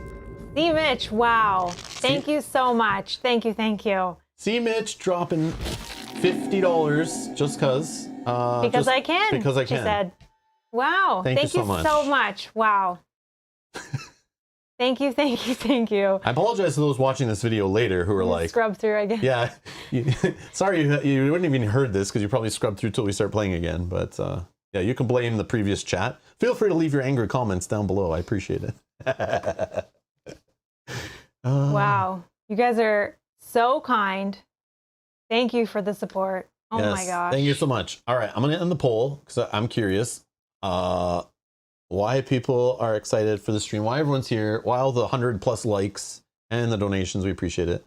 S2: See, Mitch, wow. Thank you so much. Thank you, thank you.
S1: See, Mitch dropping $50 just because.
S2: Because I can.
S1: Because I can.
S2: She said, wow. Thank you so much. Wow. Thank you, thank you, thank you.
S1: I apologize to those watching this video later who are like...
S2: Scrub through again.
S1: Yeah. Sorry, you wouldn't even heard this because you probably scrubbed through till we start playing again. But yeah, you can blame the previous chat. Feel free to leave your angry comments down below. I appreciate it.
S2: Wow. You guys are so kind. Thank you for the support. Oh
S1: yes,
S2: my gosh.
S1: Thank you so much. All right, I'm going to end the poll because I'm curious. Why people are excited for the stream, why everyone's here, why all the 100+ likes and the donations, we appreciate it.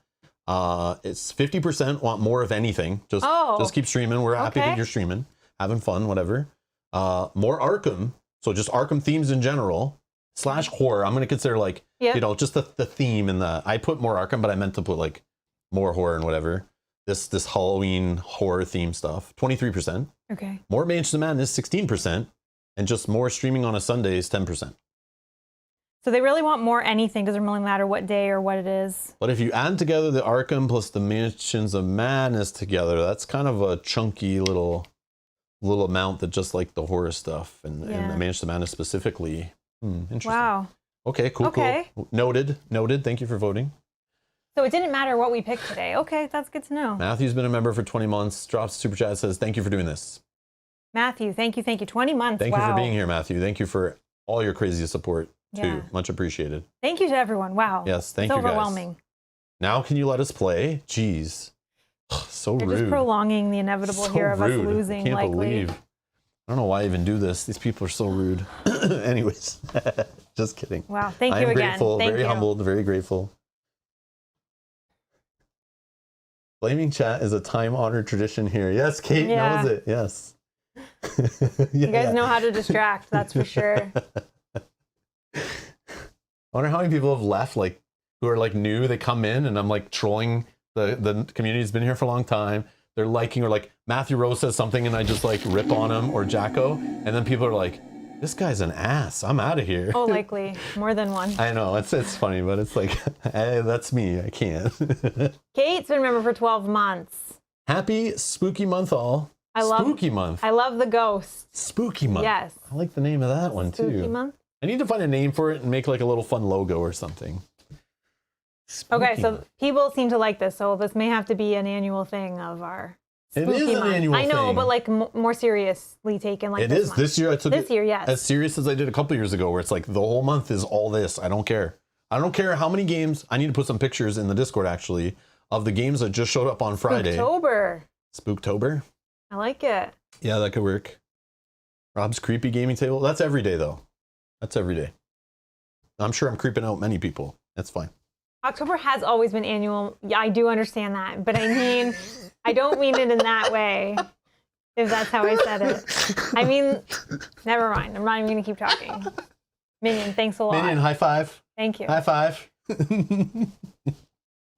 S1: It's 50% want more of anything. Just keep streaming. We're happy that you're streaming, having fun, whatever. More Arkham, so just Arkham themes in general, / horror. I'm going to consider like, you know, just the theme and I put more Arkham, but I meant to put like more horror and whatever. This Halloween horror theme stuff, 23%.
S2: Okay. More
S1: Manchester Madness, 16%. And just more streaming on a Sunday is 10%.
S2: So they really want more anything. Doesn't really matter what day or what it is.
S1: But if you add together the Arkham plus the Mansions of Madness together, that's kind of a chunky little amount that just like the horror stuff and the Mansions of Madness specifically. Interesting.
S2: Wow.
S1: Okay, cool. Noted. Thank you for voting.
S2: So it didn't matter what we picked today. Okay, that's good to know.
S1: Matthew's been a member for 20 months. Drops super chat, says, thank you for doing this.
S2: Matthew, thank you. 20 months.
S1: Thank you for being here, Matthew. Thank you for all your crazy support, too.
S2: Yeah.
S1: Much appreciated.
S2: Thank you to everyone. Wow.
S1: Yes, thank you, guys.
S2: It's overwhelming.
S1: Now can you let us play? Jeez. So rude.
S2: You're just prolonging the inevitable here of us losing,
S1: I can't
S2: likely.
S1: believe. I don't know why I even do this. These people are so rude. Anyways, just kidding.
S2: Wow, thank you again.
S1: I'm grateful, very
S2: you.
S1: humbled, very grateful. Blaming chat is a time-honored tradition here. Yes, Kate knows it. Yes.
S2: You guys know how to distract, that's for sure.
S1: I wonder how many people have left, like, who are like new, they come in and I'm like trolling The community's been here for a long time. They're liking, or like Matthew Rose says something and I just like rip on him, or Jacko, and then people are like, this guy's an ass. I'm out of here.
S2: Oh, likely. More than one.
S1: I know, it's funny, but it's like, hey, that's me. I can't.
S2: Kate's been a member for 12 months.
S1: Happy spooky month, all. Spooky month.
S2: I love the ghosts.
S1: Spooky month.
S2: Yes.
S1: I like the name of that one too.
S2: Spooky month.
S1: I need to find a name for it and make like a little fun logo or something. Spooky
S2: Okay, so
S1: month.
S2: people seem to like this, so this may have to be an annual thing of our spooky
S1: It is
S2: month.
S1: an annual
S2: I know,
S1: thing.
S2: but like more seriously taken. Like
S1: It
S2: this
S1: is.
S2: month.
S1: This year I took
S2: this
S1: it
S2: year, yes.
S1: as serious as I did a couple years ago, where it's like the whole month is all this. I don't care. I don't care how many games. I need to put some pictures in the Discord actually of the games that just showed up on Friday. Spooktober.
S2: I like it.
S1: Yeah, that could work. Rob's creepy gaming table. That's every day though. That's every day. I'm sure I'm creeping out many people. That's fine.
S2: October has always been annual. Yeah, I do understand that, but I mean, I don't mean it in that way. If that's how I said it. I mean, never mind. I'm not even going to keep talking. Minion, thanks a lot.
S1: Minion, high five.
S2: Thank you.
S1: High five.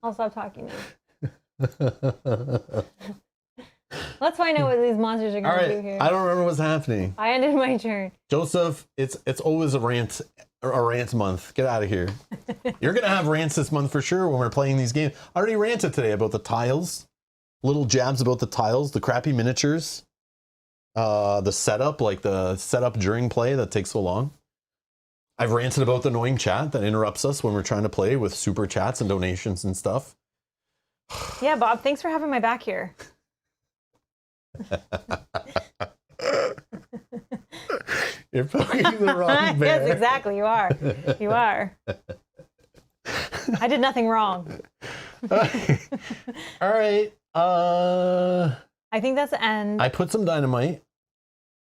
S2: I'll stop talking now. Let's find out what these monsters are going to do here.
S1: I don't remember what's happening.
S2: I ended my turn.
S1: Joseph, it's always a rant month. Get out of here. You're gonna have rants this month for sure when we're playing these games. I already ranted today about the tiles, little jabs about the tiles, the crappy miniatures, the setup, like the setup during play that takes so long. I've ranted about the annoying chat that interrupts us when we're trying to play with super chats and donations and stuff.
S2: Yeah, Bob, thanks for having my back here.
S1: You're poking the wrong bear.
S2: Yes, exactly. You are. You are. I did nothing wrong.
S1: All right.
S2: I think that's the end.
S1: I put some dynamite.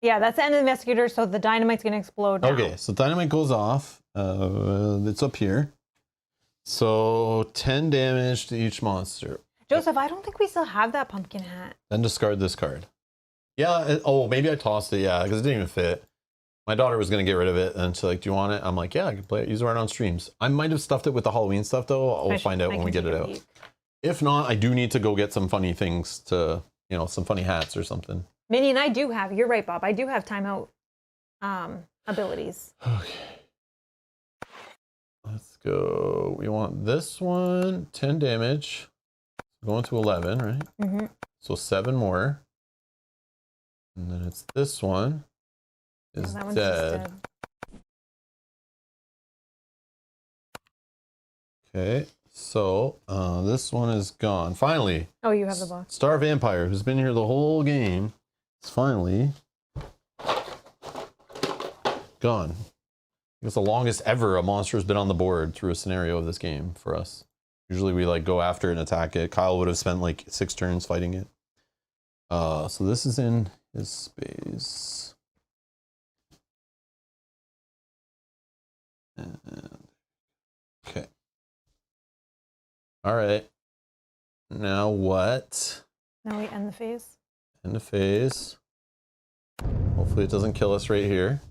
S2: Yeah, that's the end of the investigator, so the dynamite's going to explode now.
S1: Okay, so dynamite goes off. It's up here. So 10 damage to each monster.
S2: Joseph, I don't think we still have that pumpkin hat.
S1: Then discard this card. Yeah, maybe I tossed it, yeah, because it didn't even fit. My daughter was going to get rid of it, and she's like, do you want it? I'm like, yeah, I can play it. Use it right on streams. I might have stuffed it with the Halloween stuff, though. I'll find out when we get it out. If not, I do need to go get some funny things to, some funny hats or something.
S2: Minion, I do have, you're right, Bob, I do have timeout abilities.
S1: Okay. Let's go. We want this one, 10 damage. Going to 11, right?
S2: Mm-hmm.
S1: So 7 more. And then it's this one is dead. Okay, so this one is gone. Finally.
S2: Oh, you have the box.
S1: Star Vampire, who's been here the whole game, is finally gone. It's the longest ever a monster has been on the board through a scenario of this game for us. Usually we like go after it and attack it. Kyle would have spent like 6 turns fighting it. So this is in his space. Okay. All right. Now what?
S2: Now we end the phase.
S1: End the phase. Hopefully it doesn't kill us right here.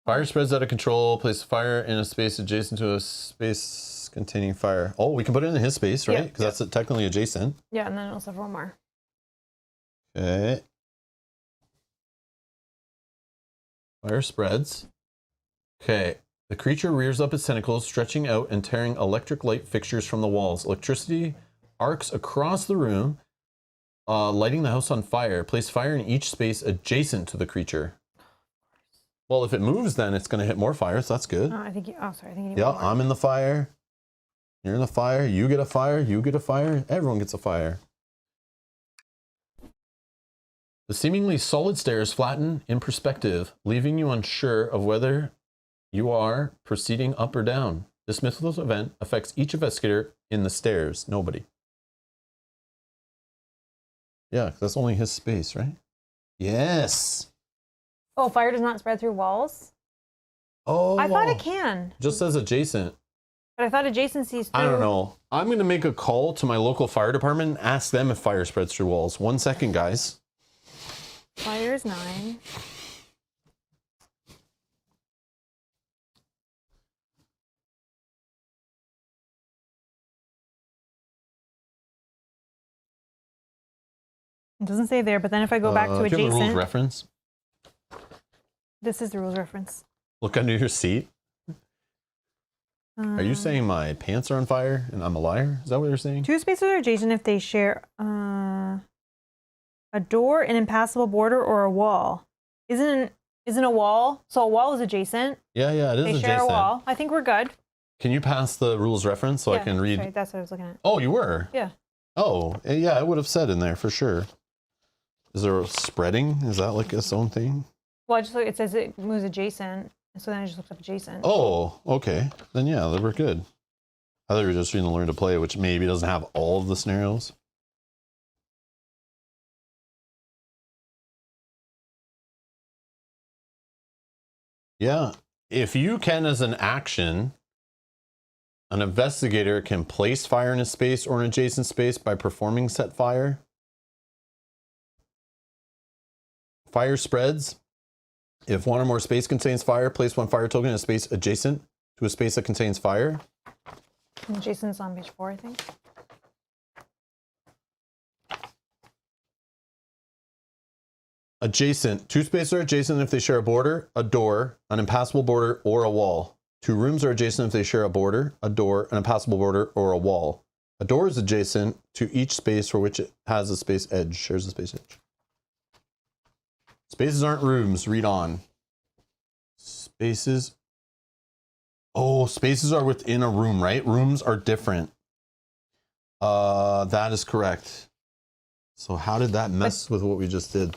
S1: Fire spreads out of control. Place fire in a space adjacent to a space containing fire. Oh, we can put it in his space, right? Because that's technically adjacent.
S2: Yeah, and then also 4 more.
S1: Okay. Fire spreads. Okay. The creature rears up its tentacles, stretching out and tearing electric light fixtures from the walls. Electricity arcs across the room, lighting the house on fire. Place fire in each space adjacent to the creature. Well, if it moves, then it's going to hit more fire, so that's good.
S2: I think you need
S1: Yeah,
S2: more.
S1: I'm in the fire. You're in the fire. You get a fire. You get a fire. Everyone gets a fire. The seemingly solid stairs flatten in perspective, leaving you unsure of whether you are proceeding up or down. This mythical event affects each investigator in the stairs. Nobody. Yeah, that's only his space, right? Yes.
S2: Oh, fire does not spread through walls?
S1: Oh.
S2: I thought it can.
S1: Just says adjacent.
S2: But I thought adjacencies through.
S1: I don't know. I'm going to make a call to my local fire department and ask them if fire spreads through walls. 1 second, guys.
S2: Fire is 9. It doesn't say there, but then if I go back to
S1: do you have the rules
S2: adjacent,
S1: reference?
S2: this is the rules reference.
S1: Look under your seat. Are you saying my pants are on fire and I'm a liar? Is that what you're saying?
S2: Two spaces are adjacent if they share a door, an impassable border, or a wall. Isn't a wall? So a wall is adjacent.
S1: Yeah, it is
S2: they
S1: adjacent.
S2: They share a wall. I think we're good.
S1: Can you pass the rules reference so I can read?
S2: Sorry, that's what I was looking at.
S1: Oh, you were?
S2: Yeah.
S1: Oh, yeah, I would have said in there for sure. Is there a spreading? Is that like its own thing?
S2: Well, I just look, it says it moves adjacent. So then I just looked up adjacent.
S1: Oh, okay. Then yeah, then we're good. I thought you were just reading the learn to play, which maybe doesn't have all of the scenarios. Yeah. If you can, as an action, an investigator can place fire in a space or an adjacent space by performing set fire. Fire spreads. If one or more space contains fire, place one fire token in a space adjacent to a space that contains fire.
S2: Adjacent's on page 4, I think.
S1: Adjacent. Two spaces are adjacent if they share a border, a door, an impassable border, or a wall. Two rooms are adjacent if they share a border, a door, an impassable border, or a wall. A door is adjacent to each space for which it has a space edge, shares a space edge. Spaces aren't rooms. Read on. Spaces. Oh, spaces are within a room, right? Rooms are different. That is correct. So how did that mess with what we just did?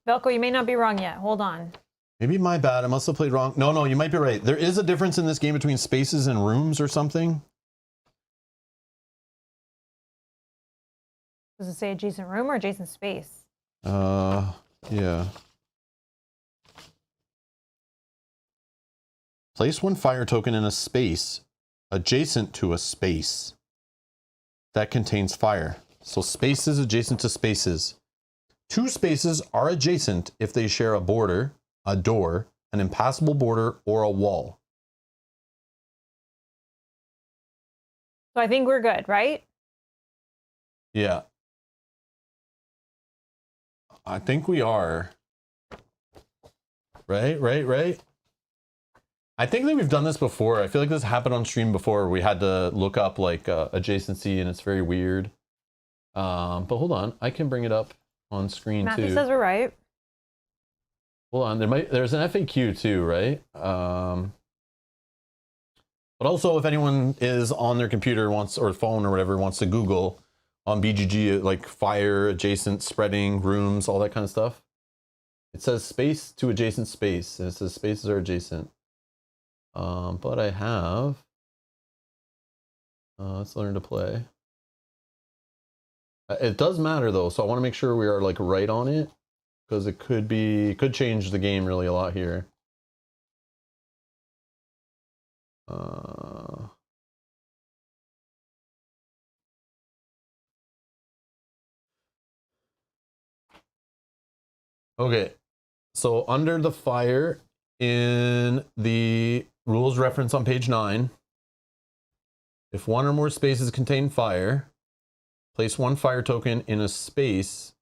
S2: Velko, you may not be wrong yet. Hold on.
S1: Maybe my bad. I must have played wrong. No, you might be right. There is a difference in this game between spaces and rooms or something.
S2: Does it say adjacent room or adjacent space?
S1: Yeah. Place one fire token in a space adjacent to a space that contains fire. So spaces adjacent to spaces. Two spaces are adjacent if they share a border, a door, an impassable border, or a wall.
S2: So I think we're good, right?
S1: Yeah. I think we are. Right. I think that we've done this before. I feel like this happened on stream before. We had to look up like adjacency and it's very weird. But hold on, I can bring it up on screen
S2: Matthew
S1: too.
S2: says we're right.
S1: Hold on, there's an FAQ too, right? But also if anyone is on their computer or phone or whatever wants to Google on BGG like fire, adjacent, spreading, rooms, all that kind of stuff. It says space to adjacent space, and it says spaces are adjacent. But I have, let's learn to play. It does matter though, so I want to make sure we are like right on it, because it could change the game really a lot here. Okay, so under the fire in the rules reference on page 9, if one or more spaces contain fire, place one fire token in a space.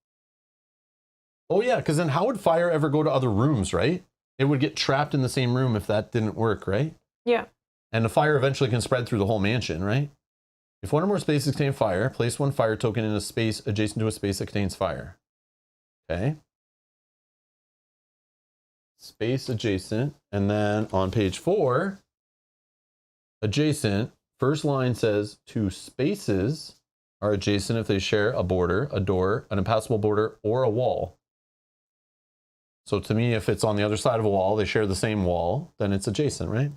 S1: Oh yeah, because then how would fire ever go to other rooms, right? It would get trapped in the same room if that didn't work, right?
S2: Yeah.
S1: And the fire eventually can spread through the whole mansion, right? If one or more spaces contain fire, place one fire token in a space adjacent to a space that contains fire. Okay. Space adjacent. And then on page 4, adjacent, first line says two spaces are adjacent if they share a border, a door, an impassable border, or a wall. So to me, if it's on the other side of a wall, they share the same wall, then it's adjacent, right?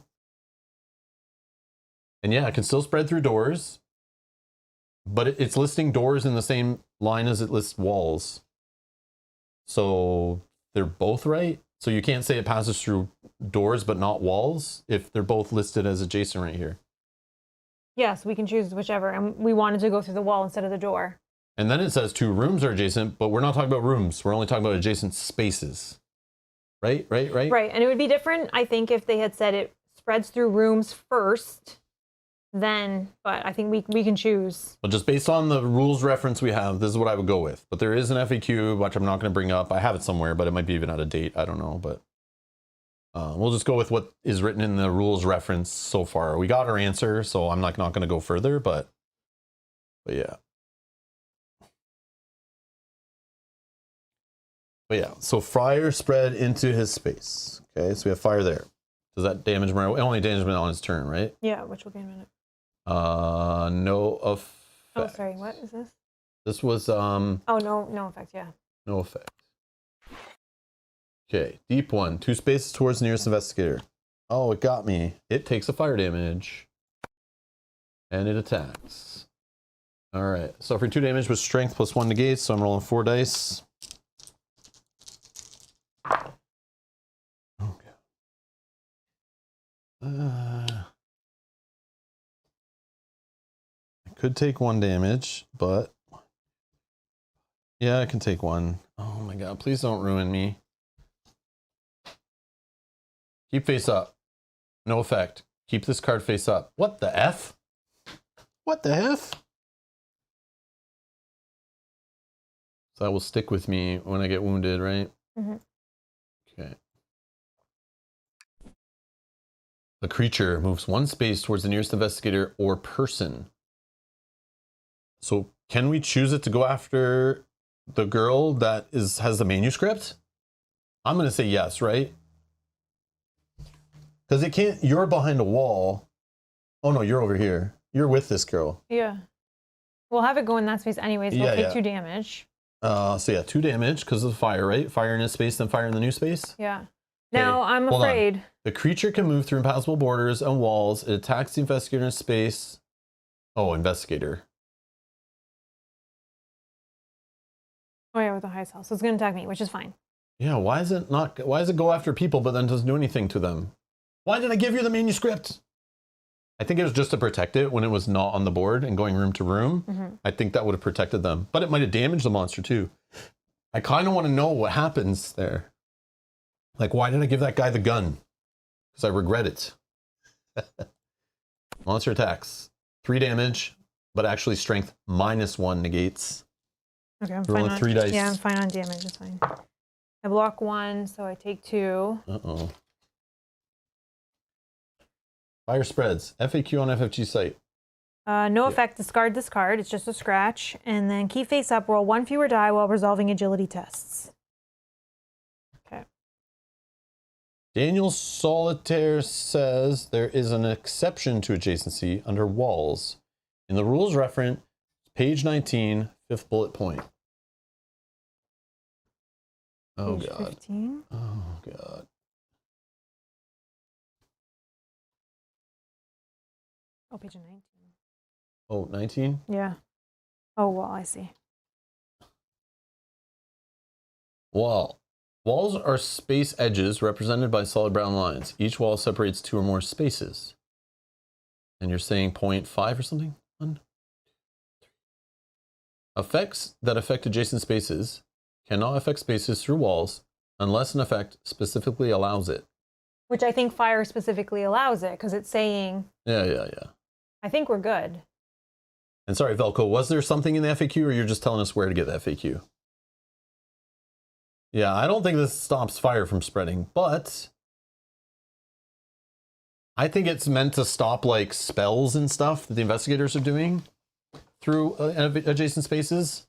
S1: And yeah, it can still spread through doors, but it's listing doors in the same line as it lists walls. So they're both right. So you can't say it passes through doors but not walls if they're both listed as adjacent right here.
S2: Yes, we can choose whichever. And we wanted to go through the wall instead of the door.
S1: And then it says two rooms are adjacent, but we're not talking about rooms. We're only talking about adjacent spaces. Right?
S2: Right. And it would be different, I think, if they had said it spreads through rooms first, then, but I think we can choose.
S1: But just based on the rules reference we have, this is what I would go with. But there is an FAQ, which I'm not going to bring up. I have it somewhere, but it might be even out of date. I don't know, but we'll just go with what is written in the rules reference so far. We got our answer, so I'm not going to go further, but yeah. But yeah, so fire spread into his space. Okay, so we have fire there. Does that damage Mario? It only damages him on his turn, right?
S2: Yeah, which will be in a minute.
S1: No effect.
S2: Oh, sorry, what is this?
S1: This was
S2: Oh, no effect, yeah.
S1: No effect. Okay, deep one. 2 spaces towards the nearest investigator. Oh, it got me. It takes a fire damage. And it attacks. Alright, suffering 2 damage with strength plus 1 negate, so I'm rolling 4 dice. Okay. I could take 1 damage, but yeah, I can take 1. Oh my god, please don't ruin me. Keep face up. No effect. Keep this card face up. What the F? What the F? So that will stick with me when I get wounded, right?
S2: Mm-hmm.
S1: Okay. The creature moves 1 space towards the nearest investigator or person. So can we choose it to go after the girl that has the manuscript? I'm going to say yes, right? Because it can't, you're behind a wall. Oh no, you're over here. You're with this girl.
S2: Yeah. We'll have it go in that space anyways. We'll take 2 damage.
S1: So yeah, 2 damage because of the fire, right? Fire in his space, then fire in the new space.
S2: Yeah. Now I'm afraid.
S1: The creature can move through impassable borders and walls. It attacks the investigator in space. Oh, investigator.
S2: Oh yeah, with the highest health. So it's gonna attack me, which is fine.
S1: Yeah, why does it go after people but then doesn't do anything to them? Why did I give you the manuscript? I think it was just to protect it when it was not on the board and going room to room.
S2: Mm-hmm.
S1: I think that would have protected them. But it might have damaged the monster too. I kind of want to know what happens there. Like, why did I give that guy the gun? Because I regret it. Monster attacks. 3 damage, but actually strength -1 negates.
S2: Okay, I'm
S1: rolling
S2: fine on
S1: 3 dice.
S2: Yeah, I'm fine on damage. It's fine. I block 1, so I take 2.
S1: Uh-oh. Fire spreads. FAQ on FFG site.
S2: No effect. Discard this card. It's just a scratch. And then keep face up. Roll 1 fewer die while resolving agility tests. Okay.
S1: Daniel Solitaire says there is an exception to adjacency under walls. In the rules reference, page 19, 5th bullet point. Oh
S2: page
S1: god.
S2: 15.
S1: Oh god.
S2: Oh, page 19.
S1: Oh, 19?
S2: Yeah. Oh, well, I see.
S1: Wall. Walls are space edges represented by solid brown lines. Each wall separates 2 or more spaces. And you're saying 0.5 or something? 1, 2, 3. Effects that affect adjacent spaces cannot affect spaces through walls unless an effect specifically allows it.
S2: Which I think fire specifically allows it, because it's saying...
S1: Yeah.
S2: I think we're good.
S1: And sorry, Velko, was there something in the FAQ or you're just telling us where to get the FAQ? Yeah, I don't think this stops fire from spreading, but I think it's meant to stop like spells and stuff that the investigators are doing through adjacent spaces.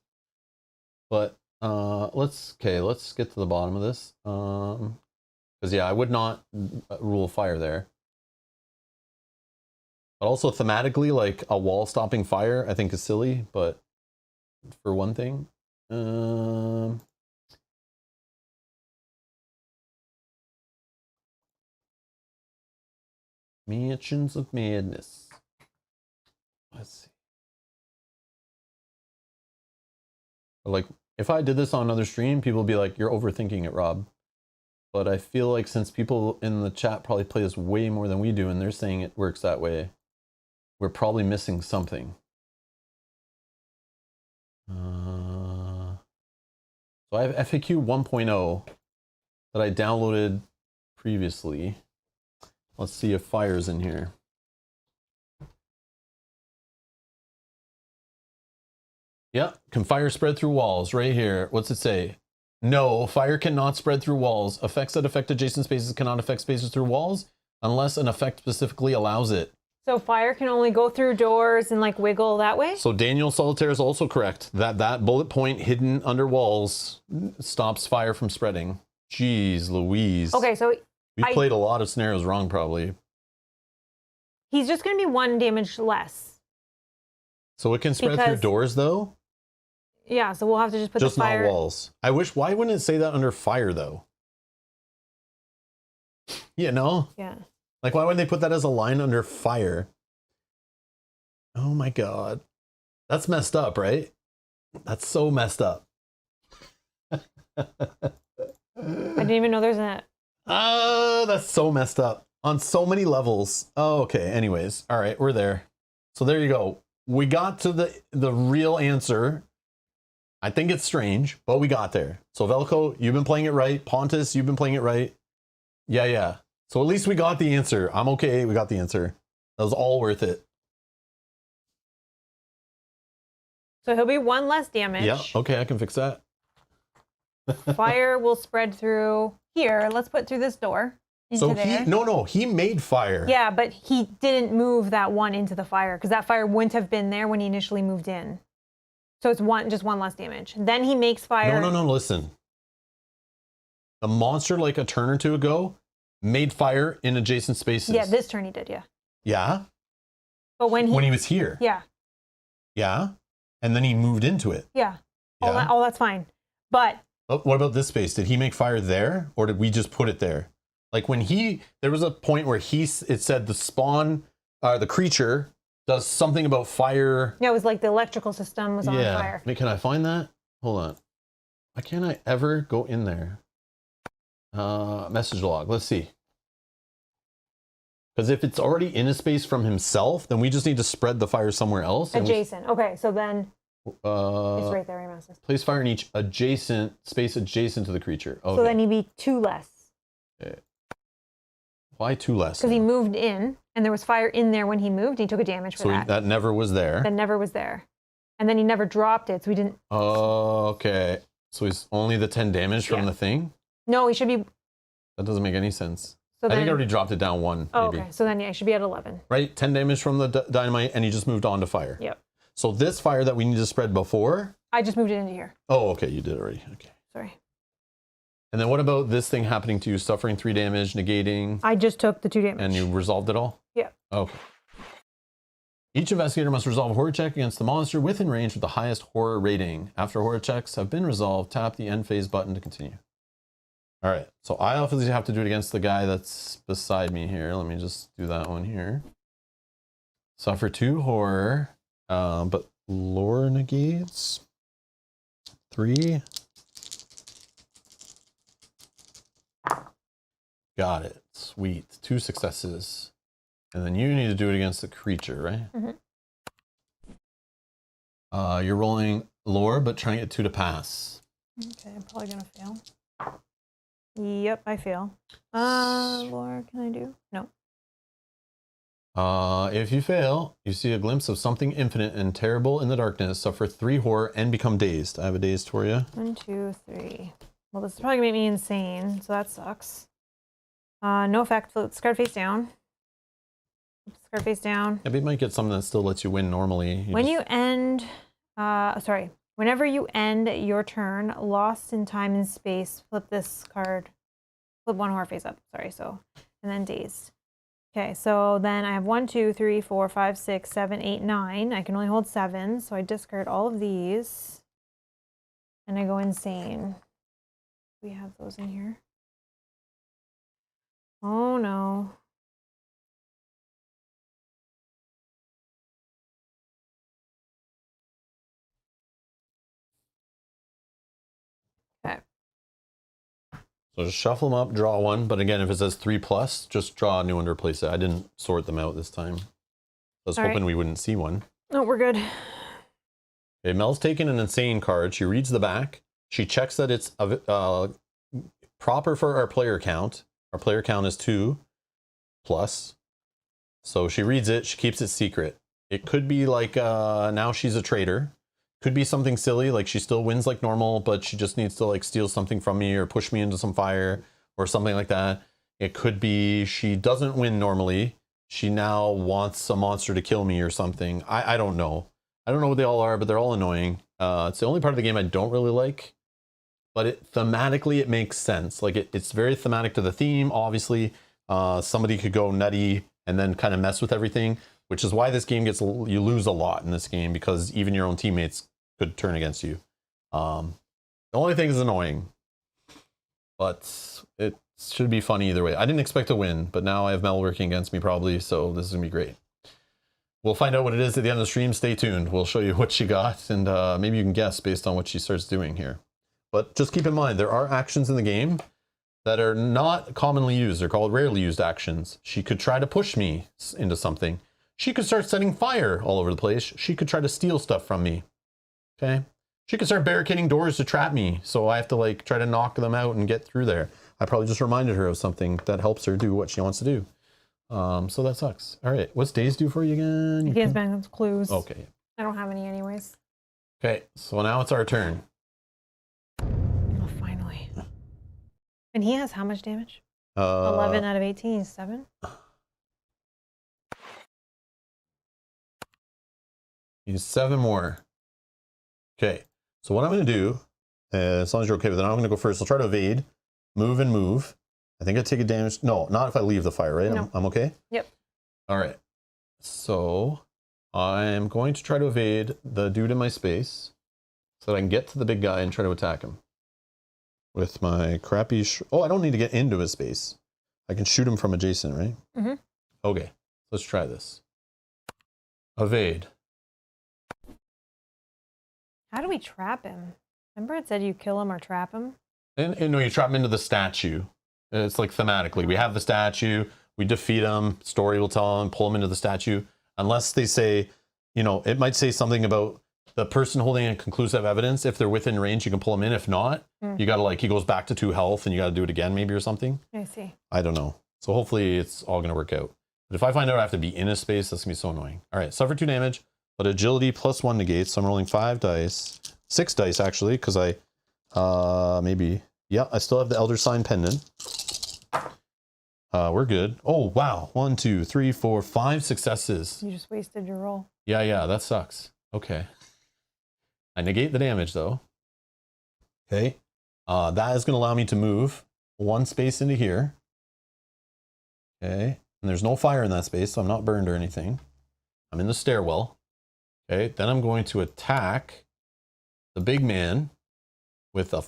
S1: But let's get to the bottom of this. Because yeah, I would not rule fire there. But also thematically, like a wall stopping fire, I think is silly, but for one thing. Mansions of Madness. Let's see. Like, if I did this on another stream, people would be like, you're overthinking it, Rob. But I feel like since people in the chat probably play this way more than we do, and they're saying it works that way, we're probably missing something. So I have FAQ 1.0 that I downloaded previously. Let's see if fire's in here. Yeah, can fire spread through walls? Right here. What's it say? No, fire cannot spread through walls. Effects that affect adjacent spaces cannot affect spaces through walls unless an effect specifically allows it.
S2: So fire can only go through doors and like wiggle that way?
S1: So Daniel Solitaire is also correct. That bullet point hidden under walls stops fire from spreading. Jeez Louise.
S2: Okay, so
S1: we played a lot of scenarios wrong probably.
S2: He's just going to be 1 damage less.
S1: So it can spread through doors though?
S2: Yeah, so we'll have to just put the fire...
S1: Just not walls. I wish, why wouldn't it say that under fire though? You know?
S2: Yeah.
S1: Like, why wouldn't they put that as a line under fire? Oh my God. That's messed up, right? That's so messed up.
S2: I didn't even know there's a...
S1: Oh, that's so messed up on so many levels. Oh, okay. Anyways. All right. We're there. So there you go. We got to the real answer. I think it's strange, but we got there. So Velko, you've been playing it right. Pontus, you've been playing it right. Yeah. So at least we got the answer. I'm okay. We got the answer. That was all worth it.
S2: So he'll be 1 less damage.
S1: Yeah. Okay. I can fix that.
S2: Fire will spread through here. Let's put through this door. Into there.
S1: He made fire.
S2: Yeah, but he didn't move that 1 into the fire because that fire wouldn't have been there when he initially moved in. So it's just 1 less damage. Then he makes fire.
S1: No, listen. The monster, like a turn or two ago, made fire in adjacent spaces.
S2: Yeah, this turn he did, yeah.
S1: Yeah?
S2: But when he
S1: was here.
S2: Yeah.
S1: Yeah? And then he moved into it.
S2: Yeah.
S1: Yeah.
S2: All that's fine. But
S1: what about this space? Did he make fire there or did we just put it there? Like when there was a point where it said the spawn, the creature does something about fire.
S2: Yeah, it was like the electrical system was on fire.
S1: Wait, can I find that? Hold on. Why can't I ever go in there? Message log. Let's see. Because if it's already in a space from himself, then we just need to spread the fire somewhere else.
S2: Adjacent. Okay, so then it's right there.
S1: Place fire in each space adjacent to the creature. Okay.
S2: So then he'd be 2 less.
S1: Okay. Why 2 less?
S2: Because he moved in, and there was fire in there when he moved. And he took a damage for that.
S1: So that never was there.
S2: That never was there. And then he never dropped it, so we didn't...
S1: Oh, okay. So he's only the 10 damage from the thing?
S2: No, he should be...
S1: That doesn't make any sense.
S2: So
S1: I think I already dropped it down 1,
S2: oh,
S1: maybe.
S2: okay. So then, yeah, he should be at 11.
S1: Right? 10 damage from the dynamite, and he just moved on to fire.
S2: Yep.
S1: So this fire that we need to spread before...
S2: I just moved it into here.
S1: Oh, okay. You did already. Okay.
S2: Sorry.
S1: And then what about this thing happening to you? Suffering 3 damage, negating...
S2: I just took the 2 damage.
S1: And you resolved it all?
S2: Yeah.
S1: Okay. Each investigator must resolve a horror check against the monster within range with the highest horror rating. After horror checks have been resolved, tap the end phase button to continue. All right, so I obviously have to do it against the guy that's beside me here. Let me just do that one here. Suffer 2 horror, but lore negates 3. Got it. Sweet. 2 successes. And then you need to do it against the creature, right?
S2: Mm-hmm.
S1: You're rolling lore, but trying to get 2 to pass.
S2: Okay, I'm probably going to fail. Yep, I fail. Lore, can I do? No.
S1: If you fail, you see a glimpse of something infinite and terrible in the darkness, suffer 3 horror, and become dazed. I have a dazed for you.
S2: 1, 2, 3. Well, this is probably going to make me insane, so that sucks. No effect. Flip scared face down. Scared face down.
S1: Yeah, but you might get something that still lets you win normally.
S2: Whenever you end your turn, lost in time and space, flip this card. Flip 1 horror face up. Sorry, and then dazed. Okay, so then I have 1, 2, 3, 4, 5, 6, 7, 8, 9. I can only hold 7, so I discard all of these. And I go insane. We have those in here. Oh no. Okay.
S1: So just shuffle them up, draw 1. But again, if it says 3+, just draw a new one to replace it. I didn't sort them out this time. I was hoping we wouldn't see one.
S2: No, we're good.
S1: Okay, Mel's taken an insane card. She reads the back. She checks that it's proper for our player count. Our player count is 2+. So she reads it. She keeps it secret. It could be like now she's a traitor. Could be something silly, like she still wins like normal, but she just needs to like steal something from me or push me into some fire or something like that. It could be she doesn't win normally. She now wants a monster to kill me or something. I don't know. I don't know what they all are, but they're all annoying. It's the only part of the game I don't really like. But thematically, it makes sense. Like it's very thematic to the theme. Obviously, somebody could go nutty and then kind of mess with everything, which is why this game you lose a lot in this game, because even your own teammates could turn against you. The only thing is annoying, but it should be fun either way. I didn't expect to win, but now I have Mel working against me probably, so this is gonna be great. We'll find out what it is at the end of the stream. Stay tuned. We'll show you what she got, and maybe you can guess based on what she starts doing here. But just keep in mind, there are actions in the game that are not commonly used. They're called rarely used actions. She could try to push me into something. She could start setting fire all over the place. She could try to steal stuff from me. Okay? She could start barricading doors to trap me, so I have to like try to knock them out and get through there. I probably just reminded her of something that helps her do what she wants to do. So that sucks. All right, what's days do for you again?
S2: He has been clues.
S1: Okay.
S2: I don't have any anyways.
S1: Okay, so now it's our turn.
S2: Oh, finally. And he has how much damage? 11 out of 18, 7?
S1: He's 7 more. Okay, so what I'm going to do, as long as you're okay with it, I'm going to go first. I'll try to evade, move and move. I think I take a damage. No, not if I leave the fire, right?
S2: No.
S1: I'm okay?
S2: Yep.
S1: All right. So I'm going to try to evade the dude in my space so that I can get to the big guy and try to attack him. With my crappy... Oh, I don't need to get into his space. I can shoot him from adjacent, right?
S2: Mm-hmm.
S1: Okay, let's try this. Evade.
S2: How do we trap him? Remember it said you kill him or trap him?
S1: And no, you trap him into the statue. It's like thematically. We have the statue, we defeat him, story will tell him, pull him into the statue. Unless they say, you know, it might say something about the person holding a conclusive evidence. If they're within range, you can pull him in. If not, you gotta like, he goes back to 2 health and you gotta do it again maybe or something.
S2: I see.
S1: I don't know. So hopefully it's all gonna work out. But if I find out I have to be in a space, that's gonna be so annoying. All right, suffer 2 damage, but agility +1 negates. So I'm rolling 5 dice, 6 dice actually, because I maybe, yeah, I still have the Elder Sign pendant. We're good. Oh, wow. 1, 2, 3, 4, 5 successes.
S2: You just wasted your roll.
S1: Yeah, that sucks. Okay. I negate the damage though. Okay. That is going to allow me to move 1 space into here. Okay. And there's no fire in that space, so I'm not burned or anything. I'm in the stairwell. Okay. Then I'm going to attack the big man with a...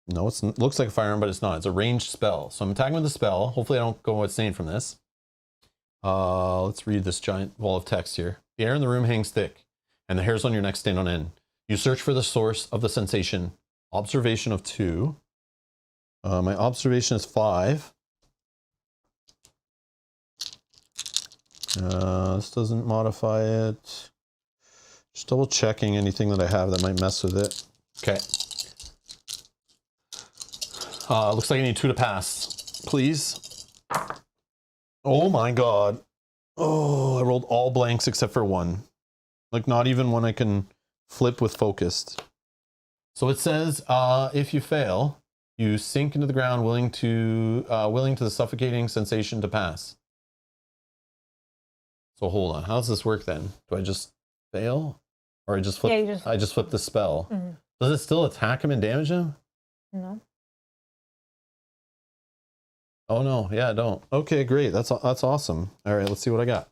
S1: No, it looks like a firearm, but it's not. It's a ranged spell. So I'm attacking with the spell. Hopefully I don't go insane from this. Let's read this giant wall of text here. The air in the room hangs thick, and the hairs on your neck stand on end. You search for the source of the sensation. Observation of 2. My observation is 5. This doesn't modify it. Just double checking anything that I have that might mess with it. Okay. Looks like I need 2 to pass. Please. Oh my god. Oh, I rolled all blanks except for 1. Like not even one I can flip with focused. So it says, if you fail, you sink into the ground willing to the suffocating sensation to pass. So hold on. How does this work then? Do I just fail? Or I just flip? Yeah, I just flip the spell. Mm-hmm. Does it still attack him and damage him?
S2: No.
S1: Oh no, yeah, I don't. Okay, great. That's awesome. All right, let's see what I got.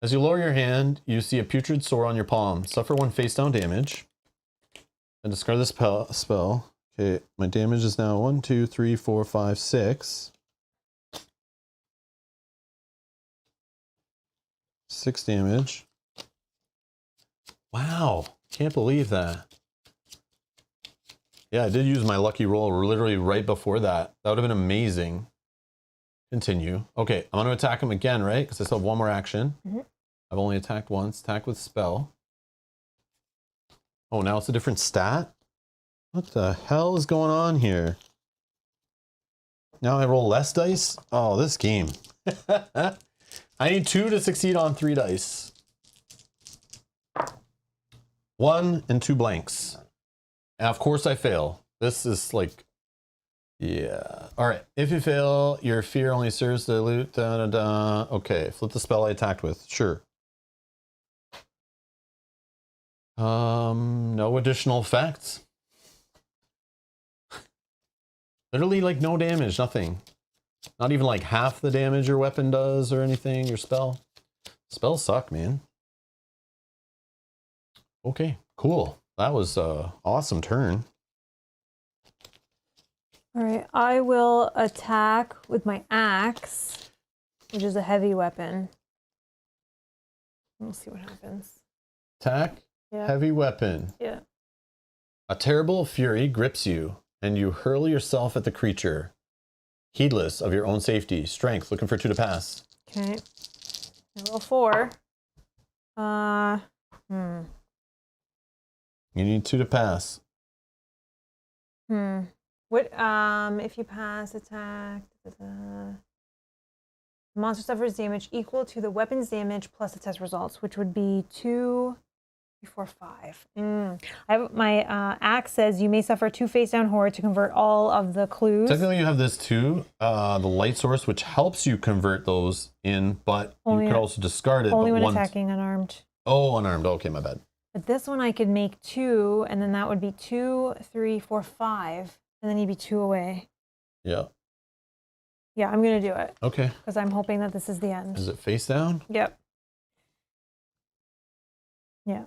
S1: As you lower your hand, you see a putrid sore on your palm. Suffer 1 face down damage. And discard the spell. Okay, my damage is now 1, 2, 3, 4, 5, 6. 6 damage. Wow, can't believe that. Yeah, I did use my lucky roll literally right before that. That would have been amazing. Continue. Okay, I'm going to attack him again, right? Because I still have 1 more action. Mm-hmm. I've only attacked once. Attack with spell. Oh, now it's a different stat? What the hell is going on here? Now I roll less dice? Oh, this game. I need 2 to succeed on 3 dice. 1 and 2 blanks. And of course I fail. This is like, yeah. All right. If you fail, your fear only serves to dilute. Okay. Flip the spell I attacked with. Sure. No additional effects. Literally like no damage, nothing. Not even like half the damage your weapon does or anything, your spell. Spells suck, man. Okay, cool. That was a awesome turn.
S2: All right, I will attack with my axe, which is a heavy weapon. We'll see what happens.
S1: Attack,
S2: yeah.
S1: Heavy weapon.
S2: Yeah.
S1: A terrible fury grips you, and you hurl yourself at the creature, heedless of your own safety. Strength, looking for 2 to pass.
S2: Okay. I roll 4.
S1: You need 2 to pass.
S2: What, if you pass attack, the monster suffers damage equal to the weapon's damage plus the test results, which would be 2, 3, 4, 5. I have, my axe says you may suffer 2 face down horror to convert all of the clues.
S1: Technically, you have this too, the light source, which helps you convert those in, but you could also discard it.
S2: Only when attacking unarmed.
S1: Oh, unarmed. Okay, my bad.
S2: But this one I could make 2, and then that would be 2, 3, 4, 5, and then you'd be 2 away.
S1: Yeah.
S2: Yeah, I'm gonna do it.
S1: Okay.
S2: Because I'm hoping that this is the end.
S1: Is it face down?
S2: Yep. Yeah.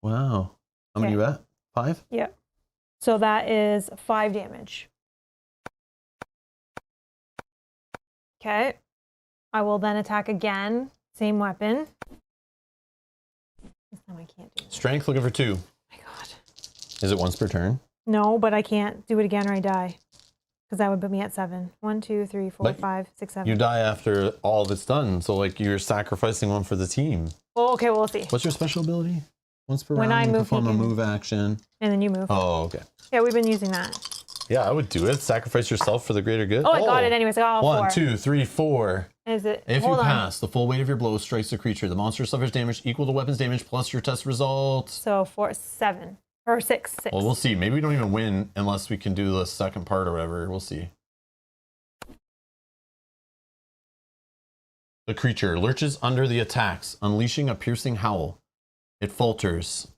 S1: Wow. How many are you at? 5?
S2: Yep. So that is 5 damage. Okay. I will then attack again. Same weapon. This time I can't do it.
S1: Strength, looking for 2.
S2: Oh my god.
S1: Is it once per turn?
S2: No, but I can't do it again or I die. Because that would put me at 7. 1, 2, 3, 4, 5, 6, 7.
S1: You die after all of it's done. So like you're sacrificing one for the team.
S2: Well, okay, we'll see.
S1: What's your special ability? Once per
S2: when
S1: round,
S2: I
S1: you
S2: move,
S1: perform a move action.
S2: And then you move.
S1: Oh, okay.
S2: Yeah, we've been using that.
S1: Yeah, I would do it. Sacrifice yourself for the greater good.
S2: Oh, I got it anyways. I got all 4.
S1: 1, 2, 3, 4.
S2: Is it?
S1: If you pass, the full weight of your blow strikes the creature. The monster suffers damage equal to weapon's damage plus your test result.
S2: So 4, 7. Or 6.
S1: Well, we'll see. Maybe we don't even win unless we can do the second part or whatever. We'll see. The creature lurches under the attacks, unleashing a piercing howl. It falters.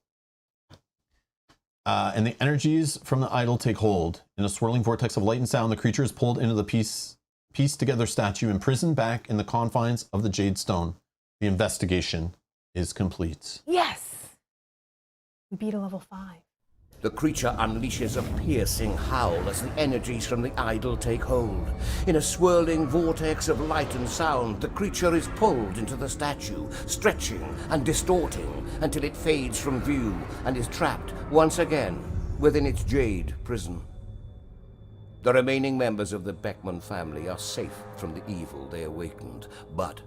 S1: And the energies from the idol take hold. In a swirling vortex of light and sound, the creature is pulled into the pieced together statue, imprisoned back in the confines of the jade stone. The investigation is complete.
S2: Yes! We beat a level 5.
S3: The creature unleashes a piercing howl as the energies from the idol take hold. In a swirling vortex of light and sound, the creature is pulled into the statue, stretching and distorting until it fades from view and is trapped once again within its jade prison. The remaining members of the Beckman family are safe from the evil they awakened, but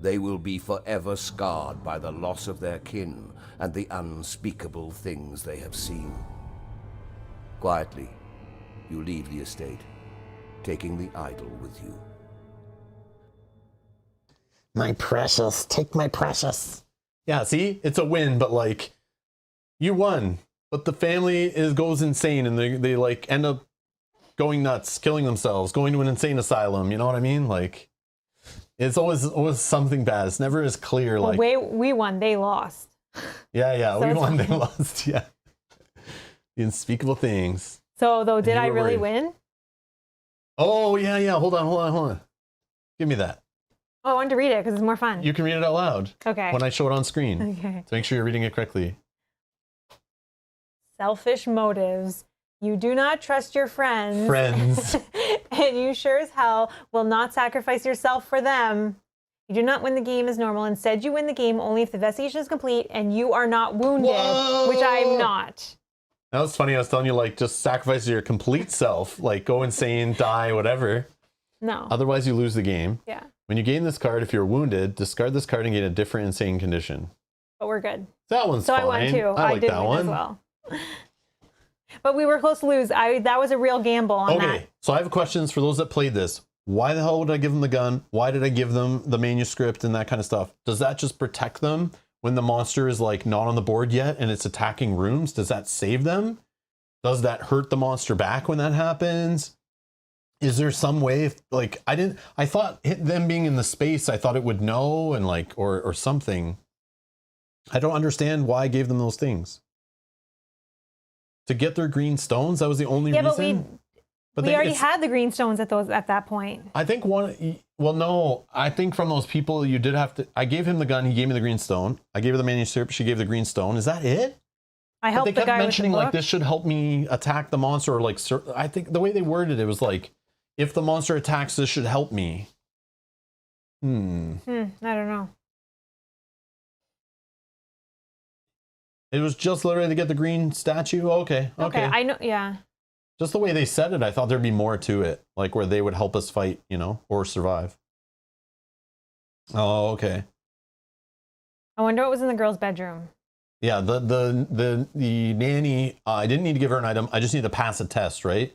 S3: they will be forever scarred by the loss of their kin and the unspeakable things they have seen. Quietly, you leave the estate, taking the idol with you.
S1: My precious, take my precious. Yeah, see? It's a win, but like, you won. But the family goes insane and they like end up going nuts, killing themselves, going to an insane asylum. You know what I mean? Like, it's always something bad. It's never as clear.
S2: Well,
S1: like
S2: we won, they lost.
S1: Yeah,
S2: So
S1: we won, they lost. Yeah, the unspeakable things.
S2: So though, did I really win?
S1: Oh yeah. Hold on. Give me that.
S2: Oh, I wanted to read it because it's more fun.
S1: You can read it out loud.
S2: Okay.
S1: When I show it on screen.
S2: Okay.
S1: To make sure you're reading it correctly.
S2: Selfish motives. You do not trust your friends. And you sure as hell will not sacrifice yourself for them. You do not win the game as normal. Instead, you win the game only if the investigation is complete and you are not wounded, which I'm not.
S1: That was funny. I was telling you, like, just sacrifice your complete self. Like, go insane, die, whatever.
S2: No.
S1: Otherwise, you lose the game.
S2: Yeah.
S1: When you gain this card, if you're wounded, discard this card and gain a different insane condition.
S2: But we're good.
S1: That one's fine.
S2: So I won too.
S1: I like
S2: did
S1: that
S2: win
S1: one
S2: as well. But we were close to lose. That was a real gamble on that.
S1: Okay, so I have questions for those that played this. Why the hell would I give them the gun? Why did I give them the manuscript and that kind of stuff? Does that just protect them when the monster is like not on the board yet and it's attacking rooms? Does that save them? Does that hurt the monster back when that happens? Is there some way, if, like, I thought them being in the space, I thought it would know and like, or something. I don't understand why I gave them those things. To get their green stones, that was the only reason.
S2: But we already had the green stones at that point.
S1: I think I think from those people you did have to, I gave him the gun, he gave me the green stone. I gave her the manuscript, she gave the green stone. Is that it?
S2: I helped the guy with the book. They kept mentioning
S1: like this should help me attack the monster, or like, I think the way they worded it was like, if the monster attacks, this should help me.
S2: I don't know.
S1: It was just literally to get the green statue. Okay.
S2: I know. Yeah.
S1: Just the way they said it, I thought there'd be more to it, like where they would help us fight, or survive. Oh, okay.
S2: I wonder what was in the girl's bedroom.
S1: Yeah, the nanny. I didn't need to give her an item. I just needed to pass a test, right?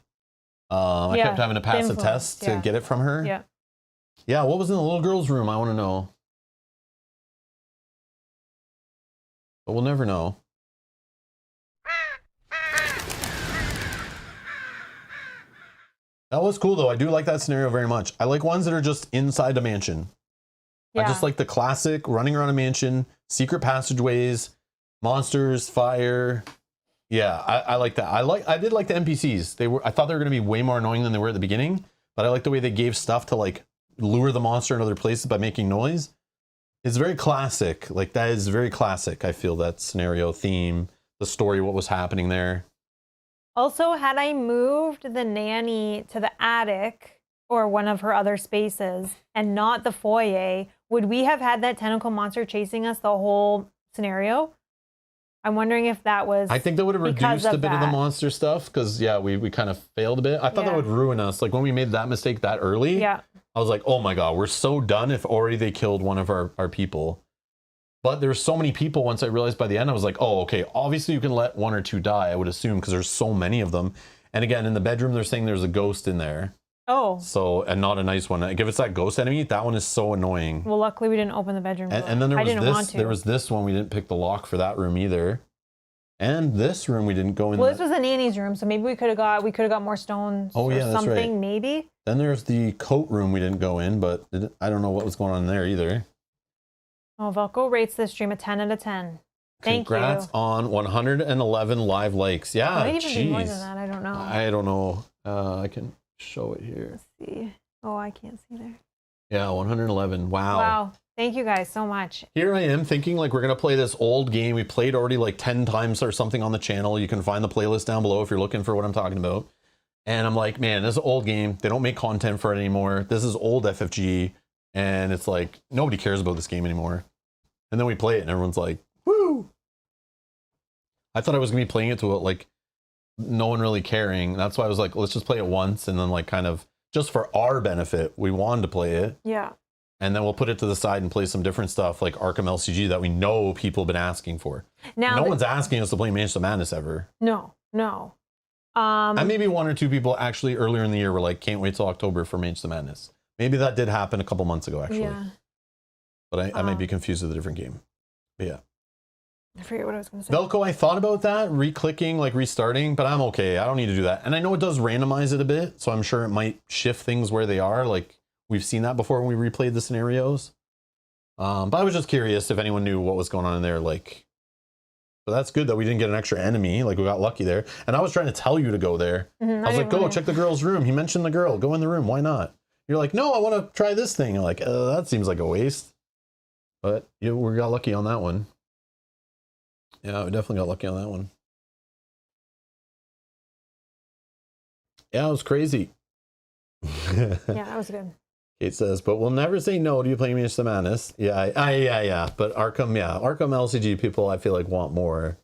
S1: I kept having to pass a test to get it from her.
S2: Yeah.
S1: Yeah. What was in the little girl's room? I want to know. But we'll never know. That was cool, though. I do like that scenario very much. I like ones that are just inside a mansion. Yeah. I just like the classic running around a mansion, secret passageways, monsters, fire. Yeah, I like that. I did like the NPCs. I thought they were going to be way more annoying than they were at the beginning, but I like the way they gave stuff to like lure the monster in other places by making noise. It's very classic. Like that is very classic. I feel that scenario theme, the story, what was happening there.
S2: Also, had I moved the nanny to the attic or one of her other spaces and not the foyer, would we have had that tentacle monster chasing us the whole scenario? I'm wondering if that was.
S1: I think that would have reduced a bit of the monster stuff because, yeah, we kind of failed a bit. I thought that would ruin us. Like when we made that mistake that early, I was like, oh my God, we're so done if already they killed one of our people. But there's so many people. Once I realized by the end, I was like, oh, okay, obviously you can let one or two die, I would assume, because there's so many of them. And again, in the bedroom, they're saying there's a ghost in there.
S2: Oh.
S1: So, and not a nice one. Like, if it's that ghost enemy, that one is so annoying.
S2: Well, luckily we didn't open the bedroom door.
S1: And then there was this one. We didn't pick the lock for that room either. And this room we didn't go in.
S2: Well, this was the nanny's room, so maybe we could have got more stones or something, right. Maybe.
S1: Then there's the coat room we didn't go in, but I don't know what was going on there either.
S2: Oh, Velko rates this stream a 10 out of 10. Thank you.
S1: Congrats on 111 live likes. Yeah,
S2: might even be more than that. I don't know.
S1: I don't know. I can show it here.
S2: Let's see. Oh, I can't see there.
S1: Yeah, 111. Wow.
S2: Wow. Thank you guys so much.
S1: Here I am thinking like we're going to play this old game. We played already like 10 times or something on the channel. You can find the playlist down below if you're looking for what I'm talking about. And I'm like, man, this is an old game. They don't make content for it anymore. This is old FFG. And it's like, nobody cares about this game anymore. And then we play it and everyone's like, woo! I thought I was going to be playing it to like no one really caring. That's why I was like, let's just play it once. And then like kind of just for our benefit, we wanted to play it.
S2: Yeah.
S1: And then we'll put it to the side and play some different stuff like Arkham LCG that we know people have been asking for. Now, no one's asking us to play Mansion of Madness ever.
S2: No.
S1: And maybe one or two people actually earlier in the year were like, can't wait till October for Mansion of Madness. Maybe that did happen a couple months ago, actually.
S2: Yeah.
S1: But I might be confused with a different game. But yeah.
S2: I forget what I was going to say.
S1: Velko, I thought about that, re-clicking, like restarting, but I'm okay. I don't need to do that. And I know it does randomize it a bit, so I'm sure it might shift things where they are. Like, we've seen that before when we replayed the scenarios. But I was just curious if anyone knew what was going on in there. Like, but that's good that we didn't get an extra enemy. Like, we got lucky there. And I was trying to tell you to go there. I was like, go check the girl's room. He mentioned the girl. Go in the room. Why not? You're like, no, I want to try this thing. I'm like, that seems like a waste. But we got lucky on that one. Yeah, we definitely got lucky on that one. Yeah, it was crazy.
S2: Yeah, that was good.
S1: Kate says, but we'll never say no to you playing Mansion of Madness. Yeah. But Arkham LCG people, I feel like want more.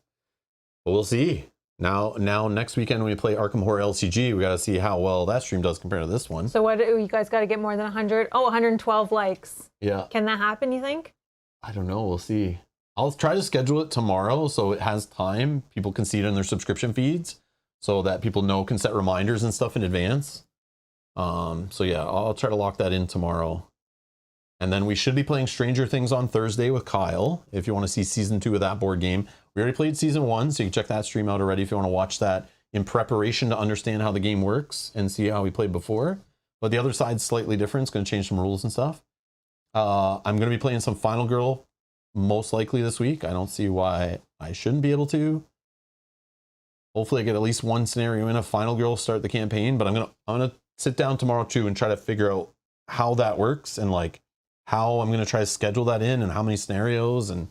S1: But we'll see. Now, next weekend when we play Arkham Horror LCG, we got to see how well that stream does compared to this one.
S2: So what? You guys got to get more than 100. Oh, 112 likes.
S1: Yeah.
S2: Can that happen? You think?
S1: I don't know. We'll see. I'll try to schedule it tomorrow so it has time. People can see it in their subscription feeds so that people can set reminders and stuff in advance. So yeah, I'll try to lock that in tomorrow. And then we should be playing Stranger Things on Thursday with Kyle, if you want to see season 2 of that board game. We already played season 1, so you can check that stream out already if you want to watch that in preparation to understand how the game works and see how we played before. But the other side's slightly different. It's going to change some rules and stuff. I'm going to be playing some Final Girl most likely this week. I don't see why I shouldn't be able to. Hopefully I get at least one scenario in a Final Girl start the campaign, but I'm gonna sit down tomorrow too and try to figure out how that works and like how I'm gonna try to schedule that in and how many scenarios, and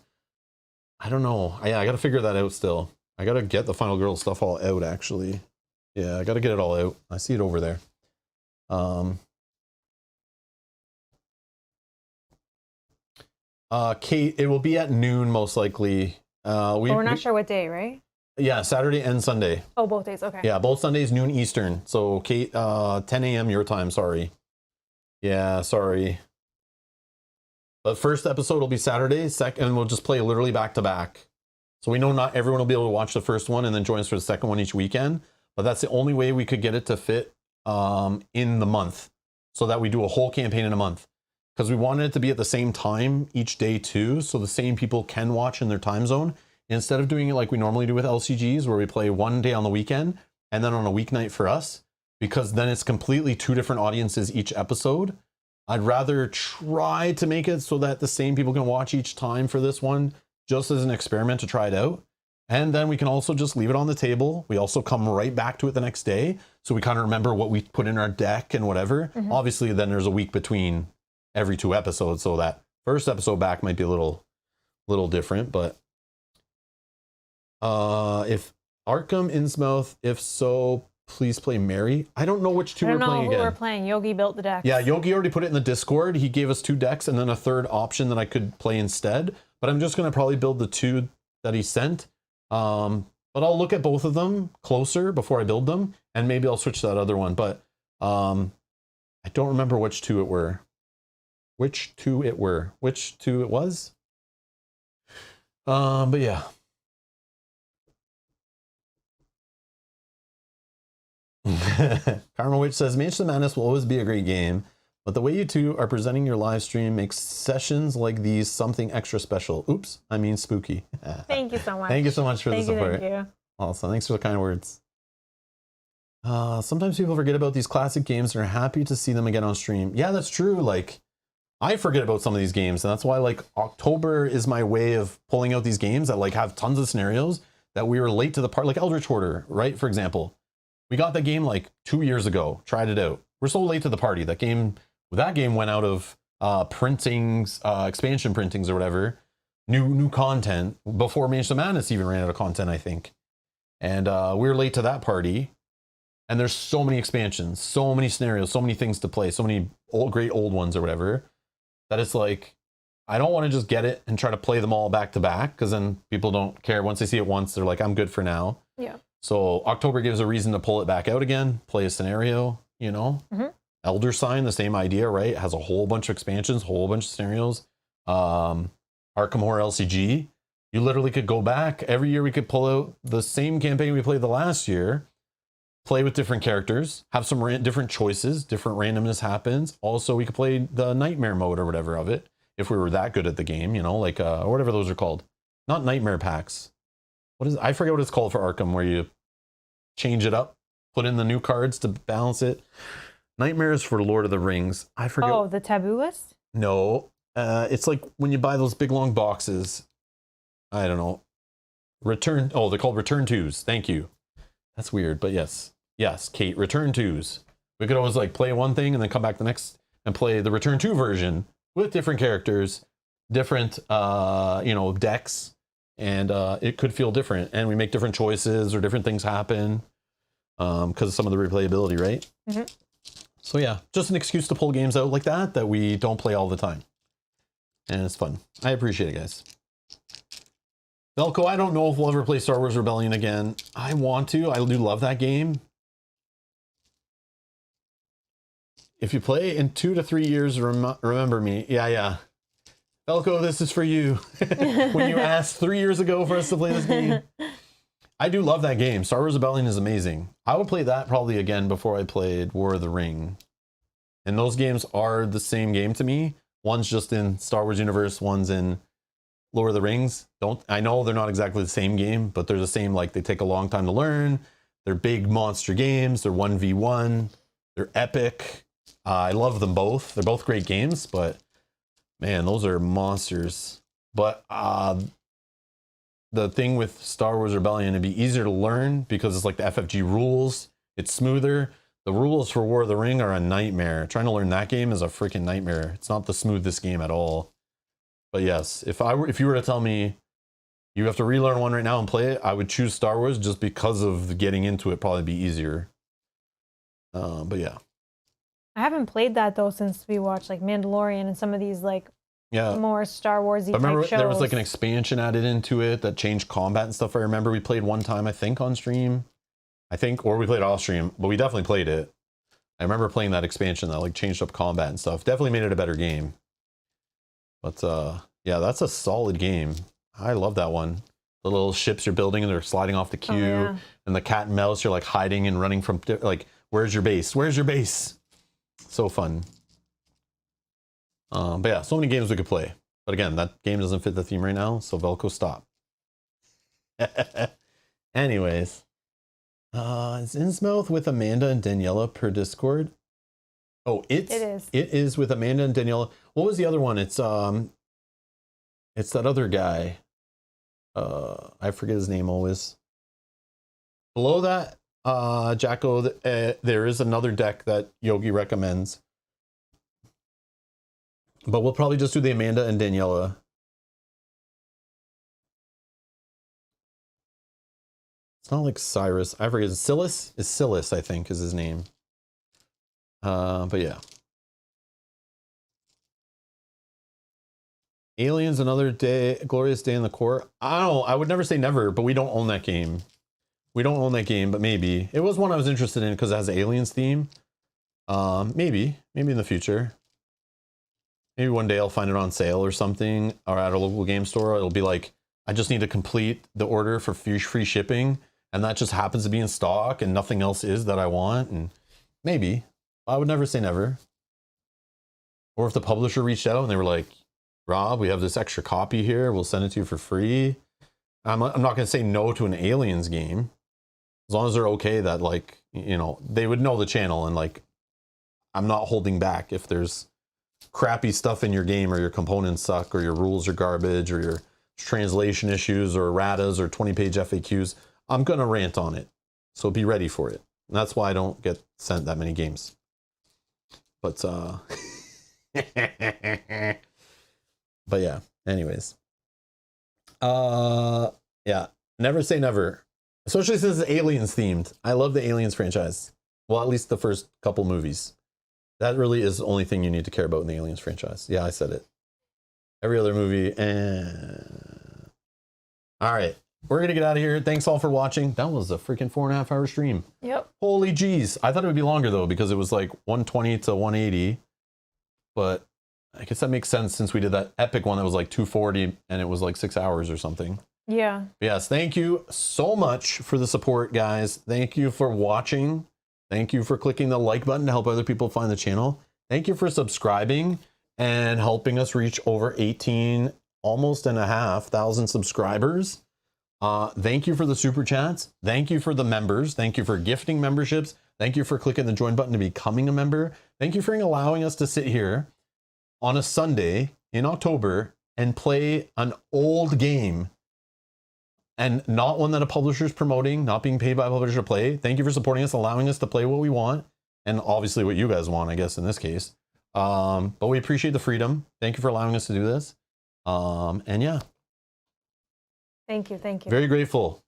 S1: I don't know. I gotta figure that out still. I gotta get the Final Girl stuff all out actually. Yeah, I gotta get it all out. I see it over there. Kate, it will be at noon most likely.
S2: We're not sure what day, right?
S1: Yeah, Saturday and Sunday.
S2: Oh, both days. Okay.
S1: Yeah, both Sundays, noon Eastern. So, Kate, 10 a.m. your time. Sorry. Yeah, sorry. But first episode will be Saturday. Second, we'll just play literally back to back. So we know not everyone will be able to watch the first one and then join us for the second one each weekend. But that's the only way we could get it to fit in the month, so that we do a whole campaign in a month. Because we wanted it to be at the same time each day too, so the same people can watch in their time zone. Instead of doing it like we normally do with LCGs, where we play one day on the weekend and then on a weeknight for us, because then it's completely 2 different audiences each episode. I'd rather try to make it so that the same people can watch each time for this one, just as an experiment to try it out. And then we can also just leave it on the table. We also come right back to it the next day, so we kind of remember what we put in our deck and whatever. Mm-hmm. Obviously, then there's a week between every 2 episodes, so that first episode back might be a little different, but if Arkham Innsmouth, if so, please play Mary. I don't know which 2 we're playing again. I don't know who we're
S2: playing. Yogi built the deck.
S1: Yeah, Yogi already put it in the Discord. He gave us 2 decks and then a third option that I could play instead. But I'm just going to probably build the 2 that he sent. But I'll look at both of them closer before I build them, and maybe I'll switch to that other one. But I don't remember which 2 it were. Which 2 it was. But yeah. Karma Witch says, Mansion of Madness will always be a great game, but the way you two are presenting your live stream makes sessions like these something extra special. Oops, I mean spooky.
S2: Thank you so much.
S1: Thank you so much for the support.
S2: Thank you.
S1: Also, thanks for the kind words. Sometimes people forget about these classic games and are happy to see them again on stream. Yeah, that's true. Like, I forget about some of these games, and that's why like October is my way of pulling out these games that like have tons of scenarios that we were late to the party, like Eldritch Hoarder, right? For example. We got that game like 2 years ago, tried it out. We're so late to the party. That game went out of printings, expansion printings or whatever, new content before Mansion of Madness even ran out of content, I think. And we were late to that party. And there's so many expansions, so many scenarios, so many things to play, so many great old ones or whatever, that it's like, I don't want to just get it and try to play them all back to back, because then people don't care. Once they see it once, they're like, I'm good for now.
S2: Yeah.
S1: So October gives a reason to pull it back out again, play a scenario, you know. Mm-hmm. Elder Sign, the same idea, right? It has a whole bunch of expansions, whole bunch of scenarios. Arkham Horror LCG, you literally could go back. Every year we could pull out the same campaign we played the last year, play with different characters, have some different choices, different randomness happens. Also, we could play the Nightmare mode or whatever of it, if we were that good at the game, you know, like whatever those are called. Not Nightmare packs. What is it? I forget what it's called for Arkham, where you change it up, put in the new cards to balance it. Nightmares for Lord of the Rings. I forget.
S2: Oh, the taboo list?
S1: No. It's like when you buy those big long boxes. I don't know. They're called Return Twos. Thank you. That's weird, but yes. Yes, Kate, Return Twos. We could always like play one thing and then come back the next and play the Return 2 version with different characters, different decks. And it could feel different, and we make different choices or different things happen because of some of the replayability, right? Mm-hmm. So yeah, just an excuse to pull games out like that we don't play all the time, and it's fun. I appreciate it, guys. Velco, I don't know if we'll ever play Star Wars Rebellion again. I want to. I do love that game. If you play in 2 to 3 years, remember me. Yeah. Velco, this is for you. When you asked 3 years ago for us to play this game. I do love that game. Star Wars Rebellion is amazing. I would play that probably again before I played War of the Ring. And those games are the same game to me, One's just in Star Wars universe, one's in Lord of the Rings. I know they're not exactly the same game, but they're the same. Like, they take a long time to learn. They're big monster games. They're 1v1. They're epic. I love them both. They're both great games, but man, those are monsters. But the thing with Star Wars Rebellion, it'd be easier to learn because it's like the FFG rules. It's smoother. The rules for War of the Ring are a nightmare. Trying to learn that game is a freaking nightmare. It's not the smoothest game at all. But yes, if you were to tell me you have to relearn one right now and play it, I would choose Star Wars just because of getting into it. Probably be easier. But yeah,
S2: I haven't played that though since we watched like Mandalorian and some of these like more Star Warsy type shows.
S1: There was like an expansion added into it that changed combat and stuff. I remember we played one time, I think on stream, or we played off stream, but we definitely played it. I remember playing that expansion that like changed up combat and stuff. Definitely made it a better game. But yeah, that's a solid game. I love that one. The little ships you're building and they're sliding off the queue, and the cat and mouse, you're like hiding and running from like, where's your base? Where's your base? So fun. But yeah, so many games we could play. But again, that game doesn't fit the theme right now, so Velko, stop. Anyways, is Innsmouth with Amanda and Daniela per Discord? Oh, it is. It is with Amanda and Daniela. What was the other one? It's that other guy. I forget his name always. Below that, Jacko, there is another deck that Yogi recommends. But we'll probably just do the Amanda and Daniela. It's not like Cyrus. I forget. Silas? Is Silas, I think, is his name. But yeah. Aliens, another day, glorious day in the core. I would never say never, but we don't own that game. We don't own that game, but maybe. It was one I was interested in because it has an Aliens theme. Maybe in the future. Maybe one day I'll find it on sale or something, or at a local game store. It'll be like, I just need to complete the order for free shipping, and that just happens to be in stock, and nothing else is that I want. And maybe. I would never say never. Or if the publisher reached out and they were like, Rob, we have this extra copy here. We'll send it to you for free. I'm not going to say no to an Aliens game. As long as they're okay that, like, you know, they would know the channel, and like, I'm not holding back if there's crappy stuff in your game, or your components suck, or your rules are garbage, or your translation issues, or erratas, or 20-page FAQs. I'm going to rant on it. So be ready for it. And that's why I don't get sent that many games. But, but yeah, anyways. Yeah, never say never. Especially since it's Aliens themed. I love the Aliens franchise. Well, at least the first couple movies. That really is the only thing you need to care about in the Aliens franchise. Yeah, I said it. Every other movie. All right. We're going to get out of here. Thanks all for watching. That was a freaking 4.5 hour stream.
S2: Yep.
S1: Holy jeez. I thought it would be longer though, because it was like 120 to 180. But I guess that makes sense since we did that epic one that was like 240 and it was like 6 hours or something.
S2: Yeah.
S1: Yes. Thank you so much for the support, guys. Thank you for watching. Thank you for clicking the like button to help other people find the channel. Thank you for subscribing and helping us reach over 18, almost and a half thousand subscribers. Thank you for the super chats. Thank you for the members. Thank you for gifting memberships. Thank you for clicking the join button to becoming a member. Thank you for allowing us to sit here on a Sunday in October and play an old game, and not one that a publisher is promoting, not being paid by a publisher to play. Thank you for supporting us, allowing us to play what we want, and obviously what you guys want, I guess, in this case. But we appreciate the freedom. Thank you for allowing us to do this. And yeah.
S2: Thank you.
S1: Very grateful.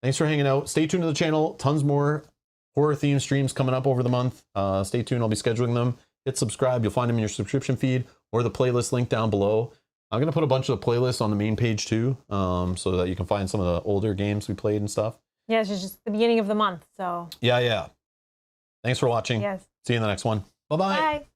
S1: Thanks for hanging out. Stay tuned to the channel. Tons more horror theme streams coming up over the month. Stay tuned. I'll be scheduling them. Hit subscribe. You'll find them in your subscription feed or the playlist link down below. I'm going to put a bunch of the playlists on the main page too, so that you can find some of the older games we played and stuff.
S2: Yeah, it's just the beginning of the month, so.
S1: Yeah. Thanks for watching.
S2: Yes.
S1: See you in the next one. Bye-bye.
S2: Bye.